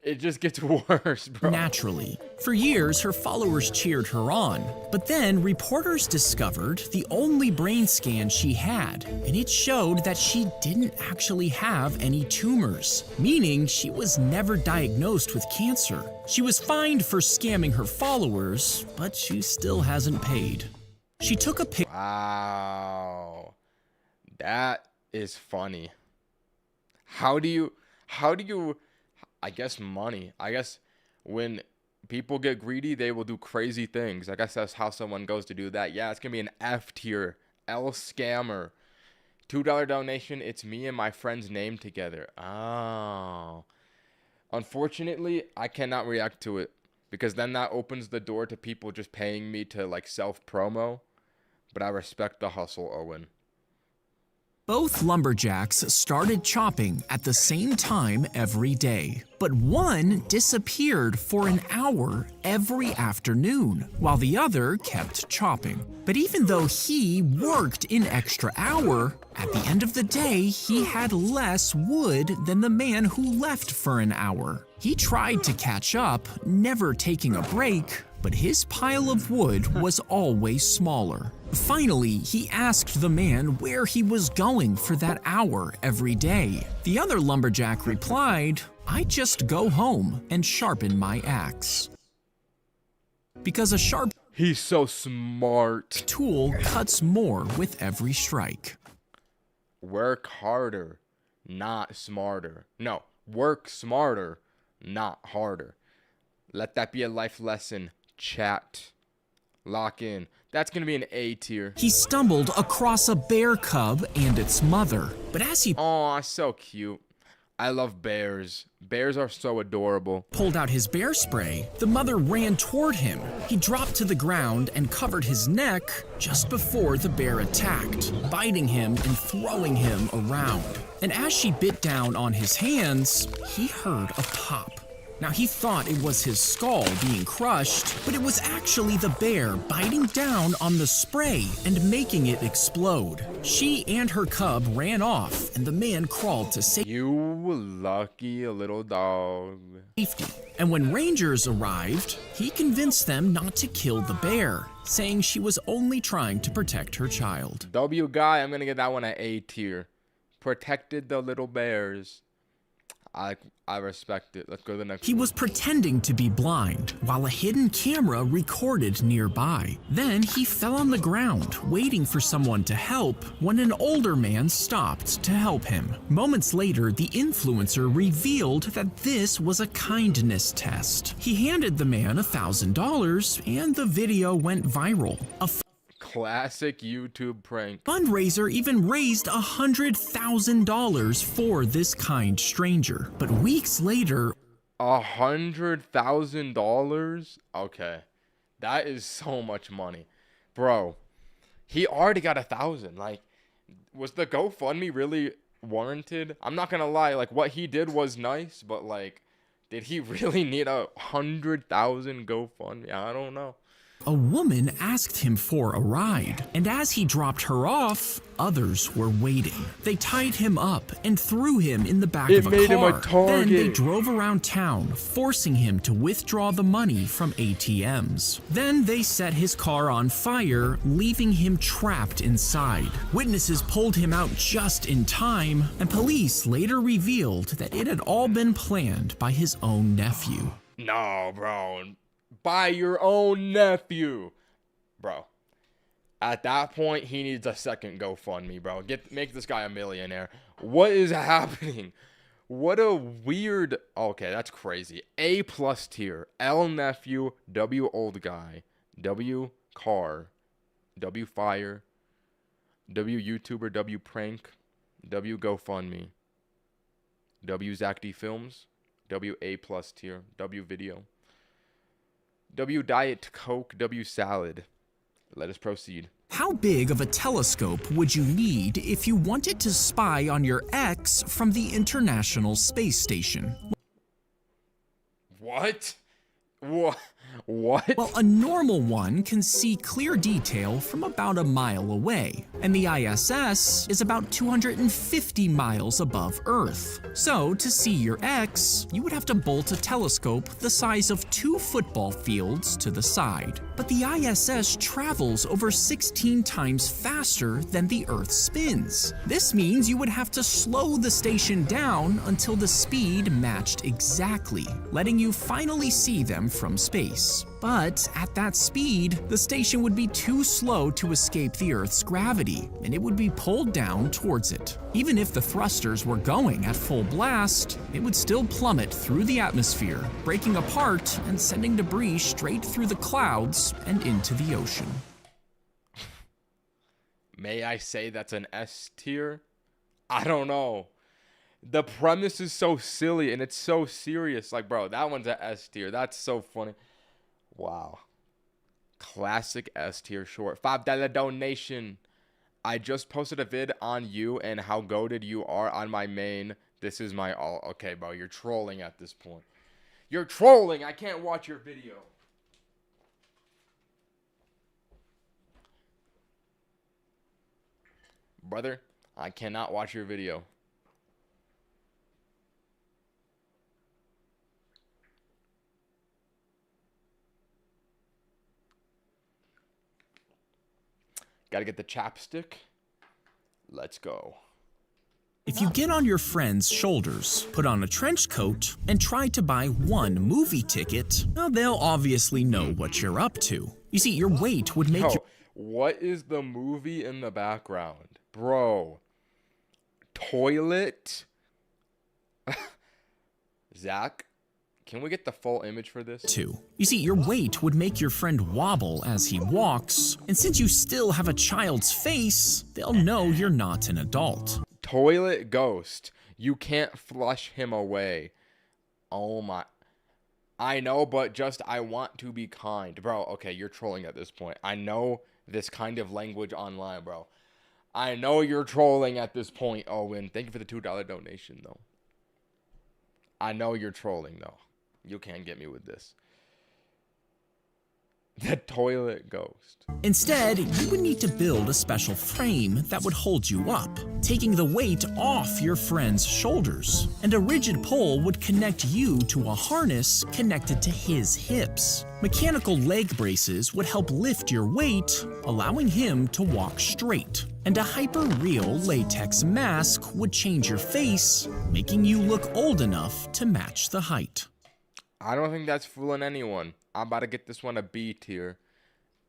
It just gets worse, bro. naturally. For years, her followers cheered her on, but then reporters discovered the only brain scan she had, and it showed that she didn't actually have any tumors, meaning she was never diagnosed with cancer. She was fined for scamming her followers, but she still hasn't paid. She took a picture. Wow. That is funny. How do you I guess money. I guess when people get greedy, they will do crazy things. I guess that's how someone goes to do that. Yeah, it's going to be an F tier. L scammer. $2 donation. It's me and my friend's name together. Oh. Unfortunately, I cannot react to it because then that opens the door to people just paying me to like self-promo. But I respect the hustle, Owen. Both lumberjacks started chopping at the same time every day, but one disappeared for an hour every afternoon, while the other kept chopping. But even though he worked an extra hour, at the end of the day, he had less wood than the man who left for an hour. He tried to catch up, never taking a break, but his pile of wood was always smaller. Finally, he asked the man where he was going for that hour every day. The other lumberjack replied, "I just go home and sharpen my axe." Because a sharp He's so smart. tool cuts more with every strike. Work harder, not smarter. No, work smarter, not harder. Let that be a life lesson. Chat. Lock in. That's going to be an A tier. He stumbled across a bear cub and its mother, but as he Aw, so cute. I love bears. Bears are so adorable. pulled out his bear spray, the mother ran toward him. He dropped to the ground and covered his neck just before the bear attacked, biting him and throwing him around. And as she bit down on his hands, he heard a pop. Now he thought it was his skull being crushed, but it was actually the bear biting down on the spray and making it explode. She and her cub ran off, and the man crawled to safety. You lucky little dog. And when rangers arrived, he convinced them not to kill the bear, saying she was only trying to protect her child. W guy, I'm going to give that one an A tier. Protected the little bears. I respect it. Let's go to the next He one. was pretending to be blind while a hidden camera recorded nearby. Then he fell on the ground, waiting for someone to help, when an older man stopped to help him. Moments later, the influencer revealed that this was a kindness test. He handed the man $1,000, and the video went viral. A Classic YouTube prank. fundraiser even raised $100,000 for this kind stranger. But weeks later, $100,000? Okay. That is so much money. Bro, he already got 1,000. Like, was the GoFundMe really warranted? I'm not gonna lie, like, what he did was nice, but, like, did he really need 100,000 GoFundMe? I don't know. a woman asked him for a ride, and as he dropped her off, others were waiting. They tied him up and threw him in the back It of a made him a car. Then they target. drove around town, forcing him to withdraw the money from ATMs. Then they set his car on fire, leaving him trapped inside. Witnesses pulled him out just in time, and police later revealed that it had all been planned by his own nephew. No, bro. By your own nephew. Bro. At that point, he needs a second GoFundMe, bro. Make this guy a millionaire. What is happening? What a weird... Okay, that's crazy. A+ tier. L nephew, W old guy, W car, W fire, W YouTuber, W prank, W GoFundMe, W Zack D Films, W A+ tier, W video, W Diet Coke, W salad. Let us proceed. How big of a telescope would you need if you wanted to spy on your ex from the International Space Station? What? What? Well, a normal one can see clear detail from about a mile away, and the ISS is about 250 miles above Earth. So, to see your ex, you would have to bolt a telescope the size of 2 football fields to the side. But the ISS travels over 16 times faster than the Earth spins. This means you would have to slow the station down until the speed matched exactly, letting you finally see them from space. But at that speed, the station would be too slow to escape the Earth's gravity, and it would be pulled down towards it. Even if the thrusters were going at full blast, it would still plummet through the atmosphere, breaking apart and sending debris straight through the clouds and into the ocean. May I say that's an S tier? I don't know. The premise is so silly and it's so serious. Like, bro, that one's an S tier. That's so funny. Wow. Classic S tier short. $5 donation. I just posted a vid on you and how goated you are on my main. This is my all. Okay, bro, you're trolling at this point. You're trolling. I can't watch your video. Brother, I cannot watch your video. Gotta get the chapstick. Let's go. If you get on your friend's shoulders, put on a trench coat, and try to buy one movie ticket, well, they'll obviously know what you're up to. You see, your weight would make you... What is the movie in the background? Bro. Toilet? Zack? Can we get the full image for this? Too. You see, your weight would make your friend wobble as he walks, and since you still have a child's face, they'll know you're not an adult. Toilet ghost. You can't flush him away. Oh my. I know, but just I want to be kind. Bro, okay, you're trolling at this point. I know this kind of language online, bro. I know you're trolling at this point, Owen. Thank you for the $2 donation, though. I know you're trolling, though. You can't get me with this. The toilet ghost. Instead, you would need to build a special frame that would hold you up, taking the weight off your friend's shoulders, and a rigid pole would connect you to a harness connected to his hips. Mechanical leg braces would help lift your weight, allowing him to walk straight. And a hyper-real latex mask would change your face, making you look old enough to match the height. I don't think that's fooling anyone. I'm about to get this one a B tier.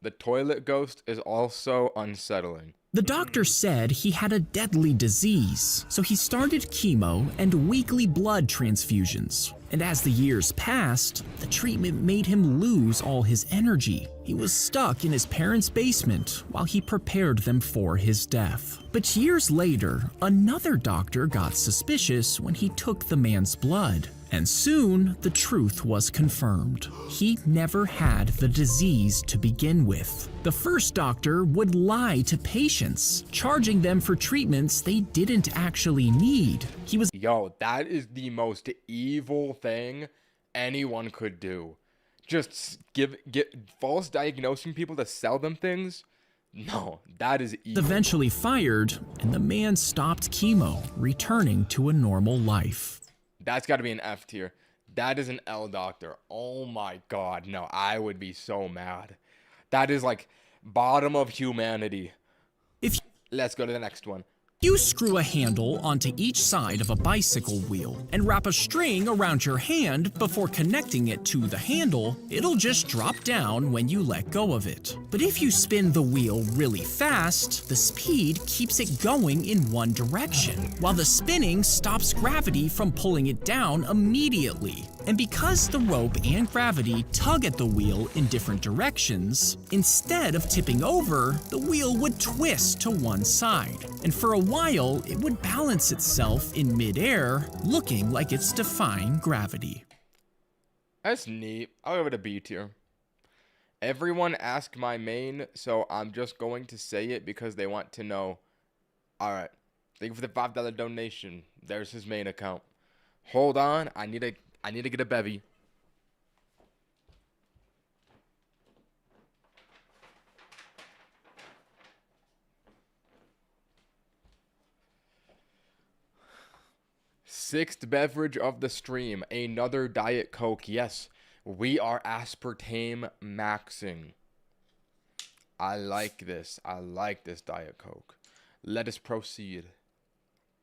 The toilet ghost is also unsettling. The doctor said he had a deadly disease, so he started chemo and weekly blood transfusions. And as the years passed, the treatment made him lose all his energy. He was stuck in his parents' basement while he prepared them for his death. But years later, another doctor got suspicious when he took the man's blood. And soon, the truth was confirmed. He never had the disease to begin with. The first doctor would lie to patients, charging them for treatments they didn't actually need. He was... Yo, that is the most evil thing anyone could do. Just get false diagnosing people to sell them things? No, that is evil. Eventually fired, and the man stopped chemo, returning to a normal life. That's got to be an F tier. That is an L doctor. Oh my god, no, I would be so mad. That is like bottom of humanity. If Let's go to the next one. You screw a handle onto each side of a bicycle wheel and wrap a string around your hand before connecting it to the handle. It'll just drop down when you let go of it. But if you spin the wheel really fast, the speed keeps it going in one direction, while the spinning stops gravity from pulling it down immediately. And because the rope and gravity tug at the wheel in different directions, instead of tipping over, the wheel would twist to one side. And for a while, it would balance itself in midair, looking like it's defying gravity. That's neat. I'll give it a B tier. Everyone asked my main, so I'm just going to say it because they want to know. Alright. Thank you for the $5 donation. There's his main account. Hold on. I need to get a bevy. Sixth beverage of the stream, another Diet Coke. Yes, we are aspartame maxing. I like this. I like this Diet Coke. Let us proceed.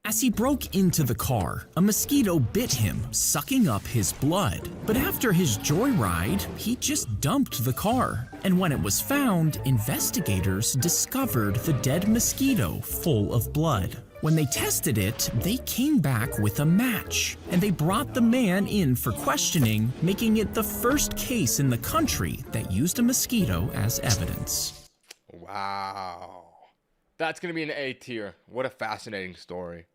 As he broke into the car, a mosquito bit him, sucking up his blood. But after his joyride, he just dumped the car. And when it was found, investigators discovered the dead mosquito full of blood. When they tested it, they came back with a match, and they brought the man in for questioning, making it the first case in the country that used a mosquito as evidence. Wow. That's going to be an A tier. What a fascinating story.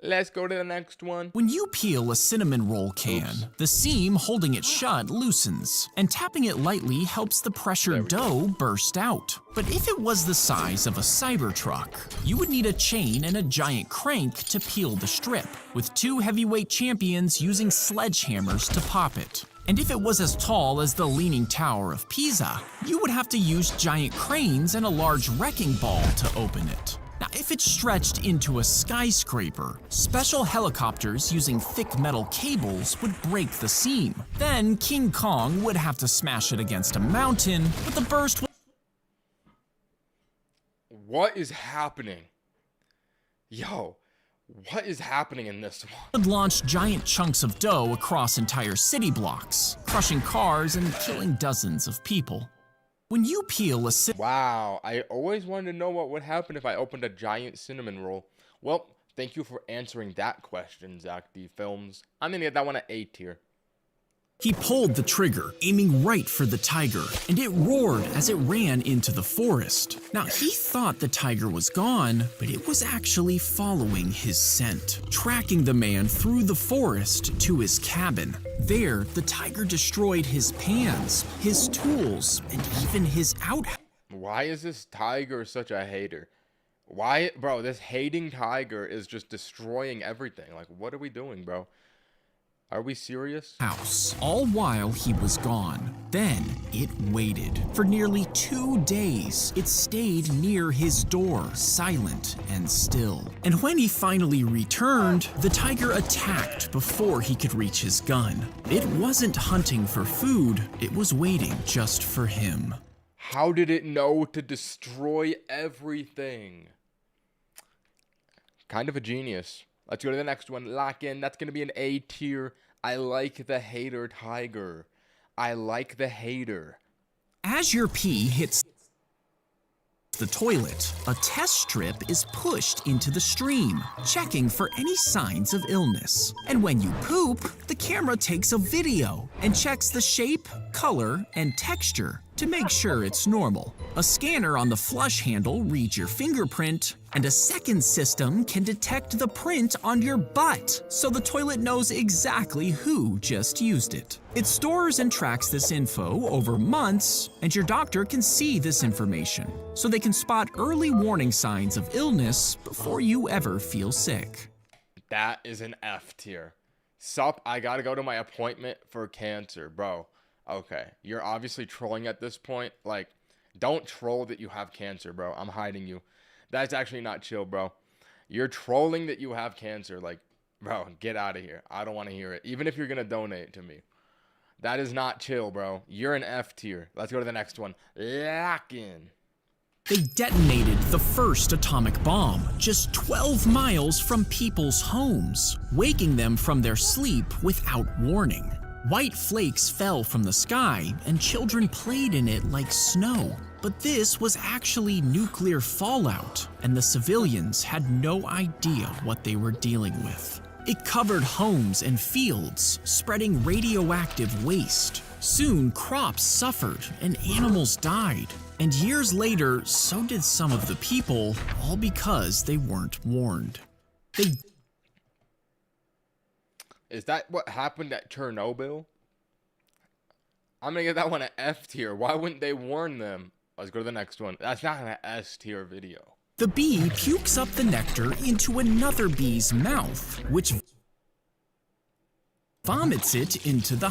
Let's go to the next one. When you peel a cinnamon roll can, the seam holding it shut loosens, and tapping it lightly helps the pressured dough burst out. But if it was the size of a Cybertruck, you would need a chain and a giant crank to peel the strip, with two heavyweight champions using sledgehammers to pop it. And if it was as tall as the Leaning Tower of Pisa, you would have to use giant cranes and a large wrecking ball to open it. Now, if it stretched into a skyscraper, special helicopters using thick metal cables would break the seam. Then King Kong would have to smash it against a mountain, but the burst What is happening? Yo, what is happening in this one? would launch giant chunks of dough across entire city blocks, crushing cars and killing dozens of people. When you peel a Wow, I always wanted to know what would happen if I opened a giant cinnamon roll. Well, thank you for answering that question, Zack D Films. I'm gonna get that one at A tier. He pulled the trigger, aiming right for the tiger, and it roared as it ran into the forest. Now, he thought the tiger was gone, but it was actually following his scent, tracking the man through the forest to his cabin. There, the tiger destroyed his pans, his tools, and even his outhouse. Why is this tiger such a hater? Why, bro, this hating tiger is just destroying everything. Like, what are we doing, bro? Are we serious? All while he was gone. Then it waited. For nearly 2 days, it stayed near his door, silent and still. And when he finally returned, the tiger attacked before he could reach his gun. It wasn't hunting for food, it was waiting just for him. How did it know to destroy everything? Kind of a genius. Let's go to the next one. Lock in. That's going to be an A tier. I like the hater tiger. I like the hater. As your pee hits the toilet, a test strip is pushed into the stream, checking for any signs of illness. And when you poop, the camera takes a video and checks the shape, color, and texture to make sure it's normal. A scanner on the flush handle reads your fingerprint, and a second system can detect the print on your butt, so the toilet knows exactly who just used it. It stores and tracks this info over months, and your doctor can see this information, so they can spot early warning signs of illness before you ever feel sick. That is an F tier. Sup, I gotta go to my appointment for cancer, bro. Okay, you're obviously trolling at this point. Like, don't troll that you have cancer, bro. I'm hiding you. That's actually not chill, bro. You're trolling that you have cancer. Like, bro, get out of here. I don't want to hear it. Even if you're going to donate to me. That is not chill, bro. You're an F tier. Let's go to the next one. Lock in. They detonated the first atomic bomb just 12 miles from people's homes, waking them from their sleep without warning. White flakes fell from the sky, and children played in it like snow. But this was actually nuclear fallout, and the civilians had no idea what they were dealing with. It covered homes and fields, spreading radioactive waste. Soon, crops suffered and animals died. And years later, so did some of the people, all because they weren't warned. Is that what happened at Chernobyl? I'm gonna give that one an F tier. Why wouldn't they warn them? Let's go to the next one. That's not an S tier video. The bee pukes up the nectar into another bee's mouth, which vomits it into the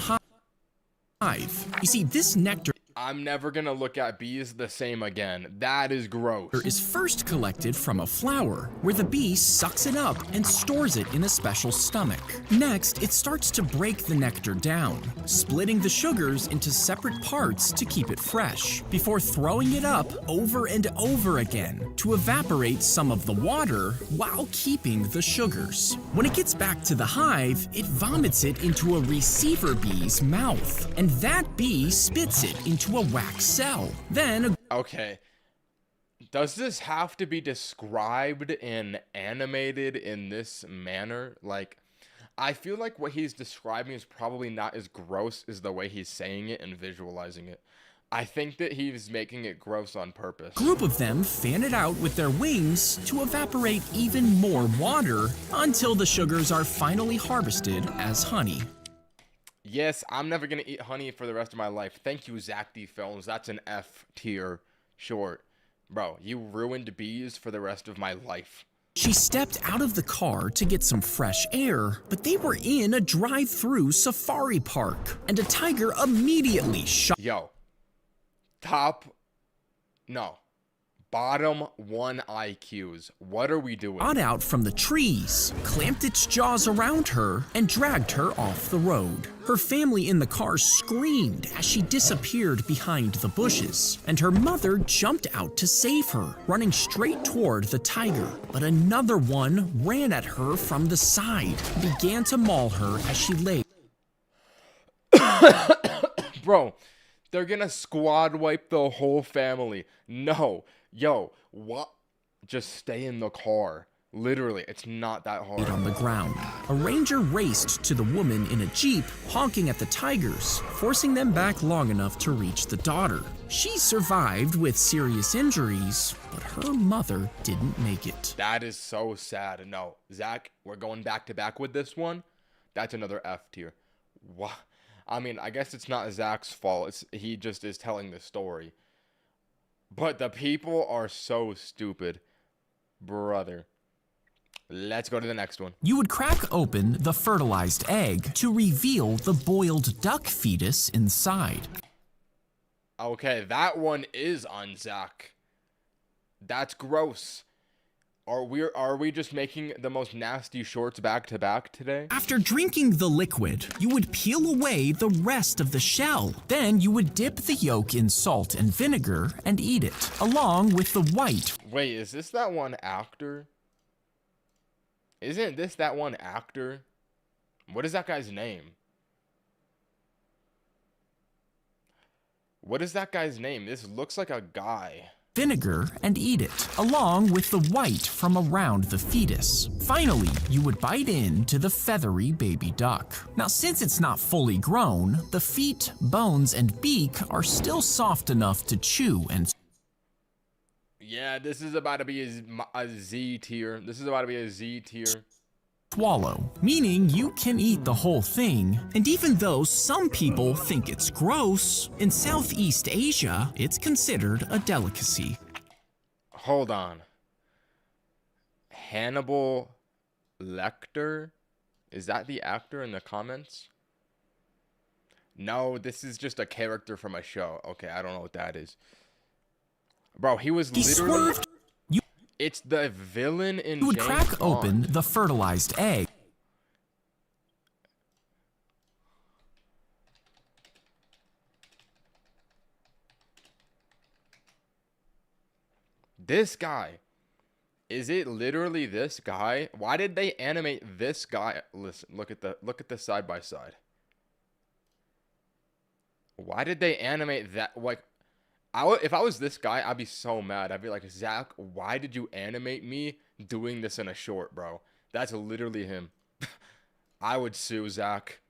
hive. You see, this nectar I'm never gonna look at bees the same again. That is gross. is first collected from a flower, where the bee sucks it up and stores it in a special stomach. Next, it starts to break the nectar down, splitting the sugars into separate parts to keep it fresh, before throwing it up over and over again to evaporate some of the water while keeping the sugars. When it gets back to the hive, it vomits it into a receiver bee's mouth, and that bee spits it into a wax cell. Then Okay. Does this have to be described and animated in this manner? Like, I feel like what he's describing is probably not as gross as the way he's saying it and visualizing it. I think that he's making it gross on purpose. a group of them fan it out with their wings to evaporate even more water until the sugars are finally harvested as honey. Yes, I'm never gonna eat honey for the rest of my life. Thank you, Zack Films. That's an F tier short. Bro, you ruined bees for the rest of my life. She stepped out of the car to get some fresh air, but they were in a drive-through safari park, and a tiger immediately shot Yo. Bottom 1 IQs. What are we doing? out from the trees, clamped its jaws around her, and dragged her off the road. Her family in the car screamed as she disappeared behind the bushes, and her mother jumped out to save her, running straight toward the tiger. But another one ran at her from the side, and began to maul her as she lay. Bro, they're gonna squad wipe the whole family. No. Yo, what? Just stay in the car. Literally, it's not that hard. On the ground. A ranger raced to the woman in a jeep, honking at the tigers, forcing them back long enough to reach the daughter. She survived with serious injuries, but her mother didn't make it. That is so sad. No, Zack, we're going back to back with this one. That's another F tier. What? I mean, I guess it's not Zack's fault. He just is telling the story. But the people are so stupid. Brother. Let's go to the next one. You would crack open the fertilized egg to reveal the boiled duck fetus inside. Okay, that one is on Zack. That's gross. Are we just making the most nasty shorts back to back today? After drinking the liquid, you would peel away the rest of the shell. Then you would dip the yolk in salt and vinegar and eat it, along with the white. Wait, is this that one actor? Isn't this that one actor? What is that guy's name? What is that guy's name? This looks like a guy. Vinegar and eat it, along with the white from around the fetus. Finally, you would bite into the feathery baby duck. Now, since it's not fully grown, the feet, bones, and beak are still soft enough to chew and Yeah, this is about to be a Z tier. This is about to be a Z tier. swallow, meaning you can eat the whole thing. And even though some people think it's gross, in Southeast Asia, it's considered a delicacy. Hold on. Hannibal Lecter? Is that the actor in the comments? No, this is just a character from a show. Okay, I don't know what that is. Bro, he was He literally... swerved. It's the villain in You would James crack Bond. open the fertilized egg. This guy. Is it literally this guy? Why did they animate this guy? Listen, look at the side by side. Why did they animate that? Like, if I was this guy, I'd be so mad. I'd be like, Zack, why did you animate me doing this in a short, bro? That's literally him. I would sue Zack.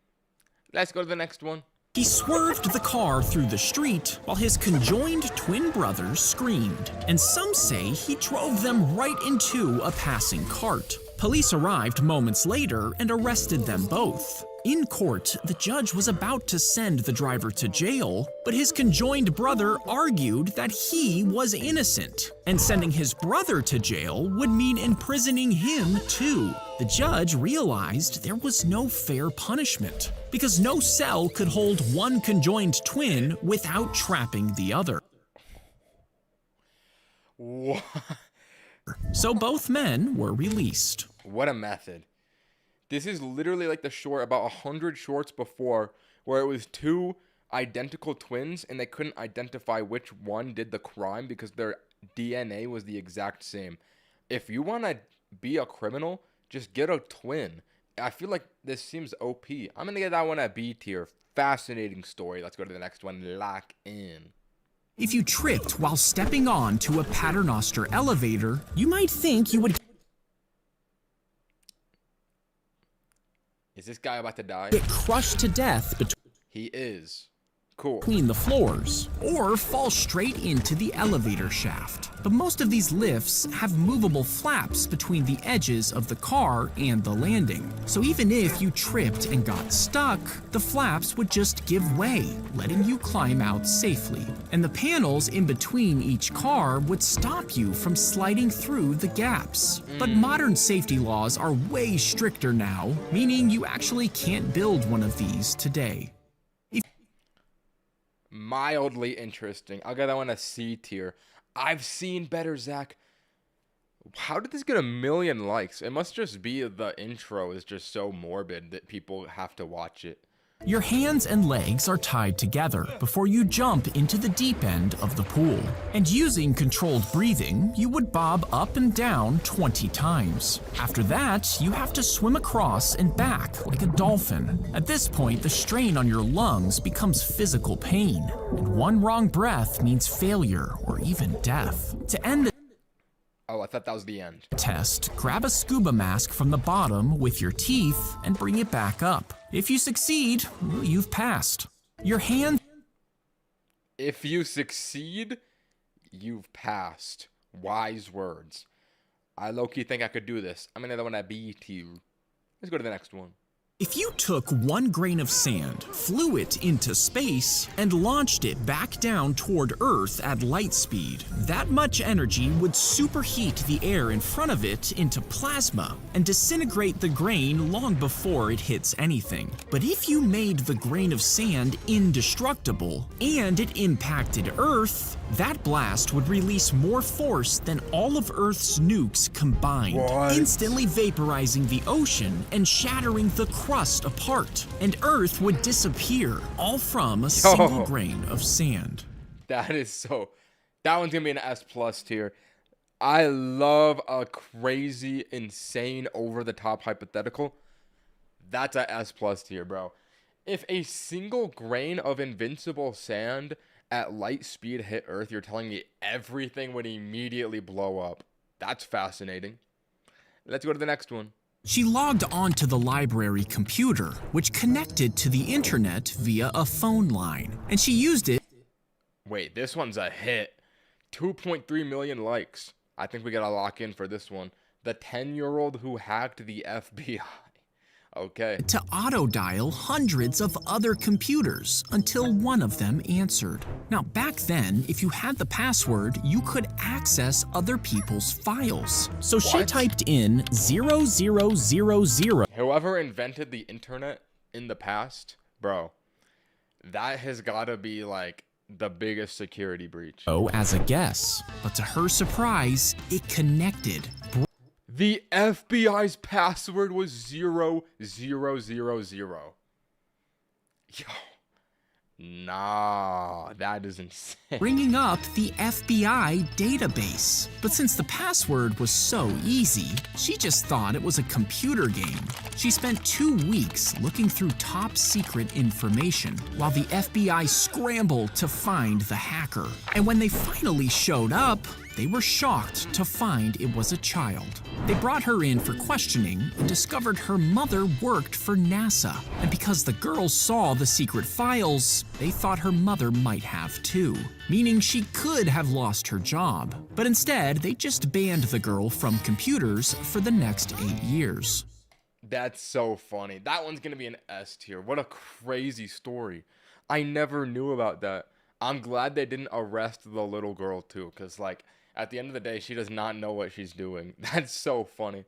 Let's go to the next one. He swerved the car through the street while his conjoined twin brothers screamed, and some say he drove them right into a passing cart. Police arrived moments later and arrested them both. In court, the judge was about to send the driver to jail, but his conjoined brother argued that he was innocent, and sending his brother to jail would mean imprisoning him too. The judge realized there was no fair punishment, because no cell could hold one conjoined twin without trapping the other. What? So both men were released. What a method. This is literally like the short, about 100 shorts before, where it was two identical twins and they couldn't identify which one did the crime because their DNA was the exact same. If you want to be a criminal, just get a twin. I feel like this seems OP. I'm going to get that one at B tier. Fascinating story. Let's go to the next one. Lock in. If you tripped while stepping on to a Paternoster elevator, you might think you would Is this guy about to die? get crushed to death He is. Cool. between the floors, or fall straight into the elevator shaft. But most of these lifts have movable flaps between the edges of the car and the landing. So even if you tripped and got stuck, the flaps would just give way, letting you climb out safely. And the panels in between each car would stop you from sliding through the gaps. But modern safety laws are way stricter now, meaning you actually can't build one of these today. Mildly interesting. I'll get that one a C tier. I've seen better, Zack. How did this get 1 million likes? It must just be the intro is just so morbid that people have to watch it. Your hands and legs are tied together before you jump into the deep end of the pool. And using controlled breathing, you would bob up and down 20 times. After that, you have to swim across and back like a dolphin. At this point, the strain on your lungs becomes physical pain, and one wrong breath means failure or even death. To end the Oh, I thought that was the end. test, grab a scuba mask from the bottom with your teeth and bring it back up. If you succeed, well, you've passed. Your hand If you succeed, you've passed. Wise words. I low-key think I could do this. I'm gonna get that one at B tier. Let's go to the next one. If you took 1 grain of sand, flew it into space, and launched it back down toward Earth at light speed, that much energy would superheat the air in front of it into plasma and disintegrate the grain long before it hits anything. But if you made the grain of sand indestructible and it impacted Earth, that blast would release more force than all of Earth's nukes combined, What? instantly vaporizing the ocean and shattering the crust apart, and Earth would disappear, all from a single grain of sand. That is so... That one's gonna be an S plus tier. I love a crazy, insane, over-the-top hypothetical. That's a S plus tier, bro. If a single grain of invincible sand at light speed hit Earth, you're telling me everything would immediately blow up. That's fascinating. Let's go to the next one. She logged onto the library computer, which connected to the internet via a phone line, and she used it. Wait, this one's a hit. 2.3 million likes. I think we gotta lock in for this one. The 10-year-old who hacked the FBI. Okay. To auto-dial hundreds of other computers until one of them answered. Now, back then, if you had the password, you could access other people's files. So she What? typed in 0000. Whoever invented the internet in the past, bro, that has gotta be like the biggest security breach. As a guess, but to her surprise, it connected. The FBI's password was 0000. Yo, Nah, that is insane. bringing up the FBI database. But since the password was so easy, she just thought it was a computer game. She spent 2 weeks looking through top secret information while the FBI scrambled to find the hacker. And when they finally showed up, they were shocked to find it was a child. They brought her in for questioning and discovered her mother worked for NASA. And because the girls saw the secret files, they thought her mother might have too, meaning she could have lost her job. But instead, they just banned the girl from computers for the next 8 years. That's so funny. That one's gonna be an S tier. What a crazy story. I never knew about that. I'm glad they didn't arrest the little girl too, because like at the end of the day, she does not know what she's doing. That's so funny.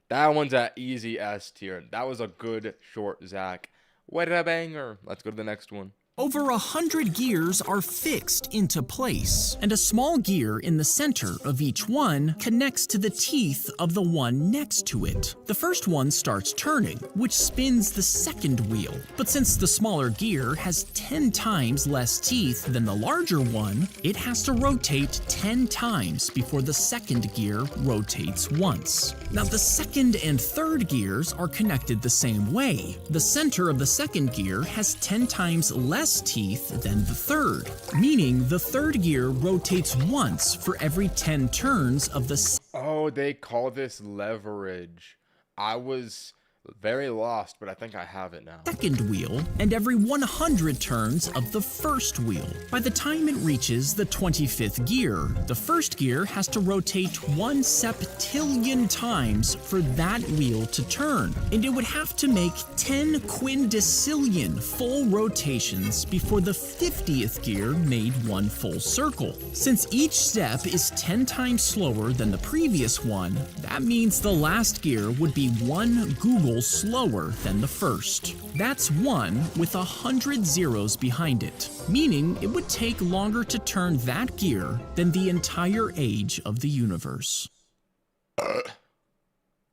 That one's an easy S tier. That was a good short, Zach. What a banger. Let's go to the next one. Over 100 gears are fixed into place, and a small gear in the center of each one connects to the teeth of the one next to it. The first one starts turning, which spins the second wheel. But since the smaller gear has 10 times less teeth than the larger one, it has to rotate 10 times before the second gear rotates once. Now, the second and third gears are connected the same way. The center of the second gear has 10 times less teeth than the third, meaning the third gear rotates once for every 10 turns of the Oh, they call this leverage. I was very lost, but I think I have it now. second wheel and every 100 turns of the first wheel. By the time it reaches the 25th gear, the first gear has to rotate 1 septillion times for that wheel to turn, and it would have to make 10 quindecillion full rotations before the 50th gear made one full circle. Since each step is 10 times slower than the previous one, that means the last gear would be 1 Google slower than the first. That's 1 with 100 zeros behind it, meaning it would take longer to turn that gear than the entire age of the universe.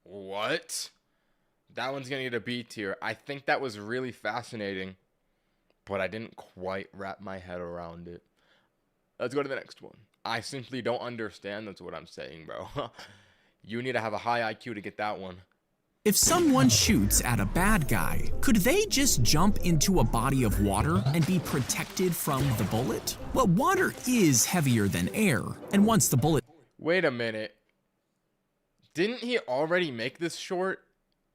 What? That one's gonna get a B tier. I think that was really fascinating, but I didn't quite wrap my head around it. Let's go to the next one. I simply don't understand. That's what I'm saying, bro. You need to have a high IQ to get that one. If someone shoots at a bad guy, could they just jump into a body of water and be protected from the bullet? Well, water is heavier than air, and once the bullet Wait a minute. Didn't he already make this short?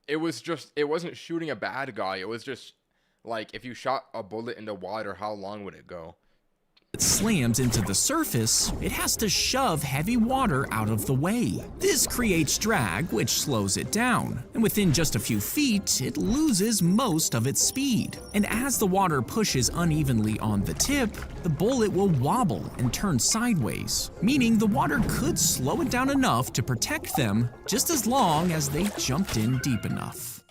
It wasn't shooting a bad guy. It was just like if you shot a bullet into water, how long would it go? slams into the surface, it has to shove heavy water out of the way. This creates drag, which slows it down, and within just a few feet, it loses most of its speed. And as the water pushes unevenly on the tip, the bullet will wobble and turn sideways, meaning the water could slow it down enough to protect them just as long as they jumped in deep enough.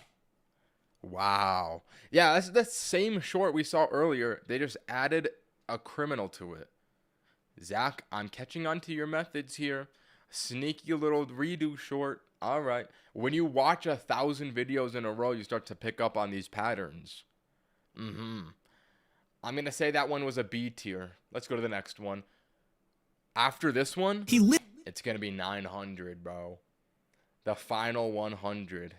Wow. Yeah, that's the same short we saw earlier. They just added a criminal to it. Zack, I'm catching on to your methods here. Sneaky little redo short. All right. When you watch 1,000 videos in a row, you start to pick up on these patterns. I'm going to say that one was a B tier. Let's go to the next one. After this one, it's going to be 900, bro. The final 100.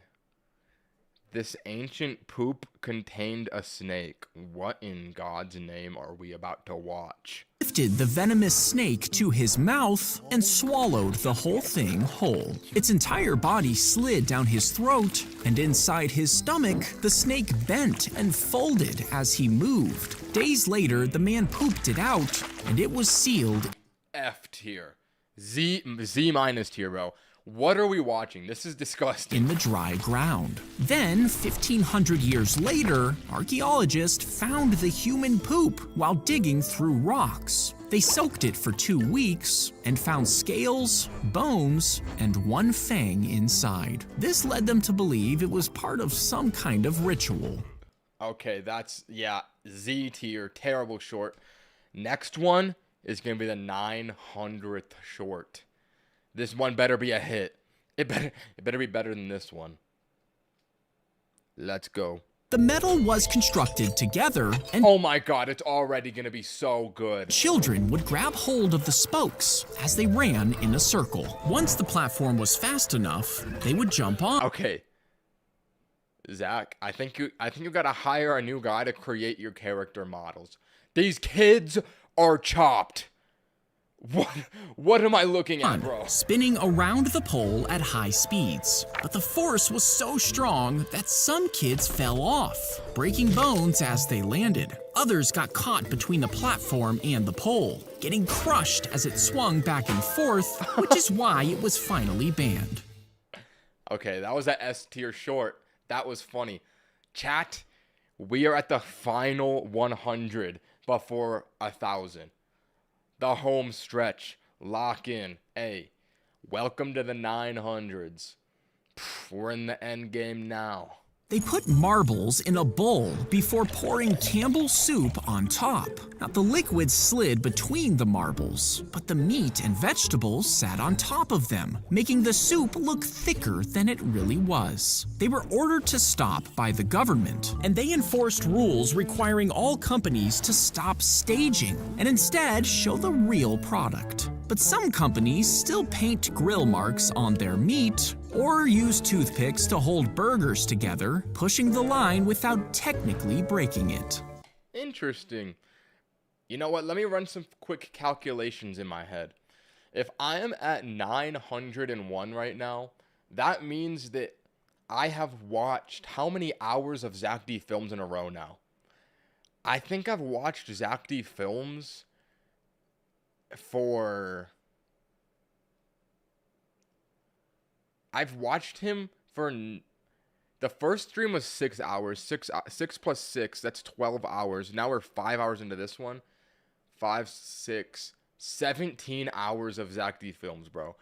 This ancient poop contained a snake. What in God's name are we about to watch? Lifted the venomous snake to his mouth and swallowed the whole thing whole. Its entire body slid down his throat, and inside his stomach, the snake bent and folded as he moved. Days later, the man pooped it out, and it was sealed. F tier. Z minus tier, bro. What are we watching? This is disgusting. In the dry ground. Then, 1,500 years later, archaeologists found the human poop while digging through rocks. They soaked it for 2 weeks and found scales, bones, and one fang inside. This led them to believe it was part of some kind of ritual. Okay, that's, yeah, Z tier. Terrible short. Next one is going to be the 900th short. This one better be a hit. It better be better than this one. Let's go. The metal was constructed together, and Oh my god, it's already gonna be so good. children would grab hold of the spokes as they ran in a circle. Once the platform was fast enough, they would jump on. Okay. Zach, I think you gotta hire a new guy to create your character models. These kids are chopped. What am I looking at, bro? Spinning around the pole at high speeds. But the force was so strong that some kids fell off, breaking bones as they landed. Others got caught between the platform and the pole, getting crushed as it swung back and forth, which is why it was finally banned. Okay, that was that S tier short. That was funny. Chat, we are at the final 100 before 1,000. The home stretch. Lock in. Hey, welcome to the 900s. We're in the end game now. They put marbles in a bowl before pouring Campbell's soup on top. Now, the liquid slid between the marbles, but the meat and vegetables sat on top of them, making the soup look thicker than it really was. They were ordered to stop by the government, and they enforced rules requiring all companies to stop staging and instead show the real product. But some companies still paint grill marks on their meat or use toothpicks to hold burgers together, pushing the line without technically breaking it. Interesting. You know what? Let me run some quick calculations in my head. If I am at 901 right now, that means that I have watched how many hours of Zack D films in a row now? I think I've watched Zack D films for... I've watched him for... The first stream was 6 hours. 6 plus 6, that's 12 hours. Now we're 5 hours into this one. 5, 6, 17 hours of Zack D films, bro.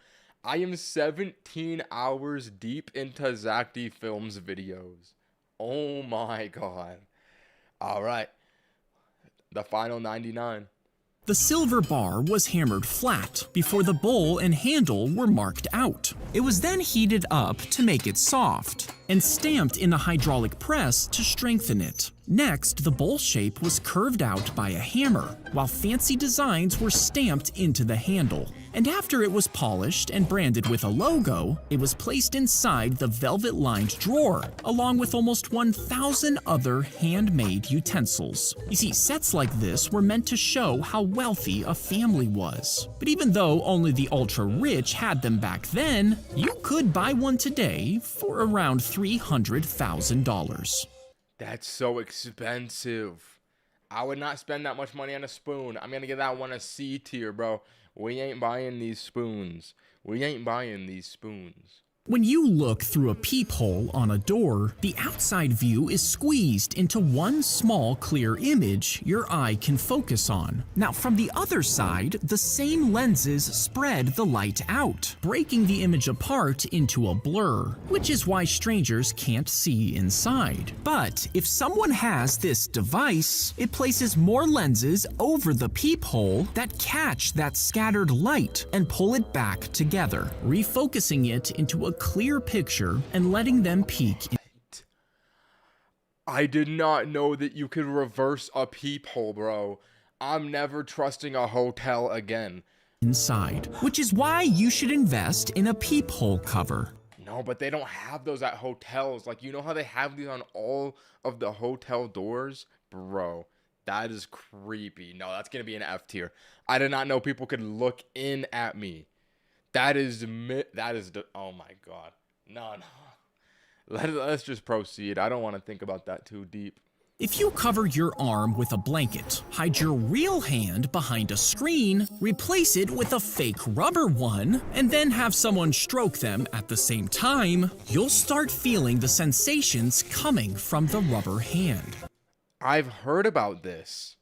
I am 17 hours deep into Zack D films videos. Oh my god. All right. The final 99. The silver bar was hammered flat before the bowl and handle were marked out. It was then heated up to make it soft and stamped in a hydraulic press to strengthen it. Next, the bowl shape was curved out by a hammer, while fancy designs were stamped into the handle. And after it was polished and branded with a logo, it was placed inside the velvet-lined drawer, along with almost 1,000 other handmade utensils. You see, sets like this were meant to show how wealthy a family was. But even though only the ultra-rich had them back then, you could buy one today for around $300,000. That's so expensive. I would not spend that much money on a spoon. I'm gonna give that one a C tier, bro. We ain't buying these spoons. We ain't buying these spoons. When you look through a peephole on a door, the outside view is squeezed into one small clear image your eye can focus on. Now, from the other side, the same lenses spread the light out, breaking the image apart into a blur, which is why strangers can't see inside. But if someone has this device, it places more lenses over the peephole that catch that scattered light and pull it back together, refocusing it into a clear picture and letting them peek. I did not know that you could reverse a peephole, bro. I'm never trusting a hotel again. Inside, which is why you should invest in a peephole cover. No, but they don't have those at hotels. Like, you know how they have these on all of the hotel doors? Bro, that is creepy. No, that's going to be an F tier. I did not know people could look in at me. That is oh my god. No. Let's just proceed. I don't want to think about that too deep. If you cover your arm with a blanket, hide your real hand behind a screen, replace it with a fake rubber one, and then have someone stroke them at the same time, you'll start feeling the sensations coming from the rubber hand. I've heard about this.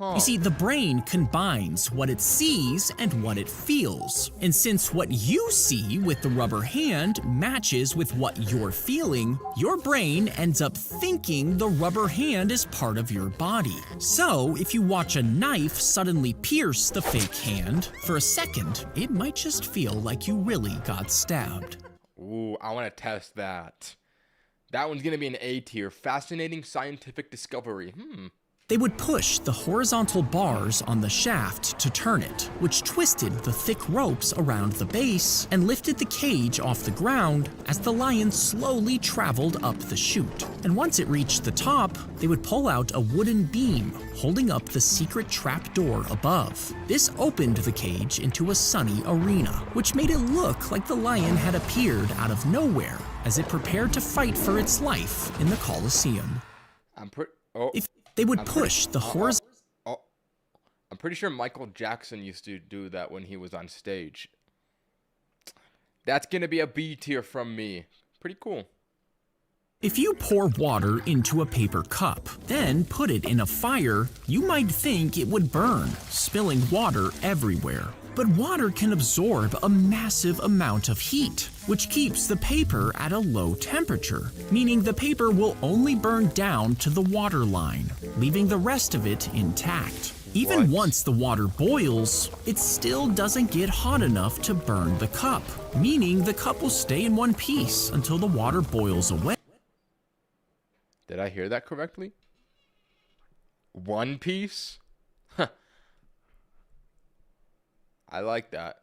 You see, the brain combines what it sees and what it feels. And since what you see with the rubber hand matches with what you're feeling, your brain ends up thinking the rubber hand is part of your body. So, if you watch a knife suddenly pierce the fake hand, for a second, it might just feel like you really got stabbed. Ooh, I want to test that. That one's gonna be an A tier. Fascinating scientific discovery. They would push the horizontal bars on the shaft to turn it, which twisted the thick ropes around the base and lifted the cage off the ground as the lion slowly traveled up the chute. And once it reached the top, they would pull out a wooden beam holding up the secret trap door above. This opened the cage into a sunny arena, which made it look like the lion had appeared out of nowhere as it prepared to fight for its life in the Colosseum. They would push the horizontal. I'm pretty sure Michael Jackson used to do that when he was on stage. That's gonna be a B tier from me. Pretty cool. If you pour water into a paper cup, then put it in a fire, you might think it would burn, spilling water everywhere. But water can absorb a massive amount of heat, which keeps the paper at a low temperature, meaning the paper will only burn down to the water line, leaving the rest of it intact. Even once the water boils, it still doesn't get hot enough to burn the cup, meaning the cup will stay in one piece until the water boils away. Did I hear that correctly? One Piece? I like that.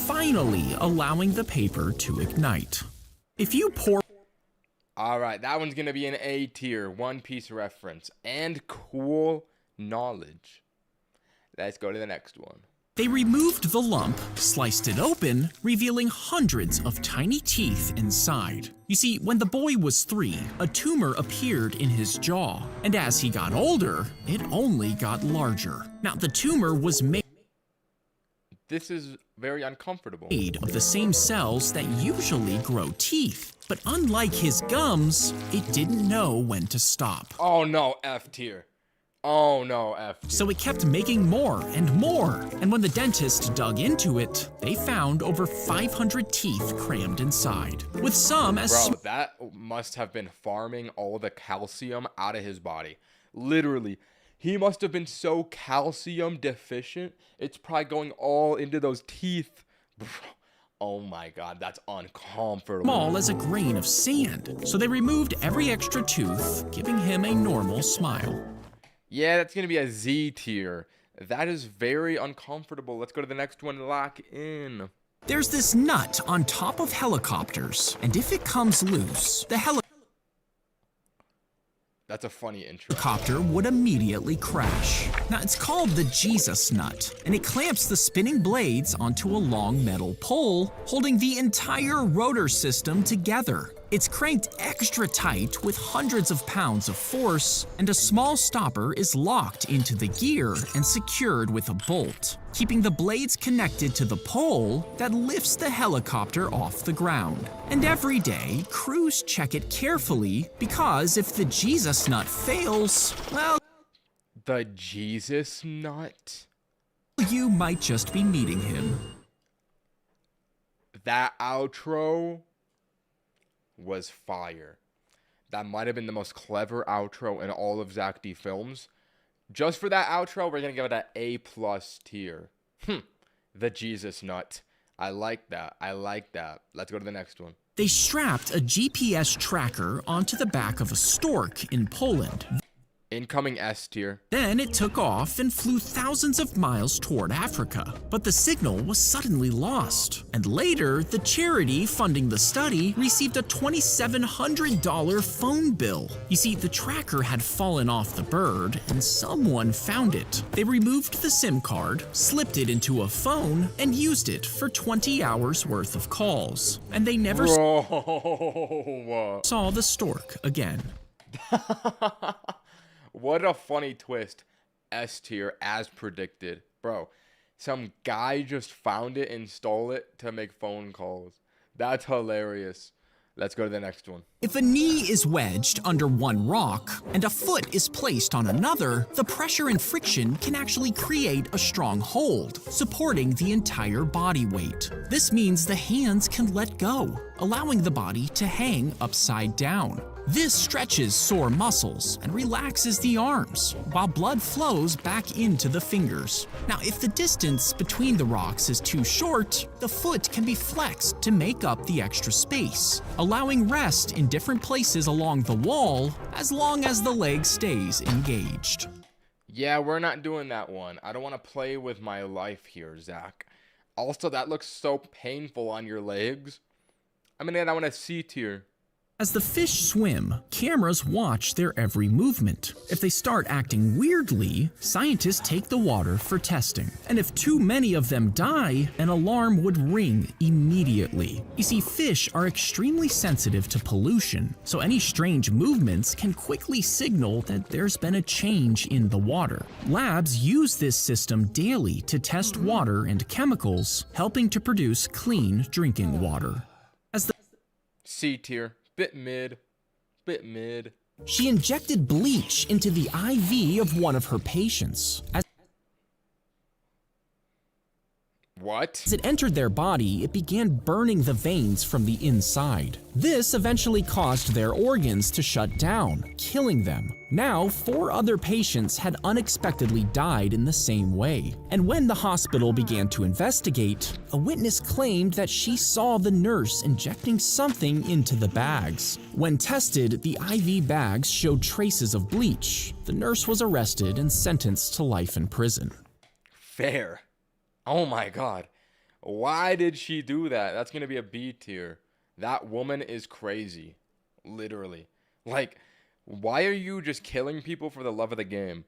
Finally allowing the paper to ignite. If you pour... Alright, that one's gonna be an A tier. One Piece reference. And cool knowledge. Let's go to the next one. They removed the lump, sliced it open, revealing hundreds of tiny teeth inside. You see, when the boy was 3, a tumor appeared in his jaw, and as he got older, it only got larger. Now, the tumor was made This is very uncomfortable. of the same cells that usually grow teeth, but unlike his gums, it didn't know when to stop. Oh no, F tier. Oh no, F tier. So it kept making more and more, and when the dentist dug into it, they found over 500 teeth crammed inside, with some as Bro, that must have been farming all the calcium out of his body. Literally. He must have been so calcium deficient, it's probably going all into those teeth. Bro, oh my god, that's uncomfortable. small as a grain of sand. So they removed every extra tooth, giving him a normal smile. Yeah, that's gonna be a Z tier. That is very uncomfortable. Let's go to the next one. Lock in. There's this nut on top of helicopters, and if it comes loose, the That's a funny intro. helicopter would immediately crash. Now, it's called the Jesus nut, and it clamps the spinning blades onto a long metal pole, holding the entire rotor system together. It's cranked extra tight with hundreds of pounds of force, and a small stopper is locked into the gear and secured with a bolt, keeping the blades connected to the pole that lifts the helicopter off the ground. And every day, crews check it carefully because if the Jesus nut fails, well, The Jesus nut? you might just be meeting him. That outro was fire. That might have been the most clever outro in all of Zack D films. Just for that outro, we're gonna give it an A+ tier. The Jesus nut. I like that. I like that. Let's go to the next one. They strapped a GPS tracker onto the back of a stork in Poland. Incoming S tier. Then it took off and flew thousands of miles toward Africa. But the signal was suddenly lost. And later, the charity funding the study received a $2,700 phone bill. You see, the tracker had fallen off the bird and someone found it. They removed the SIM card, slipped it into a phone, and used it for 20 hours worth of calls. And they never Bro. saw the stork again. What a funny twist. S tier as predicted. Bro, some guy just found it and stole it to make phone calls. That's hilarious. Let's go to the next one. If a knee is wedged under one rock and a foot is placed on another, the pressure and friction can actually create a strong hold, supporting the entire body weight. This means the hands can let go, allowing the body to hang upside down. This stretches sore muscles and relaxes the arms, while blood flows back into the fingers. Now, if the distance between the rocks is too short, the foot can be flexed to make up the extra space, allowing rest in different places along the wall as long as the leg stays engaged. Yeah, we're not doing that one. I don't want to play with my life here, Zack. Also, that looks so painful on your legs. I'm gonna get that one a C tier. As the fish swim, cameras watch their every movement. If they start acting weirdly, scientists take the water for testing. And if too many of them die, an alarm would ring immediately. You see, fish are extremely sensitive to pollution, so any strange movements can quickly signal that there's been a change in the water. Labs use this system daily to test water and chemicals, helping to produce clean drinking water. As the C tier. Bit mid. She injected bleach into the IV of one of her patients. What? As it entered their body, it began burning the veins from the inside. This eventually caused their organs to shut down, killing them. Now, 4 other patients had unexpectedly died in the same way. And when the hospital began to investigate, a witness claimed that she saw the nurse injecting something into the bags. When tested, the IV bags showed traces of bleach. The nurse was arrested and sentenced to life in prison. Fair. Oh my god. Why did she do that? That's gonna be a B tier. That woman is crazy. Literally. Like, why are you just killing people for the love of the game?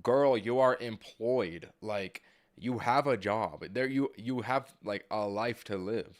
Girl, you are employed. Like, you have a job. You have like a life to live.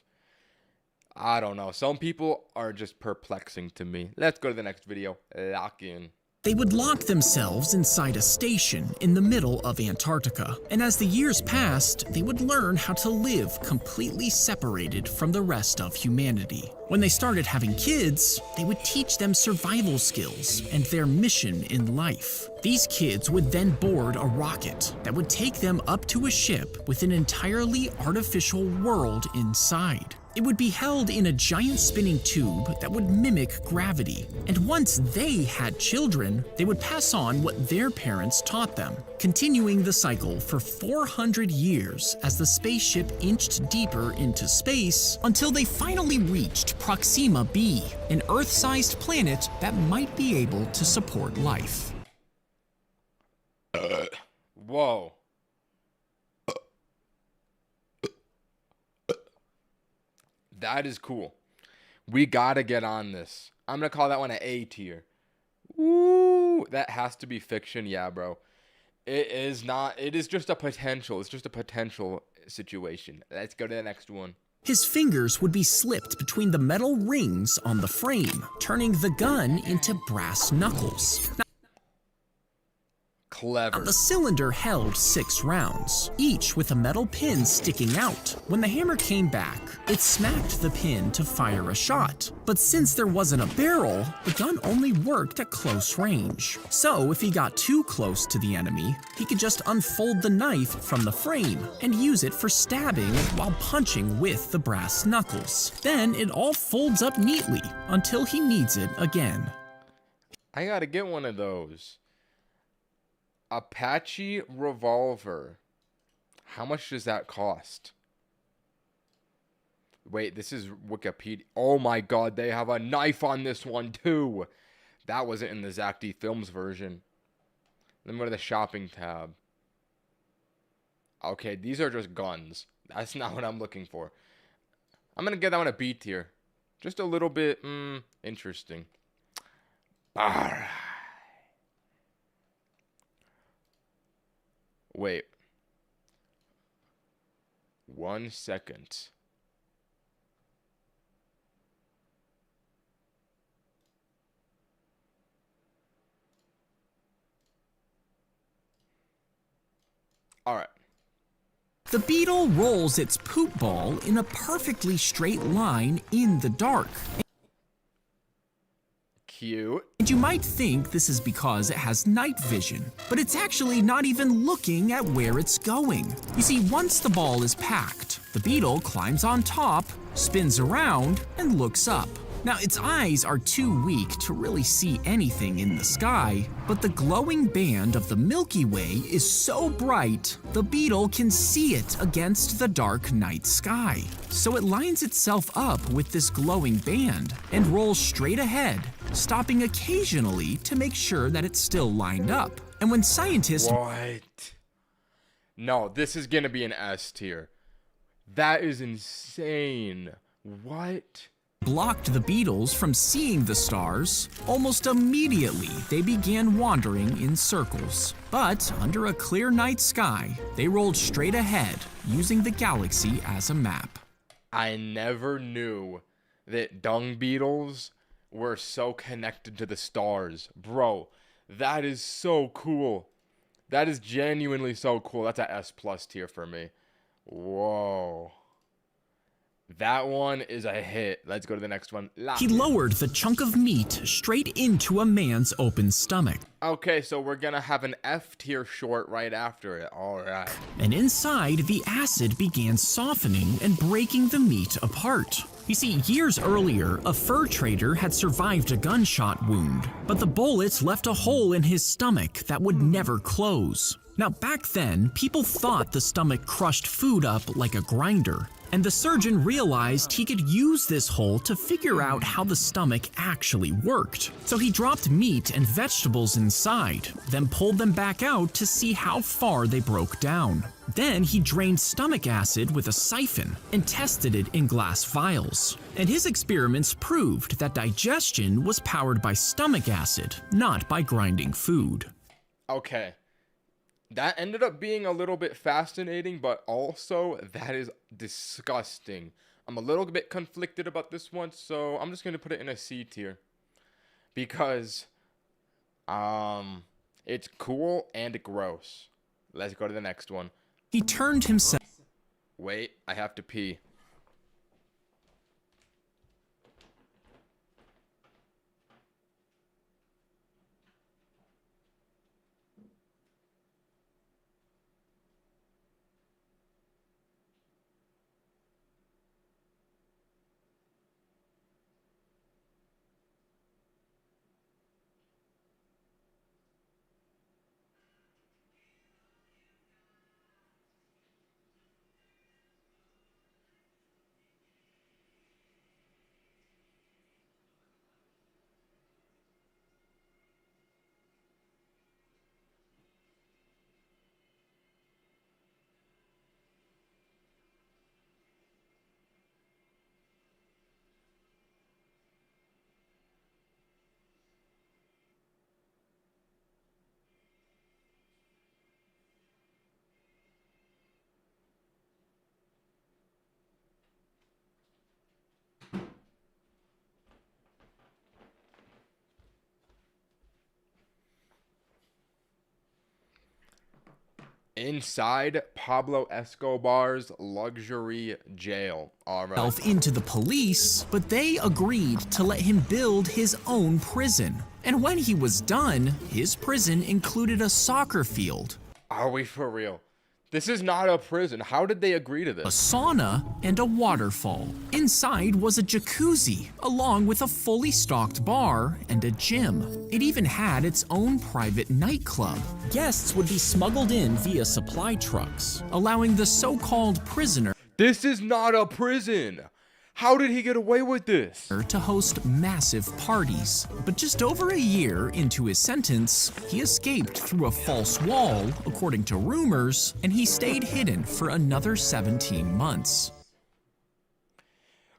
I don't know. Some people are just perplexing to me. Let's go to the next video. Lock in. They would lock themselves inside a station in the middle of Antarctica, and as the years passed, they would learn how to live completely separated from the rest of humanity. When they started having kids, they would teach them survival skills and their mission in life. These kids would then board a rocket that would take them up to a ship with an entirely artificial world inside. It would be held in a giant spinning tube that would mimic gravity. And once they had children, they would pass on what their parents taught them, continuing the cycle for 400 years as the spaceship inched deeper into space until they finally reached Proxima b, an Earth-sized planet that might be able to support life. Whoa. That is cool. We gotta get on this. I'm gonna call that one an A tier. Woo! That has to be fiction, yeah, bro. It is not. It is just a potential. It's just a potential situation. Let's go to the next one. His fingers would be slipped between the metal rings on the frame, turning the gun into brass knuckles. Clever. The cylinder held 6 rounds, each with a metal pin sticking out. When the hammer came back, it smacked the pin to fire a shot. But since there wasn't a barrel, the gun only worked at close range. So if he got too close to the enemy, he could just unfold the knife from the frame and use it for stabbing while punching with the brass knuckles. Then it all folds up neatly until he needs it again. I gotta get one of those. Apache revolver. How much does that cost? Wait, this is Wikipedia. Oh my god, they have a knife on this one too. That wasn't in the Zack D Films version. Let me go to the shopping tab. Okay, these are just guns. That's not what I'm looking for. I'm gonna get that one a B tier. Just a little bit interesting. Alright. Wait. 1 second. All right. The beetle rolls its poop ball in a perfectly straight line in the dark. Cute. And you might think this is because it has night vision, but it's actually not even looking at where it's going. You see, once the ball is packed, the beetle climbs on top, spins around, and looks up. Now, its eyes are too weak to really see anything in the sky, but the glowing band of the Milky Way is so bright, the beetle can see it against the dark night sky. So it lines itself up with this glowing band and rolls straight ahead, stopping occasionally to make sure that it's still lined up. And when scientists... What? No, this is gonna be an S tier. That is insane. What? blocked the beetles from seeing the stars, almost immediately they began wandering in circles. But under a clear night sky, they rolled straight ahead, using the galaxy as a map. I never knew that dung beetles were so connected to the stars. Bro, that is so cool. That is genuinely so cool. That's a S+ tier for me. Whoa. That one is a hit. Let's go to the next one. He lowered the chunk of meat straight into a man's open stomach. Okay, so we're gonna have an F tier short right after it. All right. And inside, the acid began softening and breaking the meat apart. You see, years earlier, a fur trader had survived a gunshot wound, but the bullets left a hole in his stomach that would never close. Now, back then, people thought the stomach crushed food up like a grinder, and the surgeon realized he could use this hole to figure out how the stomach actually worked. So he dropped meat and vegetables inside, then pulled them back out to see how far they broke down. Then he drained stomach acid with a siphon and tested it in glass vials. And his experiments proved that digestion was powered by stomach acid, not by grinding food. Okay. That ended up being a little bit fascinating, but also that is disgusting. I'm a little bit conflicted about this one, so I'm just going to put it in a C tier. Because it's cool and gross. Let's go to the next one. He turned himself... Wait, I have to pee. Inside Pablo Escobar's luxury jail. All right. into the police, but they agreed to let him build his own prison. And when he was done, his prison included a soccer field, Are we for real? This is not a prison. How did they agree to a this? sauna, and a waterfall. Inside was a jacuzzi, along with a fully stocked bar and a gym. It even had its own private nightclub. Guests would be smuggled in via supply trucks, allowing the so-called prisoner This is not a prison. How did he get away with this? to host massive parties. But just over a year into his sentence, he escaped through a false wall, according to rumors, and he stayed hidden for another 17 months.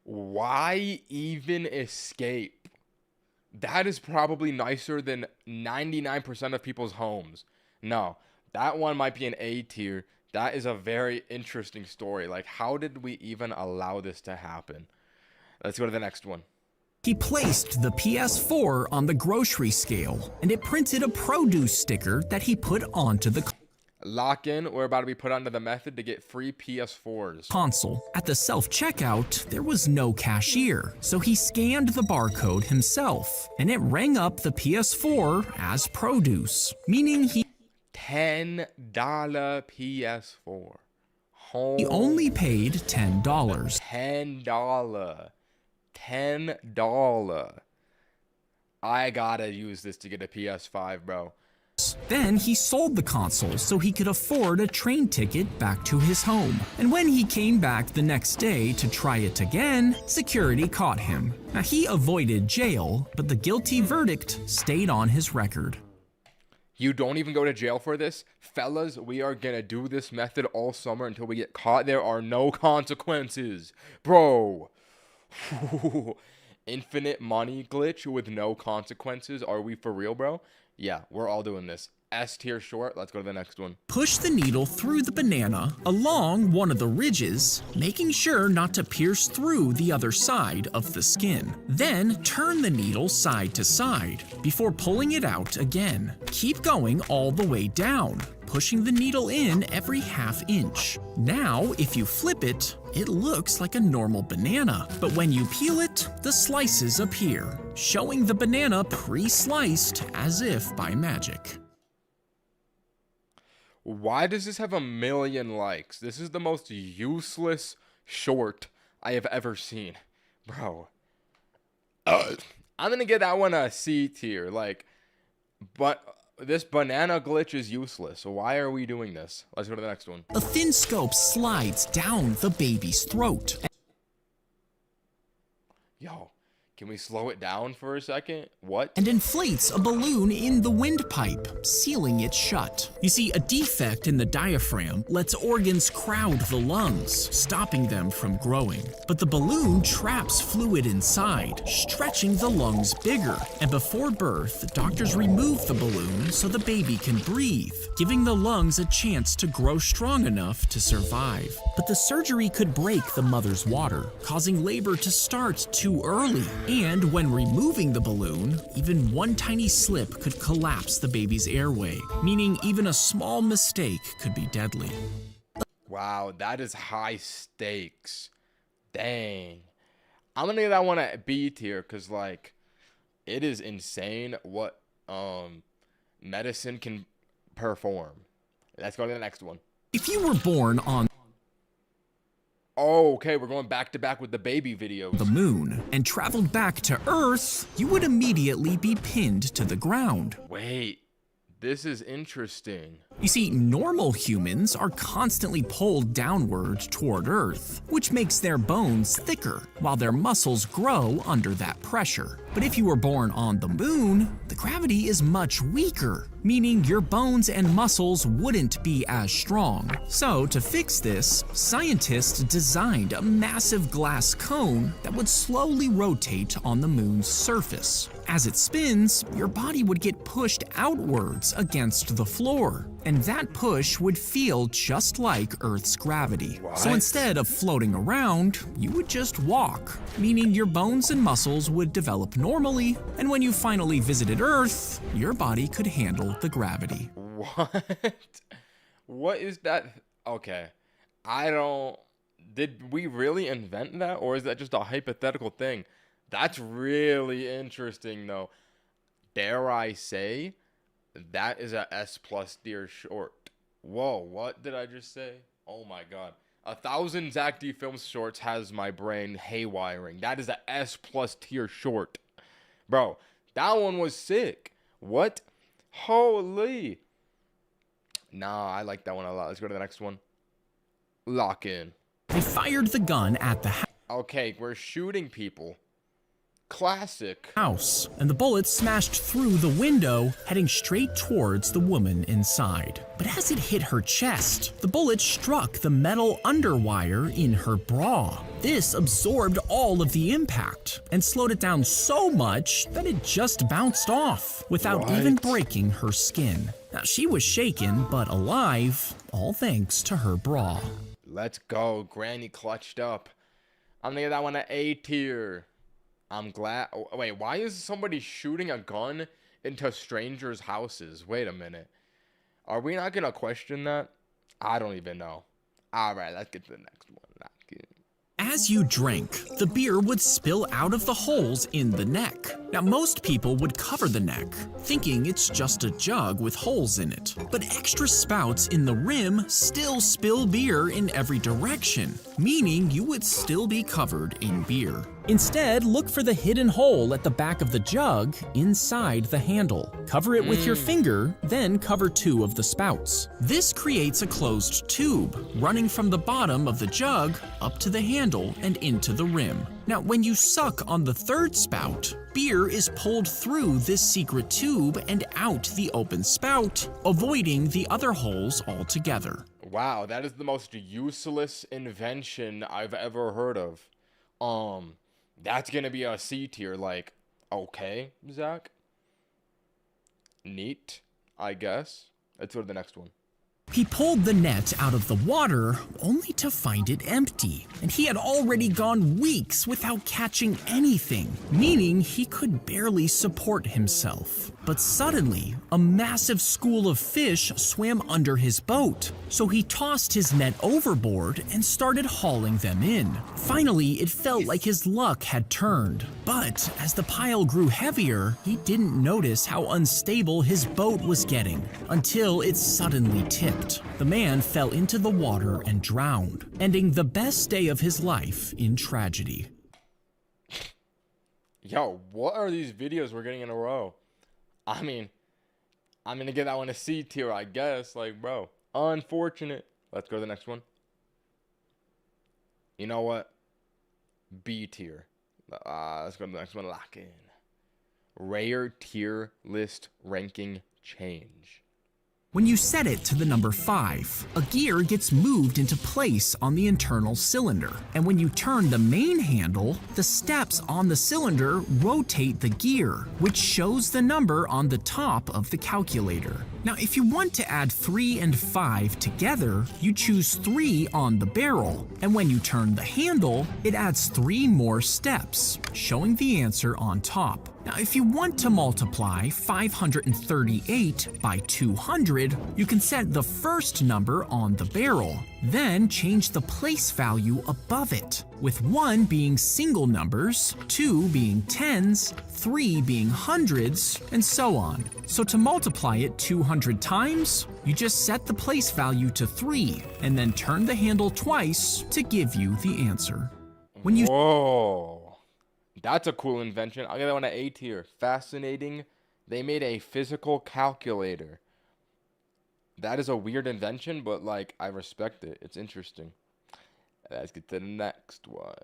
Why even escape? That is probably nicer than 99% of people's homes. No, that one might be an A tier. That is a very interesting story. Like, how did we even allow this to happen? Let's go to the next one. He placed the PS4 on the grocery scale, and it printed a produce sticker that he put onto the Lock in. We're about to be put onto the method to get free PS4s. console. At the self-checkout, there was no cashier, so he scanned the barcode himself, and it rang up the PS4 as produce, meaning he $10 PS4. only paid $10. $10. $10. I gotta use this to get a PS5, bro. Then he sold the console so he could afford a train ticket back to his home. And when he came back the next day to try it again, security caught him. Now, he avoided jail, but the guilty verdict stayed on his record. You don't even go to jail for this? Fellas, we are gonna do this method all summer until we get caught. There are no consequences. Bro. Infinite money glitch with no consequences. Are we for real, bro? Yeah, we're all doing this. S tier short. Let's go to the next one. Push the needle through the banana along one of the ridges, making sure not to pierce through the other side of the skin. Then turn the needle side to side before pulling it out again. Keep going all the way down, pushing the needle in every ½ inch. Now, if you flip it, it looks like a normal banana, but when you peel it, the slices appear, showing the banana pre-sliced as if by magic. Why does this have 1 million likes? This is the most useless short I have ever seen. Bro. I'm gonna give that one a C tier. Like, but this banana glitch is useless. So why are we doing this? Let's go to the next one. A thin scope slides down the baby's throat. Yo, can we slow it down for a second? What? And inflates a balloon in the windpipe, sealing it shut. You see, a defect in the diaphragm lets organs crowd the lungs, stopping them from growing. But the balloon traps fluid inside, stretching the lungs bigger. And before birth, doctors remove the balloon so the baby can breathe, giving the lungs a chance to grow strong enough to survive. But the surgery could break the mother's water, causing labor to start too early. And when removing the balloon, even one tiny slip could collapse the baby's airway, meaning even a small mistake could be deadly. Wow, that is high stakes. Dang. I'm gonna give that one a B tier because, like, it is insane what medicine can perform. Let's go to the next one. If you were born on Oh, okay, we're going back to back with the baby videos. the moon and traveled back to Earth, you would immediately be pinned to the ground. Wait, this is interesting. You see, normal humans are constantly pulled downward toward Earth, which makes their bones thicker, while their muscles grow under that pressure. But if you were born on the moon, the gravity is much weaker, meaning your bones and muscles wouldn't be as strong. So to fix this, scientists designed a massive glass cone that would slowly rotate on the moon's surface. As it spins, your body would get pushed outwards against the floor, and that push would feel just like Earth's gravity. So What? instead of floating around, you would just walk, meaning your bones and muscles would develop normally, and when you finally visited Earth, your body could handle the gravity. What? What is that? Okay. Did we really invent that, or is that just a hypothetical thing? That's really interesting, though. Dare I say, that is a S+ tier short. Whoa, what did I just say? Oh my god. 1,000 Zack D Films shorts has my brain haywiring. That is a S+ tier short. Bro, that one was sick. What? Holy. Nah, I like that one a lot. Let's go to the next one. Lock in. They fired the gun at the Okay, we're shooting people. Classic. house, and the bullet smashed through the window, heading straight towards the woman inside. But as it hit her chest, the bullet struck the metal underwire in her bra. This absorbed all of the impact and slowed it down so much that it just bounced off without even breaking her skin. Now, she was shaken but alive, all thanks to her bra. Let's go. Granny clutched up. I'm gonna give that one an A tier. I'm glad. Wait, why is somebody shooting a gun into strangers' houses? Wait a minute. Are we not gonna question that? I don't even know. All right, let's get to the next one. As you drank, the beer would spill out of the holes in the neck. Now, most people would cover the neck, thinking it's just a jug with holes in it. But extra spouts in the rim still spill beer in every direction, meaning you would still be covered in beer. Instead, look for the hidden hole at the back of the jug inside the handle. Cover it with your finger, then cover 2 of the spouts. This creates a closed tube running from the bottom of the jug up to the handle and into the rim. Now, when you suck on the 3rd spout, beer is pulled through this secret tube and out the open spout, avoiding the other holes altogether. Wow, that is the most useless invention I've ever heard of. That's gonna be a C tier, like, okay, Zach. Neat, I guess. Let's go to the next one. He pulled the net out of the water only to find it empty, and he had already gone weeks without catching anything, meaning he could barely support himself. But suddenly, a massive school of fish swam under his boat, so he tossed his net overboard and started hauling them in. Finally, it felt like his luck had turned, but as the pile grew heavier, he didn't notice how unstable his boat was getting until it suddenly tipped. The man fell into the water and drowned, ending the best day of his life in tragedy. Yo, what are these videos we're getting in a row? I mean, I'm gonna give that one a C tier, I guess. Like, bro, unfortunate. Let's go to the next one. You know what? B tier. Let's go to the next one. Lock in. Rare tier list ranking change. When you set it to the number 5, a gear gets moved into place on the internal cylinder. And when you turn the main handle, the steps on the cylinder rotate the gear, which shows the number on the top of the calculator. Now, if you want to add 3 and 5 together, you choose 3 on the barrel. And when you turn the handle, it adds 3 more steps, showing the answer on top. Now, if you want to multiply 538 by 200, you can set the first number on the barrel, then change the place value above it, with 1 being single numbers, 2 being tens, 3 being hundreds, and so on. So to multiply it 200 times, you just set the place value to 3, and then turn the handle twice to give you the answer. When you Whoa. That's a cool invention. I'll give that one an A tier. Fascinating. They made a physical calculator. That is a weird invention, but, like, I respect it. It's interesting. Let's get to the next one.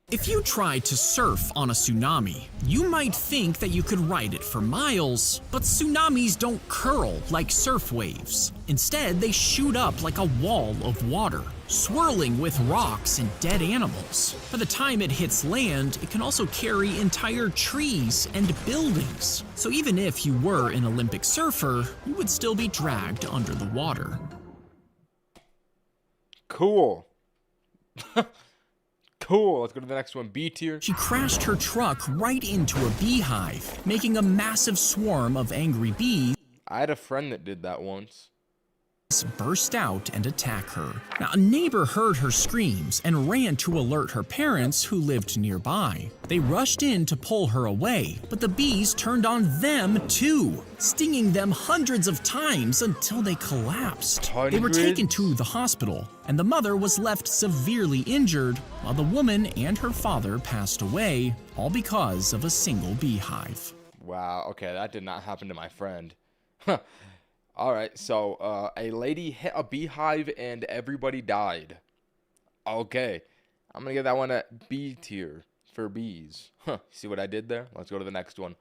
If you tried to surf on a tsunami, you might think that you could ride it for miles, but tsunamis don't curl like surf waves. Instead, they shoot up like a wall of water, swirling with rocks and dead animals. By the time it hits land, it can also carry entire trees and buildings. So even if you were an Olympic surfer, you would still be dragged under the water. Cool. Cool. Let's go to the next one. B tier. She crashed her truck right into a beehive, making a massive swarm of angry bees I had a friend that did that once. burst out and attack her. Now, a neighbor heard her screams and ran to alert her parents who lived nearby. They rushed in to pull her away, but the bees turned on them too, stinging them hundreds of times until they collapsed. They were taken to the hospital, and the mother was left severely injured, while the woman and her father passed away, all because of a single beehive. Wow, okay, that did not happen to my friend. All right, so a lady hit a beehive and everybody died. Okay, I'm gonna give that one a B tier for bees. See what I did there? Let's go to the next one.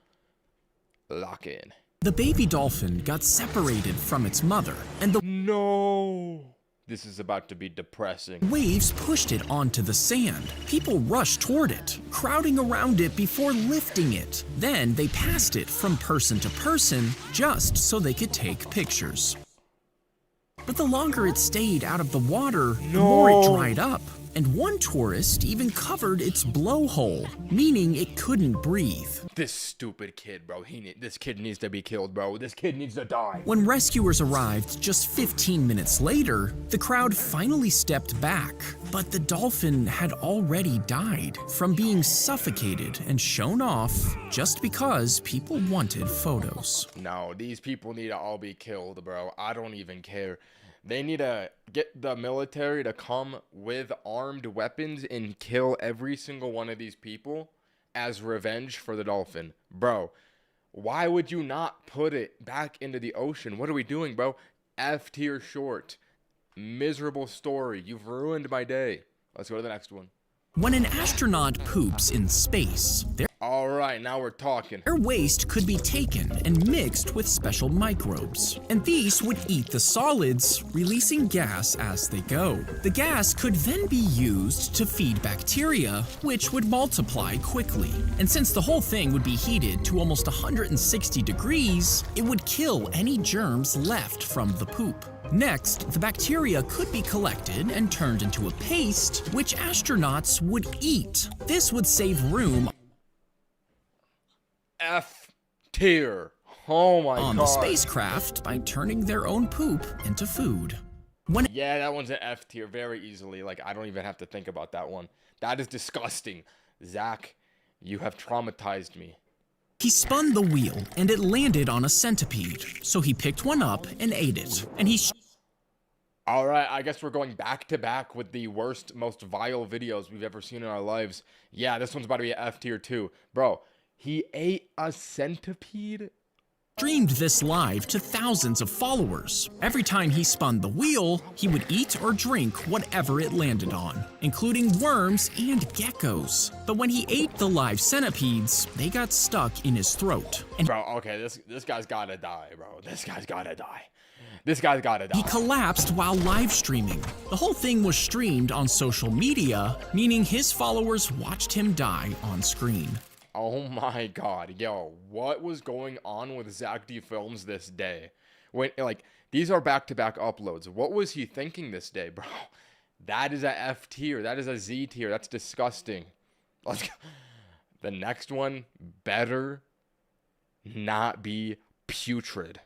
Lock in. The baby dolphin got separated from its mother, and the No, this is about to be depressing. waves pushed it onto the sand. People rushed toward it, crowding around it before lifting it. Then they passed it from person to person just so they could take pictures. But the longer it stayed out of the water, the more it dried up. And one tourist even covered its blowhole, meaning it couldn't breathe. This stupid kid, bro. This kid needs to be killed, bro. This kid needs to die. When rescuers arrived just 15 minutes later, the crowd finally stepped back. But the dolphin had already died from being suffocated and shown off just because people wanted photos. No, these people need to all be killed, bro. I don't even care. They need to get the military to come with armed weapons and kill every single one of these people as revenge for the dolphin. Bro, why would you not put it back into the ocean? What are we doing, bro? F tier short. Miserable story. You've ruined my day. Let's go to the next one. When an astronaut poops in space, All right, now we're talking. their waste could be taken and mixed with special microbes, and these would eat the solids, releasing gas as they go. The gas could then be used to feed bacteria, which would multiply quickly. And since the whole thing would be heated to almost 160 degrees, it would kill any germs left from the poop. Next, the bacteria could be collected and turned into a paste, which astronauts would eat. This would save room F tier. Oh my on god. the spacecraft by turning their own poop into food. Yeah, that one's an F tier very easily. Like, I don't even have to think about that one. That is disgusting. Zach, you have traumatized me. He spun the wheel and it landed on a centipede, so he picked one up and ate it. And he All right, I guess we're going back to back with the worst, most vile videos we've ever seen in our lives. Yeah, this one's about to be an F tier too. Bro, he ate a centipede? streamed this live to thousands of followers. Every time he spun the wheel, he would eat or drink whatever it landed on, including worms and geckos. But when he ate the live centipedes, they got stuck in his throat. And Bro, okay, this guy's gotta die, bro. This guy's gotta die. This guy's gotta die. he collapsed while live streaming. The whole thing was streamed on social media, meaning his followers watched him die on screen. Oh my god, yo, what was going on with Zack D Films this day? When, like, these are back-to-back uploads. What was he thinking this day, bro? That is a F tier. That is a Z tier. That's disgusting. Let's go. The next one better not be putrid.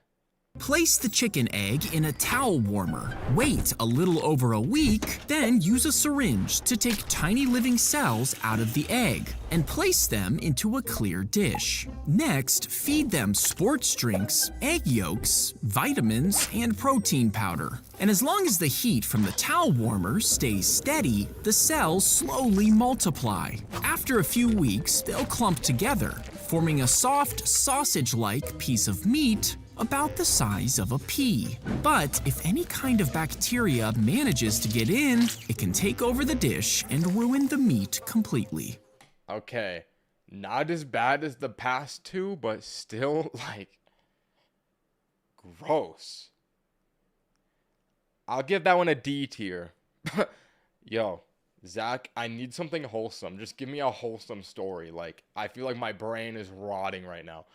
Place the chicken egg in a towel warmer, wait a little over a week, then use a syringe to take tiny living cells out of the egg and place them into a clear dish. Next, feed them sports drinks, egg yolks, vitamins, and protein powder. And as long as the heat from the towel warmer stays steady, the cells slowly multiply. After a few weeks, they'll clump together, forming a soft, sausage-like piece of meat about the size of a pea. But if any kind of bacteria manages to get in, it can take over the dish and ruin the meat completely. Okay, not as bad as the past two, but still, like, gross. I'll give that one a D tier. Yo, Zach, I need something wholesome. Just give me a wholesome story. Like, I feel like my brain is rotting right now.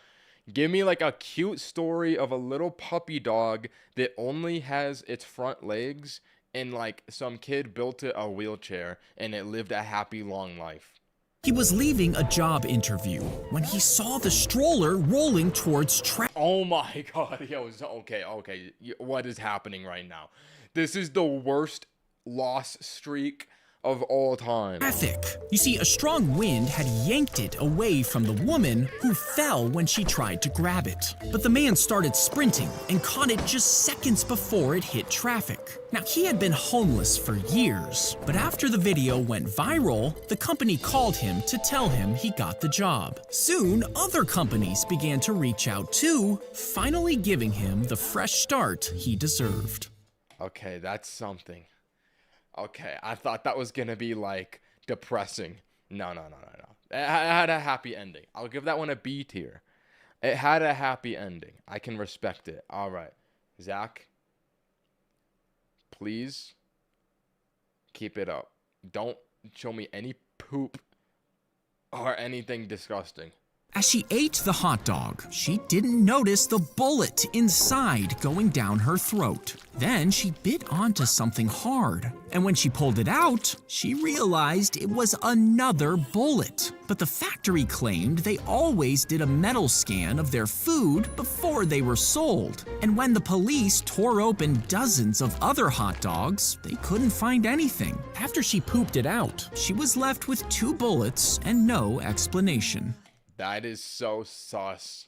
Give me like a cute story of a little puppy dog that only has its front legs and like some kid built it a wheelchair and it lived a happy long life. He was leaving a job interview when he saw the stroller rolling towards traffic. Oh my god, yo, okay, what is happening right now? This is the worst loss streak of all time. You see, a strong wind had yanked it away from the woman who fell when she tried to grab it. But the man started sprinting and caught it just seconds before it hit traffic. Now, he had been homeless for years, but after the video went viral, the company called him to tell him he got the job. Soon, other companies began to reach out too, finally giving him the fresh start he deserved. Okay, that's something. Okay, I thought that was gonna be like depressing. No. It had a happy ending. I'll give that one a B tier. It had a happy ending. I can respect it. All right, Zach, please keep it up. Don't show me any poop or anything disgusting. As she ate the hot dog, she didn't notice the bullet inside going down her throat. Then she bit onto something hard, and when she pulled it out, she realized it was another bullet. But the factory claimed they always did a metal scan of their food before they were sold. And when the police tore open dozens of other hot dogs, they couldn't find anything. After she pooped it out, she was left with 2 bullets and no explanation. That is so sus.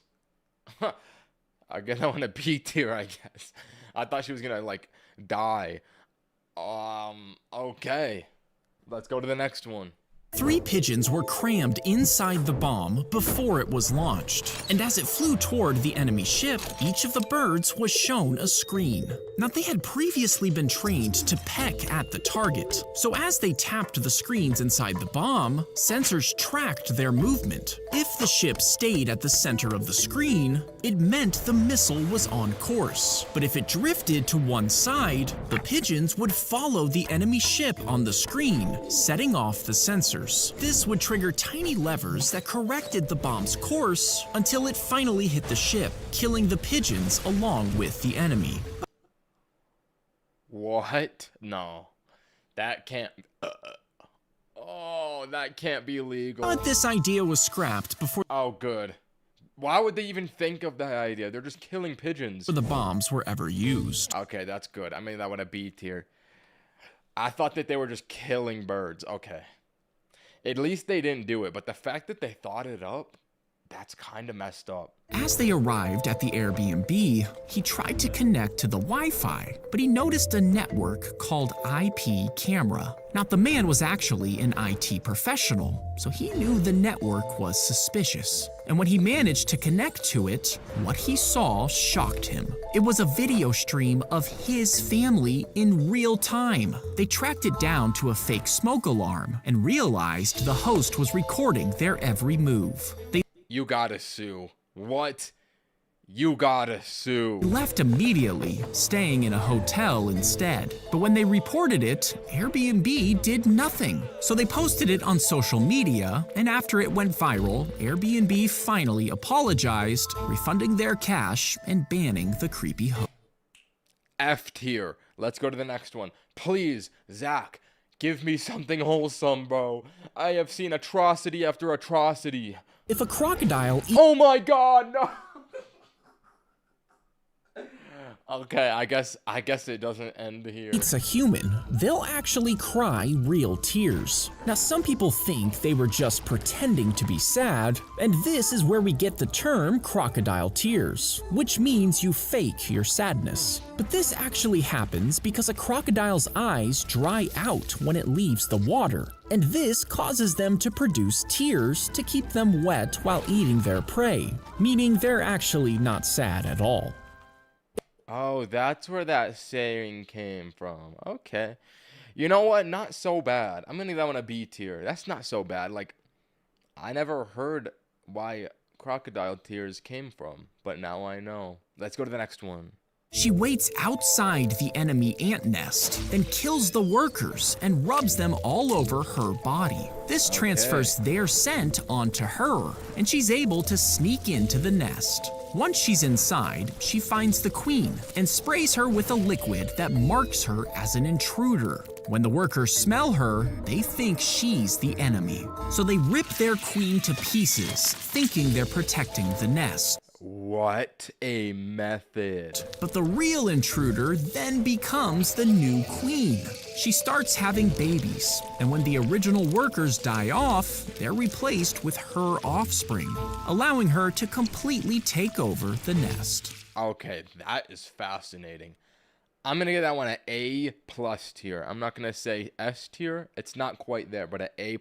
I guess I want to B tier, I guess. I thought she was gonna, like, die. Okay. Let's go to the next one. 3 pigeons were crammed inside the bomb before it was launched, and as it flew toward the enemy ship, each of the birds was shown a screen. Now, they had previously been trained to peck at the target, so as they tapped the screens inside the bomb, sensors tracked their movement. If the ship stayed at the center of the screen, it meant the missile was on course. But if it drifted to one side, the pigeons would follow the enemy ship on the screen, setting off the sensors. This would trigger tiny levers that corrected the bomb's course until it finally hit the ship, killing the pigeons along with the enemy. What? No. That can't... Oh, that can't be legal. But this idea was scrapped before Oh, good. Why would they even think of that idea? They're just killing pigeons. the bombs were ever used. Okay, that's good. I mean, that would have B tier. I thought that they were just killing birds. Okay. At least they didn't do it, but the fact that they thought it up, that's kind of messed up. As they arrived at the Airbnb, he tried to connect to the Wi-Fi, but he noticed a network called IP camera. Now, the man was actually an IT professional, so he knew the network was suspicious. And when he managed to connect to it, what he saw shocked him. It was a video stream of his family in real time. They tracked it down to a fake smoke alarm and realized the host was recording their every move. They You gotta sue. What? You gotta sue. left immediately, staying in a hotel instead. But when they reported it, Airbnb did nothing. So they posted it on social media, and after it went viral, Airbnb finally apologized, refunding their cash and banning the creepy host. F tier. Let's go to the next one. Please, Zack, give me something wholesome, bro. I have seen atrocity after atrocity. If a crocodile Oh my god, no! Okay, I guess it doesn't end here. eats a human, they'll actually cry real tears. Now, some people think they were just pretending to be sad, and this is where we get the term crocodile tears, which means you fake your sadness. But this actually happens because a crocodile's eyes dry out when it leaves the water, and this causes them to produce tears to keep them wet while eating their prey, meaning they're actually not sad at all. Oh, that's where that saying came from. Okay. You know what? Not so bad. I'm gonna give that one a B tier. That's not so bad. Like, I never heard why crocodile tears came from, but now I know. Let's go to the next one. She waits outside the enemy ant nest, then kills the workers and rubs them all over her body. This transfers their scent onto her, and she's able to sneak into the nest. Once she's inside, she finds the queen and sprays her with a liquid that marks her as an intruder. When the workers smell her, they think she's the enemy. So they rip their queen to pieces, thinking they're protecting the nest. What a method. But the real intruder then becomes the new queen. She starts having babies, and when the original workers die off, they're replaced with her offspring, allowing her to completely take over the nest. Okay, that is fascinating. I'm gonna give that one an A+ tier. I'm not gonna say S tier. It's not quite there, but an A+.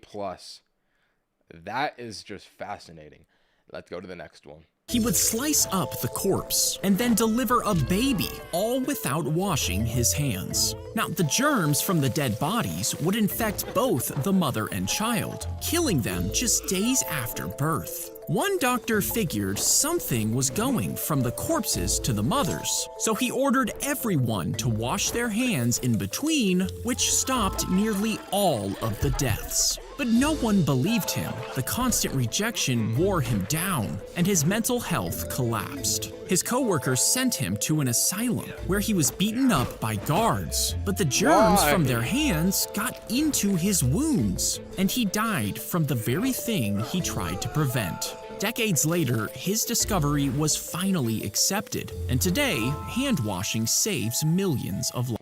That is just fascinating. Let's go to the next one. He would slice up the corpse and then deliver a baby, all without washing his hands. Now, the germs from the dead bodies would infect both the mother and child, killing them just days after birth. One doctor figured something was going from the corpses to the mothers, so he ordered everyone to wash their hands in between, which stopped nearly all of the deaths. But no one believed him. The constant rejection wore him down, and his mental health collapsed. His coworkers sent him to an asylum where he was beaten up by guards. But the germs from their hands got into his wounds, and he died from the very thing he tried to prevent. Decades later, his discovery was finally accepted, and today, hand washing saves millions of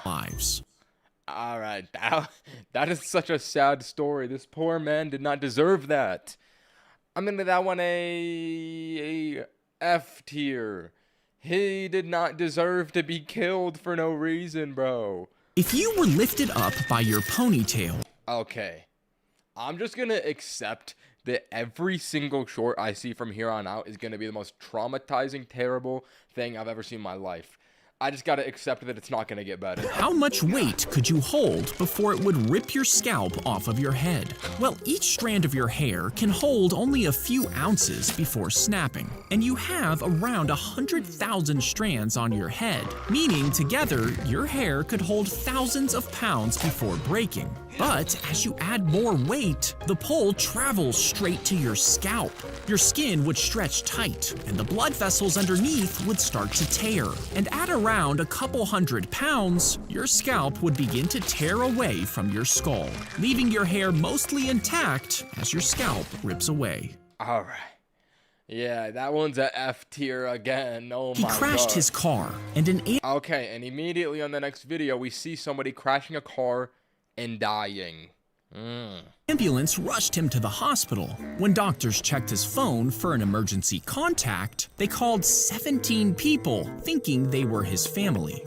lives. All right, that is such a sad story. This poor man did not deserve that. I'm gonna give that one a F tier. He did not deserve to be killed for no reason, bro. If you were lifted up by your ponytail... Okay, I'm just gonna accept that every single short I see from here on out is gonna be the most traumatizing, terrible thing I've ever seen in my life. I just gotta accept that it's not gonna get better. How much weight could you hold before it would rip your scalp off of your head? Well, each strand of your hair can hold only a few ounces before snapping, and you have around 100,000 strands on your head, meaning together your hair could hold thousands of pounds before breaking. But as you add more weight, the pull travels straight to your scalp. Your skin would stretch tight, and the blood vessels underneath would start to tear. And at around a couple hundred pounds, your scalp would begin to tear away from your skull, leaving your hair mostly intact as your scalp rips away. All right. Yeah, that one's a F tier again. Oh my god. He crashed his car, and Okay, and immediately on the next video, we see somebody crashing a car and dying. Ambulance rushed him to the hospital. When doctors checked his phone for an emergency contact, they called 17 people, thinking they were his family.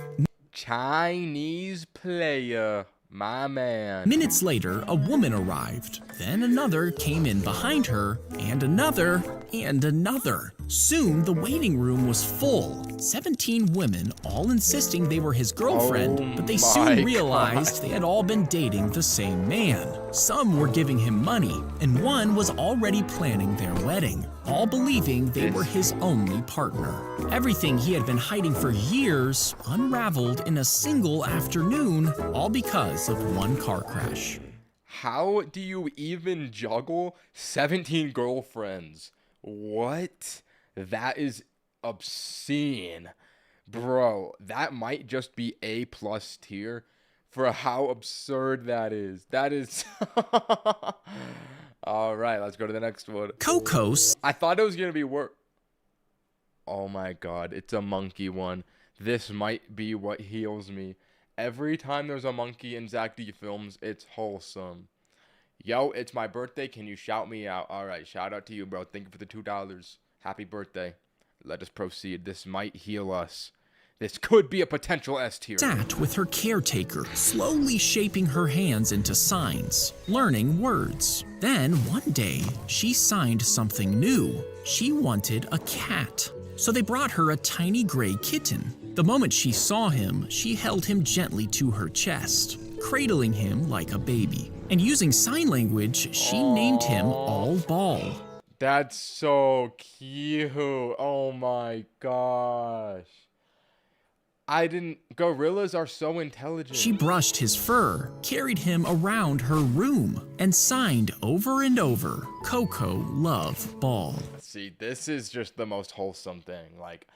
Chinese player, my man. Minutes later, a woman arrived. Then another came in behind her, and another, and another. Soon, the waiting room was full. 17 women, all insisting they were his girlfriend, but they soon realized they had all been dating the same man. Some were giving him money, and one was already planning their wedding, all believing they were his only partner. Everything he had been hiding for years unraveled in a single afternoon, all because of one car crash. How do you even juggle 17 girlfriends? What? That is obscene. Bro, that might just be A+ tier for how absurd that is. That is... All right, let's go to the next one. Coco's. I thought it was going to be worse. Oh my god, it's a monkey one. This might be what heals me. Every time there's a monkey in Zack D films, it's wholesome. Yo, it's my birthday. Can you shout me out? All right, shout out to you, bro. Thank you for the $2. Happy birthday. Let us proceed. This might heal us. This could be a potential S tier. Sat with her caretaker, slowly shaping her hands into signs, learning words. Then, one day, she signed something new. She wanted a cat. So they brought her a tiny gray kitten. The moment she saw him, she held him gently to her chest, cradling him like a baby. And using sign language, she named him All Ball. That's so cute. Oh my gosh. Gorillas are so intelligent. She brushed his fur, carried him around her room, and signed over and over, Coco Love Ball. See, this is just the most wholesome thing. Like,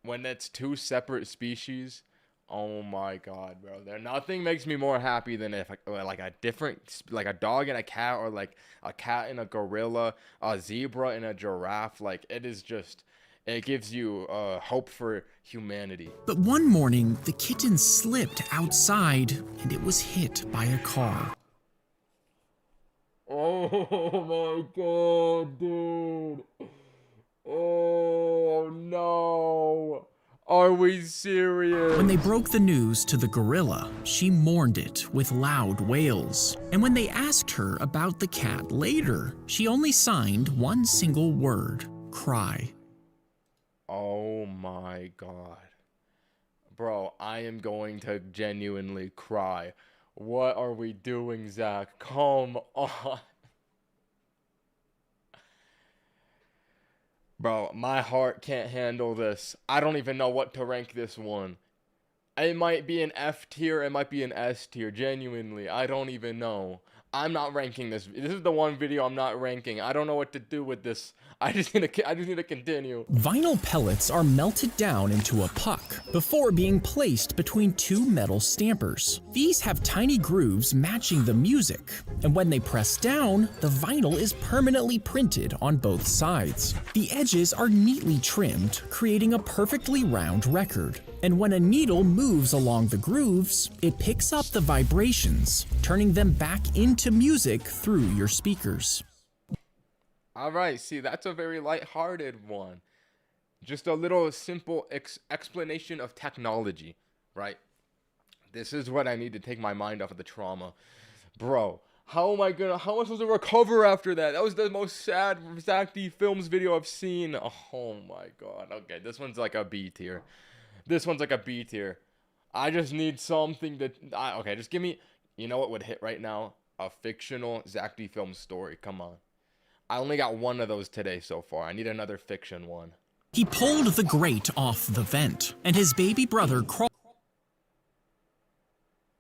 when it's two separate species, oh my god, bro. Nothing makes me more happy than if like a dog and a cat, or like a cat and a gorilla, a zebra and a giraffe. Like, it is just, it gives you hope for humanity. But one morning, the kitten slipped outside and it was hit by a car. Oh my god, dude. Oh no. Are we serious? When they broke the news to the gorilla, she mourned it with loud wails. And when they asked her about the cat later, she only signed one single word: cry. Oh my god. Bro, I am going to genuinely cry. What are we doing, Zack? Come on. Bro, my heart can't handle this. I don't even know what to rank this one. It might be an F tier, it might be an S tier, genuinely. I don't even know. I'm not ranking this. This is the one video I'm not ranking. I don't know what to do with this. I just need to continue. Vinyl pellets are melted down into a puck before being placed between two metal stampers. These have tiny grooves matching the music, and when they press down, the vinyl is permanently printed on both sides. The edges are neatly trimmed, creating a perfectly round record. And when a needle moves along the grooves, it picks up the vibrations, turning them back into music through your speakers. All right, see, that's a very lighthearted one. Just a little simple explanation of technology, right? This is what I need to take my mind off of the trauma. Bro, how am I supposed to recover after that? That was the most sad Zack D Films video I've seen. Oh my god. Okay, this one's like a B tier. This one's like a B tier. I just need something that... okay, just give me... You know what would hit right now? A fictional Zack D Films story. Come on. I only got one of those today so far. I need another fiction one. He pulled the grate off the vent, and his baby brother crawled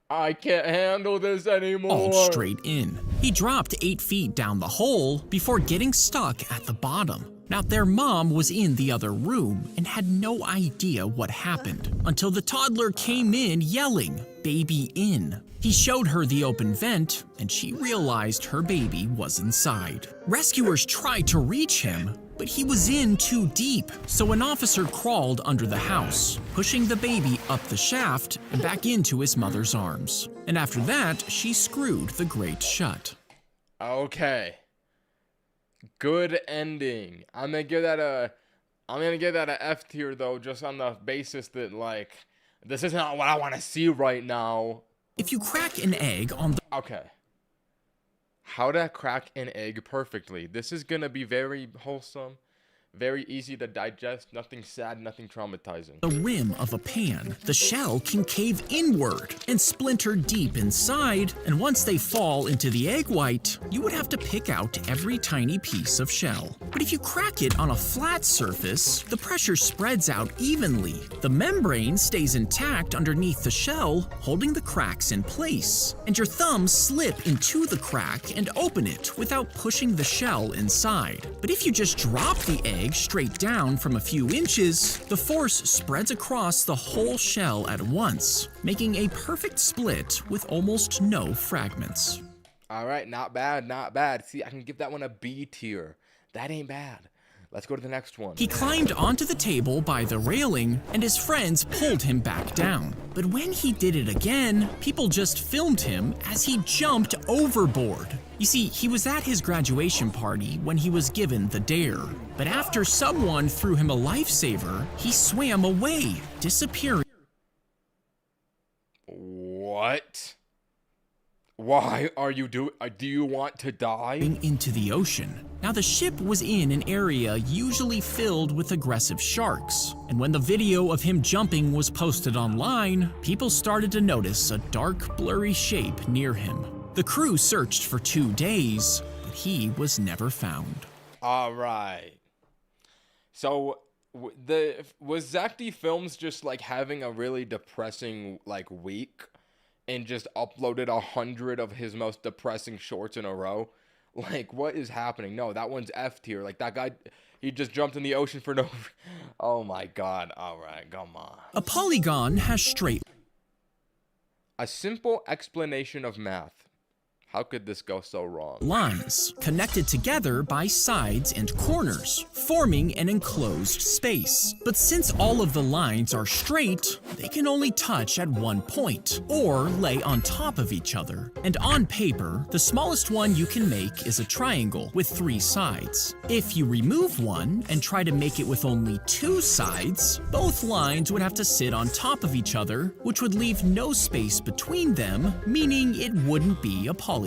I can't handle this anymore. straight in. He dropped 8 feet down the hole before getting stuck at the bottom. Now, their mom was in the other room and had no idea what happened until the toddler came in yelling, "Baby in." He showed her the open vent, and she realized her baby was inside. Rescuers tried to reach him, but he was in too deep, so an officer crawled under the house, pushing the baby up the shaft and back into his mother's arms. And after that, she screwed the grate shut. Okay. Good ending. I'm gonna give that a F tier though, just on the basis that like this is not what I want to see right now. If you crack an egg on the Okay. How to crack an egg perfectly. This is gonna be very wholesome, very easy to digest, nothing sad, nothing traumatizing. rim of a pan, the shell can cave inward and splinter deep inside, and once they fall into the egg white, you would have to pick out every tiny piece of shell. But if you crack it on a flat surface, the pressure spreads out evenly. The membrane stays intact underneath the shell, holding the cracks in place, and your thumbs slip into the crack and open it without pushing the shell inside. But if you just drop the egg straight down from a few inches, the force spreads across the whole shell at once, making a perfect split with almost no fragments. All right, not bad, not bad. See, I can give that one a B tier. That ain't bad. Let's go to the next one. He climbed onto the table by the railing, and his friends pulled him back down. But when he did it again, people just filmed him as he jumped overboard. You see, he was at his graduation party when he was given the dare. But after someone threw him a lifesaver, he swam away, disappearing. What? Why are you do you want to die? Into the ocean. Now, the ship was in an area usually filled with aggressive sharks, and when the video of him jumping was posted online, people started to notice a dark, blurry shape near him. The crew searched for 2 days, but he was never found. All right. So was Zack D Films just like having a really depressing like week and just uploaded 100 of his most depressing shorts in a row? Like, what is happening? No, that one's F tier. Like, that guy, he just jumped in the ocean for no... Oh, my God. All right, come on. A polygon has straight... A simple explanation of math. How could this go so wrong? Lines connected together by sides and corners, forming an enclosed space. But since all of the lines are straight, they can only touch at one point or lay on top of each other. And on paper, the smallest one you can make is a triangle with 3 sides. If you remove one and try to make it with only 2 sides, both lines would have to sit on top of each other, which would leave no space between them, meaning it wouldn't be a polygon.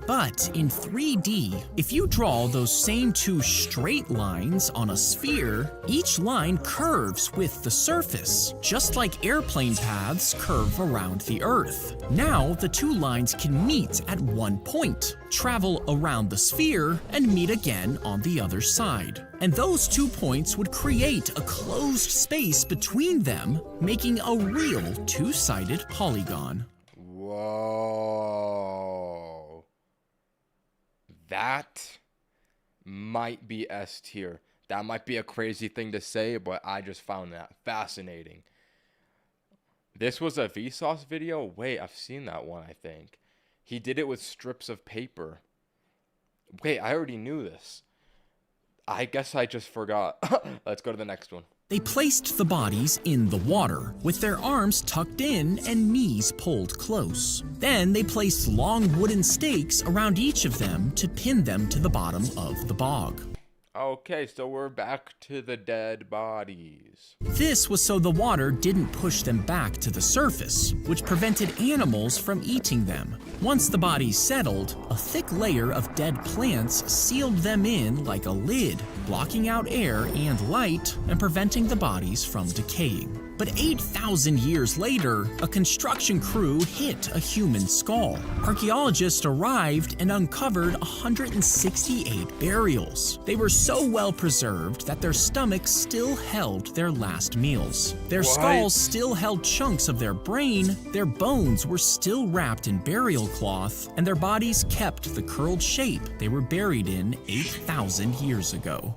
But in 3D, if you draw those same 2 straight lines on a sphere, each line curves with the surface, just like airplane paths curve around the Earth. Now, the 2 lines can meet at one point, travel around the sphere, and meet again on the other side. And those 2 points would create a closed space between them, making a real 2-sided polygon. Whoa. that might be S tier. That might be a crazy thing to say, but I just found that fascinating. This was a Vsauce video? Wait, I've seen that one, I think. He did it with strips of paper. Wait, I already knew this. I guess I just forgot. Let's go to the next one. They placed the bodies in the water, with their arms tucked in and knees pulled close. Then they placed long wooden stakes around each of them to pin them to the bottom of the bog. Okay, so we're back to the dead bodies. This was so the water didn't push them back to the surface, which prevented animals from eating them. Once the bodies settled, a thick layer of dead plants sealed them in like a lid, blocking out air and light and preventing the bodies from decaying. But 8,000 years later, a construction crew hit a human skull. Archaeologists arrived and uncovered 168 burials. They were so well preserved that their stomachs still held their last meals. Their skulls still held chunks of their brain, their bones were still wrapped in burial cloth, and their bodies kept the curled shape they were buried in 8,000 years ago.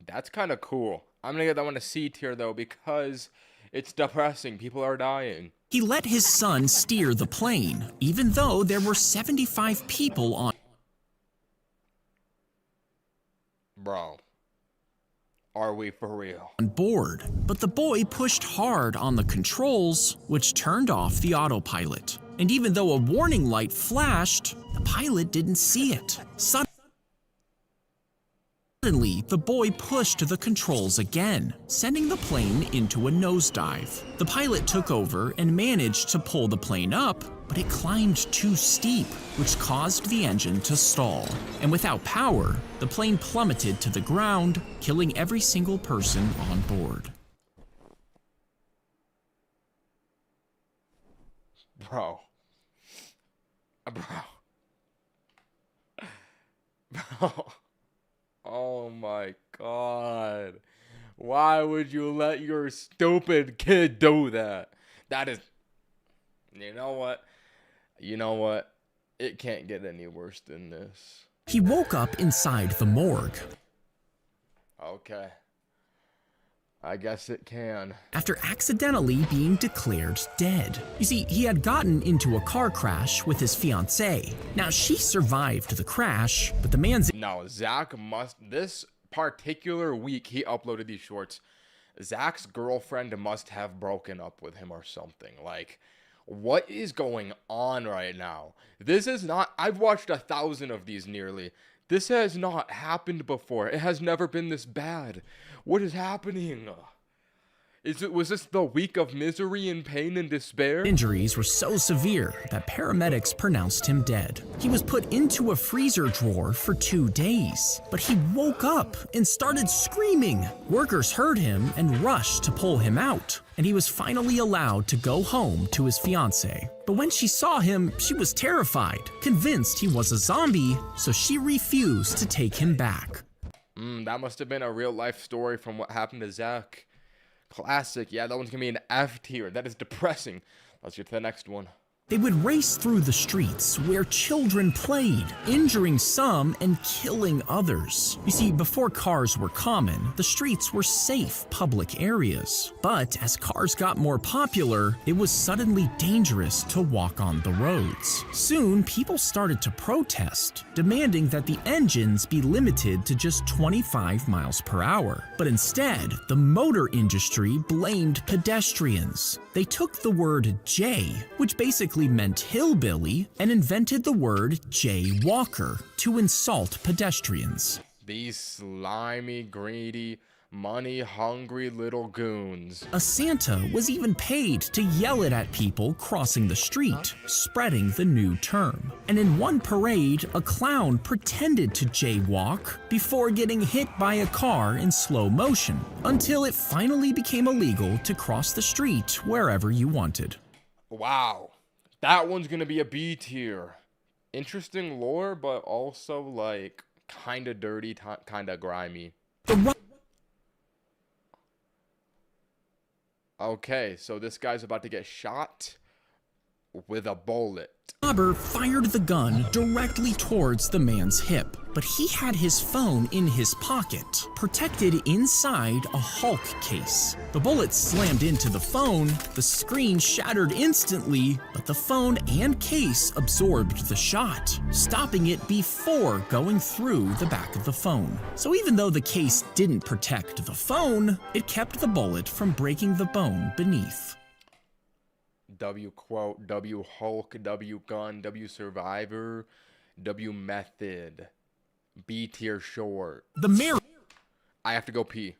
That's kind of cool. I'm gonna get that one a C tier though, because it's depressing. People are dying. He let his son steer the plane, even though there were 75 people on Bro, are we for real? board. But the boy pushed hard on the controls, which turned off the autopilot. And even though a warning light flashed, the pilot didn't see it. Suddenly, the boy pushed the controls again, sending the plane into a nosedive. The pilot took over and managed to pull the plane up, but it climbed too steep, which caused the engine to stall. And without power, the plane plummeted to the ground, killing every single person on board. Bro. Bro. Oh my god. Why would you let your stupid kid do that? That is... You know what? You know what? It can't get any worse than this. He woke up inside the morgue. Okay. I guess it can. After accidentally being declared dead. You see, he had gotten into a car crash with his fiancée. Now, she survived the crash, but the man's... No, Zack must... This particular week he uploaded these shorts. Zack's girlfriend must have broken up with him or something. Like, what is going on right now? This is not... I've watched 1,000 of these nearly. This has not happened before. It has never been this bad. What is happening? Was this the week of misery and pain and despair? Injuries were so severe that paramedics pronounced him dead. He was put into a freezer drawer for 2 days, but he woke up and started screaming. Workers heard him and rushed to pull him out, and he was finally allowed to go home to his fiancée. But when she saw him, she was terrified, convinced he was a zombie, so she refused to take him back. That must have been a real life story from what happened to Zack. Classic. Yeah, that one's gonna be an F tier. That is depressing. Let's get to the next one. They would race through the streets where children played, injuring some and killing others. You see, before cars were common, the streets were safe public areas. But as cars got more popular, it was suddenly dangerous to walk on the roads. Soon, people started to protest, demanding that the engines be limited to just 25 miles per hour. But instead, the motor industry blamed pedestrians. They took the word J, which basically meant hillbilly, and invented the word jaywalker to insult pedestrians. These slimy, greedy, money-hungry little goons. A Santa was even paid to yell it at people crossing the street, spreading the new term. And in one parade, a clown pretended to jaywalk before getting hit by a car in slow motion, until it finally became illegal to cross the street wherever you wanted. Wow. That one's gonna be a B tier. Interesting lore, but also, like, kinda dirty, kinda grimy. Okay, so this guy's about to get shot. with a bullet. Robber fired the gun directly towards the man's hip, but he had his phone in his pocket, protected inside a Hulk case. The bullet slammed into the phone, the screen shattered instantly, but the phone and case absorbed the shot, stopping it before going through the back of the phone. So even though the case didn't protect the phone, it kept the bullet from breaking the bone beneath. W quote, W Hulk, W gun, W survivor, W method, B tier short. The mirror. I have to go pee.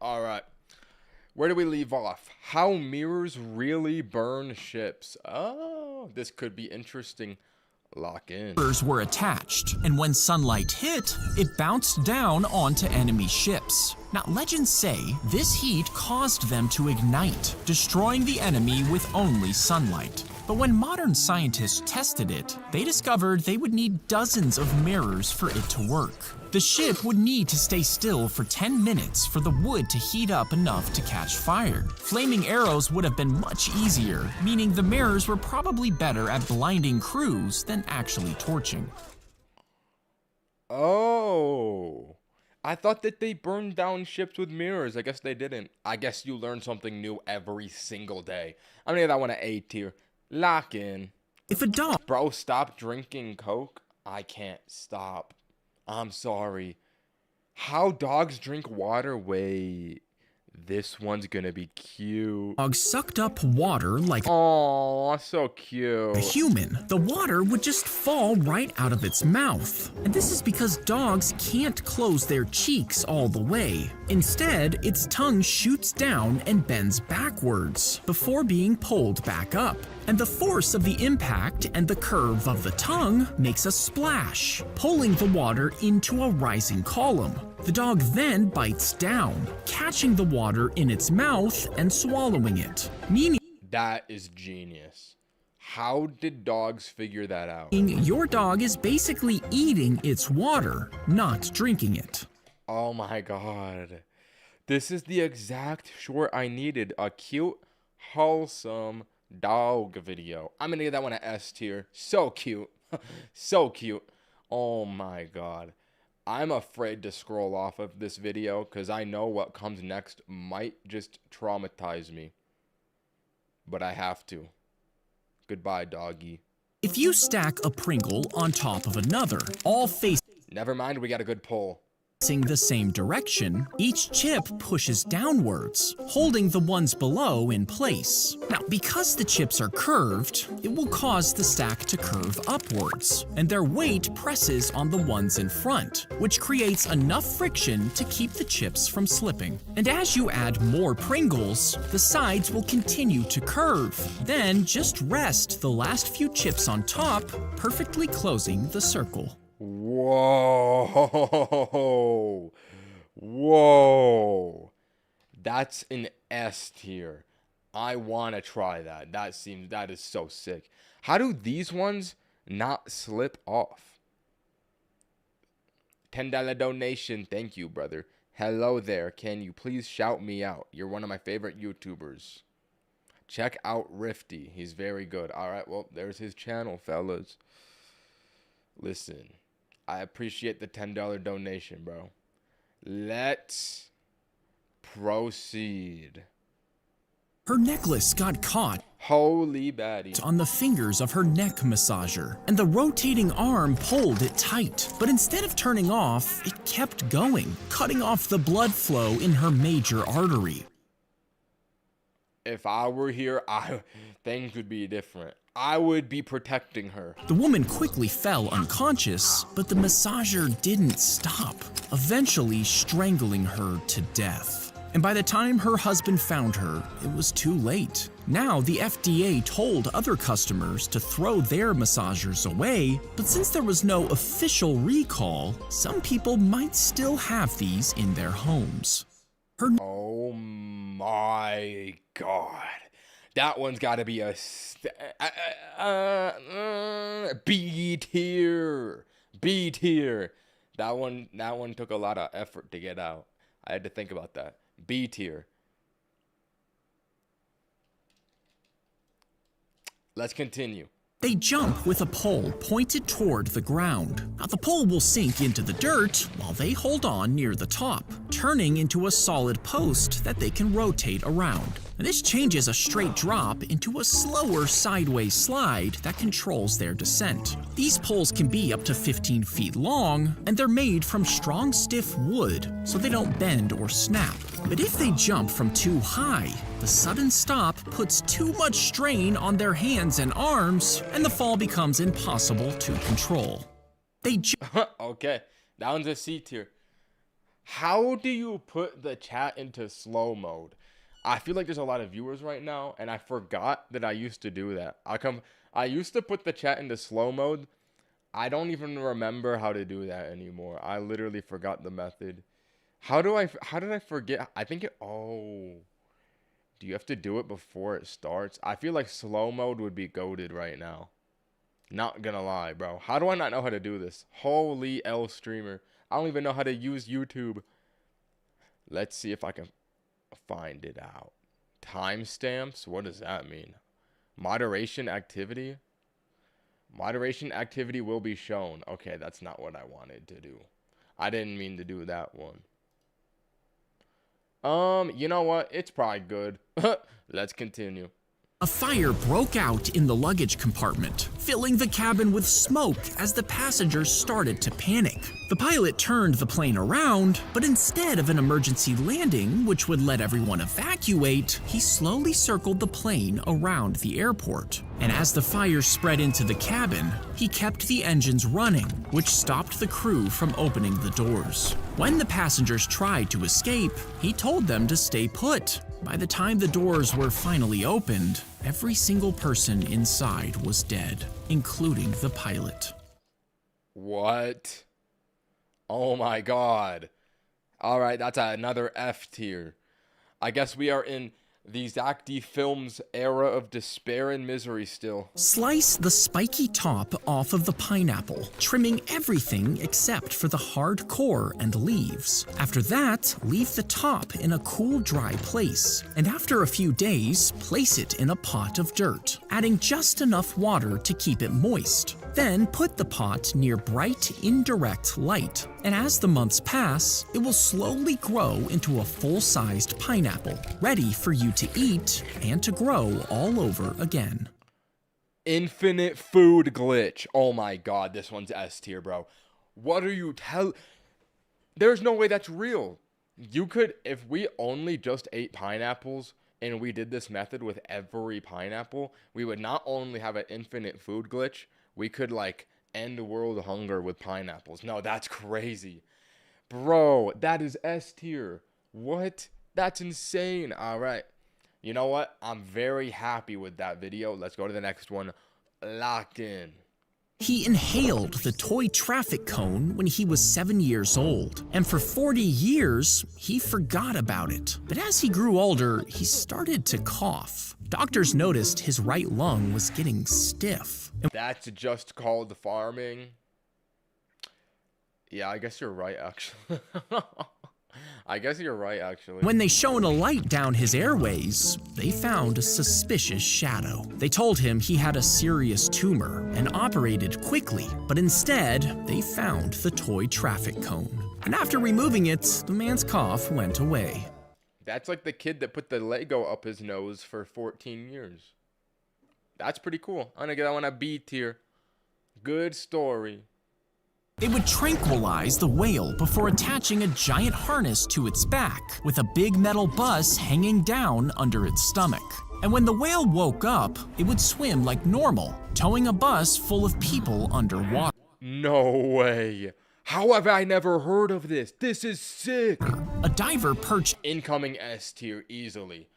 All right. Where do we leave off? How mirrors really burn ships. Oh, this could be interesting. Lock in. Mirrors were attached, and when sunlight hit, it bounced down onto enemy ships. Now, legends say this heat caused them to ignite, destroying the enemy with only sunlight. But when modern scientists tested it, they discovered they would need dozens of mirrors for it to work. The ship would need to stay still for 10 minutes for the wood to heat up enough to catch fire. Flaming arrows would have been much easier, meaning the mirrors were probably better at blinding crews than actually torching. Oh. I thought that they burned down ships with mirrors. I guess they didn't. I guess you learn something new every single day. I'm gonna give that one an A tier. Lock in. If a dog... Bro, stop drinking Coke. I can't stop. I'm sorry. How dogs drink water? Wait. This one's gonna be cute. Dog sucked up water like Oh, so cute. a human, the water would just fall right out of its mouth. And this is because dogs can't close their cheeks all the way. Instead, its tongue shoots down and bends backwards before being pulled back up. And the force of the impact and the curve of the tongue makes a splash, pulling the water into a rising column. The dog then bites down, catching the water in its mouth and swallowing it, meaning That is genius. How did dogs figure that out? your dog is basically eating its water, not drinking it. Oh my god. This is the exact short I needed. A cute, wholesome dog video. I'm gonna give that one an S tier. So cute. So cute. Oh my god. I'm afraid to scroll off of this video because I know what comes next might just traumatize me. But I have to. Goodbye, doggy. If you stack a Pringle on top of another, all facing Never mind, we got a good pull. the same direction, each chip pushes downwards, holding the ones below in place. Now, because the chips are curved, it will cause the stack to curve upwards, and their weight presses on the ones in front, which creates enough friction to keep the chips from slipping. And as you add more Pringles, the sides will continue to curve. Then just rest the last few chips on top, perfectly closing the circle. Whoa. Whoa. That's an S tier. I want to try that. That is so sick. How do these ones not slip off? $10 donation. Thank you, brother. Hello there. Can you please shout me out? You're one of my favorite YouTubers. Check out Rifty. He's very good. All right, well, there's his channel, fellas. Listen, I appreciate the $10 donation, bro. Let's proceed. Her necklace got caught Holy baddie. on the fingers of her neck massager, and the rotating arm pulled it tight. But instead of turning off, it kept going, cutting off the blood flow in her major artery. If I were here, things would be different. I would be protecting her. The woman quickly fell unconscious, but the massager didn't stop, eventually strangling her to death. And by the time her husband found her, it was too late. Now, the FDA told other customers to throw their massagers away, but since there was no official recall, some people might still have these in their homes. Oh my god. That one's got to be a B tier. B tier. That one took a lot of effort to get out. I had to think about that. B tier. Let's continue. They jump with a pole pointed toward the ground. Now the pole will sink into the dirt while they hold on near the top, turning into a solid post that they can rotate around. Now, this changes a straight drop into a slower sideways slide that controls their descent. These poles can be up to 15 feet long, and they're made from strong, stiff wood, so they don't bend or snap. But if they jump from too high, the sudden stop puts too much strain on their hands and arms, and the fall becomes impossible to control. Okay, that one's a C tier. How do you put the chat into slow mode? I feel like there's a lot of viewers right now, and I forgot that I used to do that. I used to put the chat into slow mode. I don't even remember how to do that anymore. I literally forgot the method. How did I forget? I think do you have to do it before it starts? I feel like slow mode would be goated right now. Not gonna lie, bro. How do I not know how to do this? Holy L streamer. I don't even know how to use YouTube. Let's see if I can find it out. Timestamps? What does that mean? Moderation activity? Moderation activity will be shown. Okay, that's not what I wanted to do. I didn't mean to do that one. You know what? It's probably good. Let's continue. A fire broke out in the luggage compartment, filling the cabin with smoke as the passengers started to panic. The pilot turned the plane around, but instead of an emergency landing, which would let everyone evacuate, he slowly circled the plane around the airport. And as the fire spread into the cabin, he kept the engines running, which stopped the crew from opening the doors. When the passengers tried to escape, he told them to stay put. By the time the doors were finally opened, every single person inside was dead, including the pilot. What? Oh my god. Alright, that's another F tier. I guess we are in the Zack Films era of despair and misery still. Slice the spiky top off of the pineapple, trimming everything except for the hard core and leaves. After that, leave the top in a cool, dry place. And after a few days, place it in a pot of dirt, adding just enough water to keep it moist. Then put the pot near bright, indirect light. And as the months pass, it will slowly grow into a full-sized pineapple, ready for you to eat and to grow all over again. Infinite food glitch. Oh my god, this one's S tier, bro. What are you There's no way that's real. You could, if we only just ate pineapples and we did this method with every pineapple, we would not only have an infinite food glitch, we could like end world hunger with pineapples. No, that's crazy. Bro, that is S tier. What? That's insane. All right. You know what? I'm very happy with that video. Let's go to the next one. Locked in. He inhaled the toy traffic cone when he was 7 years old, and for 40 years, he forgot about it. But as he grew older, he started to cough. Doctors noticed his right lung was getting stiff. That's just called farming. Yeah, I guess you're right, actually. I guess you're right, actually. When they shone a light down his airways, they found a suspicious shadow. They told him he had a serious tumor and operated quickly, but instead, they found the toy traffic cone. And after removing it, the man's cough went away. That's like the kid that put the Lego up his nose for 14 years. That's pretty cool. I'm gonna get that one a B tier. Good story. They would tranquilize the whale before attaching a giant harness to its back with a big metal bus hanging down under its stomach. And when the whale woke up, it would swim like normal, towing a bus full of people underwater. No way. How have I never heard of this? This is sick. A diver perched Incoming S tier easily.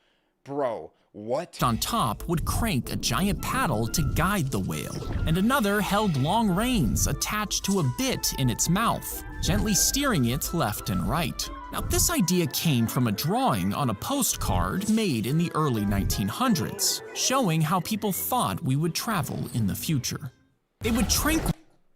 Bro, what? on top would crank a giant paddle to guide the whale, and another held long reins attached to a bit in its mouth, gently steering it left and right. Now, this idea came from a drawing on a postcard made in the early 1900s, showing how people thought we would travel in the future. They would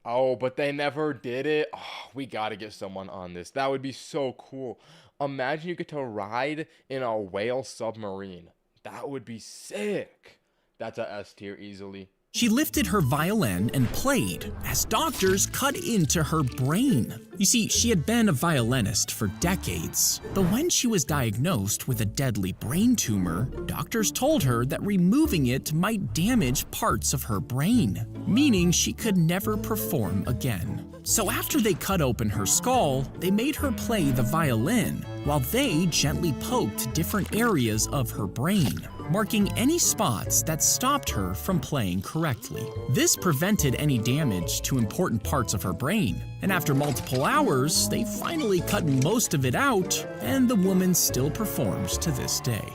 Oh, but they never did it. Oh, we gotta get someone on this. That would be so cool. Imagine you get to ride in a whale submarine. That would be sick. That's a S tier easily. She lifted her violin and played as doctors cut into her brain. You see, she had been a violinist for decades, but when she was diagnosed with a deadly brain tumor, doctors told her that removing it might damage parts of her brain, meaning she could never perform again. So after they cut open her skull, they made her play the violin while they gently poked different areas of her brain, marking any spots that stopped her from playing correctly. This prevented any damage to important parts of her brain, and after multiple hours, they finally cut most of it out, and the woman still performs to this day.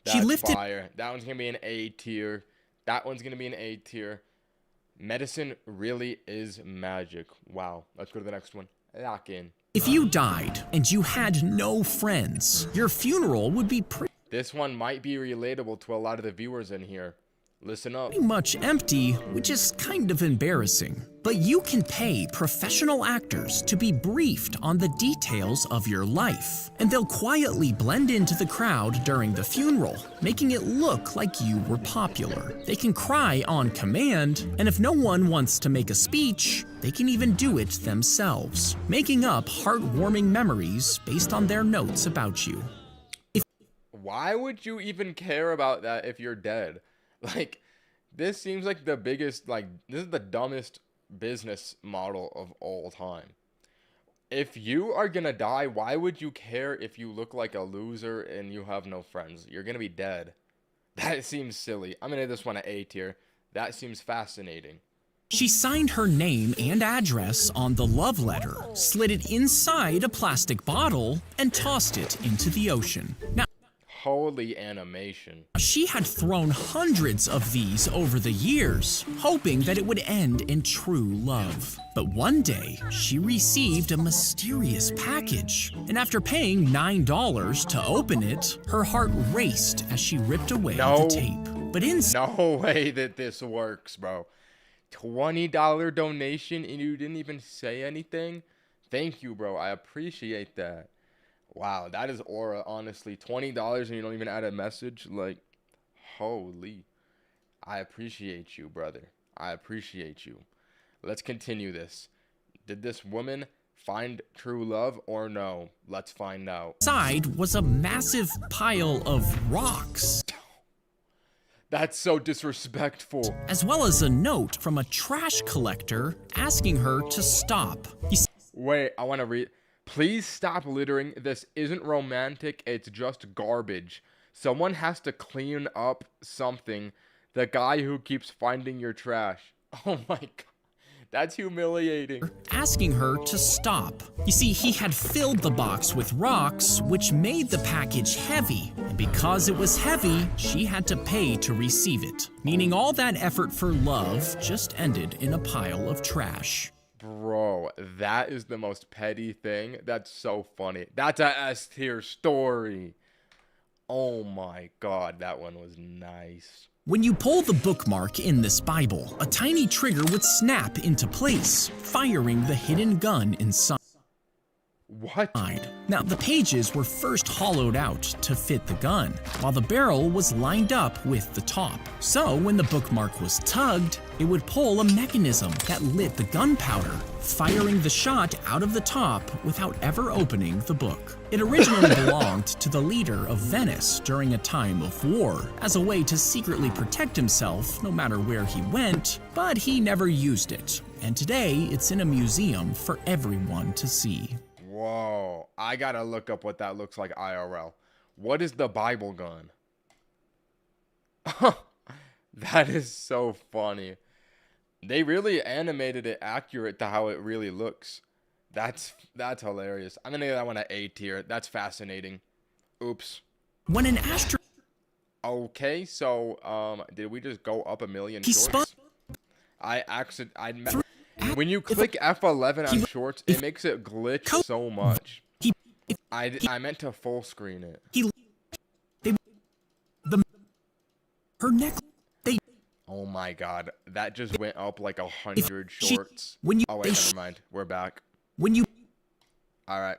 That's fire. That one's gonna be an A tier. That one's gonna be an A tier. Medicine really is magic. Wow. Let's go to the next one. Lock in. If you died and you had no friends, your funeral would be pretty This one might be relatable to a lot of the viewers in here. Listen up. much empty, which is kind of embarrassing. But you can pay professional actors to be briefed on the details of your life, and they'll quietly blend into the crowd during the funeral, making it look like you were popular. They can cry on command, and if no one wants to make a speech, they can even do it themselves, making up heartwarming memories based on their notes about you. Why would you even care about that if you're dead? Like, this seems like the biggest, this is the dumbest business model of all time. If you are gonna die, why would you care if you look like a loser and you have no friends? You're gonna be dead. That seems silly. I'm gonna give this one an A tier. That seems fascinating. She signed her name and address on the love letter, slid it inside a plastic bottle, and tossed it into the ocean. Now, Holy animation. she had thrown hundreds of these over the years, hoping that it would end in true love. But one day, she received a mysterious package, and after paying $9 to open it, her heart raced as she ripped away the tape. But No way that this works, bro. $20 donation and you didn't even say anything? Thank you, bro. I appreciate that. Wow, that is aura, honestly. $20 and you don't even add a message? Like, holy. I appreciate you, brother. I appreciate you. Let's continue this. Did this woman find true love or no? Let's find out. inside was a massive pile of rocks, That's so disrespectful. as well as a note from a trash collector asking her to stop. You see, Wait, I want to read. Please stop littering. This isn't romantic. It's just garbage. Someone has to clean up something. The guy who keeps finding your trash. Oh my god. That's humiliating. asking her to stop. You see, he had filled the box with rocks, which made the package heavy. And because it was heavy, she had to pay to receive it. Meaning all that effort for love just ended in a pile of trash. Bro, that is the most petty thing. That's so funny. That's a S tier story. Oh my god, that one was nice. When you pull the bookmark in this Bible, a tiny trigger would snap into place, firing the hidden gun inside. What? Now, the pages were first hollowed out to fit the gun, while the barrel was lined up with the top. So, when the bookmark was tugged, it would pull a mechanism that lit the gunpowder, firing the shot out of the top without ever opening the book. It originally belonged to the leader of Venice during a time of war, as a way to secretly protect himself no matter where he went, but he never used it. And today, it's in a museum for everyone to see. Whoa, I gotta look up what that looks like IRL. What is the Bible gun? That is so funny. They really animated it accurate to how it really looks. That's hilarious. I'm gonna give that one an A tier. That's fascinating. Oops. When an astronaut... Okay, so did we just go up a million shorts? When you click F11 on shorts, it makes it glitch so much. I meant to full screen it. Her neck... Oh my god, that just went up like 100 shorts. Oh wait, never mind. We're back. Alright.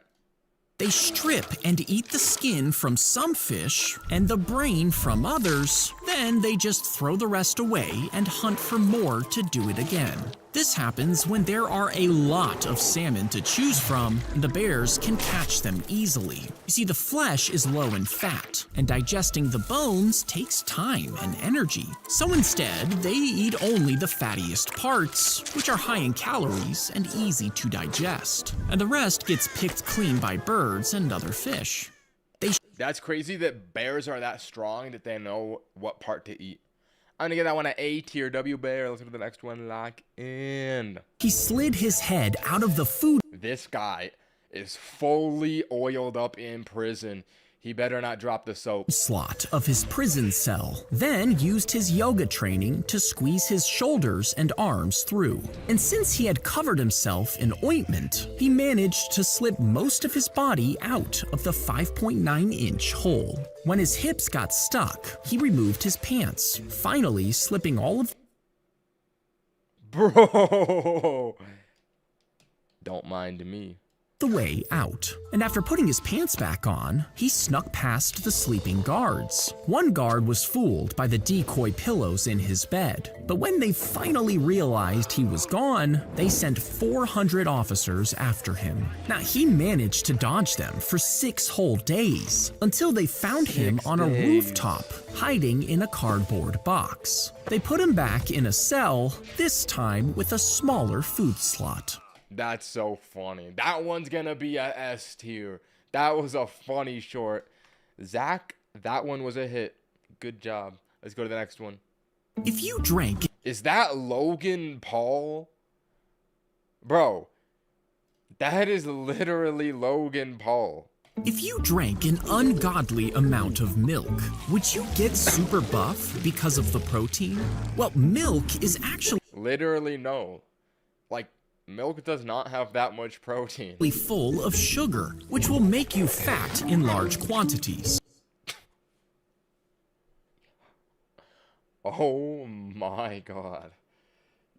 They strip and eat the skin from some fish and the brain from others, then they just throw the rest away and hunt for more to do it again. This happens when there are a lot of salmon to choose from, and the bears can catch them easily. You see, the flesh is low in fat, and digesting the bones takes time and energy. So instead, they eat only the fattiest parts, which are high in calories and easy to digest. And the rest gets picked clean by birds and other fish. That's crazy that bears are that strong that they know what part to eat. I'm gonna get that one an A tier. W bear. Let's go to the next one. Lock in. He slid his head out of the food. This guy is fully oiled up in prison. He better not drop the soap. Slot of his prison cell, then used his yoga training to squeeze his shoulders and arms through. And since he had covered himself in ointment, he managed to slip most of his body out of the 5.9-inch hole. When his hips got stuck, he removed his pants, finally slipping all of... Bro! Don't mind me. The way out. And after putting his pants back on, he snuck past the sleeping guards. One guard was fooled by the decoy pillows in his bed, but when they finally realized he was gone, they sent 400 officers after him. Now, he managed to dodge them for 6 whole days, until they found him on a rooftop, hiding in a cardboard box. They put him back in a cell, this time with a smaller food slot. That's so funny. That one's gonna be a S tier. That was a funny short. Zack, that one was a hit. Good job. Let's go to the next one. If you drank... Is that Logan Paul? Bro, that is literally Logan Paul. If you drank an ungodly amount of milk, would you get super buff because of the protein? Well, milk is actually... Literally no. Like, milk does not have that much protein. Full of sugar, which will make you fat in large quantities. Oh my god.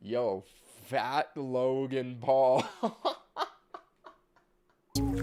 Yo, fat Logan Paul.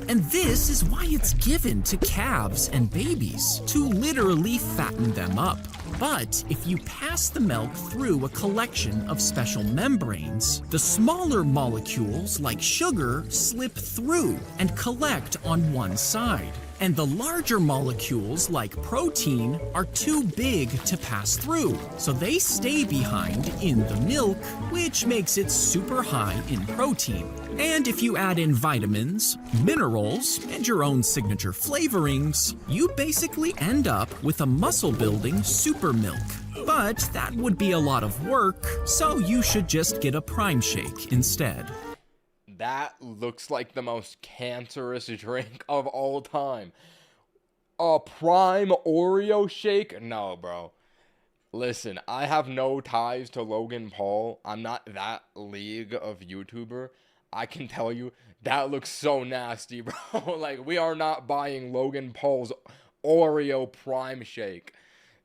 And this is why it's given to calves and babies, to literally fatten them up. But if you pass the milk through a collection of special membranes, the smaller molecules, like sugar, slip through and collect on one side. And the larger molecules, like protein, are too big to pass through, so they stay behind in the milk, which makes it super high in protein. And if you add in vitamins, minerals, and your own signature flavorings, you basically end up with a muscle-building super milk. But that would be a lot of work, so you should just get a Prime Shake instead. That looks like the most cancerous drink of all time. A Prime Oreo shake? No, bro. Listen, I have no ties to Logan Paul. I'm not that league of YouTuber. I can tell you, that looks so nasty, bro. Like, we are not buying Logan Paul's Oreo Prime shake.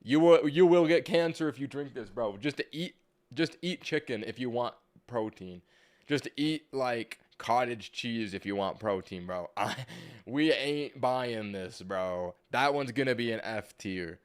You will get cancer if you drink this, bro. Just eat chicken if you want protein. Just eat, like, cottage cheese if you want protein, bro. We ain't buying this, bro. That one's gonna be an F tier.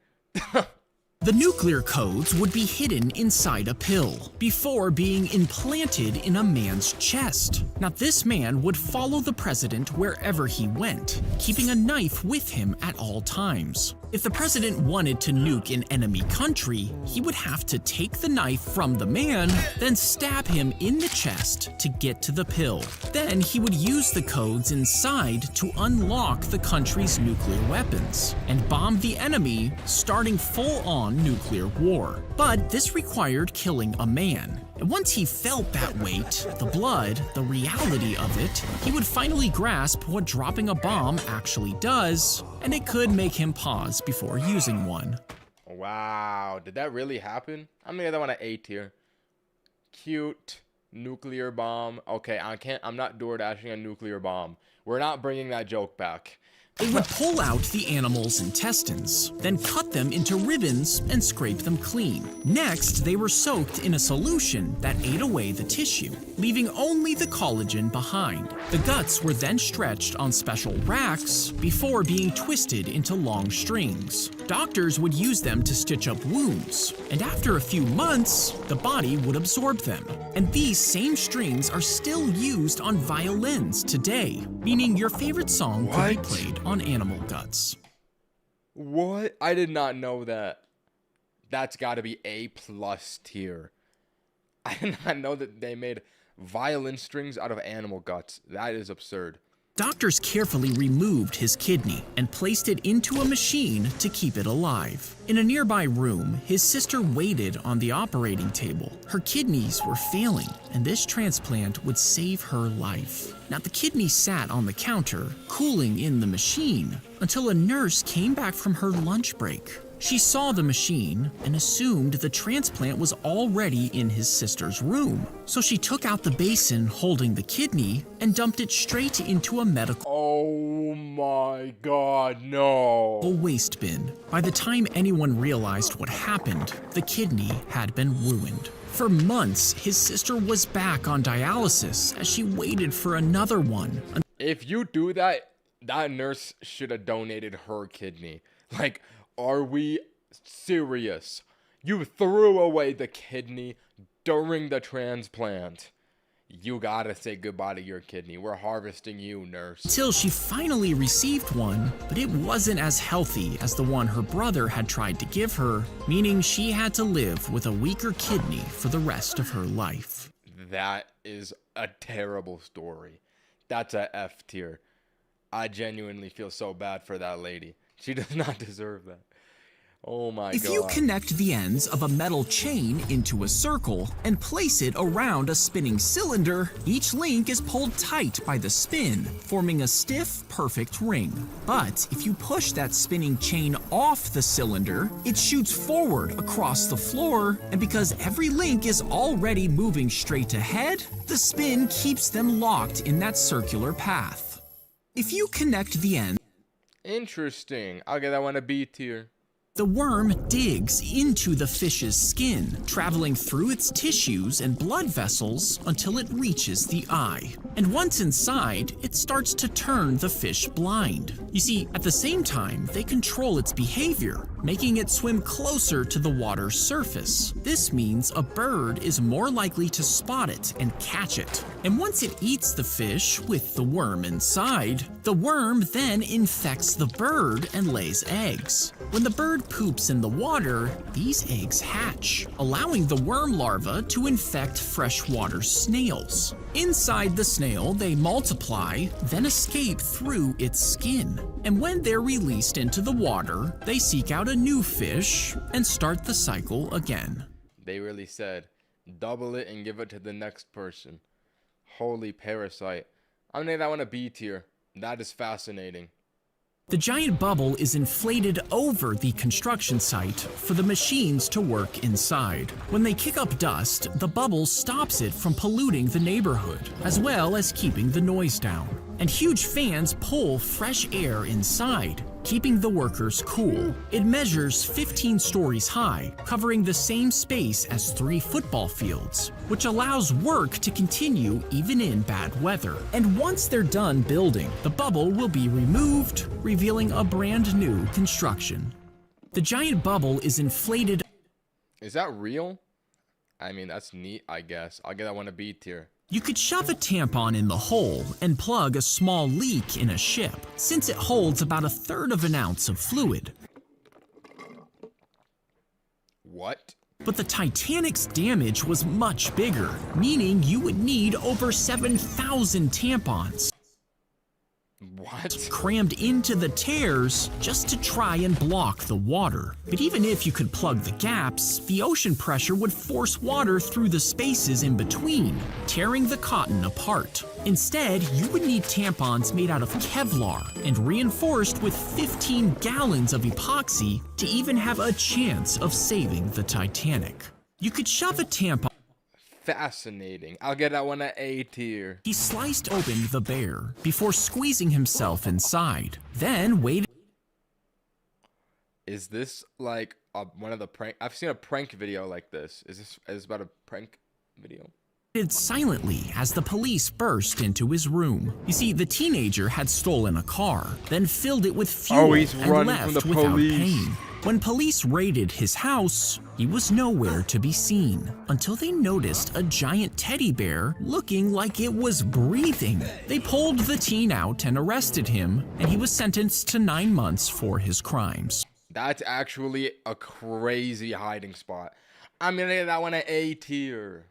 The nuclear codes would be hidden inside a pill before being implanted in a man's chest. Now, this man would follow the president wherever he went, keeping a knife with him at all times. If the president wanted to nuke an enemy country, he would have to take the knife from the man, then stab him in the chest to get to the pill. Then he would use the codes inside to unlock the country's nuclear weapons and bomb the enemy, starting full-on nuclear war. But this required killing a man. And once he felt that weight, the blood, the reality of it, he would finally grasp what dropping a bomb actually does, and it could make him pause before using one. Wow, did that really happen? I'm gonna get that one at A tier. Cute nuclear bomb. Okay, I'm not door dashing a nuclear bomb. We're not bringing that joke back. They would pull out the animal's intestines, then cut them into ribbons and scrape them clean. Next, they were soaked in a solution that ate away the tissue, leaving only the collagen behind. The guts were then stretched on special racks before being twisted into long strings. Doctors would use them to stitch up wounds, and after a few months, the body would absorb them. And these same strings are still used on violins today, meaning your favorite song could be played on animal guts. What? I did not know that. That's got to be A+ tier. I did not know that they made violin strings out of animal guts. That is absurd. Doctors carefully removed his kidney and placed it into a machine to keep it alive. In a nearby room, his sister waited on the operating table. Her kidneys were failing, and this transplant would save her life. Now, the kidney sat on the counter, cooling in the machine, until a nurse came back from her lunch break. She saw the machine and assumed the transplant was already in his sister's room. So she took out the basin holding the kidney and dumped it straight into a medical Oh my god, no. waste bin. By the time anyone realized what happened, the kidney had been ruined. For months, his sister was back on dialysis as she waited for another one. If you do that, that nurse should have donated her kidney. Like, are we serious? You threw away the kidney during the transplant. You gotta say goodbye to your kidney. We're harvesting you, nurse. Until she finally received one, but it wasn't as healthy as the one her brother had tried to give her, meaning she had to live with a weaker kidney for the rest of her life. That is a terrible story. That's a F tier. I genuinely feel so bad for that lady. She does not deserve that. Oh my god. If you connect the ends of a metal chain into a circle and place it around a spinning cylinder, each link is pulled tight by the spin, forming a stiff, perfect ring. But if you push that spinning chain off the cylinder, it shoots forward across the floor, and because every link is already moving straight ahead, the spin keeps them locked in that circular path. If you connect the ends, interesting. I'll get that one a B tier. the worm digs into the fish's skin, traveling through its tissues and blood vessels until it reaches the eye. And once inside, it starts to turn the fish blind. You see, at the same time, they control its behavior, making it swim closer to the water's surface. This means a bird is more likely to spot it and catch it. And once it eats the fish with the worm inside, the worm then infects the bird and lays eggs. When the bird poops in the water, these eggs hatch, allowing the worm larva to infect freshwater snails. Inside the snail, they multiply, then escape through its skin. And when they're released into the water, they seek out a new fish and start the cycle again. They really said, double it and give it to the next person. Holy parasite. I'm gonna give that one a B tier. That is fascinating. The giant bubble is inflated over the construction site for the machines to work inside. When they kick up dust, the bubble stops it from polluting the neighborhood, as well as keeping the noise down. And huge fans pull fresh air inside, keeping the workers cool. It measures 15 stories high, covering the same space as 3 football fields, which allows work to continue even in bad weather. And once they're done building, the bubble will be removed, revealing a brand new construction. The giant bubble is inflated. Is that real? I mean, that's neat, I guess. I'll get that one a B tier. You could shove a tampon in the hole and plug a small leak in a ship, since it holds about 1/3 of an ounce of fluid. What? But the Titanic's damage was much bigger, meaning you would need over 7,000 tampons What? crammed into the tears just to try and block the water. But even if you could plug the gaps, the ocean pressure would force water through the spaces in between, tearing the cotton apart. Instead, you would need tampons made out of Kevlar and reinforced with 15 gallons of epoxy to even have a chance of saving the Titanic. You could shove a tampon. Fascinating. I'll get that one at A tier. He sliced open the bear before squeezing himself inside, then waited. Is this like one of the prank? I've seen a prank video like this. Is this about a prank video? Silently as the police burst into his room. You see, the teenager had stolen a car, then filled it with fuel he's and running left from the without police. paying. When police raided his house, he was nowhere to be seen until they noticed a giant teddy bear looking like it was breathing. They pulled the teen out and arrested him, and he was sentenced to 9 months for his crimes. That's actually a crazy hiding spot. I'm gonna get that one at A tier.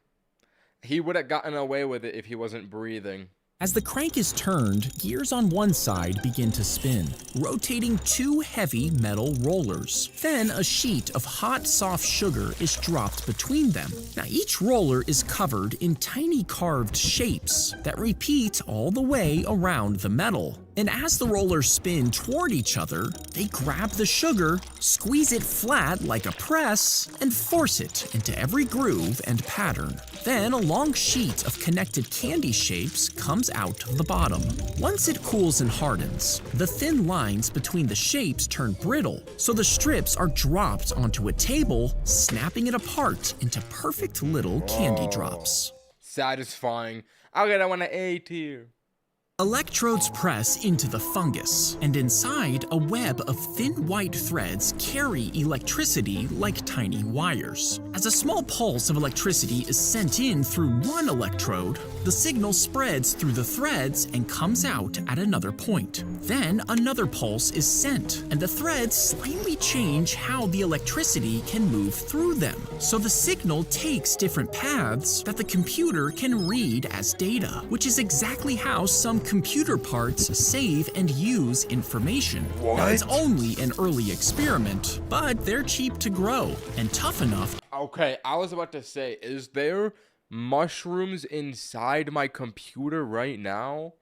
He would have gotten away with it if he wasn't breathing. As the crank is turned, gears on one side begin to spin, rotating 2 heavy metal rollers. Then a sheet of hot, soft sugar is dropped between them. Now each roller is covered in tiny carved shapes that repeat all the way around the metal. And as the rollers spin toward each other, they grab the sugar, squeeze it flat like a press, and force it into every groove and pattern. Then a long sheet of connected candy shapes comes out of the bottom. Once it cools and hardens, the thin lines between the shapes turn brittle, so the strips are dropped onto a table, snapping it apart into perfect little candy drops. Satisfying. I'll get that one at A tier. Electrodes press into the fungus, and inside, a web of thin white threads carry electricity like tiny wires. As a small pulse of electricity is sent in through one electrode, the signal spreads through the threads and comes out at another point. Then another pulse is sent, and the threads slightly change how the electricity can move through them. So the signal takes different paths that the computer can read as data, which is exactly how some computer parts save and use information. Now, it's only an early experiment, but they're cheap to grow and tough enough. Okay, I was about to say, is there mushrooms inside my computer right now?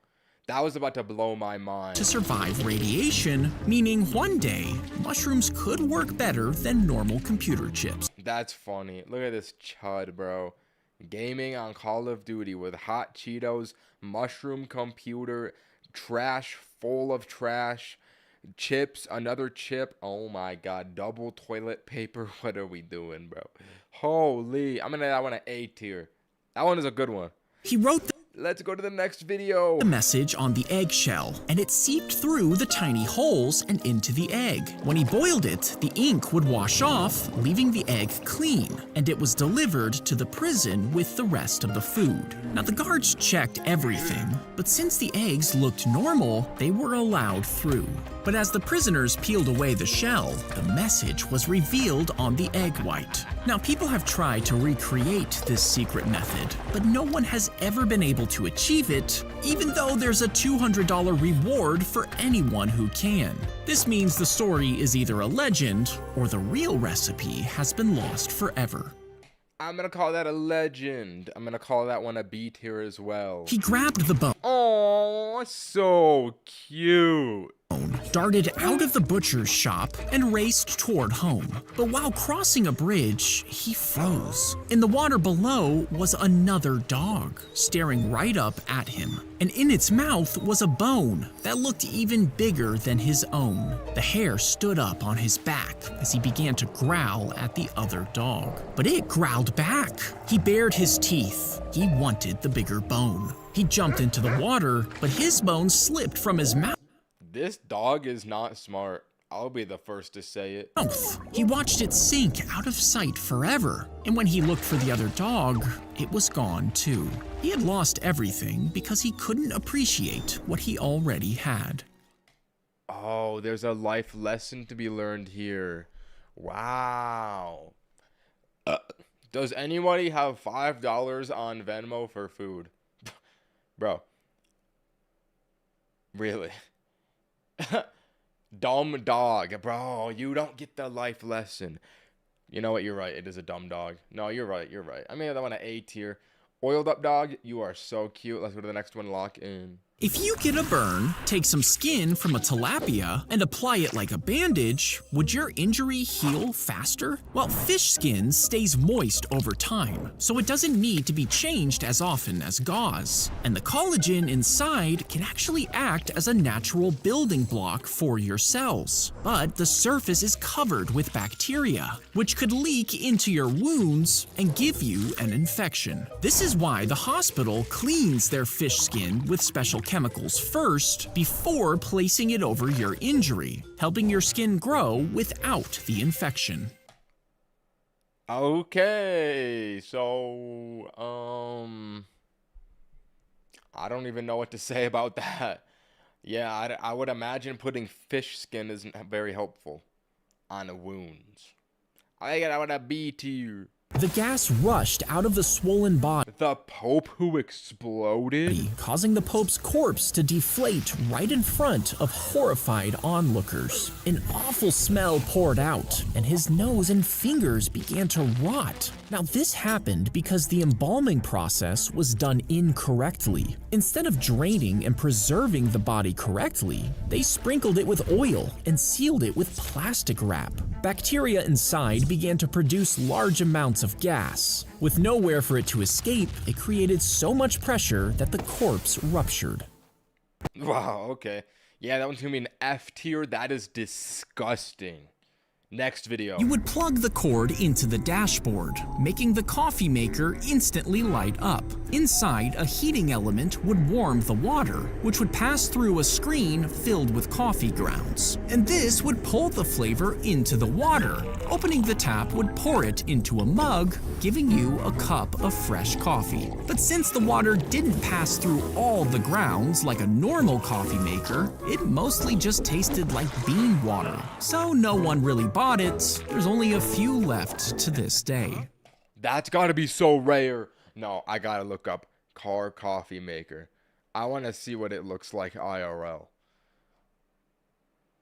That was about to blow my mind. To survive radiation, meaning one day, mushrooms could work better than normal computer chips. That's funny. Look at this chud, bro. Gaming on Call of Duty with hot Cheetos, mushroom computer, trash full of trash, chips, another chip. Oh my god, double toilet paper. What are we doing, bro? Holy. I'm gonna that one at A tier. That one is a good one. He wrote Let's go to the next video. the message on the eggshell, and it seeped through the tiny holes and into the egg. When he boiled it, the ink would wash off, leaving the egg clean, and it was delivered to the prison with the rest of the food. Now, the guards checked everything, but since the eggs looked normal, they were allowed through. But as the prisoners peeled away the shell, the message was revealed on the egg white. Now, people have tried to recreate this secret method, but no one has ever been able to achieve it, even though there's a $200 reward for anyone who can. This means the story is either a legend or the real recipe has been lost forever. I'm gonna call that a legend. I'm gonna call that one a B tier as well. He grabbed the bone. Oh, so cute. darted out of the butcher's shop and raced toward home. But while crossing a bridge, he froze. In the water below was another dog, staring right up at him. And in its mouth was a bone that looked even bigger than his own. The hair stood up on his back as he began to growl at the other dog. But it growled back. He bared his teeth. He wanted the bigger bone. He jumped into the water, but his bone slipped from his mouth. This dog is not smart. I'll be the first to say it. He watched it sink out of sight forever, and when he looked for the other dog, it was gone too. He had lost everything because he couldn't appreciate what he already had. Oh, there's a life lesson to be learned here. Wow. Does anybody have $5 on Venmo for food? Bro. Really? Dumb dog. Bro, you don't get the life lesson. You know what? You're right. It is a dumb dog. No, you're right. You're right. I mean, that one an A tier. Oiled up dog. You are so cute. Let's go to the next one. Lock in. If you get a burn, take some skin from a tilapia and apply it like a bandage, would your injury heal faster? Well, fish skin stays moist over time, so it doesn't need to be changed as often as gauze. And the collagen inside can actually act as a natural building block for your cells. But the surface is covered with bacteria, which could leak into your wounds and give you an infection. This is why the hospital cleans their fish skin with special chemicals first before placing it over your injury, helping your skin grow without the infection. Okay, so, I don't even know what to say about that. Yeah, I would imagine putting fish skin isn't very helpful on wounds. I got out a B tier. The gas rushed out of the swollen body, The Pope who exploded? causing the Pope's corpse to deflate right in front of horrified onlookers. An awful smell poured out, and his nose and fingers began to rot. Now, this happened because the embalming process was done incorrectly. Instead of draining and preserving the body correctly, they sprinkled it with oil and sealed it with plastic wrap. Bacteria inside began to produce large amounts of gas. With nowhere for it to escape, it created so much pressure that the corpse ruptured. Wow, okay. Yeah, that one's gonna be an F tier. That is disgusting. Next video. You would plug the cord into the dashboard, making the coffee maker instantly light up. Inside, a heating element would warm the water, which would pass through a screen filled with coffee grounds. And this would pull the flavor into the water. Opening the tap would pour it into a mug, giving you a cup of fresh coffee. But since the water didn't pass through all the grounds like a normal coffee maker, it mostly just tasted like bean water. So no one really bought it. There's only a few left to this day. That's gotta be so rare. No, I gotta look up car coffee maker. I wanna see what it looks like IRL.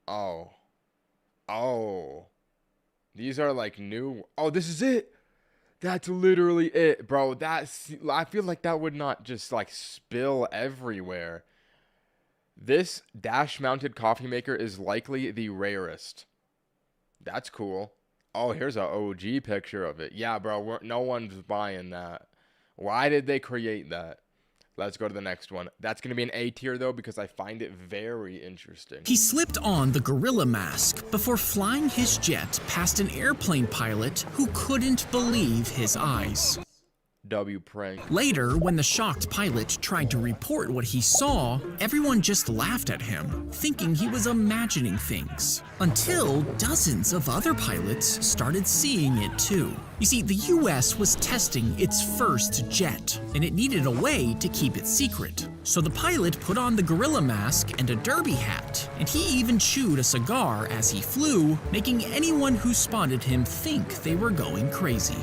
Oh. Oh. These are like new. Oh, this is it. That's literally it, bro. I feel like that would not just like spill everywhere. This dash mounted coffee maker is likely the rarest. That's cool. Oh, here's a OG picture of it. Yeah, bro, no one's buying that. Why did they create that? Let's go to the next one. That's going to be an A tier, though, because I find it very interesting. He slipped on the gorilla mask before flying his jet past an airplane pilot who couldn't believe his eyes. W prank. Later, when the shocked pilot tried to report what he saw, everyone just laughed at him, thinking he was imagining things. Until dozens of other pilots started seeing it too. You see, the US was testing its first jet, and it needed a way to keep it secret. So the pilot put on the gorilla mask and a derby hat, and he even chewed a cigar as he flew, making anyone who spotted him think they were going crazy.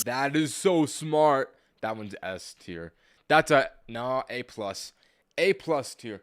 That is so smart. That one's S tier. That's A plus. A plus tier.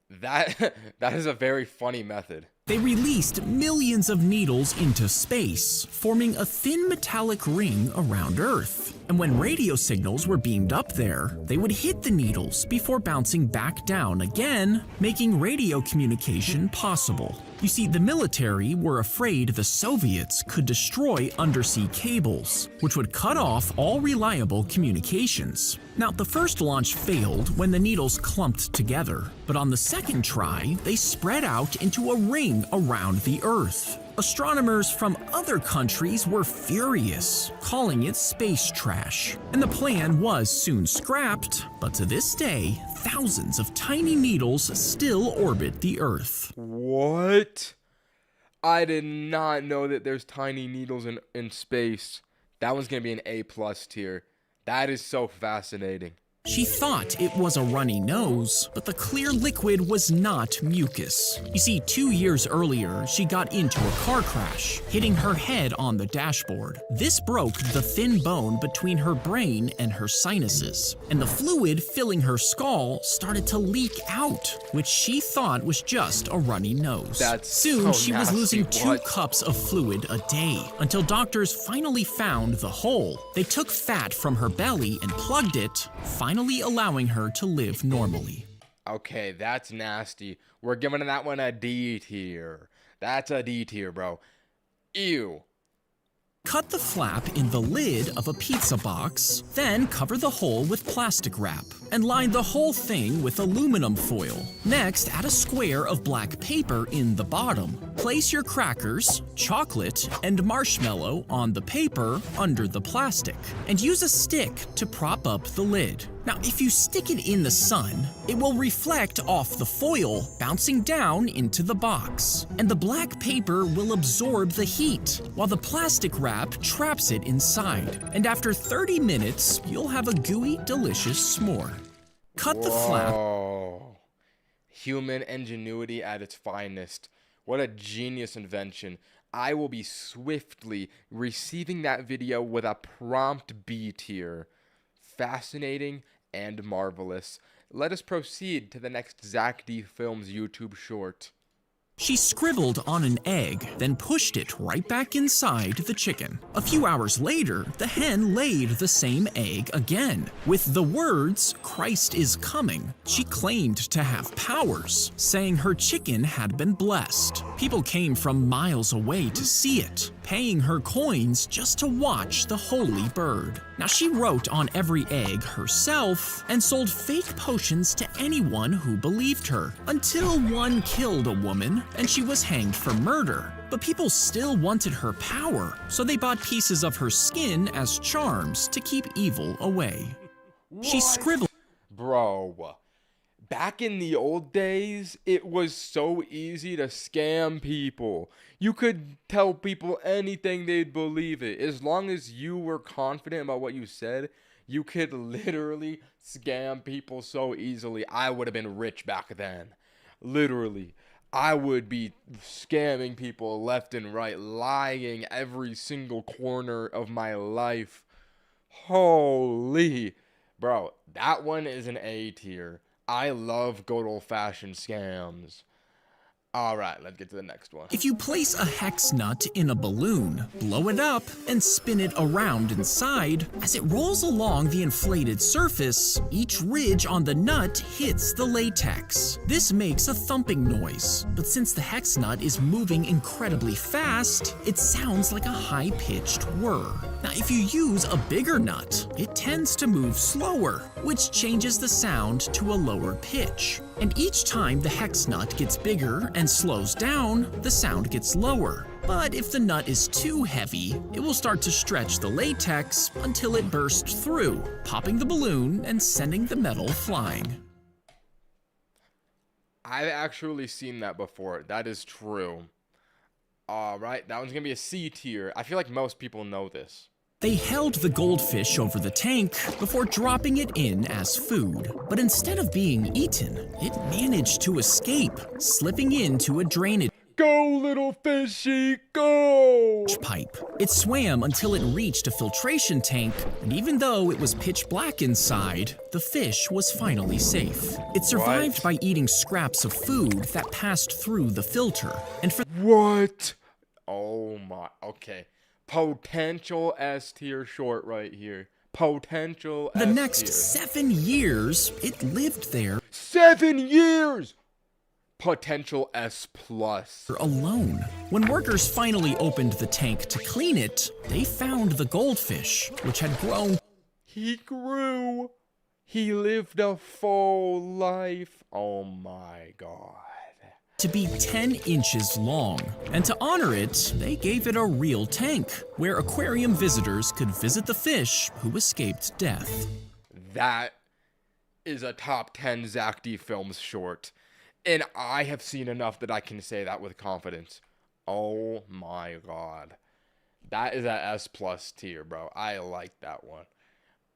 That is a very funny method. They released millions of needles into space, forming a thin metallic ring around Earth. And when radio signals were beamed up there, they would hit the needles before bouncing back down again, making radio communication possible. You see, the military were afraid the Soviets could destroy undersea cables, which would cut off all reliable communications. Now, the first launch failed when the needles clumped together, but on the second try, they spread out into a ring around the Earth. Astronomers from other countries were furious, calling it space trash. And the plan was soon scrapped, but to this day, thousands of tiny needles still orbit the Earth. What? I did not know that there's tiny needles in space. That one's gonna be an A+ tier. That is so fascinating. She thought it was a runny nose, but the clear liquid was not mucus. You see, 2 years earlier, she got into a car crash, hitting her head on the dashboard. This broke the thin bone between her brain and her sinuses, and the fluid filling her skull started to leak out, which she thought was just a runny nose. Soon, she was losing 2 cups of fluid a day, until doctors finally found the hole. They took fat from her belly and plugged it, finally allowing her to live normally. Okay, that's nasty. We're giving that one a D tier. That's a D tier, bro. Ew. Cut the flap in the lid of a pizza box, then cover the hole with plastic wrap, and line the whole thing with aluminum foil. Next, add a square of black paper in the bottom. Place your crackers, chocolate, and marshmallow on the paper under the plastic, and use a stick to prop up the lid. Now, if you stick it in the sun, it will reflect off the foil, bouncing down into the box. And the black paper will absorb the heat, while the plastic wrap traps it inside. And after 30 minutes, you'll have a gooey, delicious s'more. Cut the flap. Whoa. Human ingenuity at its finest. What a genius invention. I will be swiftly receiving that video with a prompt B tier. Fascinating and marvelous. Let us proceed to the next Zack D Films YouTube short. She scribbled on an egg, then pushed it right back inside the chicken. A few hours later, the hen laid the same egg again. With the words, "Christ is coming," she claimed to have powers, saying her chicken had been blessed. People came from miles away to see it, paying her coins just to watch the holy bird. Now, she wrote on every egg herself and sold fake potions to anyone who believed her, until one killed a woman and she was hanged for murder. But people still wanted her power, so they bought pieces of her skin as charms to keep evil away. She scribbled. Bro, back in the old days, it was so easy to scam people. You could tell people anything, they'd believe it. As long as you were confident about what you said, you could literally scam people so easily. I would have been rich back then. Literally. I would be scamming people left and right, lying every single corner of my life. Holy. Bro, that one is an A tier. I love good old-fashioned scams. All right, let's get to the next one. If you place a hex nut in a balloon, blow it up, and spin it around inside, as it rolls along the inflated surface, each ridge on the nut hits the latex. This makes a thumping noise, but since the hex nut is moving incredibly fast, it sounds like a high-pitched whir. Now, if you use a bigger nut, it tends to move slower, which changes the sound to a lower pitch. And each time the hex nut gets bigger and slows down, the sound gets lower. But if the nut is too heavy, it will start to stretch the latex until it bursts through, popping the balloon and sending the metal flying. I've actually seen that before. That is true. All right, that one's gonna be a C tier. I feel like most people know this. They held the goldfish over the tank before dropping it in as food. But instead of being eaten, it managed to escape, slipping into a drainage. Go, little fishy, go! Pipe. It swam until it reached a filtration tank, and even though it was pitch black inside, the fish was finally safe. It survived by eating scraps of food that passed through the filter, and for What? Oh my, okay. Potential S tier short right here. Potential the S next tier. 7 years, it lived there 7 years! Potential S plus. alone. When workers finally opened the tank to clean it, they found the goldfish, which had grown He grew. He lived a full life. Oh my god. to be 10 inches long. And to honor it, they gave it a real tank, where aquarium visitors could visit the fish who escaped death. That is a top 10 Zack D Films short. And I have seen enough that I can say that with confidence. Oh my god. That is a S plus tier, bro. I like that one.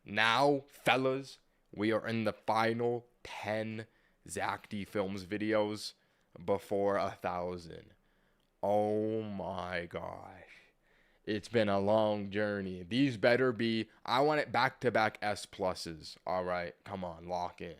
Now, fellas, we are in the final 10 Zack D Films videos before 1,000. Oh my gosh. It's been a long journey. These better be, I want it back-to-back S pluses. All right, come on, lock in.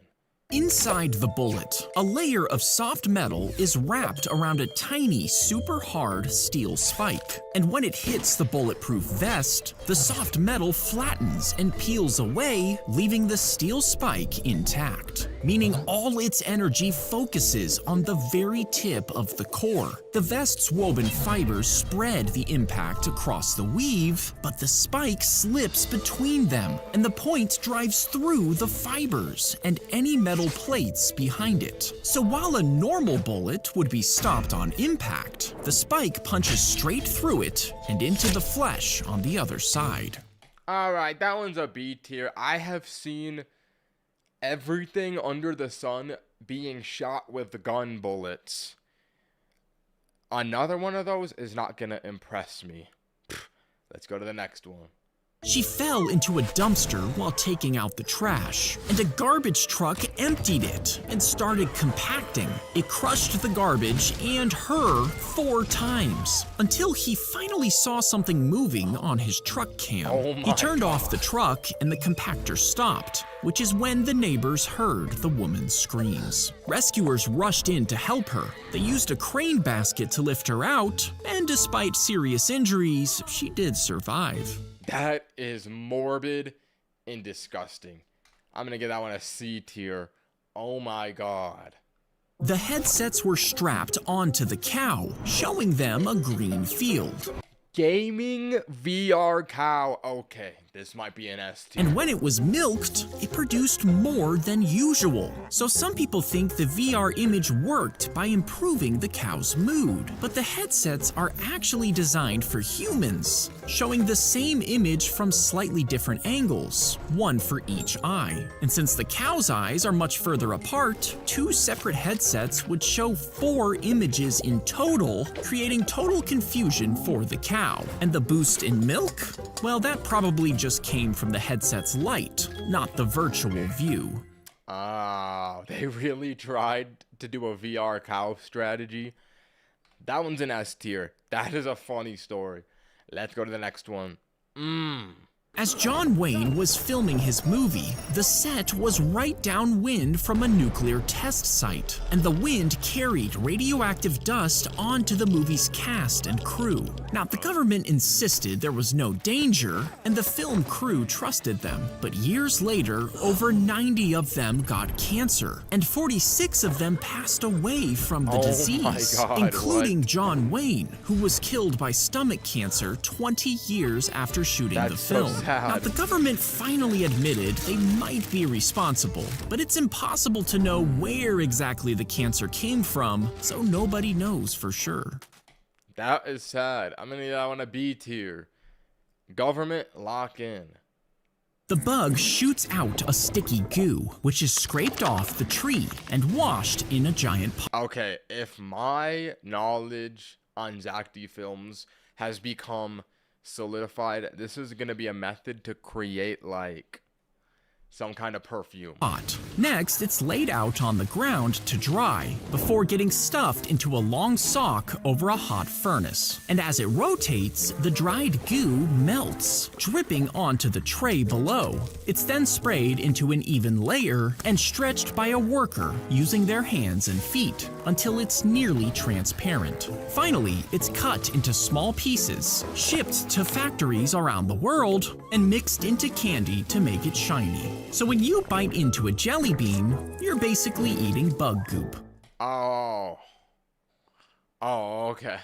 Inside the bullet, a layer of soft metal is wrapped around a tiny, super hard steel spike. And when it hits the bulletproof vest, the soft metal flattens and peels away, leaving the steel spike intact, meaning all its energy focuses on the very tip of the core. The vest's woven fibers spread the impact across the weave, but the spike slips between them, and the point drives through the fibers and any metal plates behind it. So while a normal bullet would be stopped on impact, the spike punches straight through it and into the flesh on the other side. All right, that one's a B tier. I have seen everything under the sun being shot with gun bullets. Another one of those is not gonna impress me. Let's go to the next one. She fell into a dumpster while taking out the trash, and a garbage truck emptied it and started compacting. It crushed the garbage and her 4 times, until he finally saw something moving on his truck cam. Oh my He turned off the truck and the compactor stopped, which is when the neighbors heard the woman's screams. Rescuers rushed in to help her. They used a crane basket to lift her out, and despite serious injuries, she did survive. That is morbid and disgusting. I'm gonna give that one a C tier. Oh my god. The headsets were strapped onto the cow, showing them a green field. Gaming VR cow. Okay, this might be an S tier. And when it was milked, it produced more than usual. So some people think the VR image worked by improving the cow's mood. But the headsets are actually designed for humans, showing the same image from slightly different angles, one for each eye. And since the cow's eyes are much further apart, 2 separate headsets would show 4 images in total, creating total confusion for the cow. And the boost in milk? Well, that probably just came from the headset's light, not the virtual view. Ah, they really tried to do a VR cow strategy. That one's an S tier. That is a funny story. Let's go to the next one. As John Wayne was filming his movie, the set was right downwind from a nuclear test site, and the wind carried radioactive dust onto the movie's cast and crew. Now, the government insisted there was no danger, and the film crew trusted them, but years later, over 90 of them got cancer, and 46 of them passed away from the disease, God, including what? John Wayne, who was killed by stomach cancer 20 years after shooting the That's so film. sad. Now, the government finally admitted they might be responsible, but it's impossible to know where exactly the cancer came from, so nobody knows for sure. That is sad. I'm gonna give that one a B tier. Government, lock in. The bug shoots out a sticky goo, which is scraped off the tree and washed in a giant pot. Okay, if my knowledge on Zack D Films has become solidified, this is gonna be a method to create like some kind of perfume. Hot. Next, it's laid out on the ground to dry before getting stuffed into a long sock over a hot furnace. And as it rotates, the dried goo melts, dripping onto the tray below. It's then sprayed into an even layer and stretched by a worker using their hands and feet until it's nearly transparent. Finally, it's cut into small pieces, shipped to factories around the world, and mixed into candy to make it shiny. So when you bite into a jelly bean, you're basically eating bug goop. Oh. Oh, okay.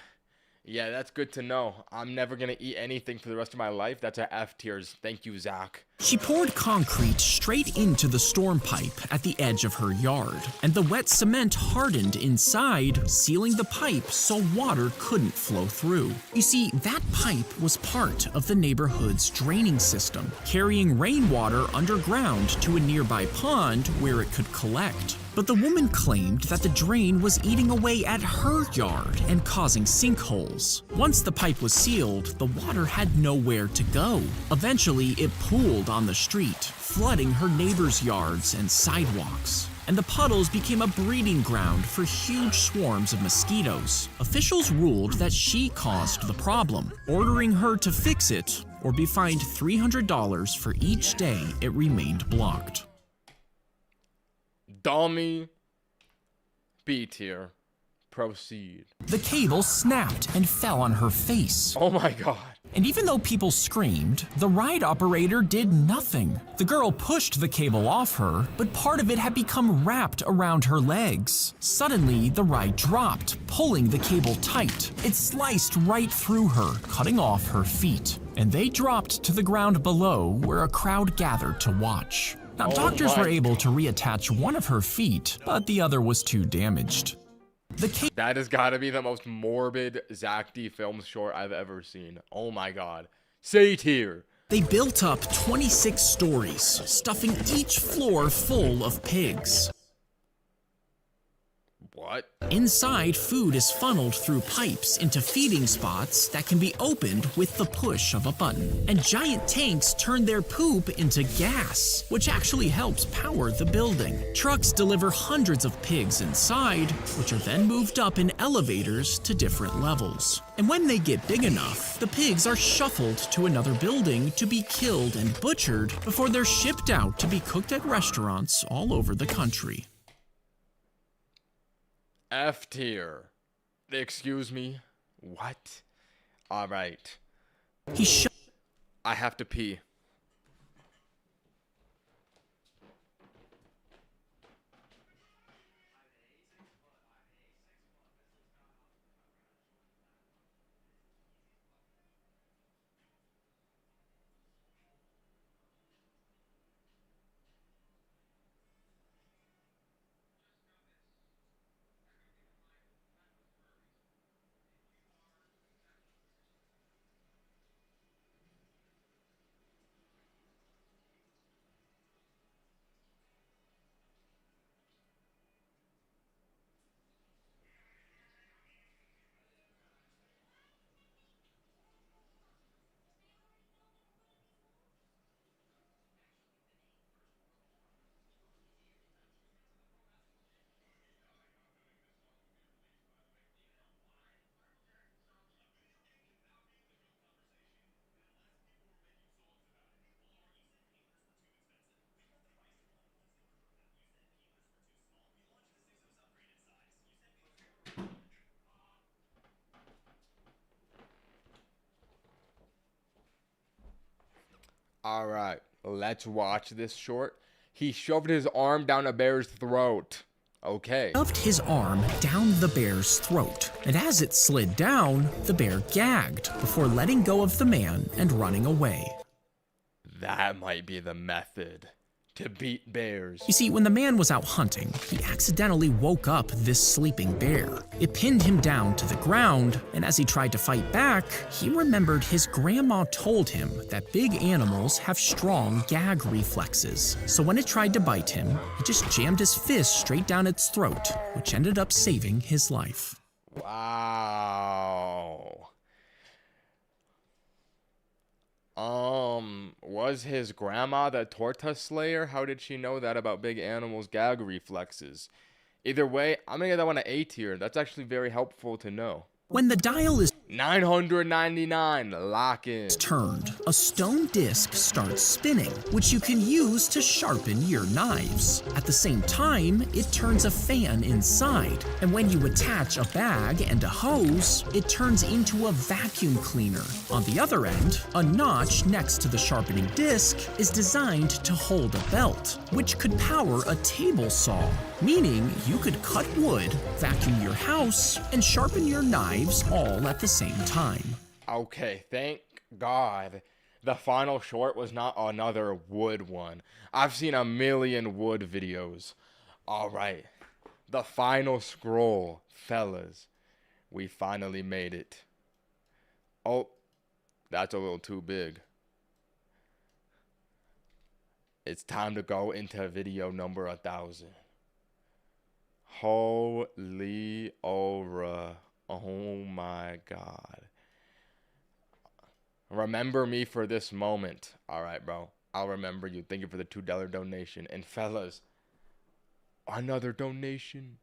Yeah, that's good to know. I'm never gonna eat anything for the rest of my life. That's a F tiers. Thank you, Zack. She poured concrete straight into the storm pipe at the edge of her yard, and the wet cement hardened inside, sealing the pipe so water couldn't flow through. You see, that pipe was part of the neighborhood's draining system, carrying rainwater underground to a nearby pond where it could collect. But the woman claimed that the drain was eating away at her yard and causing sinkholes. Once the pipe was sealed, the water had nowhere to go. Eventually, it pooled on the street, flooding her neighbors' yards and sidewalks. And the puddles became a breeding ground for huge swarms of mosquitoes. Officials ruled that she caused the problem, ordering her to fix it or be fined $300 for each day it remained blocked. Dummy. B tier. Proceed. The cable snapped and fell on her face. Oh my god. And even though people screamed, the ride operator did nothing. The girl pushed the cable off her, but part of it had become wrapped around her legs. Suddenly, the ride dropped, pulling the cable tight. It sliced right through her, cutting off her feet. And they dropped to the ground below, where a crowd gathered to watch. Now, doctors were able to reattach one of her feet, but the other was too damaged. That has got to be the most morbid Zack D film short I've ever seen. Oh my god. C tier. They built up 26 stories, stuffing each floor full of pigs. What? Inside, food is funneled through pipes into feeding spots that can be opened with the push of a button. And giant tanks turn their poop into gas, which actually helps power the building. Trucks deliver hundreds of pigs inside, which are then moved up in elevators to different levels. And when they get big enough, the pigs are shuffled to another building to be killed and butchered before they're shipped out to be cooked at restaurants all over the country. F tier. Excuse me? What? Alright. I have to pee. Alright, let's watch this short. He shoved his arm down a bear's throat. Okay. Shoved his arm down the bear's throat, and as it slid down, the bear gagged before letting go of the man and running away. That might be the method to beat bears. You see, when the man was out hunting, he accidentally woke up this sleeping bear. It pinned him down to the ground, and as he tried to fight back, he remembered his grandma told him that big animals have strong gag reflexes. So when it tried to bite him, he just jammed his fist straight down its throat, which ended up saving his life. Wow. Was his grandma the torta slayer? How did she know that about big animals' gag reflexes? Either way, I'm gonna get that one an A tier. That's actually very helpful to know. When the dial is 999, lock in. turned, a stone disc starts spinning, which you can use to sharpen your knives. At the same time, it turns a fan inside, and when you attach a bag and a hose, it turns into a vacuum cleaner. On the other end, a notch next to the sharpening disc is designed to hold a belt, which could power a table saw, meaning you could cut wood, vacuum your house, and sharpen your knives all at the same time. Okay, thank God the final short was not another wood one. I've seen a million wood videos. Alright, the final scroll, fellas. We finally made it. Oh, that's a little too big. It's time to go into video number 1,000. Holy aura. Oh my God. Remember me for this moment. Alright, bro. I'll remember you. Thank you for the $2 donation. And fellas, another donation.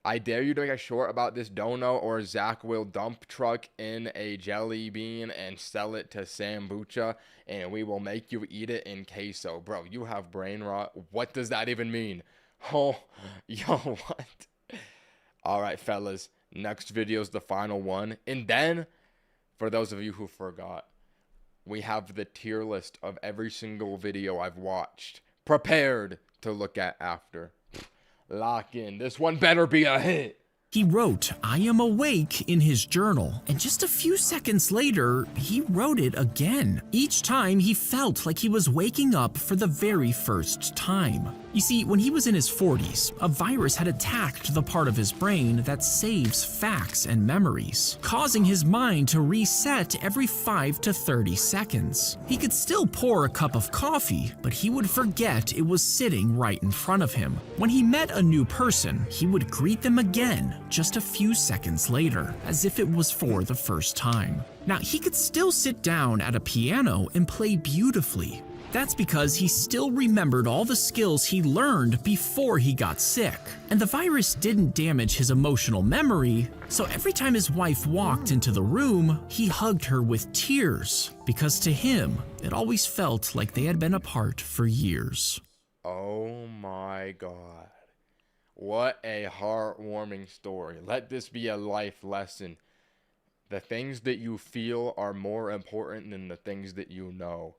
I dare you to make a short about this dono, or Zack will dump truck in a jelly bean and sell it to Sambucha, and we will make you eat it in queso. Bro, you have brain rot. What does that even mean? Oh, yo, what? Alright, fellas. Next video is the final one. And then, for those of you who forgot, we have the tier list of every single video I've watched, prepared to look at after. Lock in. This one better be a hit. He wrote, "I am awake" in his journal, and just a few seconds later, he wrote it again. Each time he felt like he was waking up for the very first time. You see, when he was in his 40s, a virus had attacked the part of his brain that saves facts and memories, causing his mind to reset every 5 to 30 seconds. He could still pour a cup of coffee, but he would forget it was sitting right in front of him. When he met a new person, he would greet them again just a few seconds later, as if it was for the first time. Now, he could still sit down at a piano and play beautifully. That's because he still remembered all the skills he learned before he got sick. And the virus didn't damage his emotional memory, so every time his wife walked into the room, he hugged her with tears, because to him, it always felt like they had been apart for years. Oh my God. What a heartwarming story. Let this be a life lesson. The things that you feel are more important than the things that you know.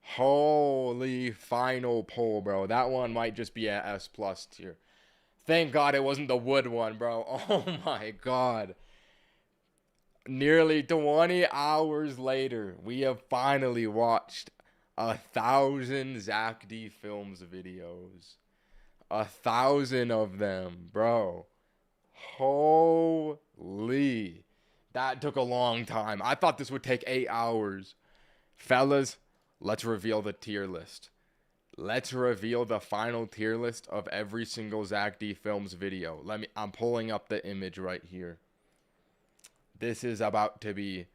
Holy final pull, bro. That one might just be a S+ tier. Thank God it wasn't the wood one, bro. Oh my God. Nearly 20 hours later, we have finally watched 1,000 Zack D Films videos. 1,000 of them, bro. Holy. That took a long time. I thought this would take 8 hours. Fellas, let's reveal the tier list. Let's reveal the final tier list of every single Zack D Films video. I'm pulling up the image right here. This is about to be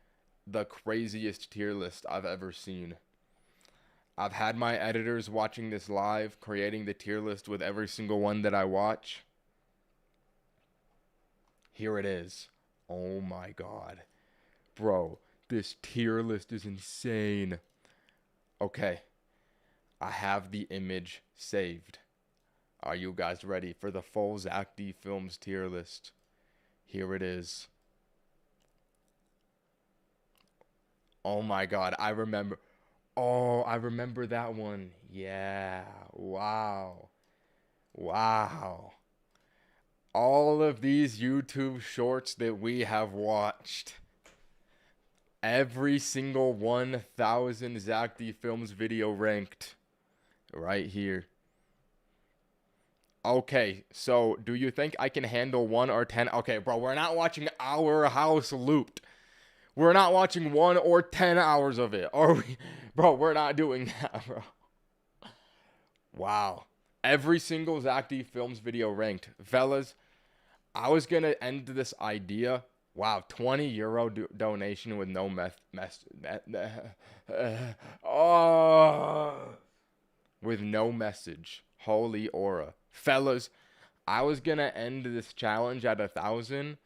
the craziest tier list I've ever seen. I've had my editors watching this live, creating the tier list with every single one that I watch. Here it is. Oh my God. Bro, this tier list is insane. Okay, I have the image saved. Are you guys ready for the full Zack D Films tier list? Here it is. Oh my God, I remember. Oh, I remember that one. Yeah, wow. Wow. All of these YouTube shorts that we have watched. Every single 1,000 Zack D Films video ranked right here. Okay, so do you think I can handle 1 or 10? Okay, bro, we're not watching Our House Looped. We're not watching 1 or 10 hours of it, are we? Bro, we're not doing that, bro. Wow. Every single Zack D Films video ranked. Fellas, I was going to end this idea Wow, 20 euro donation with no oh, with no message. Holy aura. Fellas, I was gonna end this challenge at 1,000,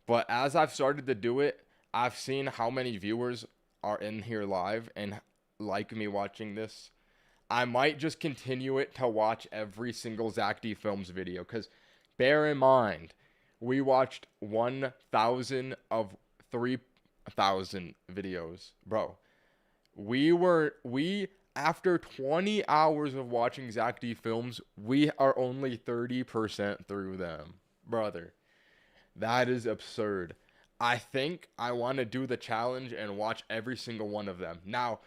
but as I've started to do it, I've seen how many viewers are in here live and like me watching this. I might just continue it to watch every single Zack D Films video, because bear in mind, we watched 1,000 of 3,000 videos. Bro, after 20 hours of watching Zack D Films, we are only 30% through them. Brother, that is absurd. I think I want to do the challenge and watch every single one of them. Now,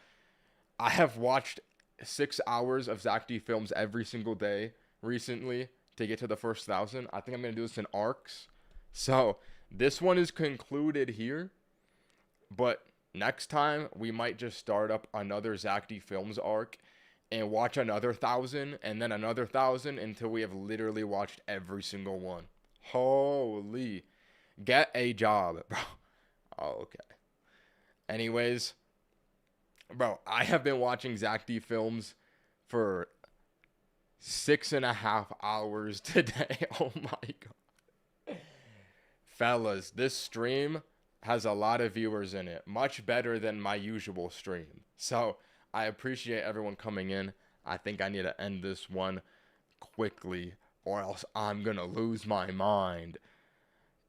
I have watched 6 hours of Zack D Films every single day recently to get to the first 1,000. I think I'm going to do this in arcs. So, this one is concluded here. But next time, we might just start up another Zack D Films arc and watch another 1,000 and then another 1,000 until we have literally watched every single one. Holy. Get a job, bro. Oh, okay. Anyways, bro, I have been watching Zack D Films for 6.5 hours today. Oh my god. Fellas, this stream has a lot of viewers in it. Much better than my usual stream. So, I appreciate everyone coming in. I think I need to end this one quickly, or else I'm gonna lose my mind.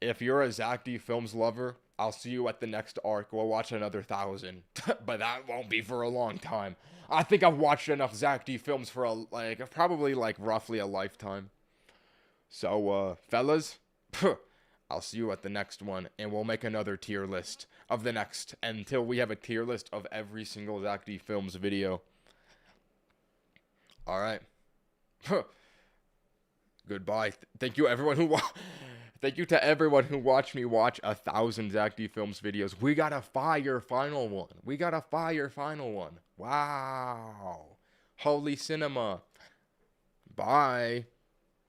If you're a Zack D Films lover, I'll see you at the next arc. We'll watch another 1,000. But that won't be for a long time. I think I've watched enough Zack D Films for probably roughly a lifetime. So, fellas, I'll see you at the next one, and we'll make another tier list of the next until we have a tier list of every single Zack D Films video. Alright. Goodbye. Thank you everyone who Thank you to everyone who watched me watch 1,000 Zack D Films videos. We got a fire final one. Wow. Holy cinema. Bye.